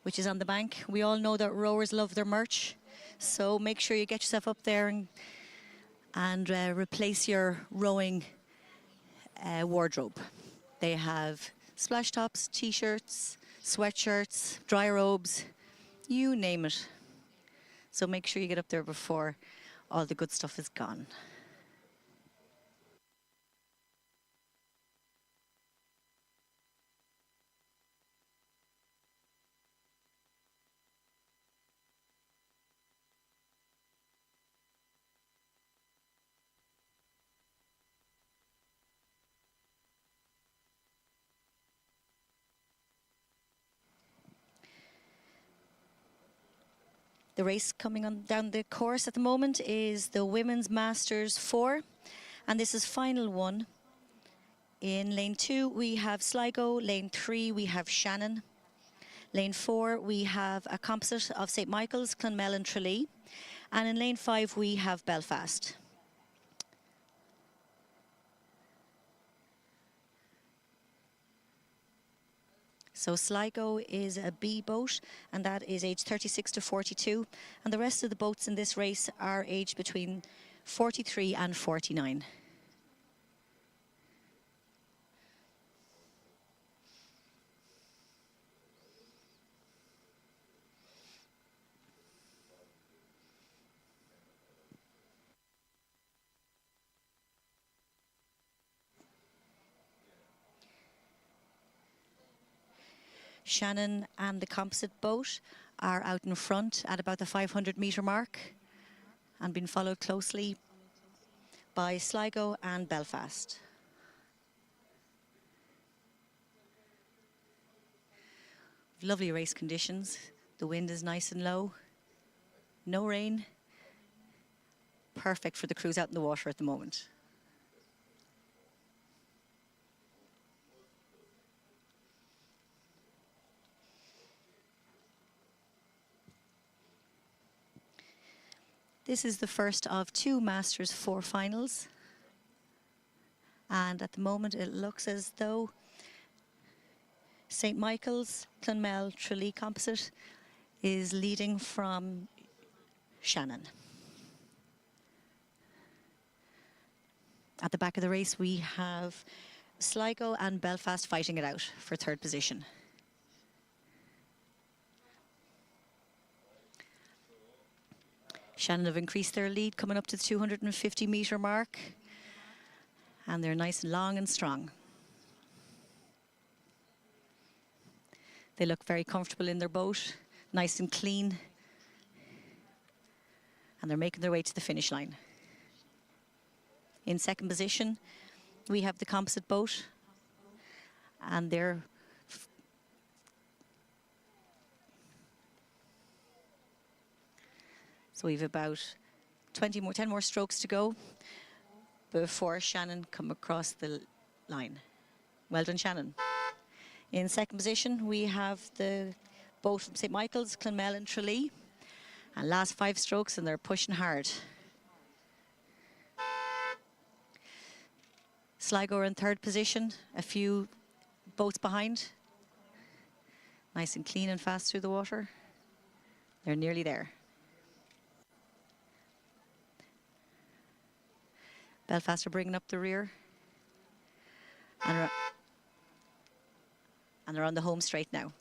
which is on the bank. We all know that rowers love their merch, so make sure you get yourself up there and replace your rowing wardrobe. They have splash tops, t-shirts, sweatshirts, dry robes, you name it. So make sure you get up there before all the good stuff is gone. The race coming on down the course at the moment is the Women's Masters 4, and this is final one. In lane 2 we have Sligo, lane 3 we have Shannon, lane 4 we have a composite of St Michael's, Clonmel and Tralee, and in lane 5 we have Belfast. So Sligo is a B boat, and that is age 36 to 42. And the rest of the boats in this race are aged between 43 and 49. Shannon and the composite boat are out in front at about the 500-metre mark and being followed closely by Sligo and Belfast. Lovely race conditions. The wind is nice and low. No rain. Perfect for the crews out in the water at the moment. This is the first of 2 Masters 4 finals. And at the moment it looks as though St Michael's, Clonmel, Tralee composite is leading from Shannon. At the back of the race we have Sligo and Belfast fighting it out for 3rd position. Shannon have increased their lead, coming up to the 250-metre mark. And they're nice and long and strong. They look very comfortable in their boat, nice and clean. And they're making their way to the finish line. In 2nd position, we have the composite boat. And they're so we've about 10 more strokes to go before Shannon come across the line. Well done, Shannon. In 2nd position, we have the boat from St Michael's, Clonmel and Tralee. And last 5 strokes, and they're pushing hard. Sligo are in 3rd position, a few boats behind. Nice and clean and fast through the water. They're nearly there. Belfast are bringing up the rear. And they're on the home straight now.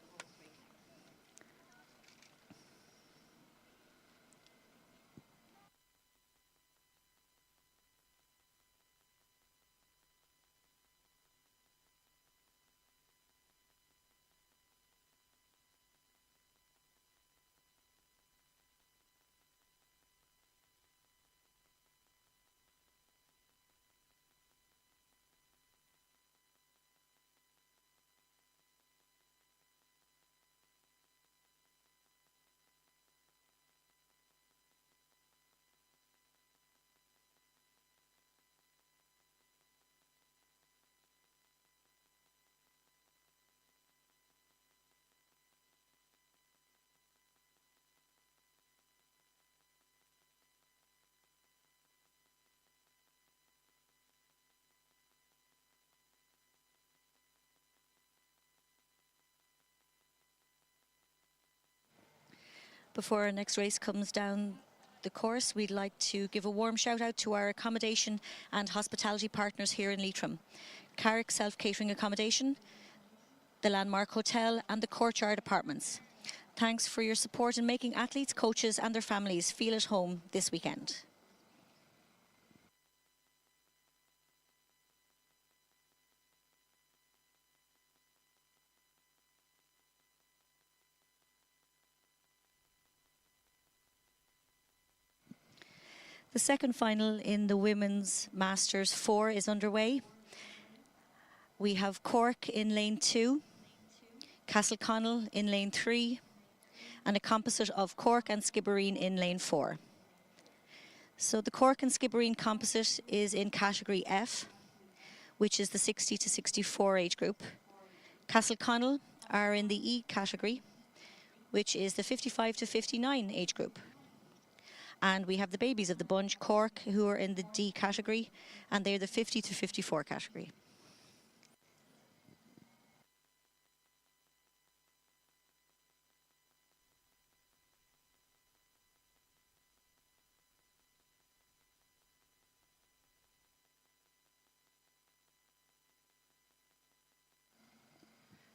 Before our next race comes down the course, we'd like to give a warm shout out to our accommodation and hospitality partners here in Leitrim. Carrick Self-Catering Accommodation, the Landmark Hotel and the Courtyard Apartments. Thanks for your support in making athletes, coaches and their families feel at home this weekend. The second final in the Women's Masters 4 is underway. We have Cork in lane 2, Castleconnell in lane 3, and a composite of Cork and Skibbereen in lane 4. So the Cork and Skibbereen composite is in category F, which is the 60 to 64 age group. Castleconnell are in the E category, which is the 55 to 59 age group. And we have the babies of the bunch, Cork, who are in the D category, and they're the 50 to 54 category.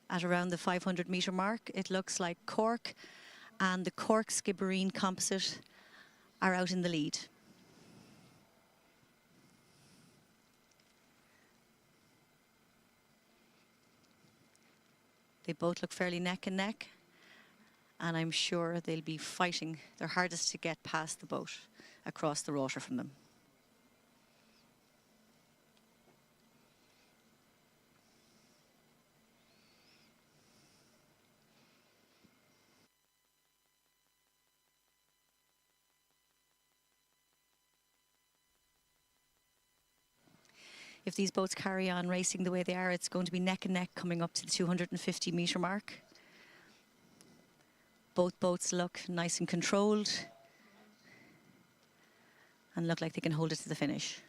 At around the 500 metre mark, it looks like Cork and the Cork Skibbereen composite are out in the lead. They both look fairly neck and neck, and I'm sure they'll be fighting their hardest to get past the boat across the water from them. If these boats carry on racing the way they are, it's going to be neck and neck coming up to the 250 metre mark. Both boats look nice and controlled and look like they can hold it to the finish.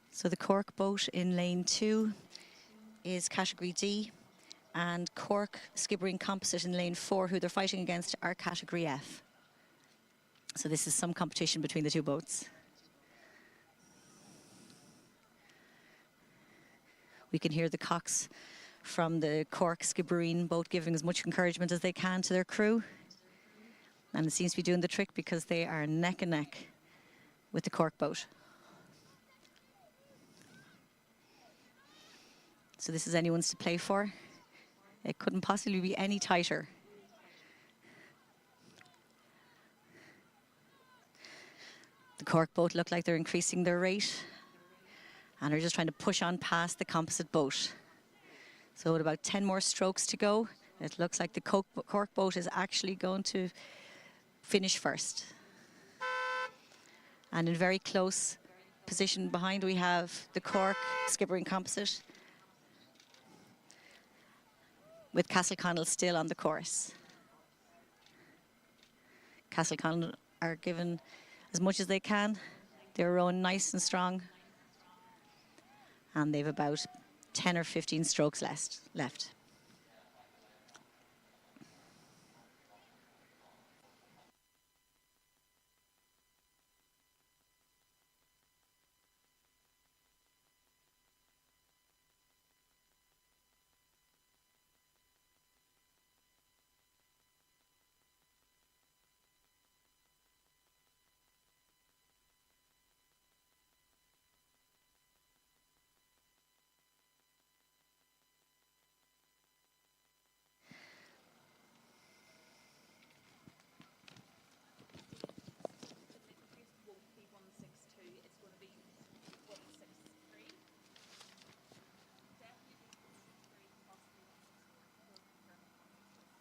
So the Cork boat in lane 2 is category D, and Cork Skibbereen composite in lane 4, who they're fighting against, are category F. So this is some competition between the two boats. We can hear the cocks from the Cork Skibbereen boat giving as much encouragement as they can to their crew. And it seems to be doing the trick because they are neck and neck with the Cork boat. So this is anyone's to play for. It couldn't possibly be any tighter. The Cork boat look like they're increasing their rate and are just trying to push on past the composite boat. So with about 10 more strokes to go, it looks like the Cork boat is actually going to finish first. And in very close position behind, we have the Cork Skibbereen composite, with Castleconnell still on the course. Castleconnell are given as much as they can. They're rowing nice and strong. And they've about 10 or 15 strokes left.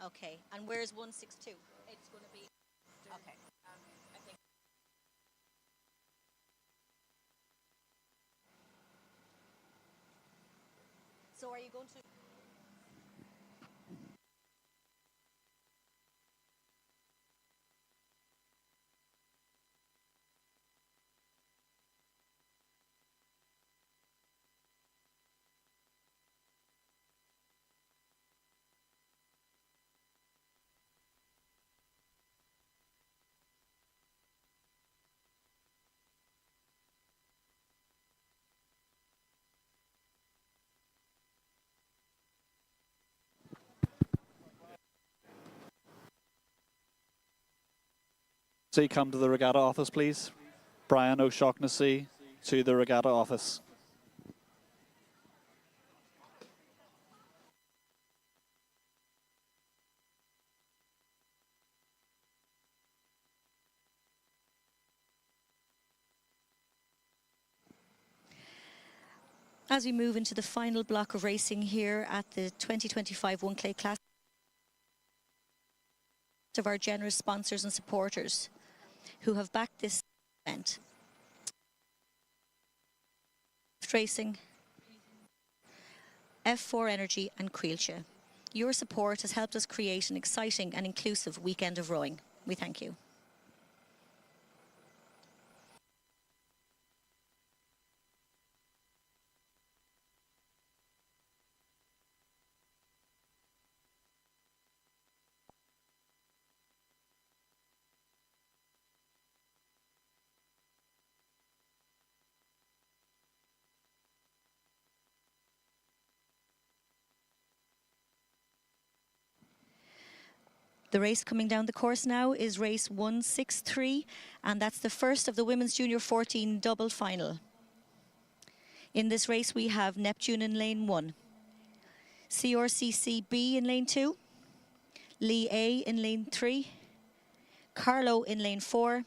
Okay, and where's 162? It's going to be, okay. I think. So are you going to? So come to the regatta office, please. Brian O'Shaughnessy to the regatta office. As we move into the final block of racing here at the 2025 One Clay Classic, of our generous sponsors and supporters who have backed this event. Racing, F4 Energy and Creelcha. Your support has helped us create an exciting and inclusive weekend of rowing. We thank you. The race coming down the course now is race 163, and that's the first of the Women's Junior 14 double final. In this race, we have Neptune in lane 1, CRCC-B in lane 2, Lee A in lane 3, Carlo in lane 4,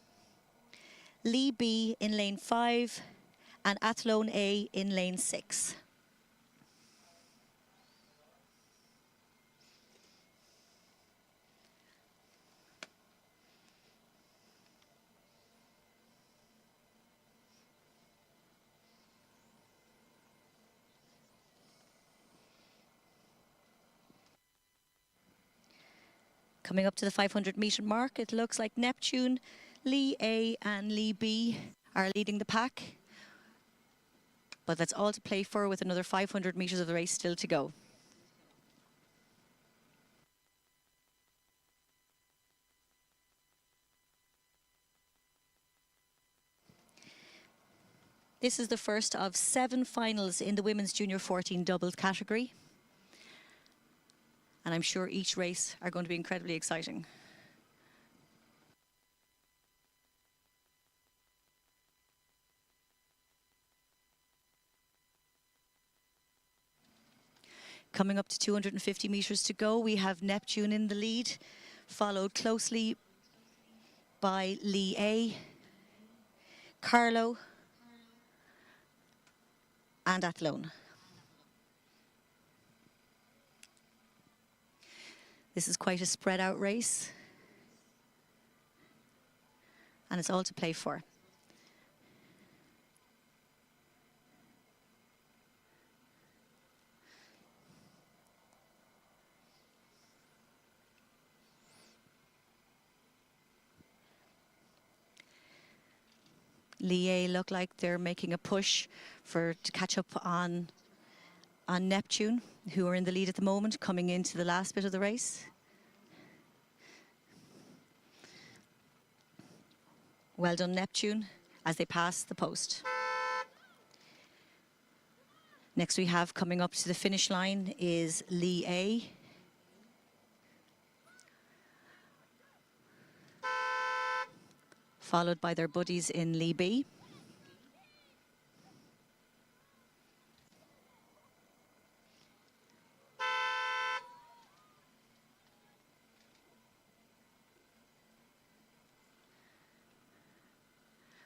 Lee B in lane 5, and Athlone A in lane 6. Coming up to the 500 metre mark, it looks like Neptune, Lee A and Lee B are leading the pack. But that's all to play for with another 500 metres of the race still to go. This is the first of 7 finals in the Women's Junior 14 doubles category. And I'm sure each race are going to be incredibly exciting. Coming up to 250 metres to go, we have Neptune in the lead, followed closely by Lee A, Carlo, and Athlone. This is quite a spread out race, and it's all to play for. Lee look like they're making a push to catch up on Neptune, who are in the lead at the moment, coming into the last bit of the race. Well done, Neptune, as they pass the post. Next we have coming up to the finish line is Lee A. Followed by their buddies in Lee B.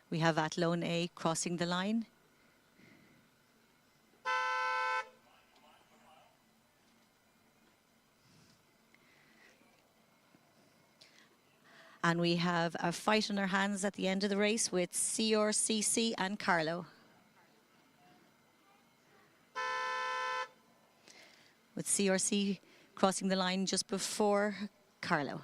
We have Athlone A crossing the line. And we have a fight on our hands at the end of the race with CRCC and Carlo. With CRC crossing the line just before Carlo.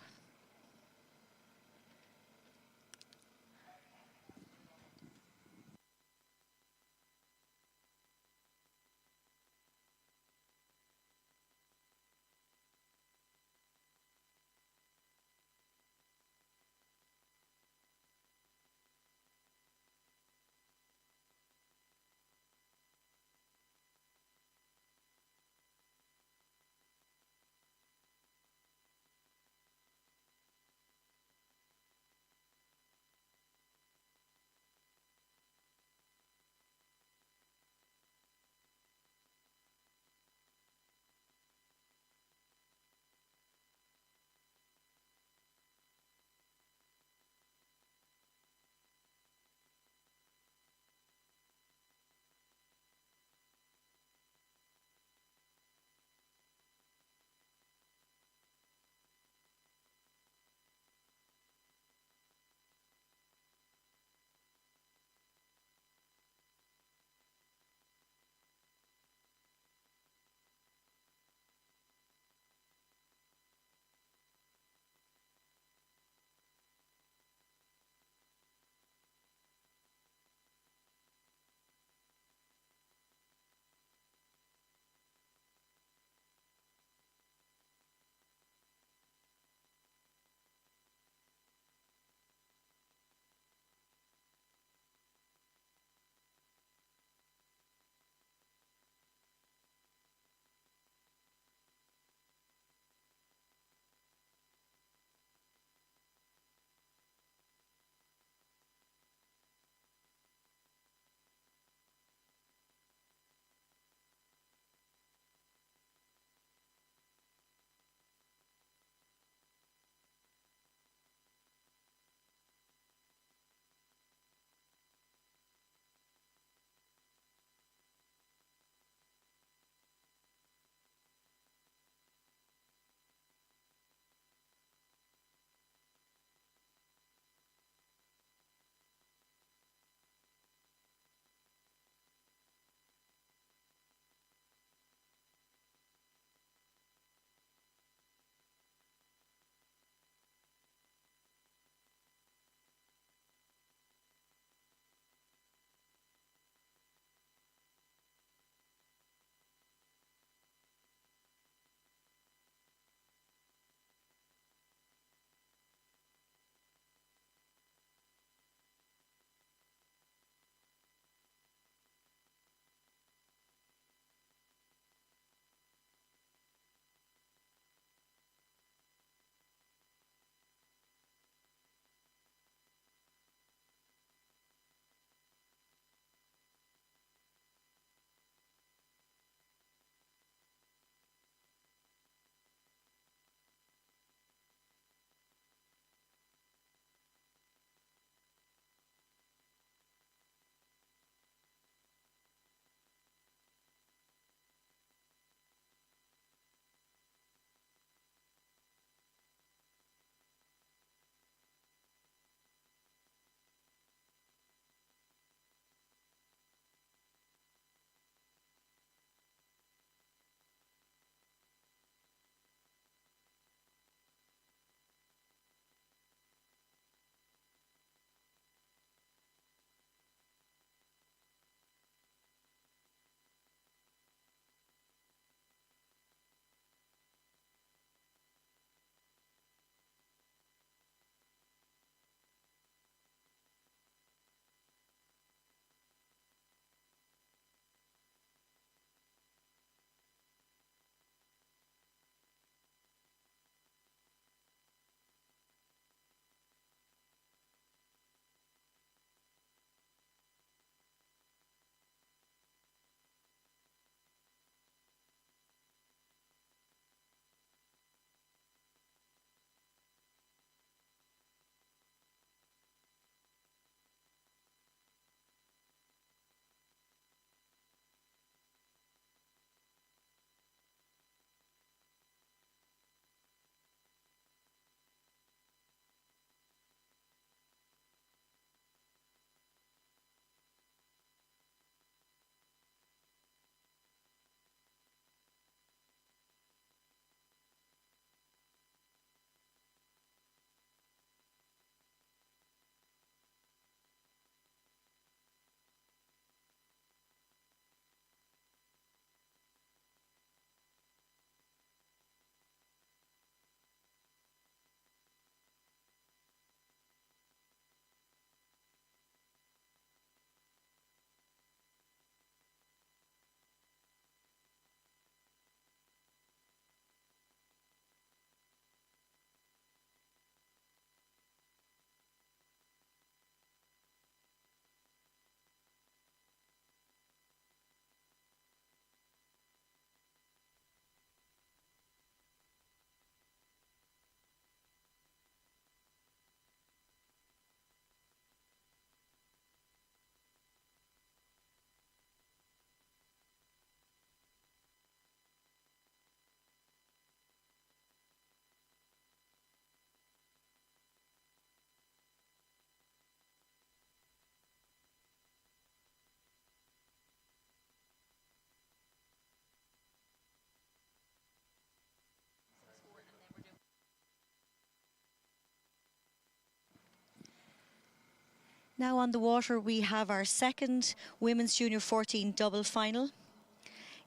Now on the water, we have our second Women's Junior 14 double final.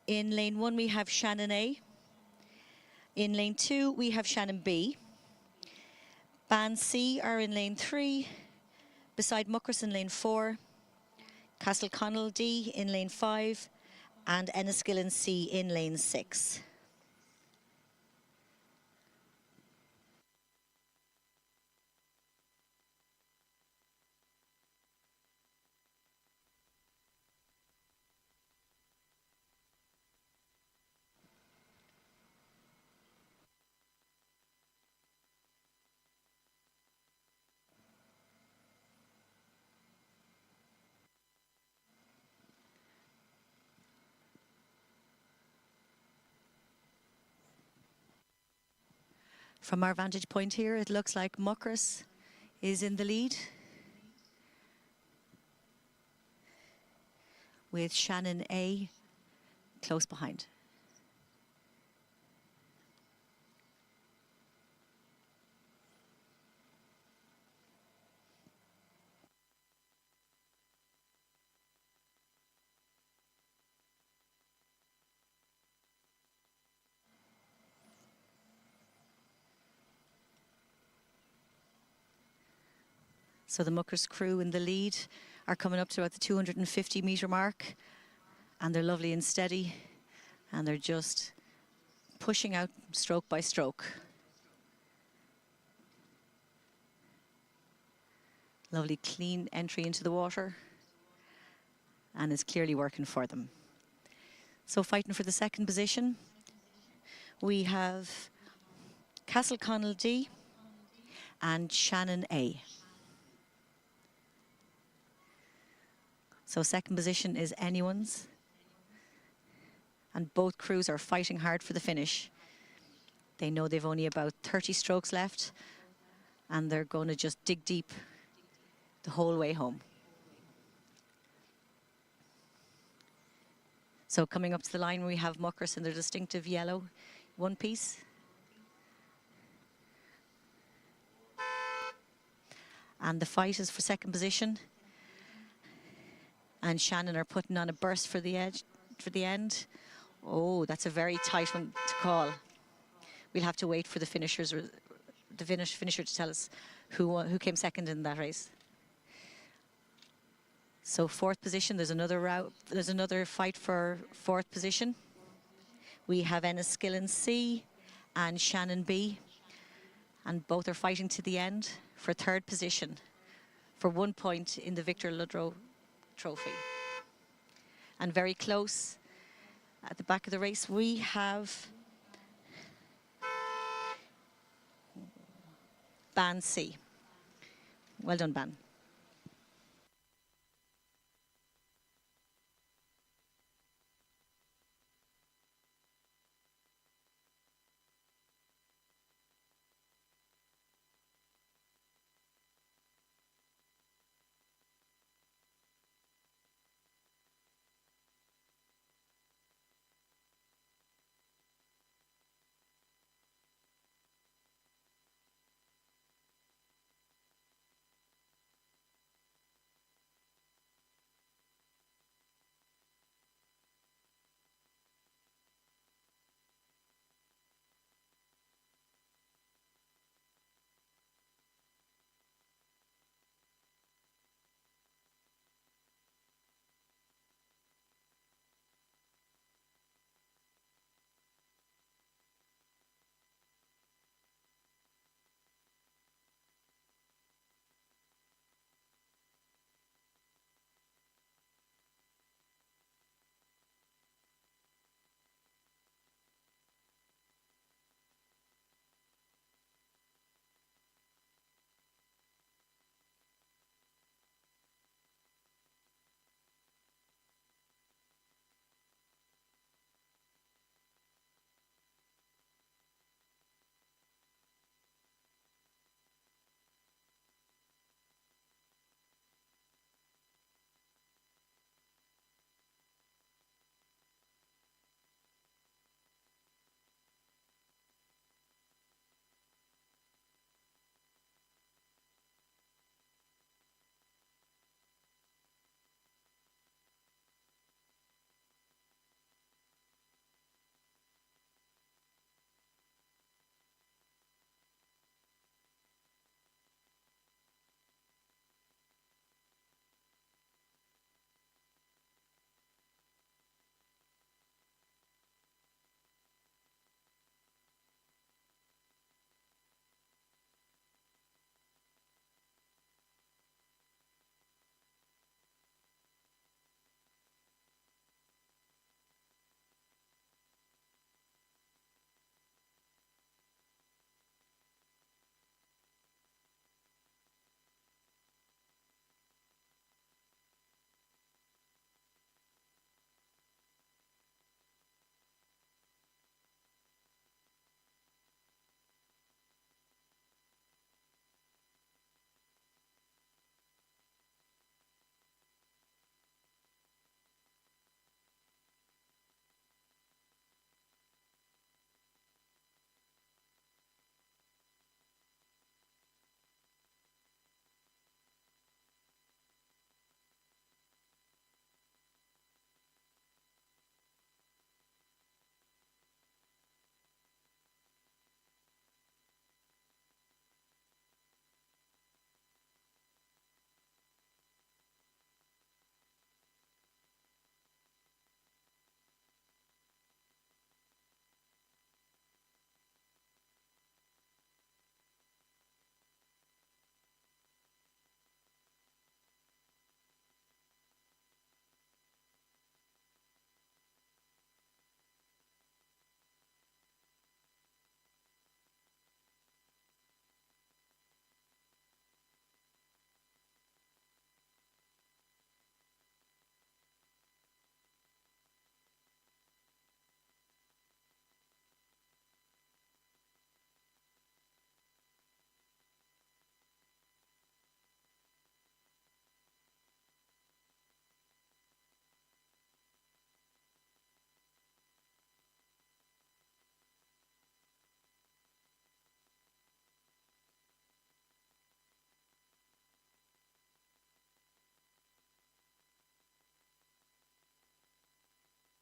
In lane 1, we have Shannon A. In lane 2, we have Shannon B. Band C are in lane 3, beside Muckers in lane 4, Castleconnell D in lane 5, and Enniskillen C in lane 6. From our vantage point here, it looks like Muckers is in the lead, with Shannon A close behind. So the Muckers crew in the lead are coming up to about the 250-metre mark, and they're lovely and steady, and they're just pushing out stroke by stroke. Lovely clean entry into the water, and is clearly working for them. So fighting for the second position, we have Castleconnell D and Shannon A. So second position is anyone's, and both crews are fighting hard for the finish. They know they've only about 30 strokes left, and they're going to just dig deep the whole way home. So coming up to the line, we have Muckers in their distinctive yellow one piece. And the fight is for second position. And Shannon are putting on a burst for the edge, for the end. Oh, that's a very tight one to call. We'll have to wait for the finishers, the finisher to tell us who came second in that race. So fourth position, there's another fight for fourth position. We have Enniskillen C and Shannon B, and both are fighting to the end for third position, for 1 point in the Victor Ludrow Trophy. And very close at the back of the race, we have Band C. Well done, Ban.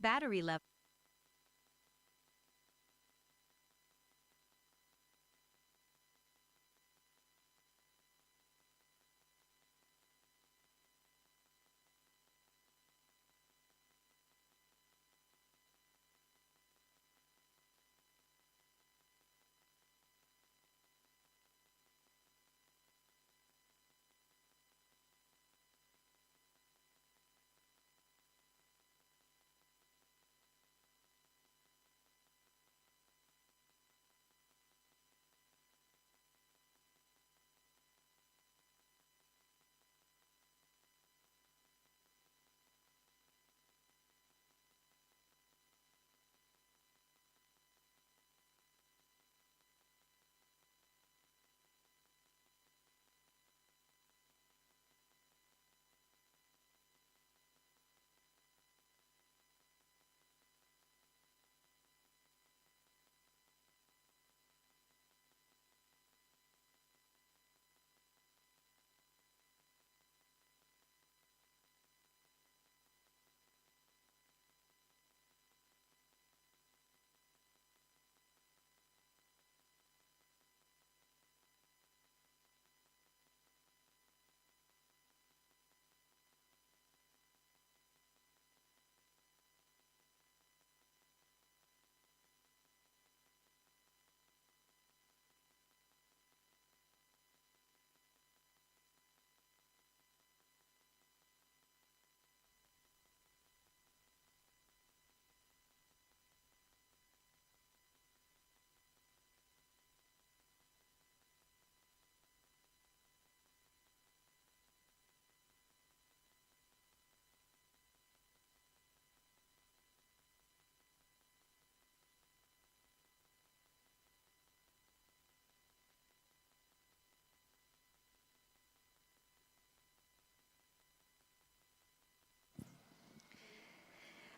Battery level.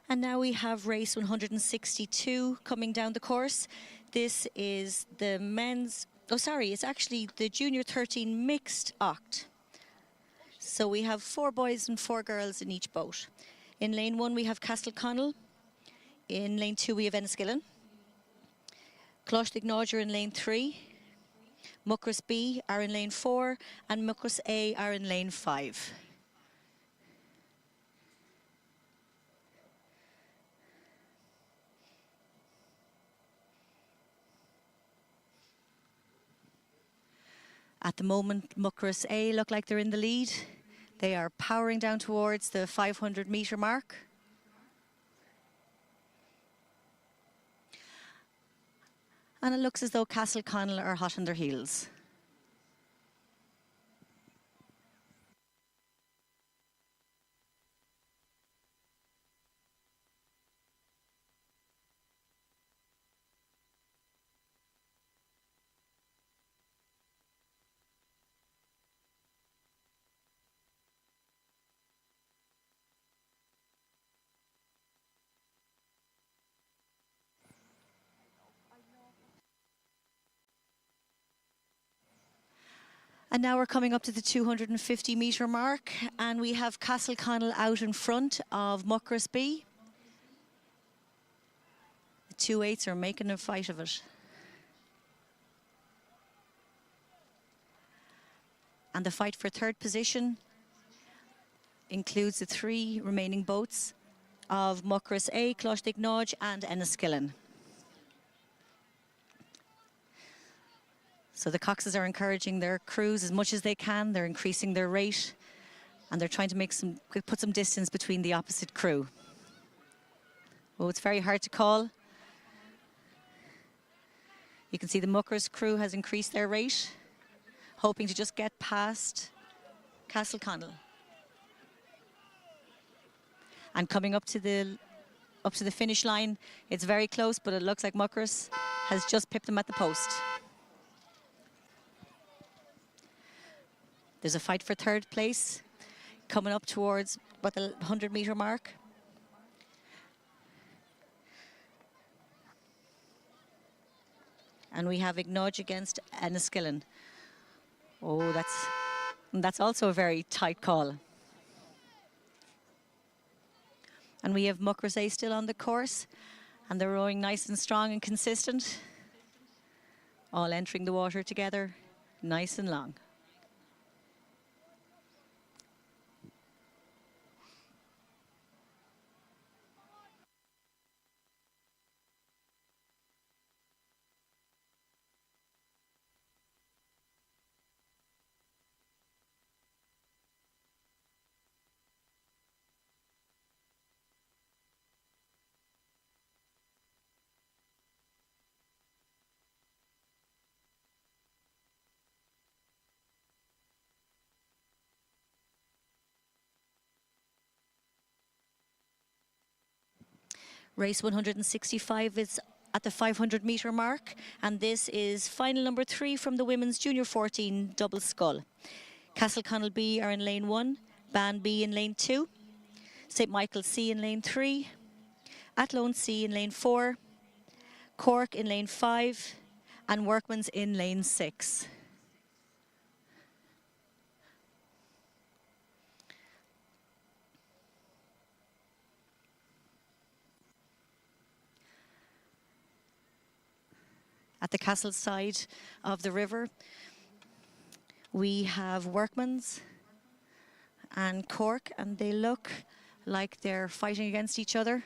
And now we have race 162 coming down the course. This is the men's, oh sorry, it's actually the junior 13 mixed oct. So we have 4 boys and 4 girls in each boat. In lane 1 we have Castleconnell. In lane 2 we have Enniskillen. Coxless are in lane 3. Muckross B are in lane 4 and Muckross A are in lane 5. At the moment, Muckross A look like they're in the lead. They are powering down towards the 500-metre mark. And it looks as though Castleconnell are hot on their heels. And now we're coming up to the 250-metre mark, and we have Castleconnell out in front of Muckross B. The 2/8s are making a fight of it. And the fight for third position includes the 3 remaining boats of Muckross A, Coxless and Enniskillen. So the coxes are encouraging their crews as much as they can. They're increasing their rate and they're trying to put some distance between the opposite crew. Oh, it's very hard to call. You can see the Muckross crew has increased their rate, hoping to just get past Castleconnell. And coming up to the finish line, it's very close, but it looks like Muckross has just pipped them at the post. There's a fight for third place coming up towards about the 100-metre mark. And we have Ignog against Enniskillen. Oh, that's also a very tight call. And we have Muckrosay still on the course, and they're rowing nice and strong and consistent, all entering the water together, nice and long. Race 165 is at the 500-metre mark, and this is final number 3 from the women's junior 14 double scull. Castleconnell B are in lane 1, Ban B in lane 2, St Michael's C in lane 3, Athlone C in lane 4, Cork in lane 5, and Workman's in lane 6. At the castle side of the river, we have Workman's and Cork, and they look like they're fighting against each other,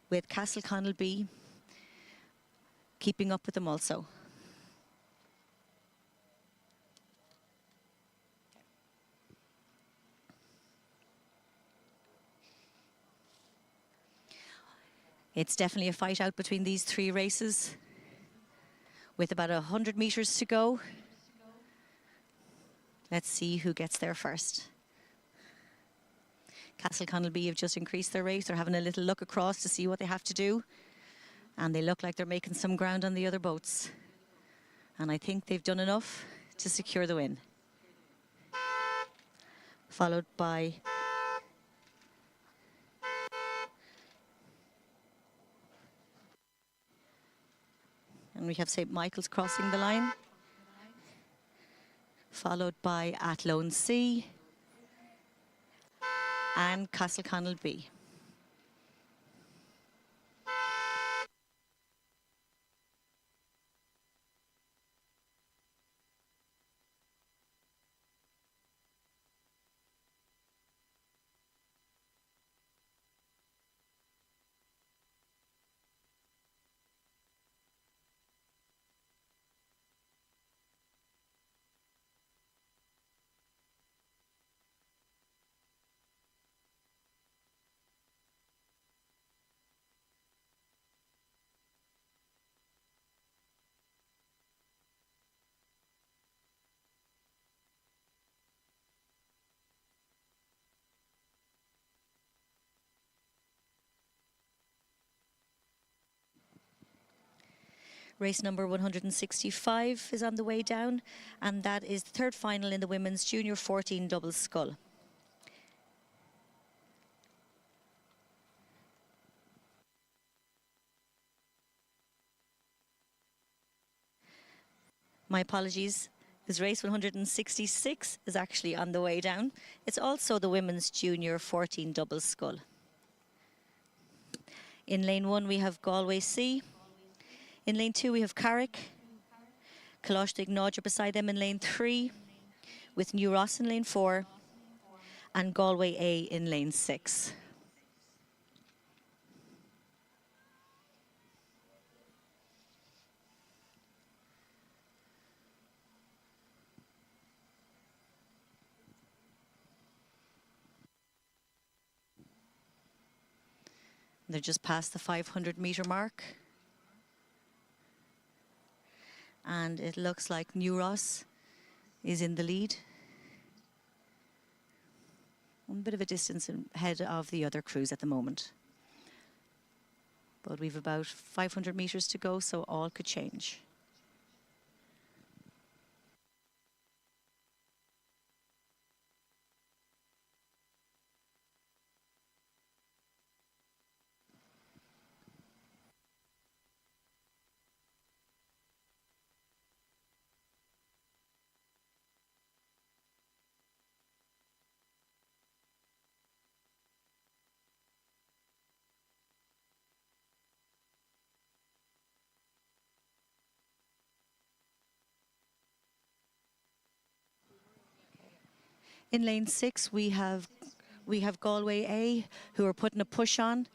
with Castleconnell B keeping up with them also. It's definitely a fight out between these 3 races, with about 100 metres to go. Let's see who gets there first. Castleconnell B have just increased their rate. They're having a little look across to see what they have to do. And they look like they're making some ground on the other boats. And I think they've done enough to secure the win. Followed by and we have St Michael's crossing the line, followed by Athlone C and Castleconnell B. Race number 165 is on the way down, and that is the 3rd final in the women's junior 14 double scull. My apologies, because race 166 is actually on the way down. It's also the women's junior 14 double scull. In lane 1 we have Galway C. In lane 2 we have Carrick, Colostig Nodger beside them in lane 3, with New Ross in lane 4, and Galway A in lane 6. They're just past the 500-metre mark. And it looks like New Ross is in the lead. A bit of a distance ahead of the other crews at the moment. But we've about 500 metres to go, so all could change. In lane 6, we have Galway A, who are putting a push on,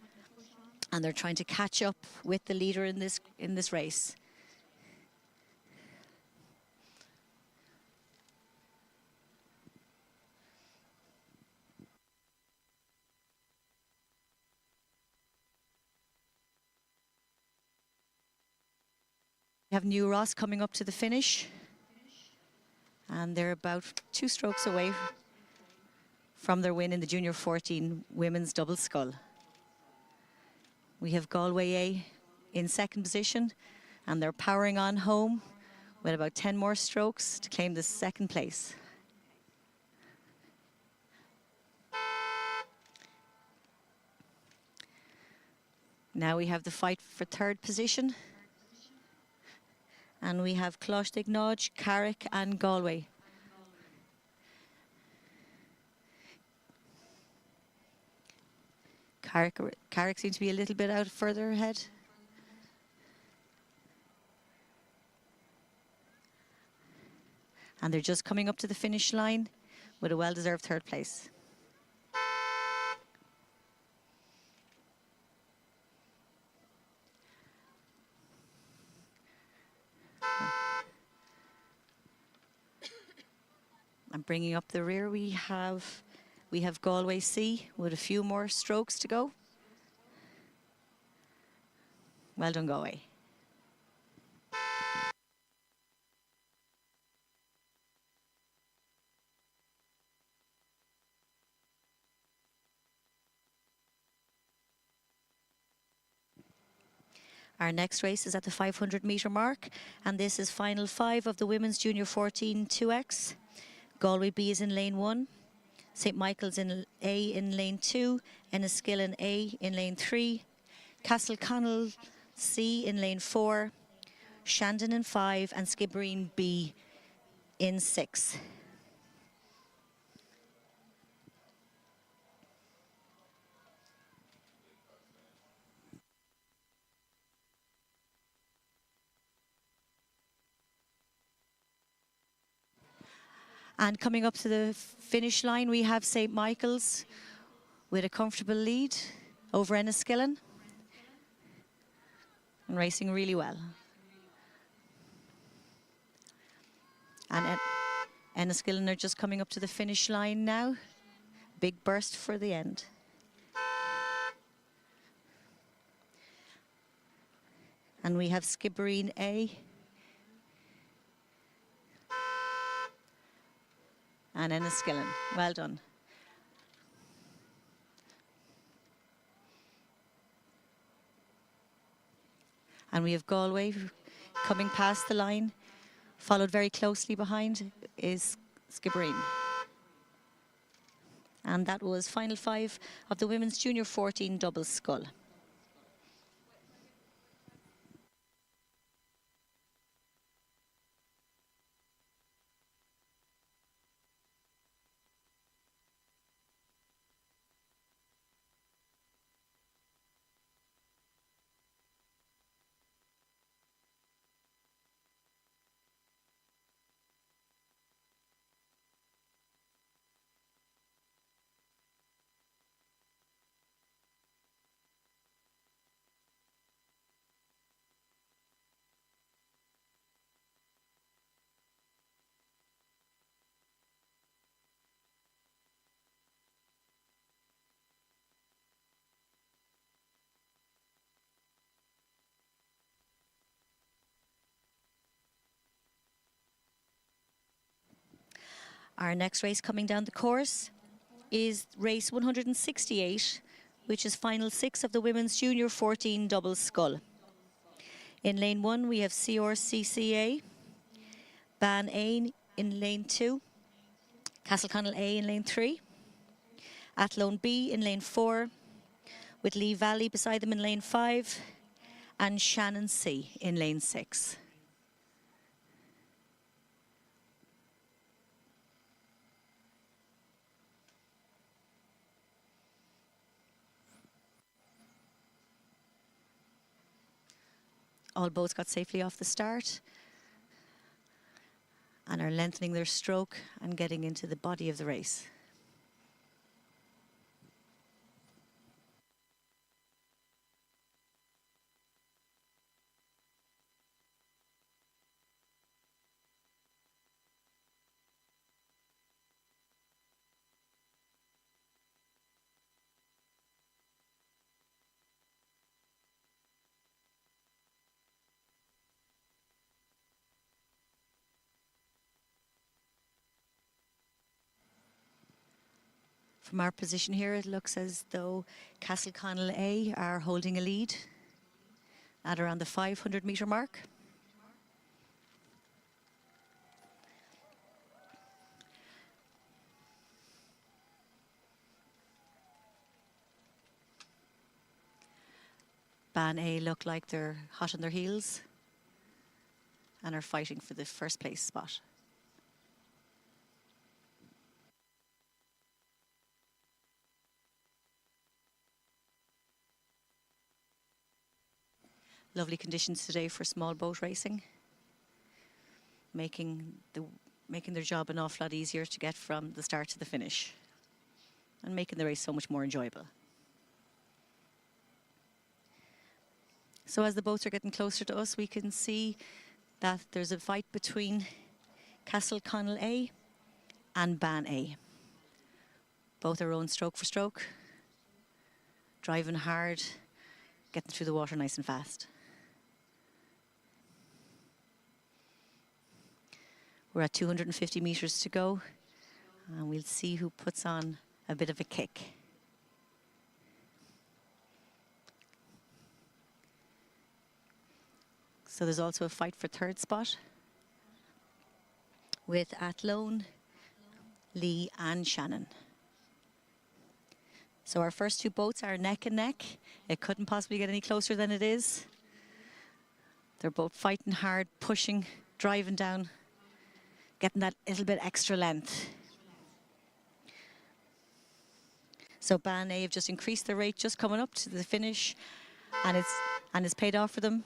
and they're trying to catch up with the leader in this race. We have New Ross coming up to the finish, and they're about 2 strokes away from their win in the Junior 14 Women's Double Scull. We have Galway A in second position, and they're powering on home with about 10 more strokes to claim the second place. Now we have the fight for third position. And we have Coxed, Carrick and Galway. Carrick seems to be a little bit out further ahead. And they're just coming up to the finish line with a well-deserved third place. And bringing up the rear, we have Galway C with a few more strokes to go. Well done, Galway. Our next race is at the 500-metre mark, and this is final 5 of the Women's Junior 14 2X. Galway B is in lane 1, St Michael's in A in lane 2, Enniskillen A in lane 3, Castleconnell C in lane 4, Shandon in 5, and Skibbereen B in 6. And coming up to the finish line, we have St Michael's with a comfortable lead over Enniskillen and racing really well. And Enniskillen are just coming up to the finish line now. Big burst for the end. And we have Skibbereen A and Enniskillen. Well done. And we have Galway coming past the line. Followed very closely behind is Skibbereen. And that was final 5 of the Women's Junior 14 Double Scull. Our next race coming down the course is race 168, which is final 6 of the Women's Junior 14 Double Scull. In lane 1, we have CRCCA, Ban A in lane 2, Castleconnell A in lane 3, Athlone B in lane 4, with Lee Valley beside them in lane 5, and Shannon C in lane 6. All boats got safely off the start. and are lengthening their stroke and getting into the body of the race. From our position here, it looks as though Castleconnell A are holding a lead at around the 500-metre mark. Ban A look like they're hot on their heels and are fighting for the first place spot. Lovely conditions today for small boat racing, making their job an awful lot easier to get from the start to the finish and making the race so much more enjoyable. So as the boats are getting closer to us, we can see that there's a fight between Castleconnell A and Ban A. Both are rowing stroke for stroke, driving hard, getting through the water nice and fast. We're at 250 metres to go, and we'll see who puts on a bit of a kick. So there's also a fight for third spot with Athlone, Lee and Shannon. So our first two boats are neck and neck. It couldn't possibly get any closer than it is. They're both fighting hard, pushing, driving down, getting that little bit extra length. So Ban A have just increased the rate, just coming up to the finish, and it's paid off for them.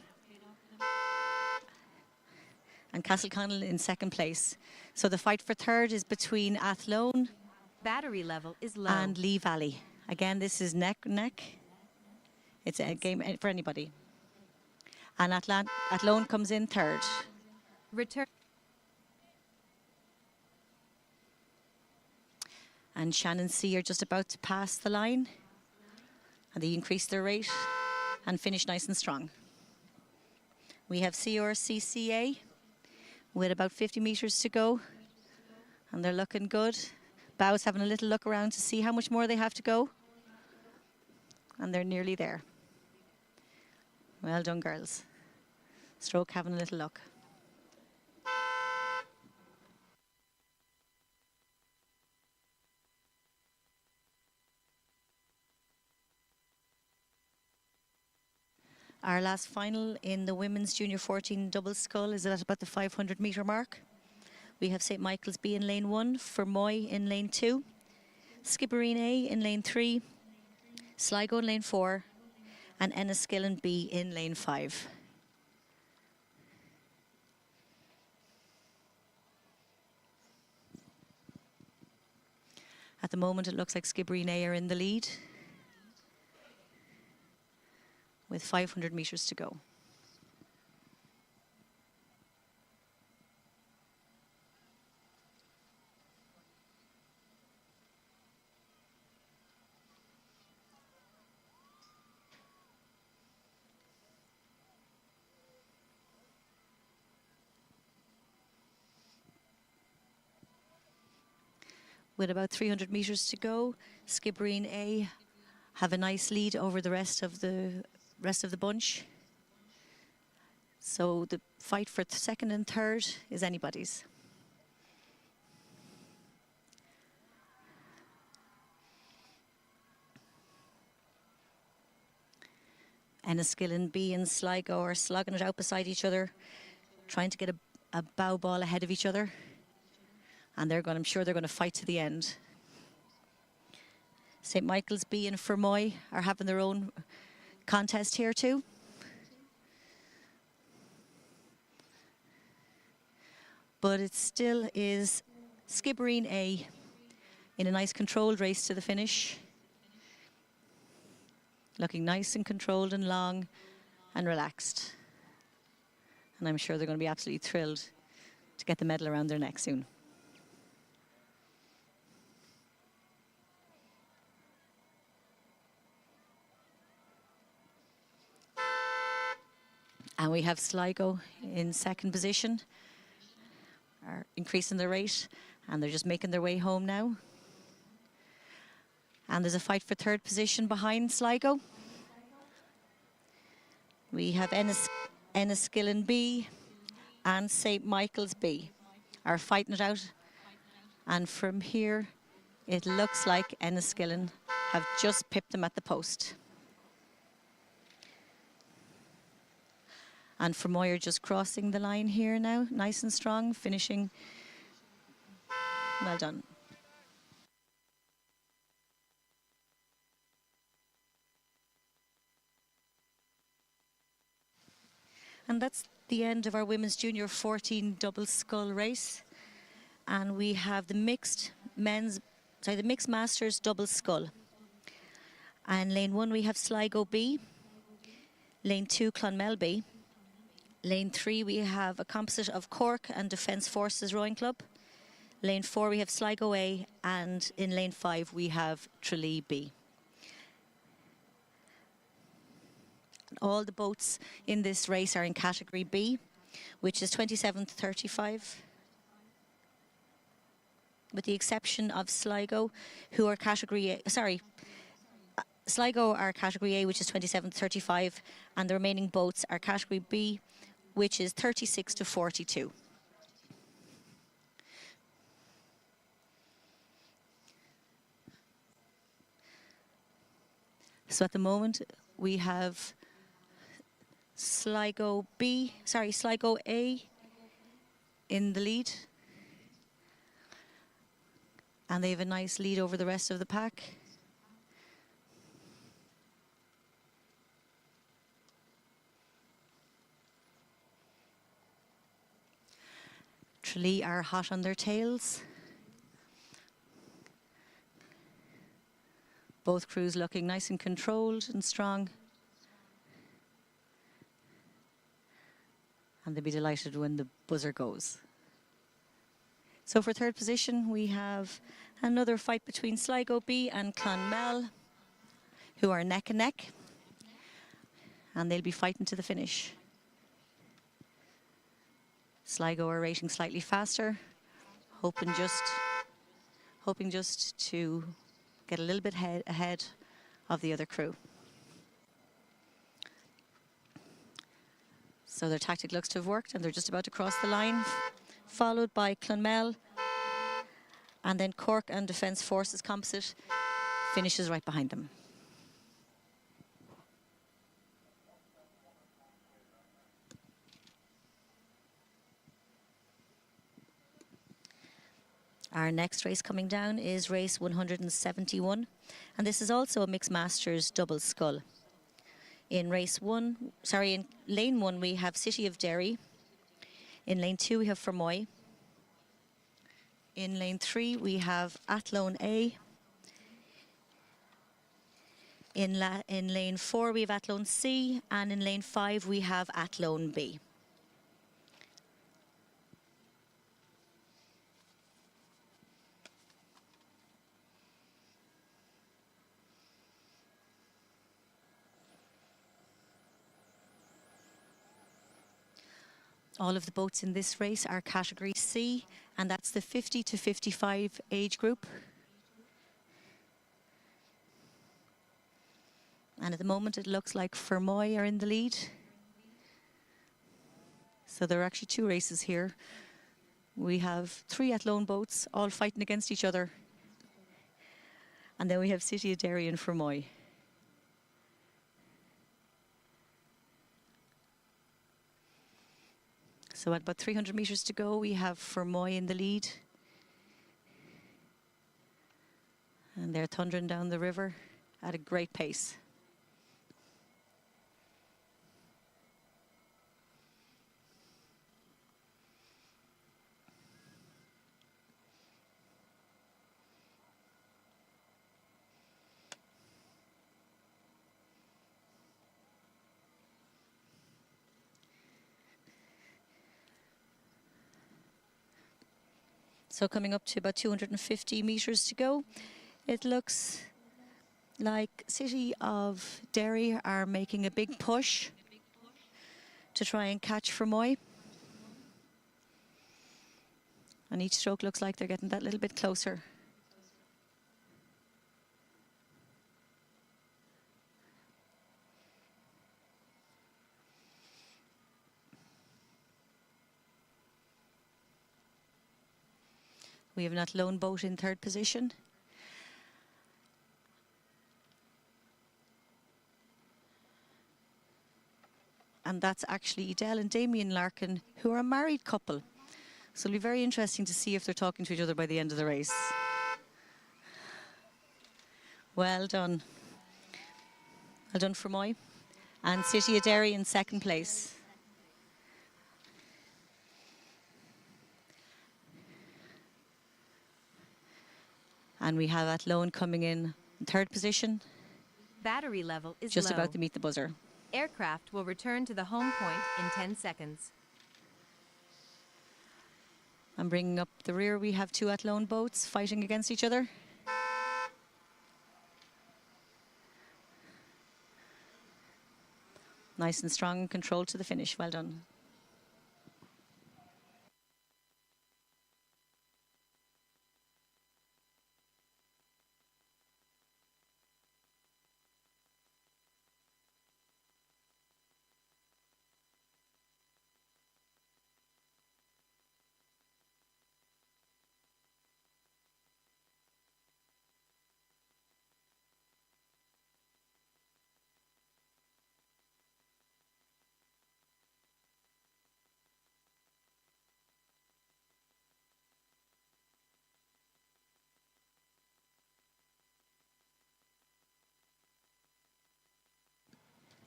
And Castleconnell in second place. So the fight for third is between Athlone Battery level is low. and Lee Valley. Again, this is neck and neck. It's a game for anybody. And Athlone comes in third. Return. And Shannon C are just about to pass the line. And they increase their rate and finish nice and strong. We have CRCCA with about 50 metres to go. And they're looking good. Bow's having a little look around to see how much more they have to go. And they're nearly there. Well done, girls. Stroke having a little look. Our last final in the women's junior 14 double scull is at about the 500-metre mark. We have St. Michael's B in lane 1, Fermoy in lane 2, Skibbereen A in lane 3, Sligo in lane 4, and Enniskillen B in lane 5. At the moment, it looks like Skibbereen A are in the lead, with 500 metres to go. With about 300 metres to go, Skibbereen A have a nice lead over the rest of the bunch. So the fight for second and third is anybody's. Enniskillen B and Sligo are slogging it out beside each other, trying to get a bow ball ahead of each other. And I'm sure they're going to fight to the end. St. Michael's B and Fermoy are having their own contest here too. but it still is Skibbereen A in a nice controlled race to the finish. Looking nice and controlled and long and relaxed. And I'm sure they're going to be absolutely thrilled to get the medal around their neck soon. And we have Sligo in second position, are increasing their rate, and they're just making their way home now. And there's a fight for third position behind Sligo. We have Enniskillen B and St. Michael's B are fighting it out. And from here, it looks like Enniskillen have just pipped them at the post. And Fermoy are just crossing the line here now, nice and strong, finishing. Well done. And that's the end of our women's junior 14 double scull race. And we have the mixed masters double scull. And lane 1 we have Sligo B, lane 2 Clonmel B. Lane 3, we have a composite of Cork and Defence Forces Rowing Club. Lane 4, we have Sligo A, and in lane 5, we have Tralee B. All the boats in this race are in category B, which is 27 to 35. With the exception of Sligo, who are category A, Sligo are category A, which is 27 to 35, and the remaining boats are category B, which is 36 to 42. So at the moment we have Sligo A in the lead. And they have a nice lead over the rest of the pack. Tralee are hot on their tails. Both crews looking nice and controlled and strong. And they'll be delighted when the buzzer goes. So for third position, we have another fight between Sligo B and Clonmel, who are neck and neck. And they'll be fighting to the finish. Sligo are rating slightly faster, hoping just to get a little bit ahead of the other crew. So their tactic looks to have worked, and they're just about to cross the line, followed by Clonmel, and then Cork and Defence Forces Composite finishes right behind them. Our next race coming down is race 171, and this is also a mixed masters double scull. In in lane 1 we have City of Derry. In lane 2 we have Fermoy. In lane 3 we have Athlone A. In lane 4 we have Athlone C, and in lane 5 we have Athlone B. All of the boats in this race are category C, and that's the 50 to 55 age group. And at the moment it looks like Fermoy are in the lead. So there are actually two races here. We have 3 Athlone boats all fighting against each other. And then we have City of Derry and Fermoy. So at about 300 metres to go, we have Fermoy in the lead. And they're thundering down the river at a great pace. So coming up to about 250 metres to go. It looks like City of Derry are making a big push to try and catch Fermoy. And each stroke looks like they're getting that little bit closer. We have that lone boat in third position. And that's actually Edel and Damien Larkin, who are a married couple. So it'll be very interesting to see if they're talking to each other by the end of the race. Well done. Well done, Fermoy. And City of Derry in second place. And we have Athlone coming in third position, Battery level is just low. about to meet the buzzer. Aircraft will return to the home point in 10 seconds. And bringing up the rear, we have two Athlone boats fighting against each other. Nice and strong and controlled to the finish. Well done.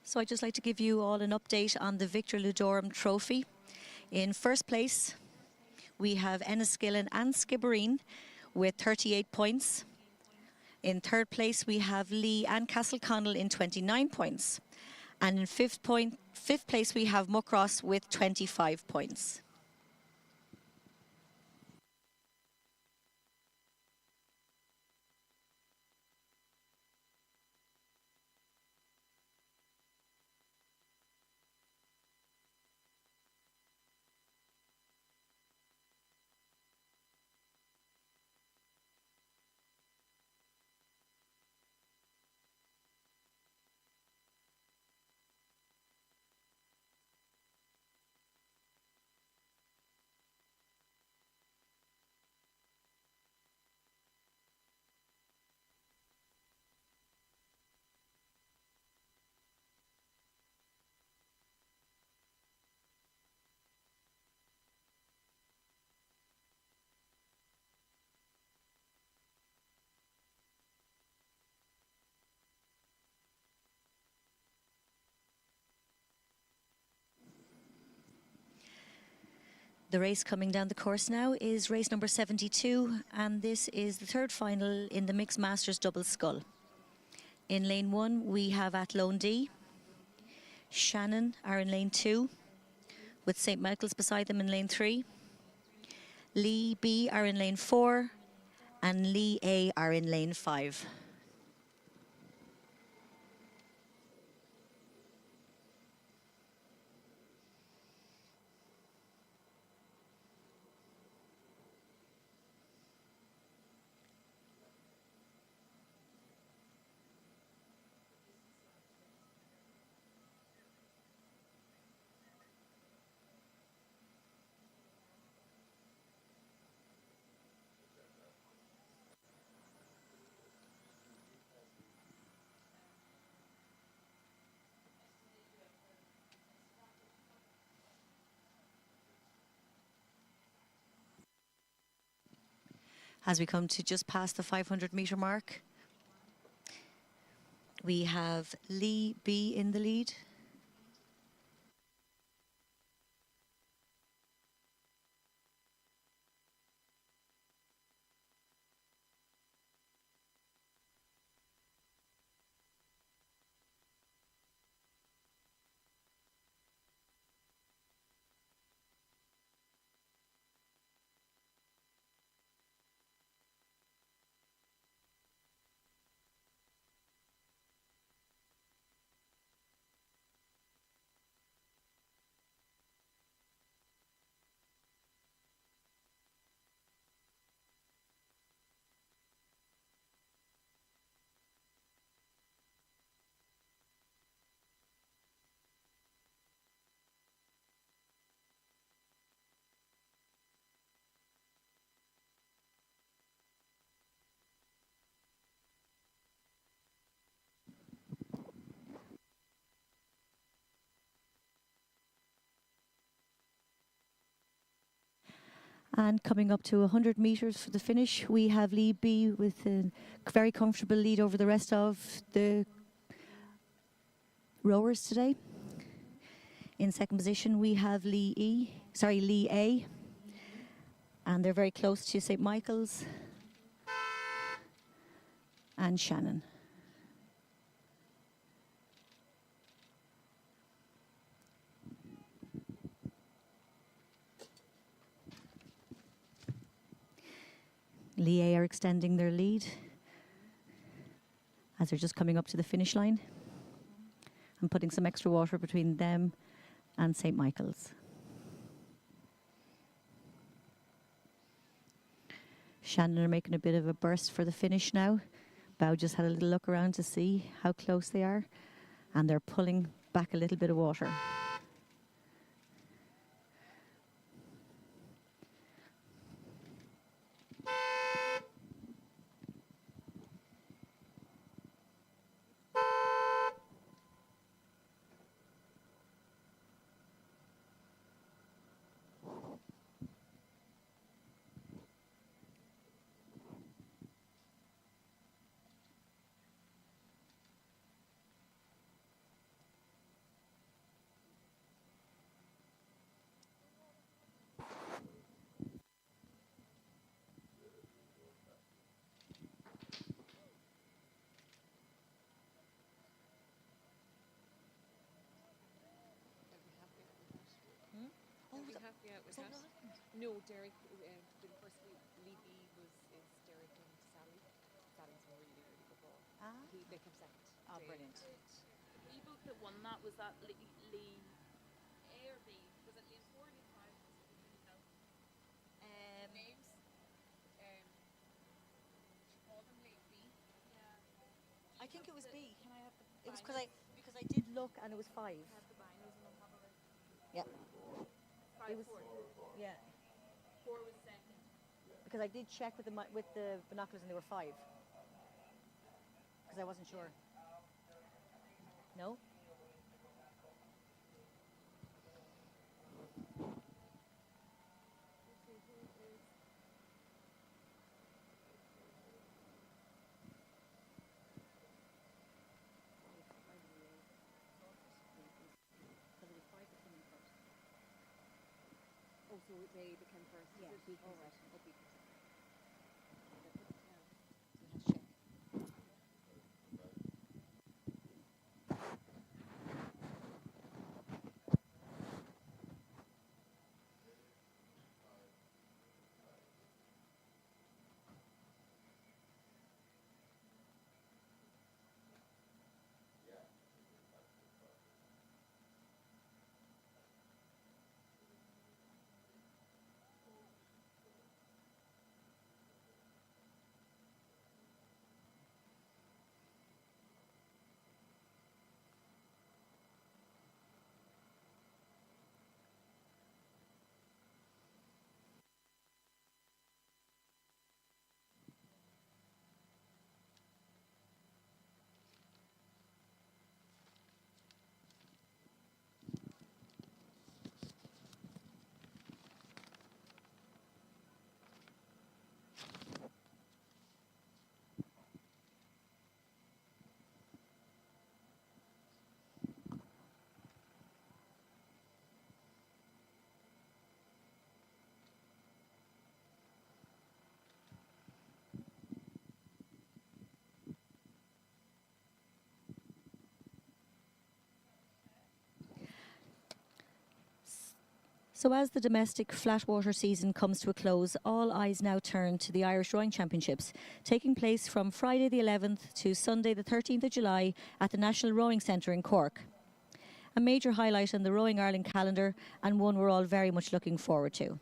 So I'd just like to give you all an update on the Victor Ludorum Trophy. In first place, we have Enniskillen and Skibbereen with 38 points. In third place, we have Lee and Castleconnell in 29 points. And in fifth place, we have Muckross with 25 points. The race coming down the course now is race number 72, and this is the third final in the Mixed Masters Double Scull. In lane 1, we have Athlone D. Shannon are in lane 2, with St. Michael's beside them in lane 3. Lee B are in lane 4, and Lee A are in lane 5. As we come to just past the 500-metre mark, we have Lee B in the lead. And coming up to 100 metres for the finish, we have Lee B with a very comfortable lead over the rest of the rowers today. In second position, we have Lee A. And they're very close to St. Michael's and Shannon. Lee A are extending their lead as they're just coming up to the finish line and putting some extra water between them and St. Michael's. Shannon are making a bit of a burst for the finish now. Bow just had a little look around to see how close they are, and they're pulling back a little bit of water. No, Derek, the first Lee B is Derek and Sally. Sally's a really, really good ball. They came second. Oh, brilliant. The book that won that was that Lee A or B? Was it Lee 4 or Lee 5? Names. She called them Lee B. Yeah. I think it was B. Can I have the? It was because I did look and it was 5. Have the binos and on top of it. Yeah. 5, It was 4. Yeah. 4 was second. Because I did check with the binoculars and they were 5. Because I wasn't sure. No? Oh, so they became first. Yeah. All right. So as the domestic flat water season comes to a close, all eyes now turn to the Irish Rowing Championships, taking place from Friday the 11th to Sunday the 13th of July at the National Rowing Centre in Cork. A major highlight in the Rowing Ireland calendar and one we're all very much looking forward to.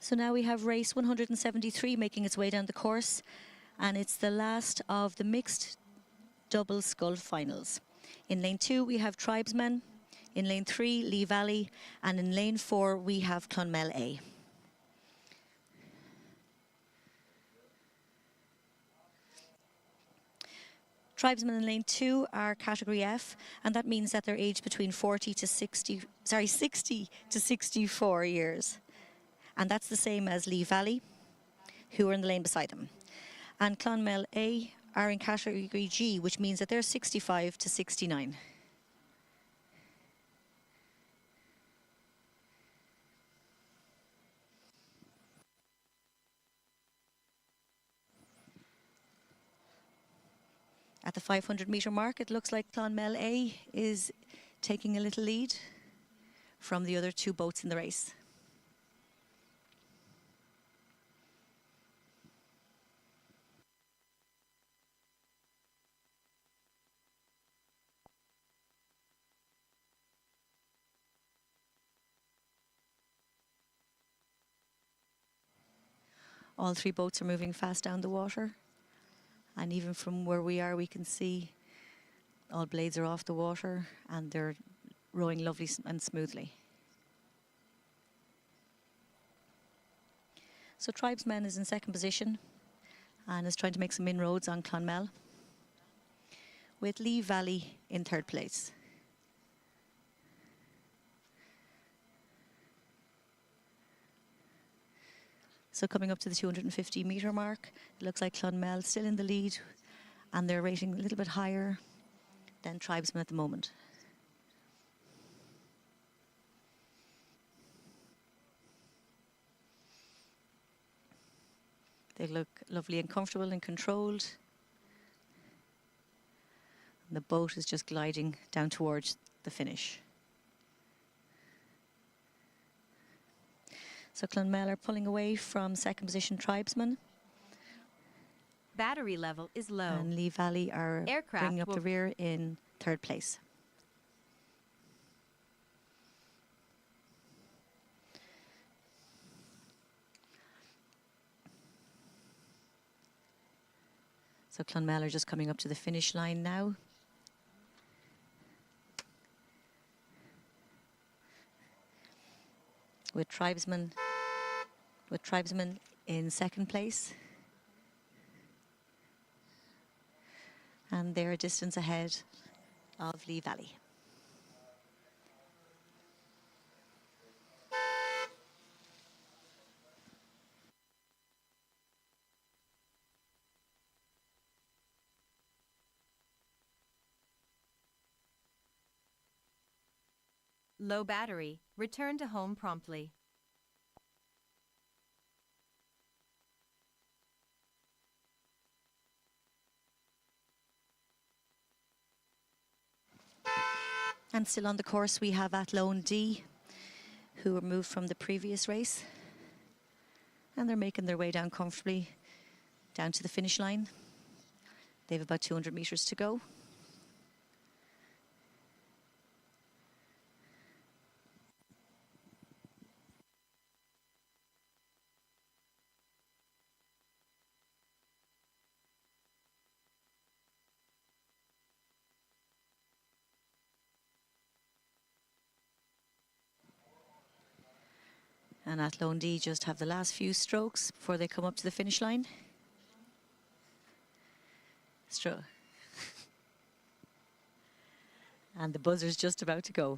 So now we have race 173 making its way down the course, and it's the last of the mixed double scull finals. In lane 2 we have Tribesmen, in lane 3 Lee Valley, and in lane 4 we have Clonmel A. Tribesmen in lane 2 are category F, and that means that they're aged between 60 to 64 years. And that's the same as Lee Valley, who are in the lane beside them. And Clonmel A are in category G, which means that they're 65 to 69. At the 500-metre mark, it looks like Clonmel A is taking a little lead from the other two boats in the race. All three boats are moving fast down the water. And even from where we are, we can see all blades are off the water and they're rowing lovely and smoothly. So Tribesmen is in second position and is trying to make some inroads on Clonmel, with Lee Valley in third place. So coming up to the 250-metre mark, it looks like Clonmel still in the lead, and they're rating a little bit higher than Tribesmen at the moment. They look lovely and comfortable and controlled. And the boat is just gliding down towards the finish. So Clonmel are pulling away from second position Tribesmen. Battery level is low. And Lee Valley are Aircraft bringing up the rear in third place. So Clonmel are just coming up to the finish line now. With Tribesmen in second place. And they're a distance ahead of Lee Valley. Low battery. Return to home promptly. And still on the course, we have Athlone D, who were moved from the previous race. And they're making their way down comfortably down to the finish line. They have about 200 metres to go. And Athlone D just have the last few strokes before they come up to the finish line. And the buzzer's just about to go.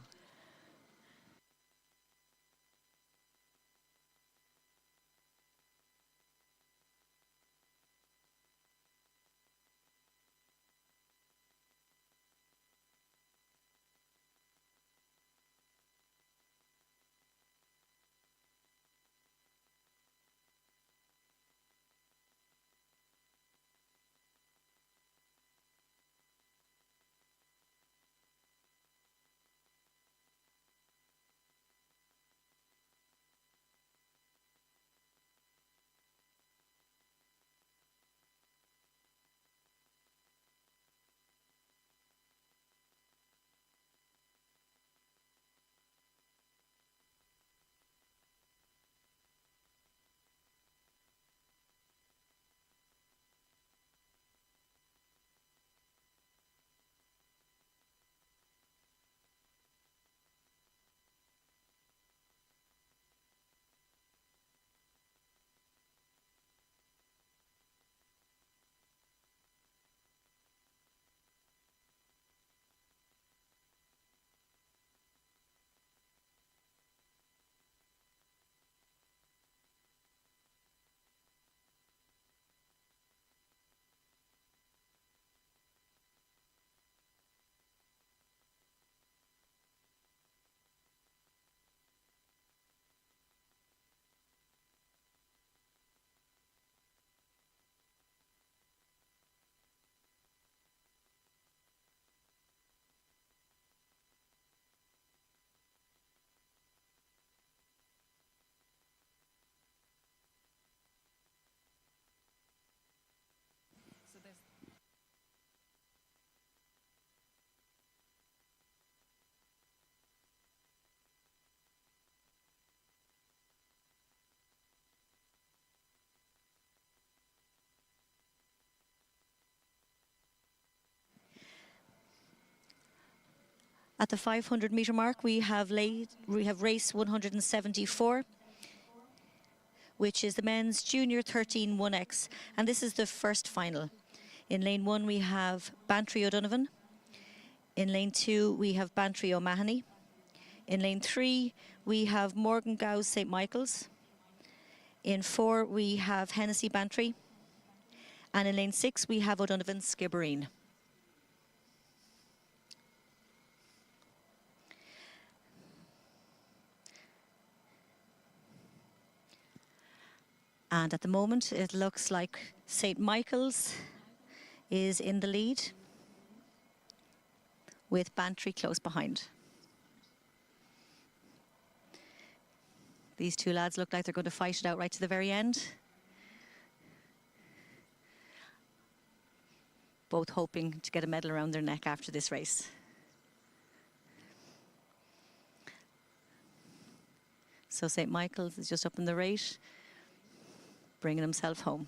At the 500 metre mark, we have race 174, which is the men's junior 13 1X, and this is the first final. In lane 1 we have Bantry O'Donovan. In lane 2 we have Bantry O'Mahony. In lane 3 we have Morgan Gow's St Michael's. In 4 we have Hennessy Bantry, and in lane 6 we have O'Donovan Skibbereen. And at the moment, it looks like St. Michael's is in the lead, with Bantry close behind. These two lads look like they're going to fight it out right to the very end. Both hoping to get a medal around their neck after this race. So St. Michael's is just up in the rate, bringing himself home.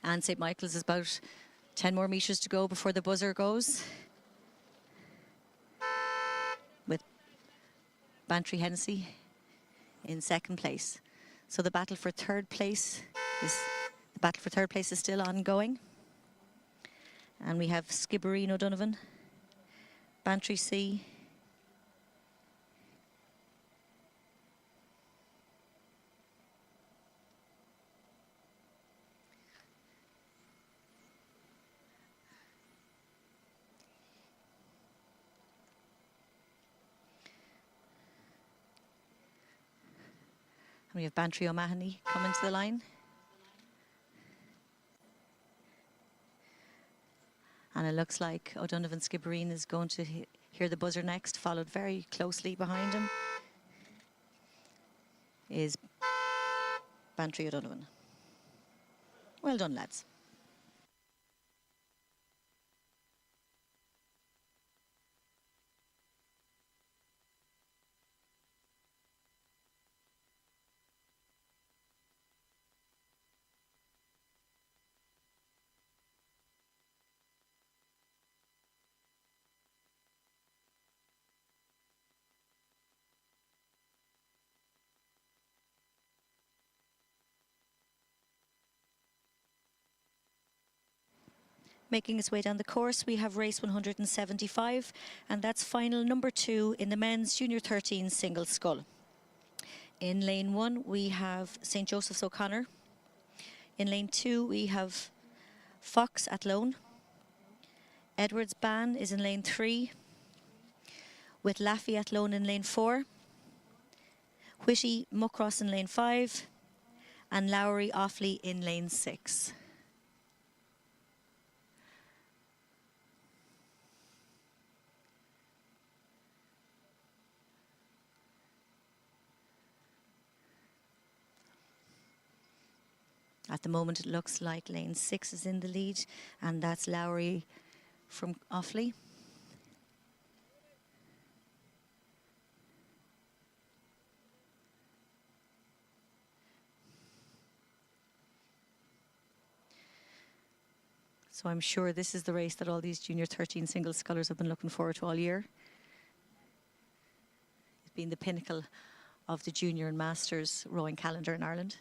And St. Michael's is about 10 more metres to go before the buzzer goes, with Bantry Hennessy in second place. So the battle for third place is still ongoing. And we have Skibbereen O'Donovan, Bantry C, and we have Bantry O'Mahony coming to the line. And it looks like O'Donovan Skibbereen is going to hear the buzzer next, followed very closely behind him is Bantry O'Donovan. Well done, lads. Making its way down the course, we have race 175, and that's final number 2 in the men's junior 13 single scull. In lane 1, we have St. Joseph's O'Connor. In lane 2, we have Fox at Lough. Edwards Ban is in lane 3, with Laffy at Lough in lane 4, Whitty Muckross in lane 5, and Lowry Offley in lane 6. At the moment, it looks like lane 6 is in the lead, and that's Lowry from Offley. So I'm sure this is the race that all these junior 13 single scullers have been looking forward to all year. It's been the pinnacle of the junior and masters rowing calendar in Ireland.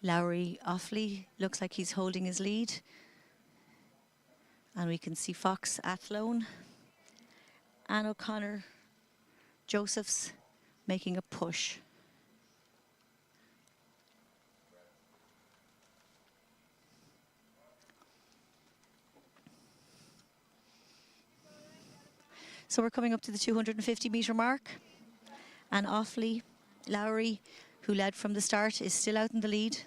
Lowry Offley looks like he's holding his lead. And we can see Fox at Lough. And O'Connor Joseph's making a push. So we're coming up to the 250 metre mark. And Offley, Lowry, who led from the start, is still out in the lead.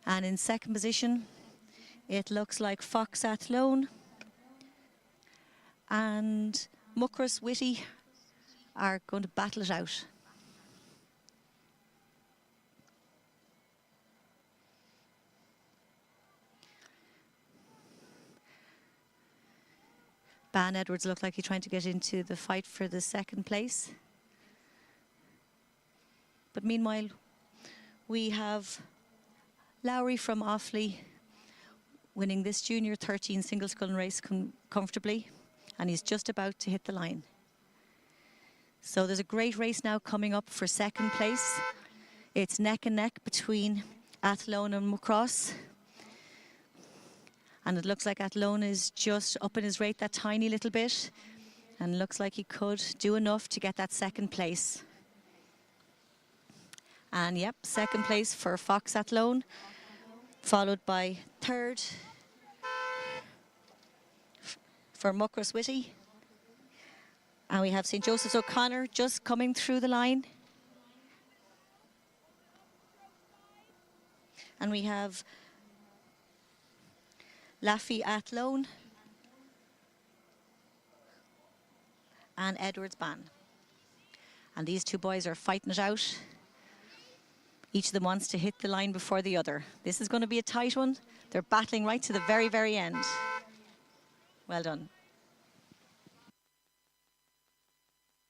And in second position It looks like Fox Athlone and Muckross Witty are going to battle it out. Ban Edwards looked like he's trying to get into the fight for the second place. But meanwhile, we have Lowry from Offaly winning this junior 13 single sculling race comfortably, and he's just about to hit the line. So there's a great race now coming up for second place. It's neck and neck between Athlone and Muckross. And it looks like Athlone is just up in his rate that tiny little bit, and looks like he could do enough to get that second place. And yep, second place for Fox Athlone, followed by third for Muckross Witty. And we have St. Joseph's O'Connor just coming through the line. And we have Laffey Athlone and Edwards Ban. And these two boys are fighting it out. Each of them wants to hit the line before the other. This is going to be a tight one. They're battling right to the very, very end. Well done.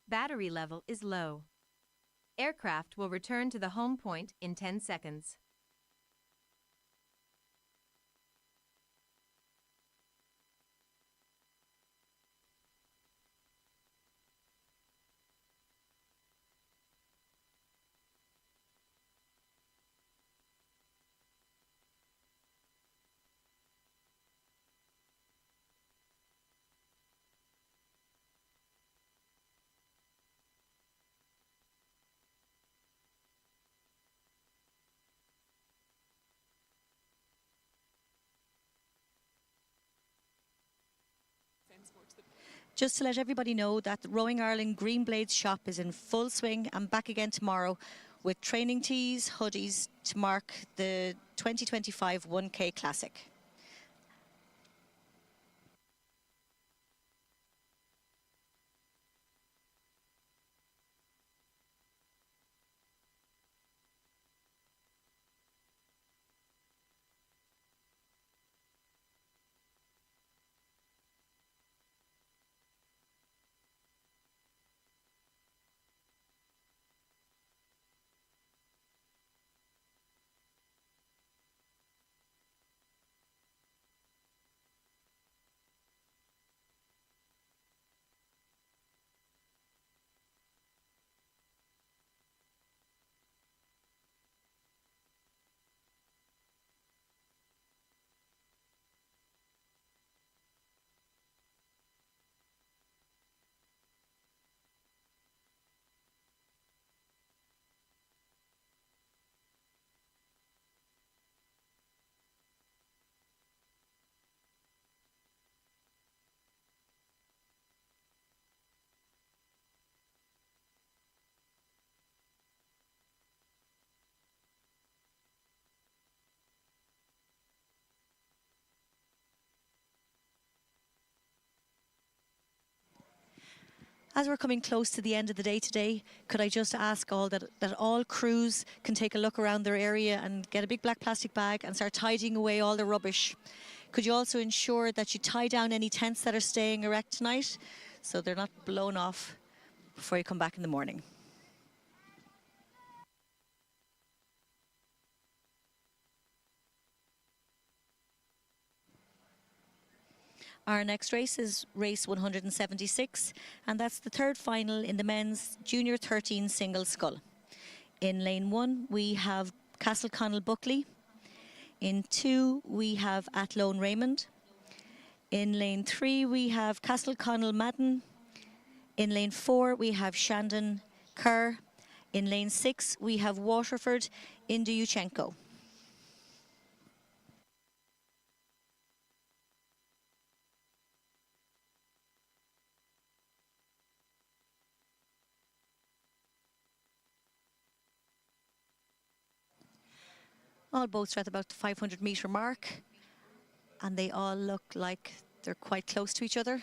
Battery level is low. Aircraft will return to the home point in 10 seconds. Just to let everybody know that the Rowing Ireland Green Blades shop is in full swing and back again tomorrow with training tees, hoodies to mark the 2025 1K Classic. As we're coming close to the end of the day today, could I just ask all that all crews can take a look around their area and get a big black plastic bag and start tidying away all the rubbish. Could you also ensure that you tie down any tents that are staying erect tonight so they're not blown off before you come back in the morning? Our next race is race 176, and that's the third final in the men's junior 13 single scull. In lane 1, we have Castleconnell Buckley. In 2, we have Athlone Raymond. In lane 3, we have Castleconnell Madden. In lane 4, we have Shandon Kerr. In lane 6, we have Waterford Indyuchenko. All boats are at about the 500-metre mark, And they all look like they're quite close to each other.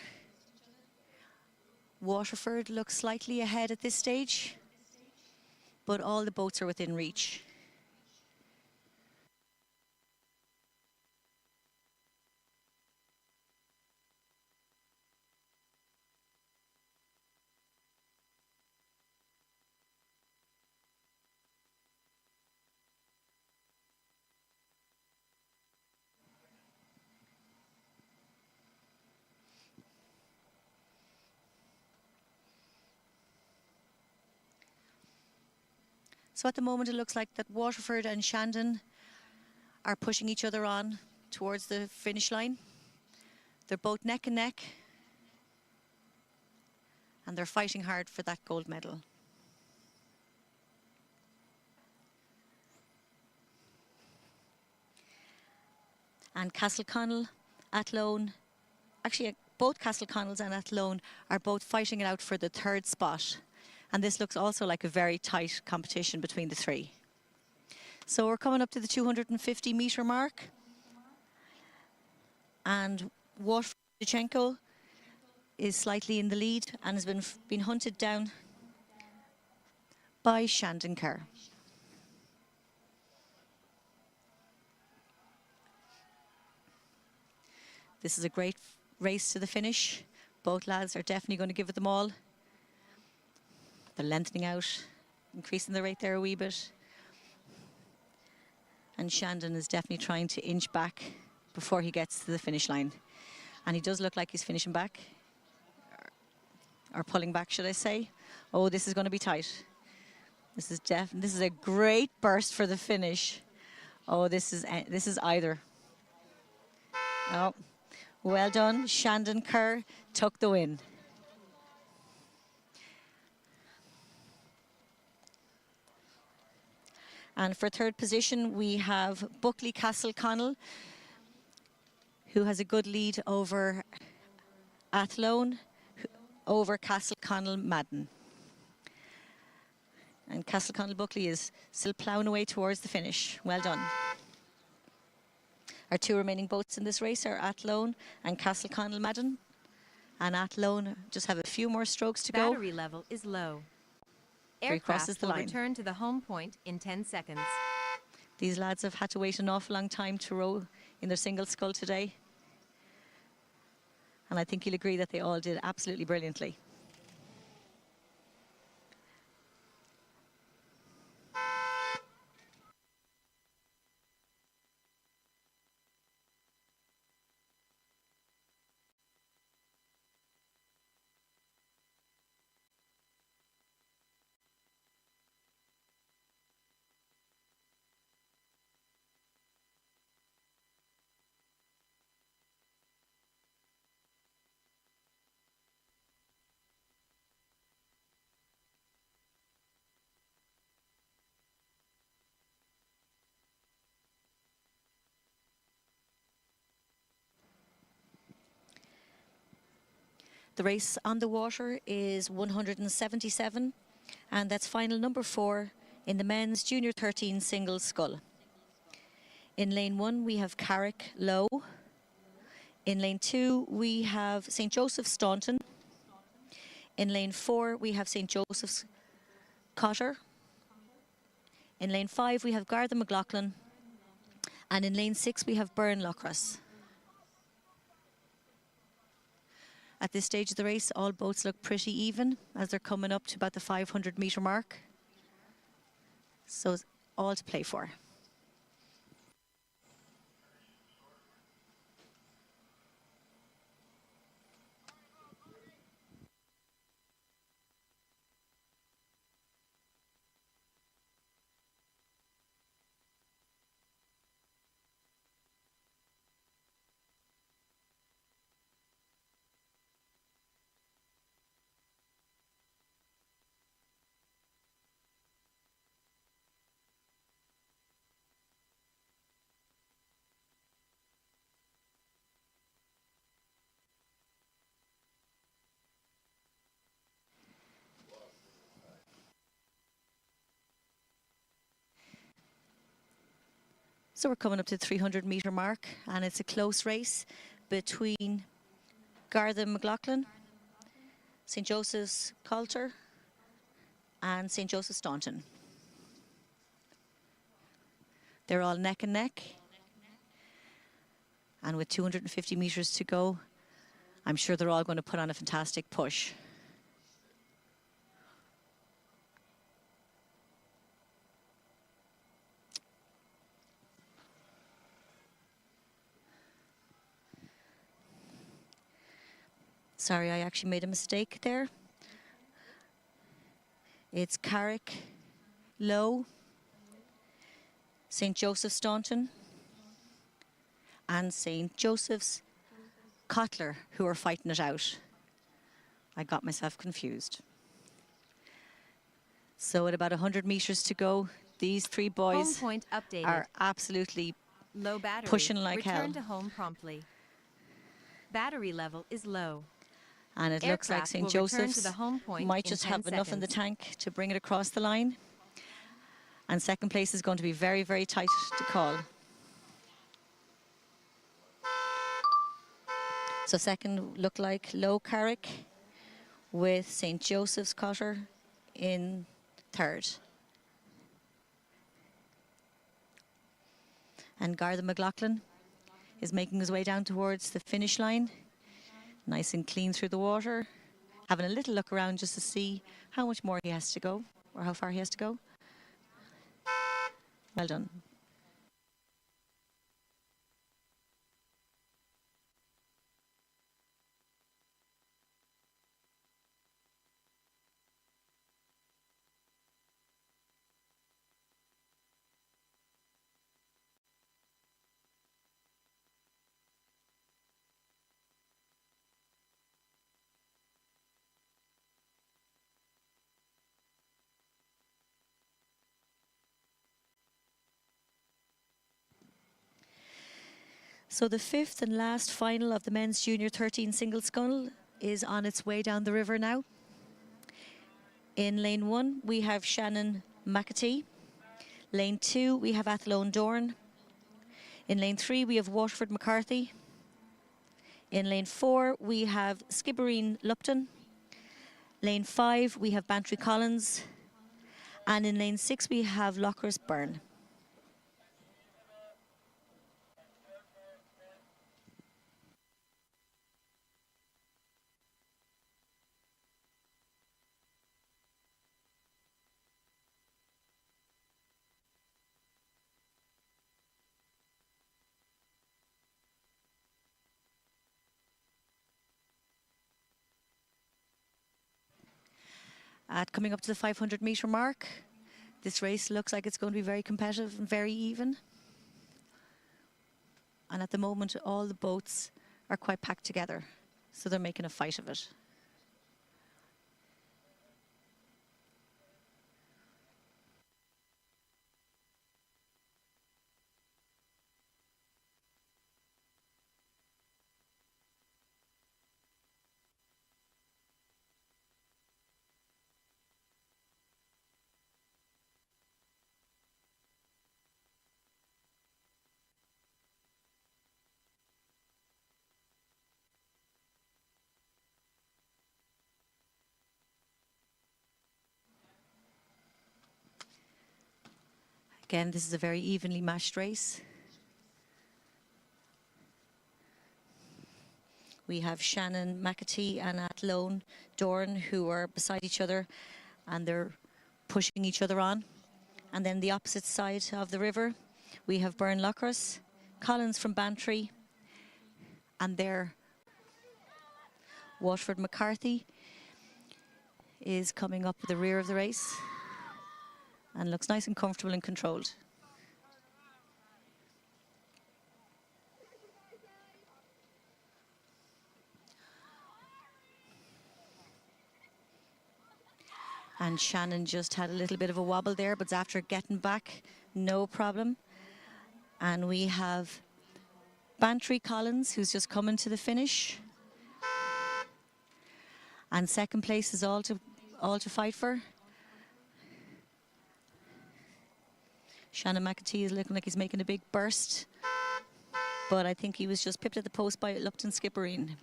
Waterford looks slightly ahead at this stage, but all the boats are within reach. So at the moment it looks like that Waterford and Shandon are pushing each other on towards the finish line. They're both neck and neck, and they're fighting hard for that gold medal. And Castleconnell, Athlone, actually both Castleconnells and Athlone are both fighting it out for the third spot. And this looks also like a very tight competition between the three. So we're coming up to the 250 metre mark. And Waterford is slightly in the lead and has been hunted down by Shandon Kerr. This is a great race to the finish. Both lads are definitely going to give it them all. They're lengthening out, increasing the rate there a wee bit. And Shandon is definitely trying to inch back before he gets to the finish line. And he does look like he's finishing back, or pulling back, should I say. Oh, this is going to be tight. This is a great burst for the finish. Oh, this is either. Oh, well done. Shandon Kerr took the win. And for third position, we have Buckley Castleconnell, who has a good lead over Athlone, over Castleconnell Madden. And Castleconnell Buckley is still ploughing away towards the finish. Well done. Our two remaining boats in this race are Athlone and Castleconnell Madden. And Athlone just have a few more strokes to go. Battery level is low. He crosses Aircraft the will line. return to the home point in 10 seconds. These lads have had to wait an awful long time to row in their single scull today. And I think you'll agree that they all did absolutely brilliantly. The race on the water is 177, and that's final number 4 in the men's junior 13 single scull. In lane 1, we have Carrick Lough. In lane 2, we have St. Joseph's Staunton. In lane 4, we have St. Joseph's Cotter. In lane 5, we have Garda McLaughlin. And in lane 6, we have Burn Lochras. At this stage of the race, all boats look pretty even as they're coming up to about the 500 metre mark. So it's all to play for. So we're coming up to the 300-metre mark, and it's a close race between Garda McLaughlin, St. Joseph's Coulter, and St. Joseph's Staunton. They're all neck and neck. And with 250 metres to go, I'm sure they're all going to put on a fantastic push. Sorry, I actually made a mistake there. It's Carrick, Lough, St. Joseph's Staunton, and St. Joseph's Cotler who are fighting it out. I got myself confused. So at about 100 metres to go, these three Home boys point updated. are absolutely Low battery. pushing like hell. Return to home promptly. Battery level is low. And it looks like Aircraft St. will return to Joseph's the home point might in just 10 have enough in the seconds. tank to bring it across the line. And second place is going to be very, very tight to call. So second looked like Lough Carrick with St. Joseph's Cotter in third. And Garda McLaughlin is making his way down towards the finish line. Nice and clean through the water. Having a little look around just to see how much more he has to go, or how far he has to go. Well done. So the fifth and last final of the men's junior 13 single scull is on its way down the river now. In lane 1, we have Shannon McAtee. Lane 2, we have Athlone Dorn. In lane 3, we have Waterford McCarthy. In lane 4, we have Skibbereen Lupton. Lane 5, we have Bantry Collins. And in lane 6, we have Lockers Byrne. At coming up to the 500-metre mark, this race looks like it's going to be very competitive and very even. And at the moment, all the boats are quite packed together, so they're making a fight of it. Again, this is a very evenly matched race. We have Shannon McAtee and Athlone Dorn who are beside each other and they're pushing each other on. And then the opposite side of the river, we have Byrne Lockers, Collins from Bantry, and there Waterford McCarthy is coming up at the rear of the race and looks nice and comfortable and controlled. And Shannon just had a little bit of a wobble there, but after getting back, no problem. And we have Bantry Collins, who's just coming to the finish. And second place is all to fight for. Shannon McAtee is looking like he's making a big burst, but I think he was just pipped at the post by Lupton Skipperine.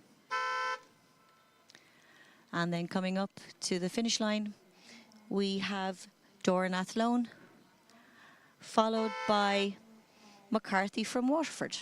And then coming up to the finish line, we have Doran Athlone, followed by McCarthy from Waterford.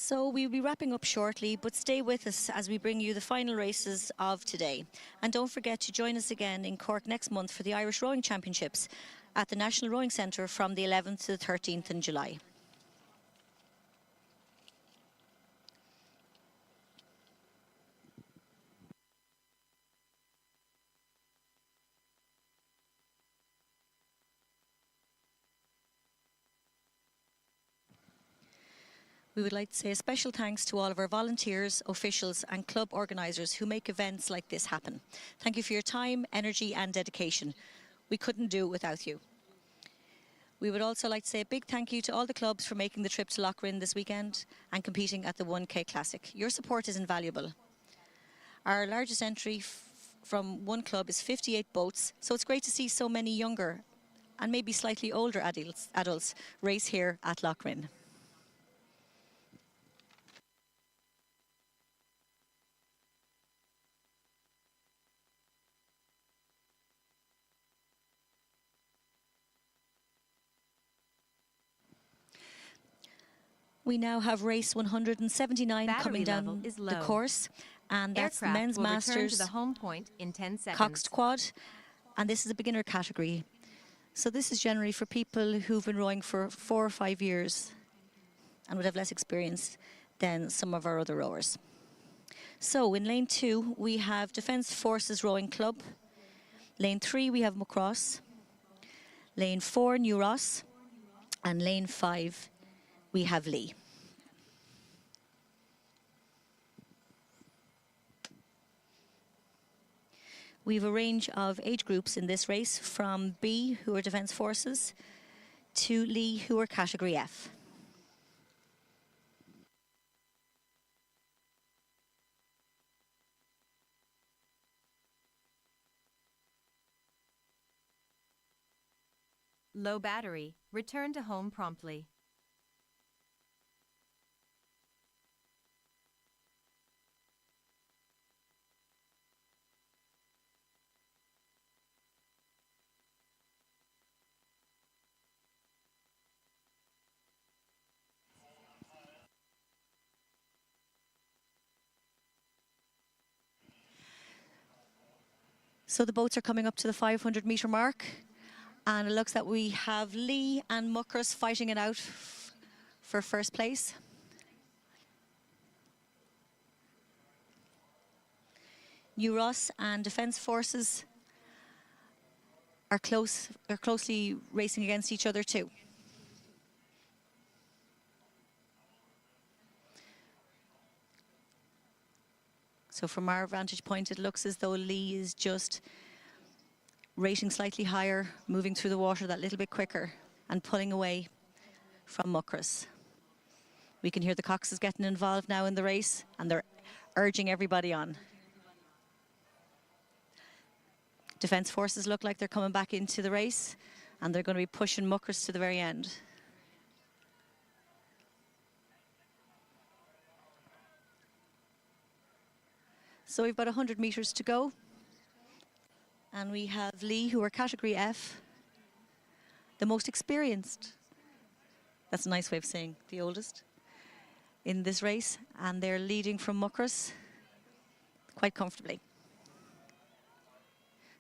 So we'll be wrapping up shortly, but stay with us as we bring you the final races of today. And don't forget to join us again in Cork next month for the Irish Rowing Championships at the National Rowing Centre from the 11th to the 13th in July. We would like to say a special thanks to all of our volunteers, officials and club organisers who make events like this happen. Thank you for your time, energy and dedication. We couldn't do it without you. We would also like to say a big thank you to all the clubs for making the trip to Lough this weekend and competing at the 1K Classic. Your support is invaluable. Our largest entry from one club is 58 boats, so it's great to see so many younger and maybe slightly older adults race here at Lough. We now have race 179 Battery coming down level is the low. course, and that's the Aircraft men's will return masters to the home point in 10 seconds. coxed quad, and this is a beginner category. So this is generally for people who've been rowing for 4 or 5 years and would have less experience than some of our other rowers. So in lane 2 we have Defence Forces Rowing Club. Lane 3 we have Macross. Lane 4 New Ross, and lane 5 we have Lee. We have a range of age groups in this race, from B, who are Defence Forces, to Lee, who are Category F. Low battery, return to home promptly. So the boats are coming up to the 500-metre mark, and it looks that we have Lee and Muckers fighting it out for first place. New Ross and Defence Forces are closely racing against each other too. So from our vantage point, it looks as though Lee is just rating slightly higher, moving through the water that little bit quicker and pulling away from Muckers. We can hear the coxes getting involved now in the race, and they're urging everybody on. Defence Forces look like they're coming back into the race, and they're going to be pushing Muckers to the very end. So we've about 100 metres to go. And we have Lee, who are category F, the most experienced. That's a nice way of saying the oldest in this race. And they're leading from Muckers quite comfortably.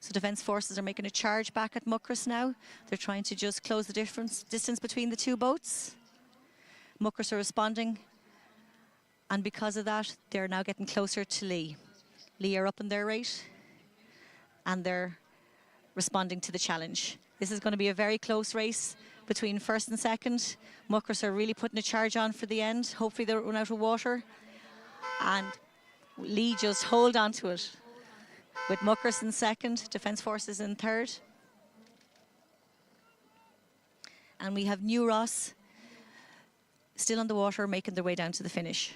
So Defence Forces are making a charge back at Muckers now. They're trying to just close the distance between the two boats. Muckers are responding. And because of that, they're now getting closer to Lee. Lee are up in their rate, and they're responding to the challenge. This is going to be a very close race between first and second. Muckers are really putting a charge on for the end. Hopefully they don't run out of water. And Lee just hold on to it. With Muckers in second, Defence Forces in third. And we have New Ross still on the water, making their way down to the finish.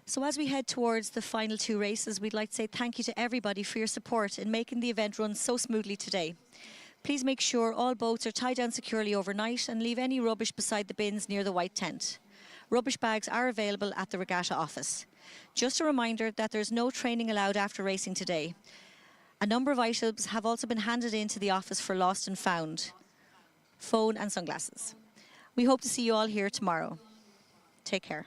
So as we head towards the final two races, we'd like to say thank you to everybody for your support in making the event run so smoothly today. Please make sure all boats are tied down securely overnight and leave any rubbish beside the bins near the white tent. Rubbish bags are available at the regatta office. Just a reminder that there's no training allowed after racing today. A number of items have also been handed in to the office for lost and found. Phone and sunglasses. We hope to see you all here tomorrow. Take care.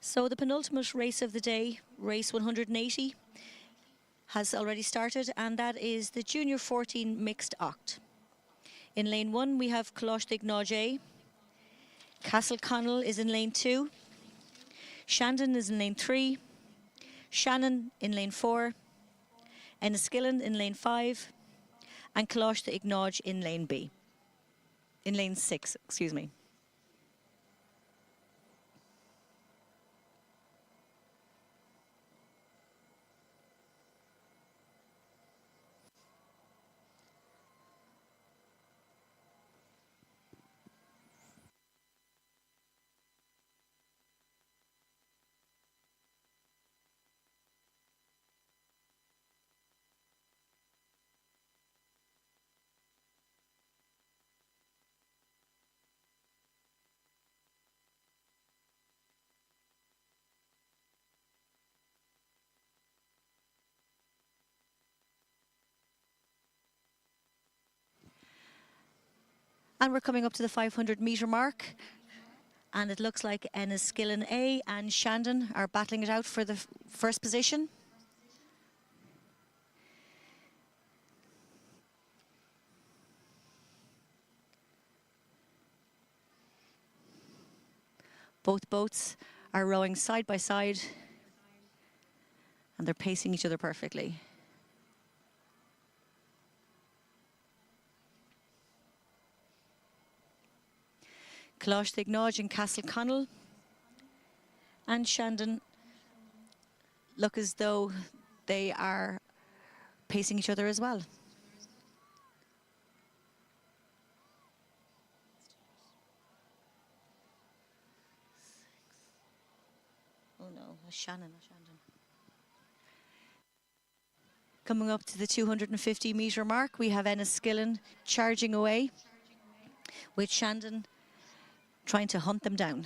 So the penultimate race of the day, race 180, has already started, and that is the Junior 14 Mixed Oct. In lane 1 we have coxed A. Castle Connell is in lane 2. Shandon is in lane 3. Shannon in lane 4. Enniskillen in lane 5. And coxed in lane B. In lane 6, excuse me. And we're coming up to the 500-metre mark. And it looks like Enniskillen A and Shandon are battling it out for the first position. Both boats are rowing side by side, and they're pacing each other perfectly. Coxed and Castle Connell and Shandon look as though they are pacing each other as well. Oh no, that's Shannon. Coming up to the 250-metre mark, we have Enniskillen charging away, with Shandon trying to hunt them down.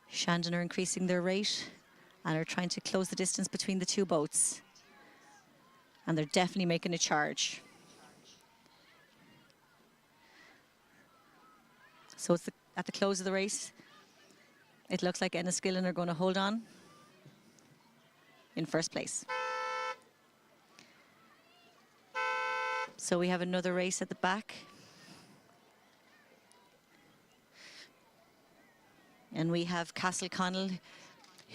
Shandon are increasing their rate and are trying to close the distance between the two boats. And they're definitely making a charge. So it's at the close of the race, it looks like Enniskillen are going to hold on in first place. So we have another race at the back. And we have Castle Connell,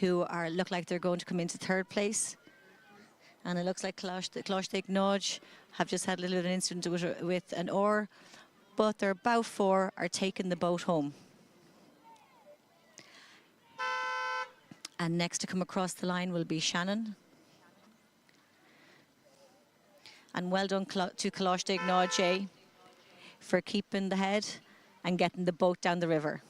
who look like they're going to come into third place. And it looks like Coxed have just had a little bit of an incident with an oar, but their bow 4 are taking the boat home. And next to come across the line will be Shannon. And well done to Coxed for keeping the head and getting the boat down the river.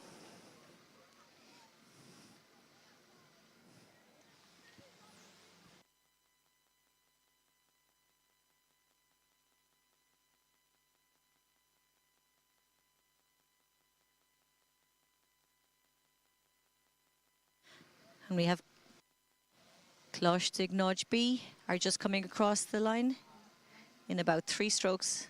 And we have Coxed B are just coming across the line in about 3 strokes.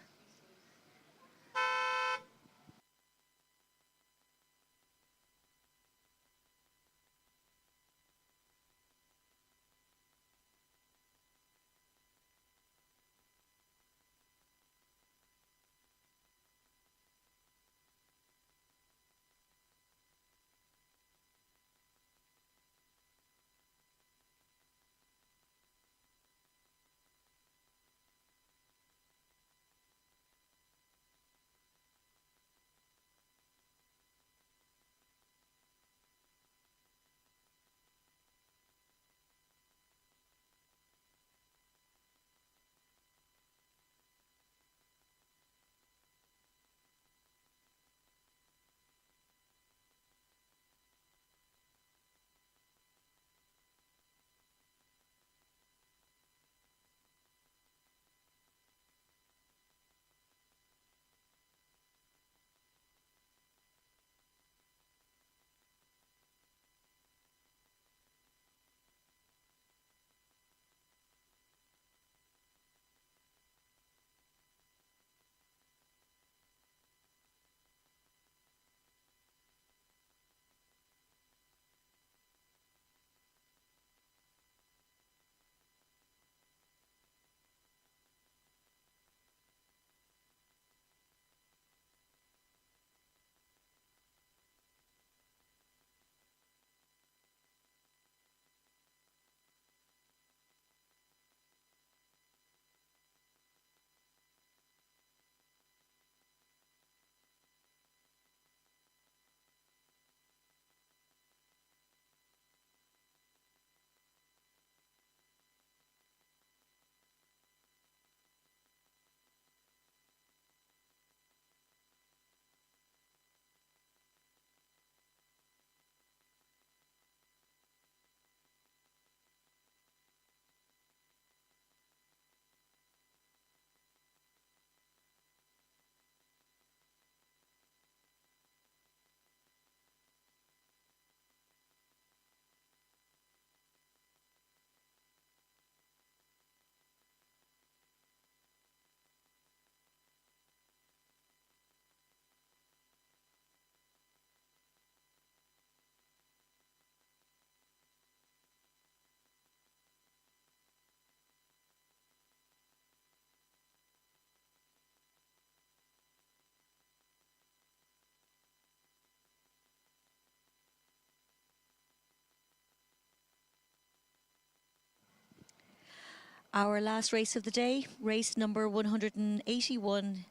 Our last race of the day, race number 181,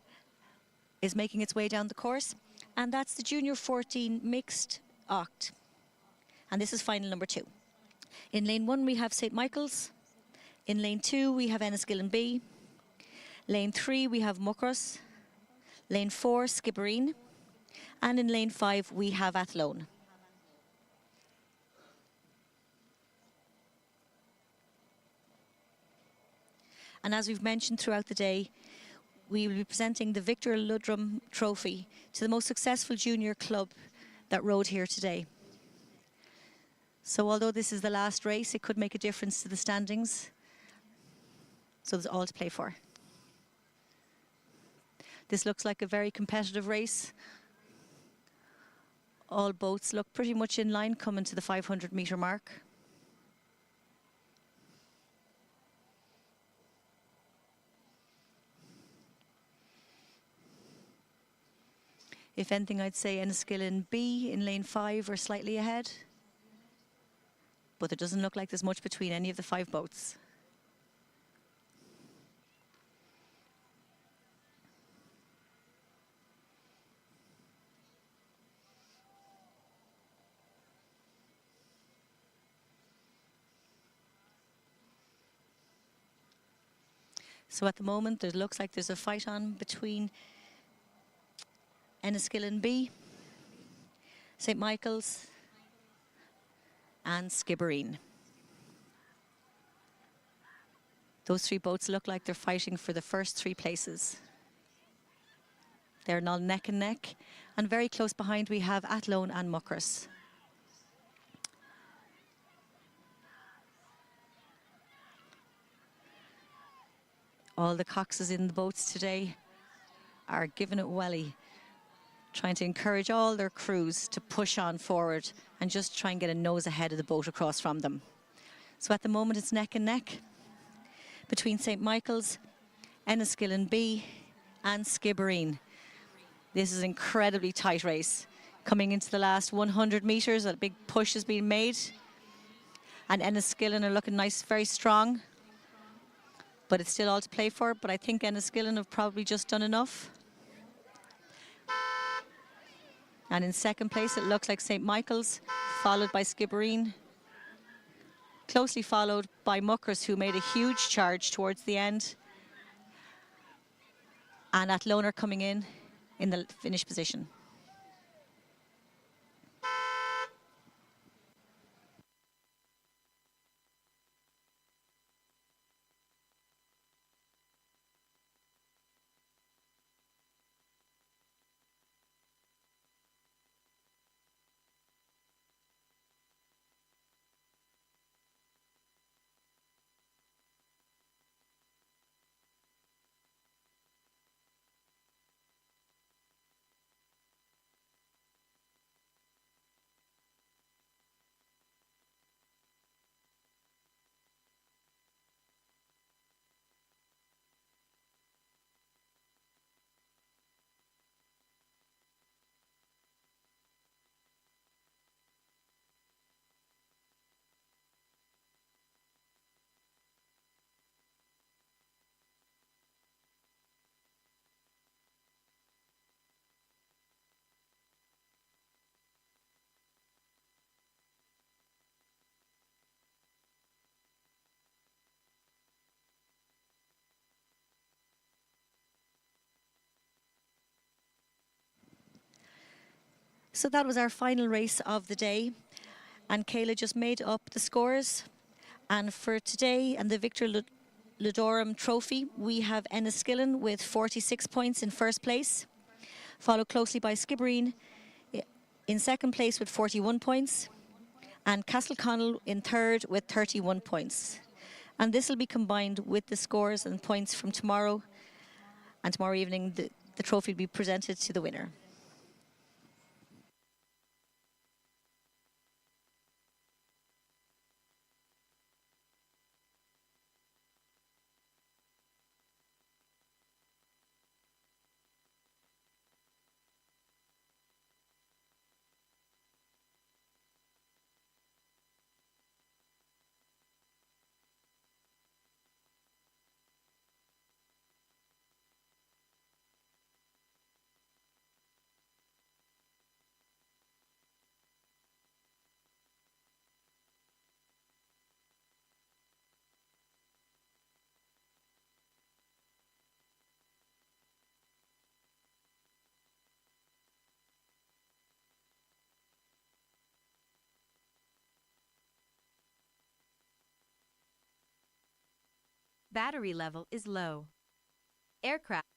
is making its way down the course, and that's the Junior 14 Mixed Oct. And this is final number 2. In lane 1 we have St. Michael's. In lane 2 we have Enniskillen B. Lane 3 we have Muckross. Lane 4 Skibbereen. And in lane 5 we have Athlone. And as we've mentioned throughout the day, we will be presenting the Victor Ludrum Trophy to the most successful junior club that rode here today. So although this is the last race, it could make a difference to the standings. So there's all to play for. This looks like a very competitive race. All boats look pretty much in line coming to the 500-metre mark. If anything, I'd say Enniskillen B in lane 5 are slightly ahead. But it doesn't look like there's much between any of the 5 boats. So at the moment, it looks like there's a fight on between Enniskillen B, St. Michael's, and Skibbereen. Those 3 boats look like they're fighting for the first 3 places. They're now neck and neck, and very close behind we have Athlone and Muckross. All the coxes in the boats today are giving it welly, trying to encourage all their crews to push on forward and just try and get a nose ahead of the boat across from them. So at the moment it's neck and neck between St. Michael's, Enniskillen B and Skibbereen. This is an incredibly tight race. Coming into the last 100 metres, a big push is being made. And Enniskillen are looking nice, very strong. But it's still all to play for. But I think Enniskillen have probably just done enough. And in second place, it looks like St. Michael's, followed by Skibbereen. Closely followed by Muckross, who made a huge charge towards the end. And Athlone are coming in the finish position. So that was our final race of the day. And Kayla just made up the scores. And for today and the Victor Ludrum Trophy, we have Enniskillen with 46 points in first place, followed closely by Skibbereen in second place with 41 points, and Castleconnell in third with 31 points. And this will be combined with the scores and points from tomorrow. And tomorrow evening, the trophy will be presented to the winner. Battery level is low. Aircraft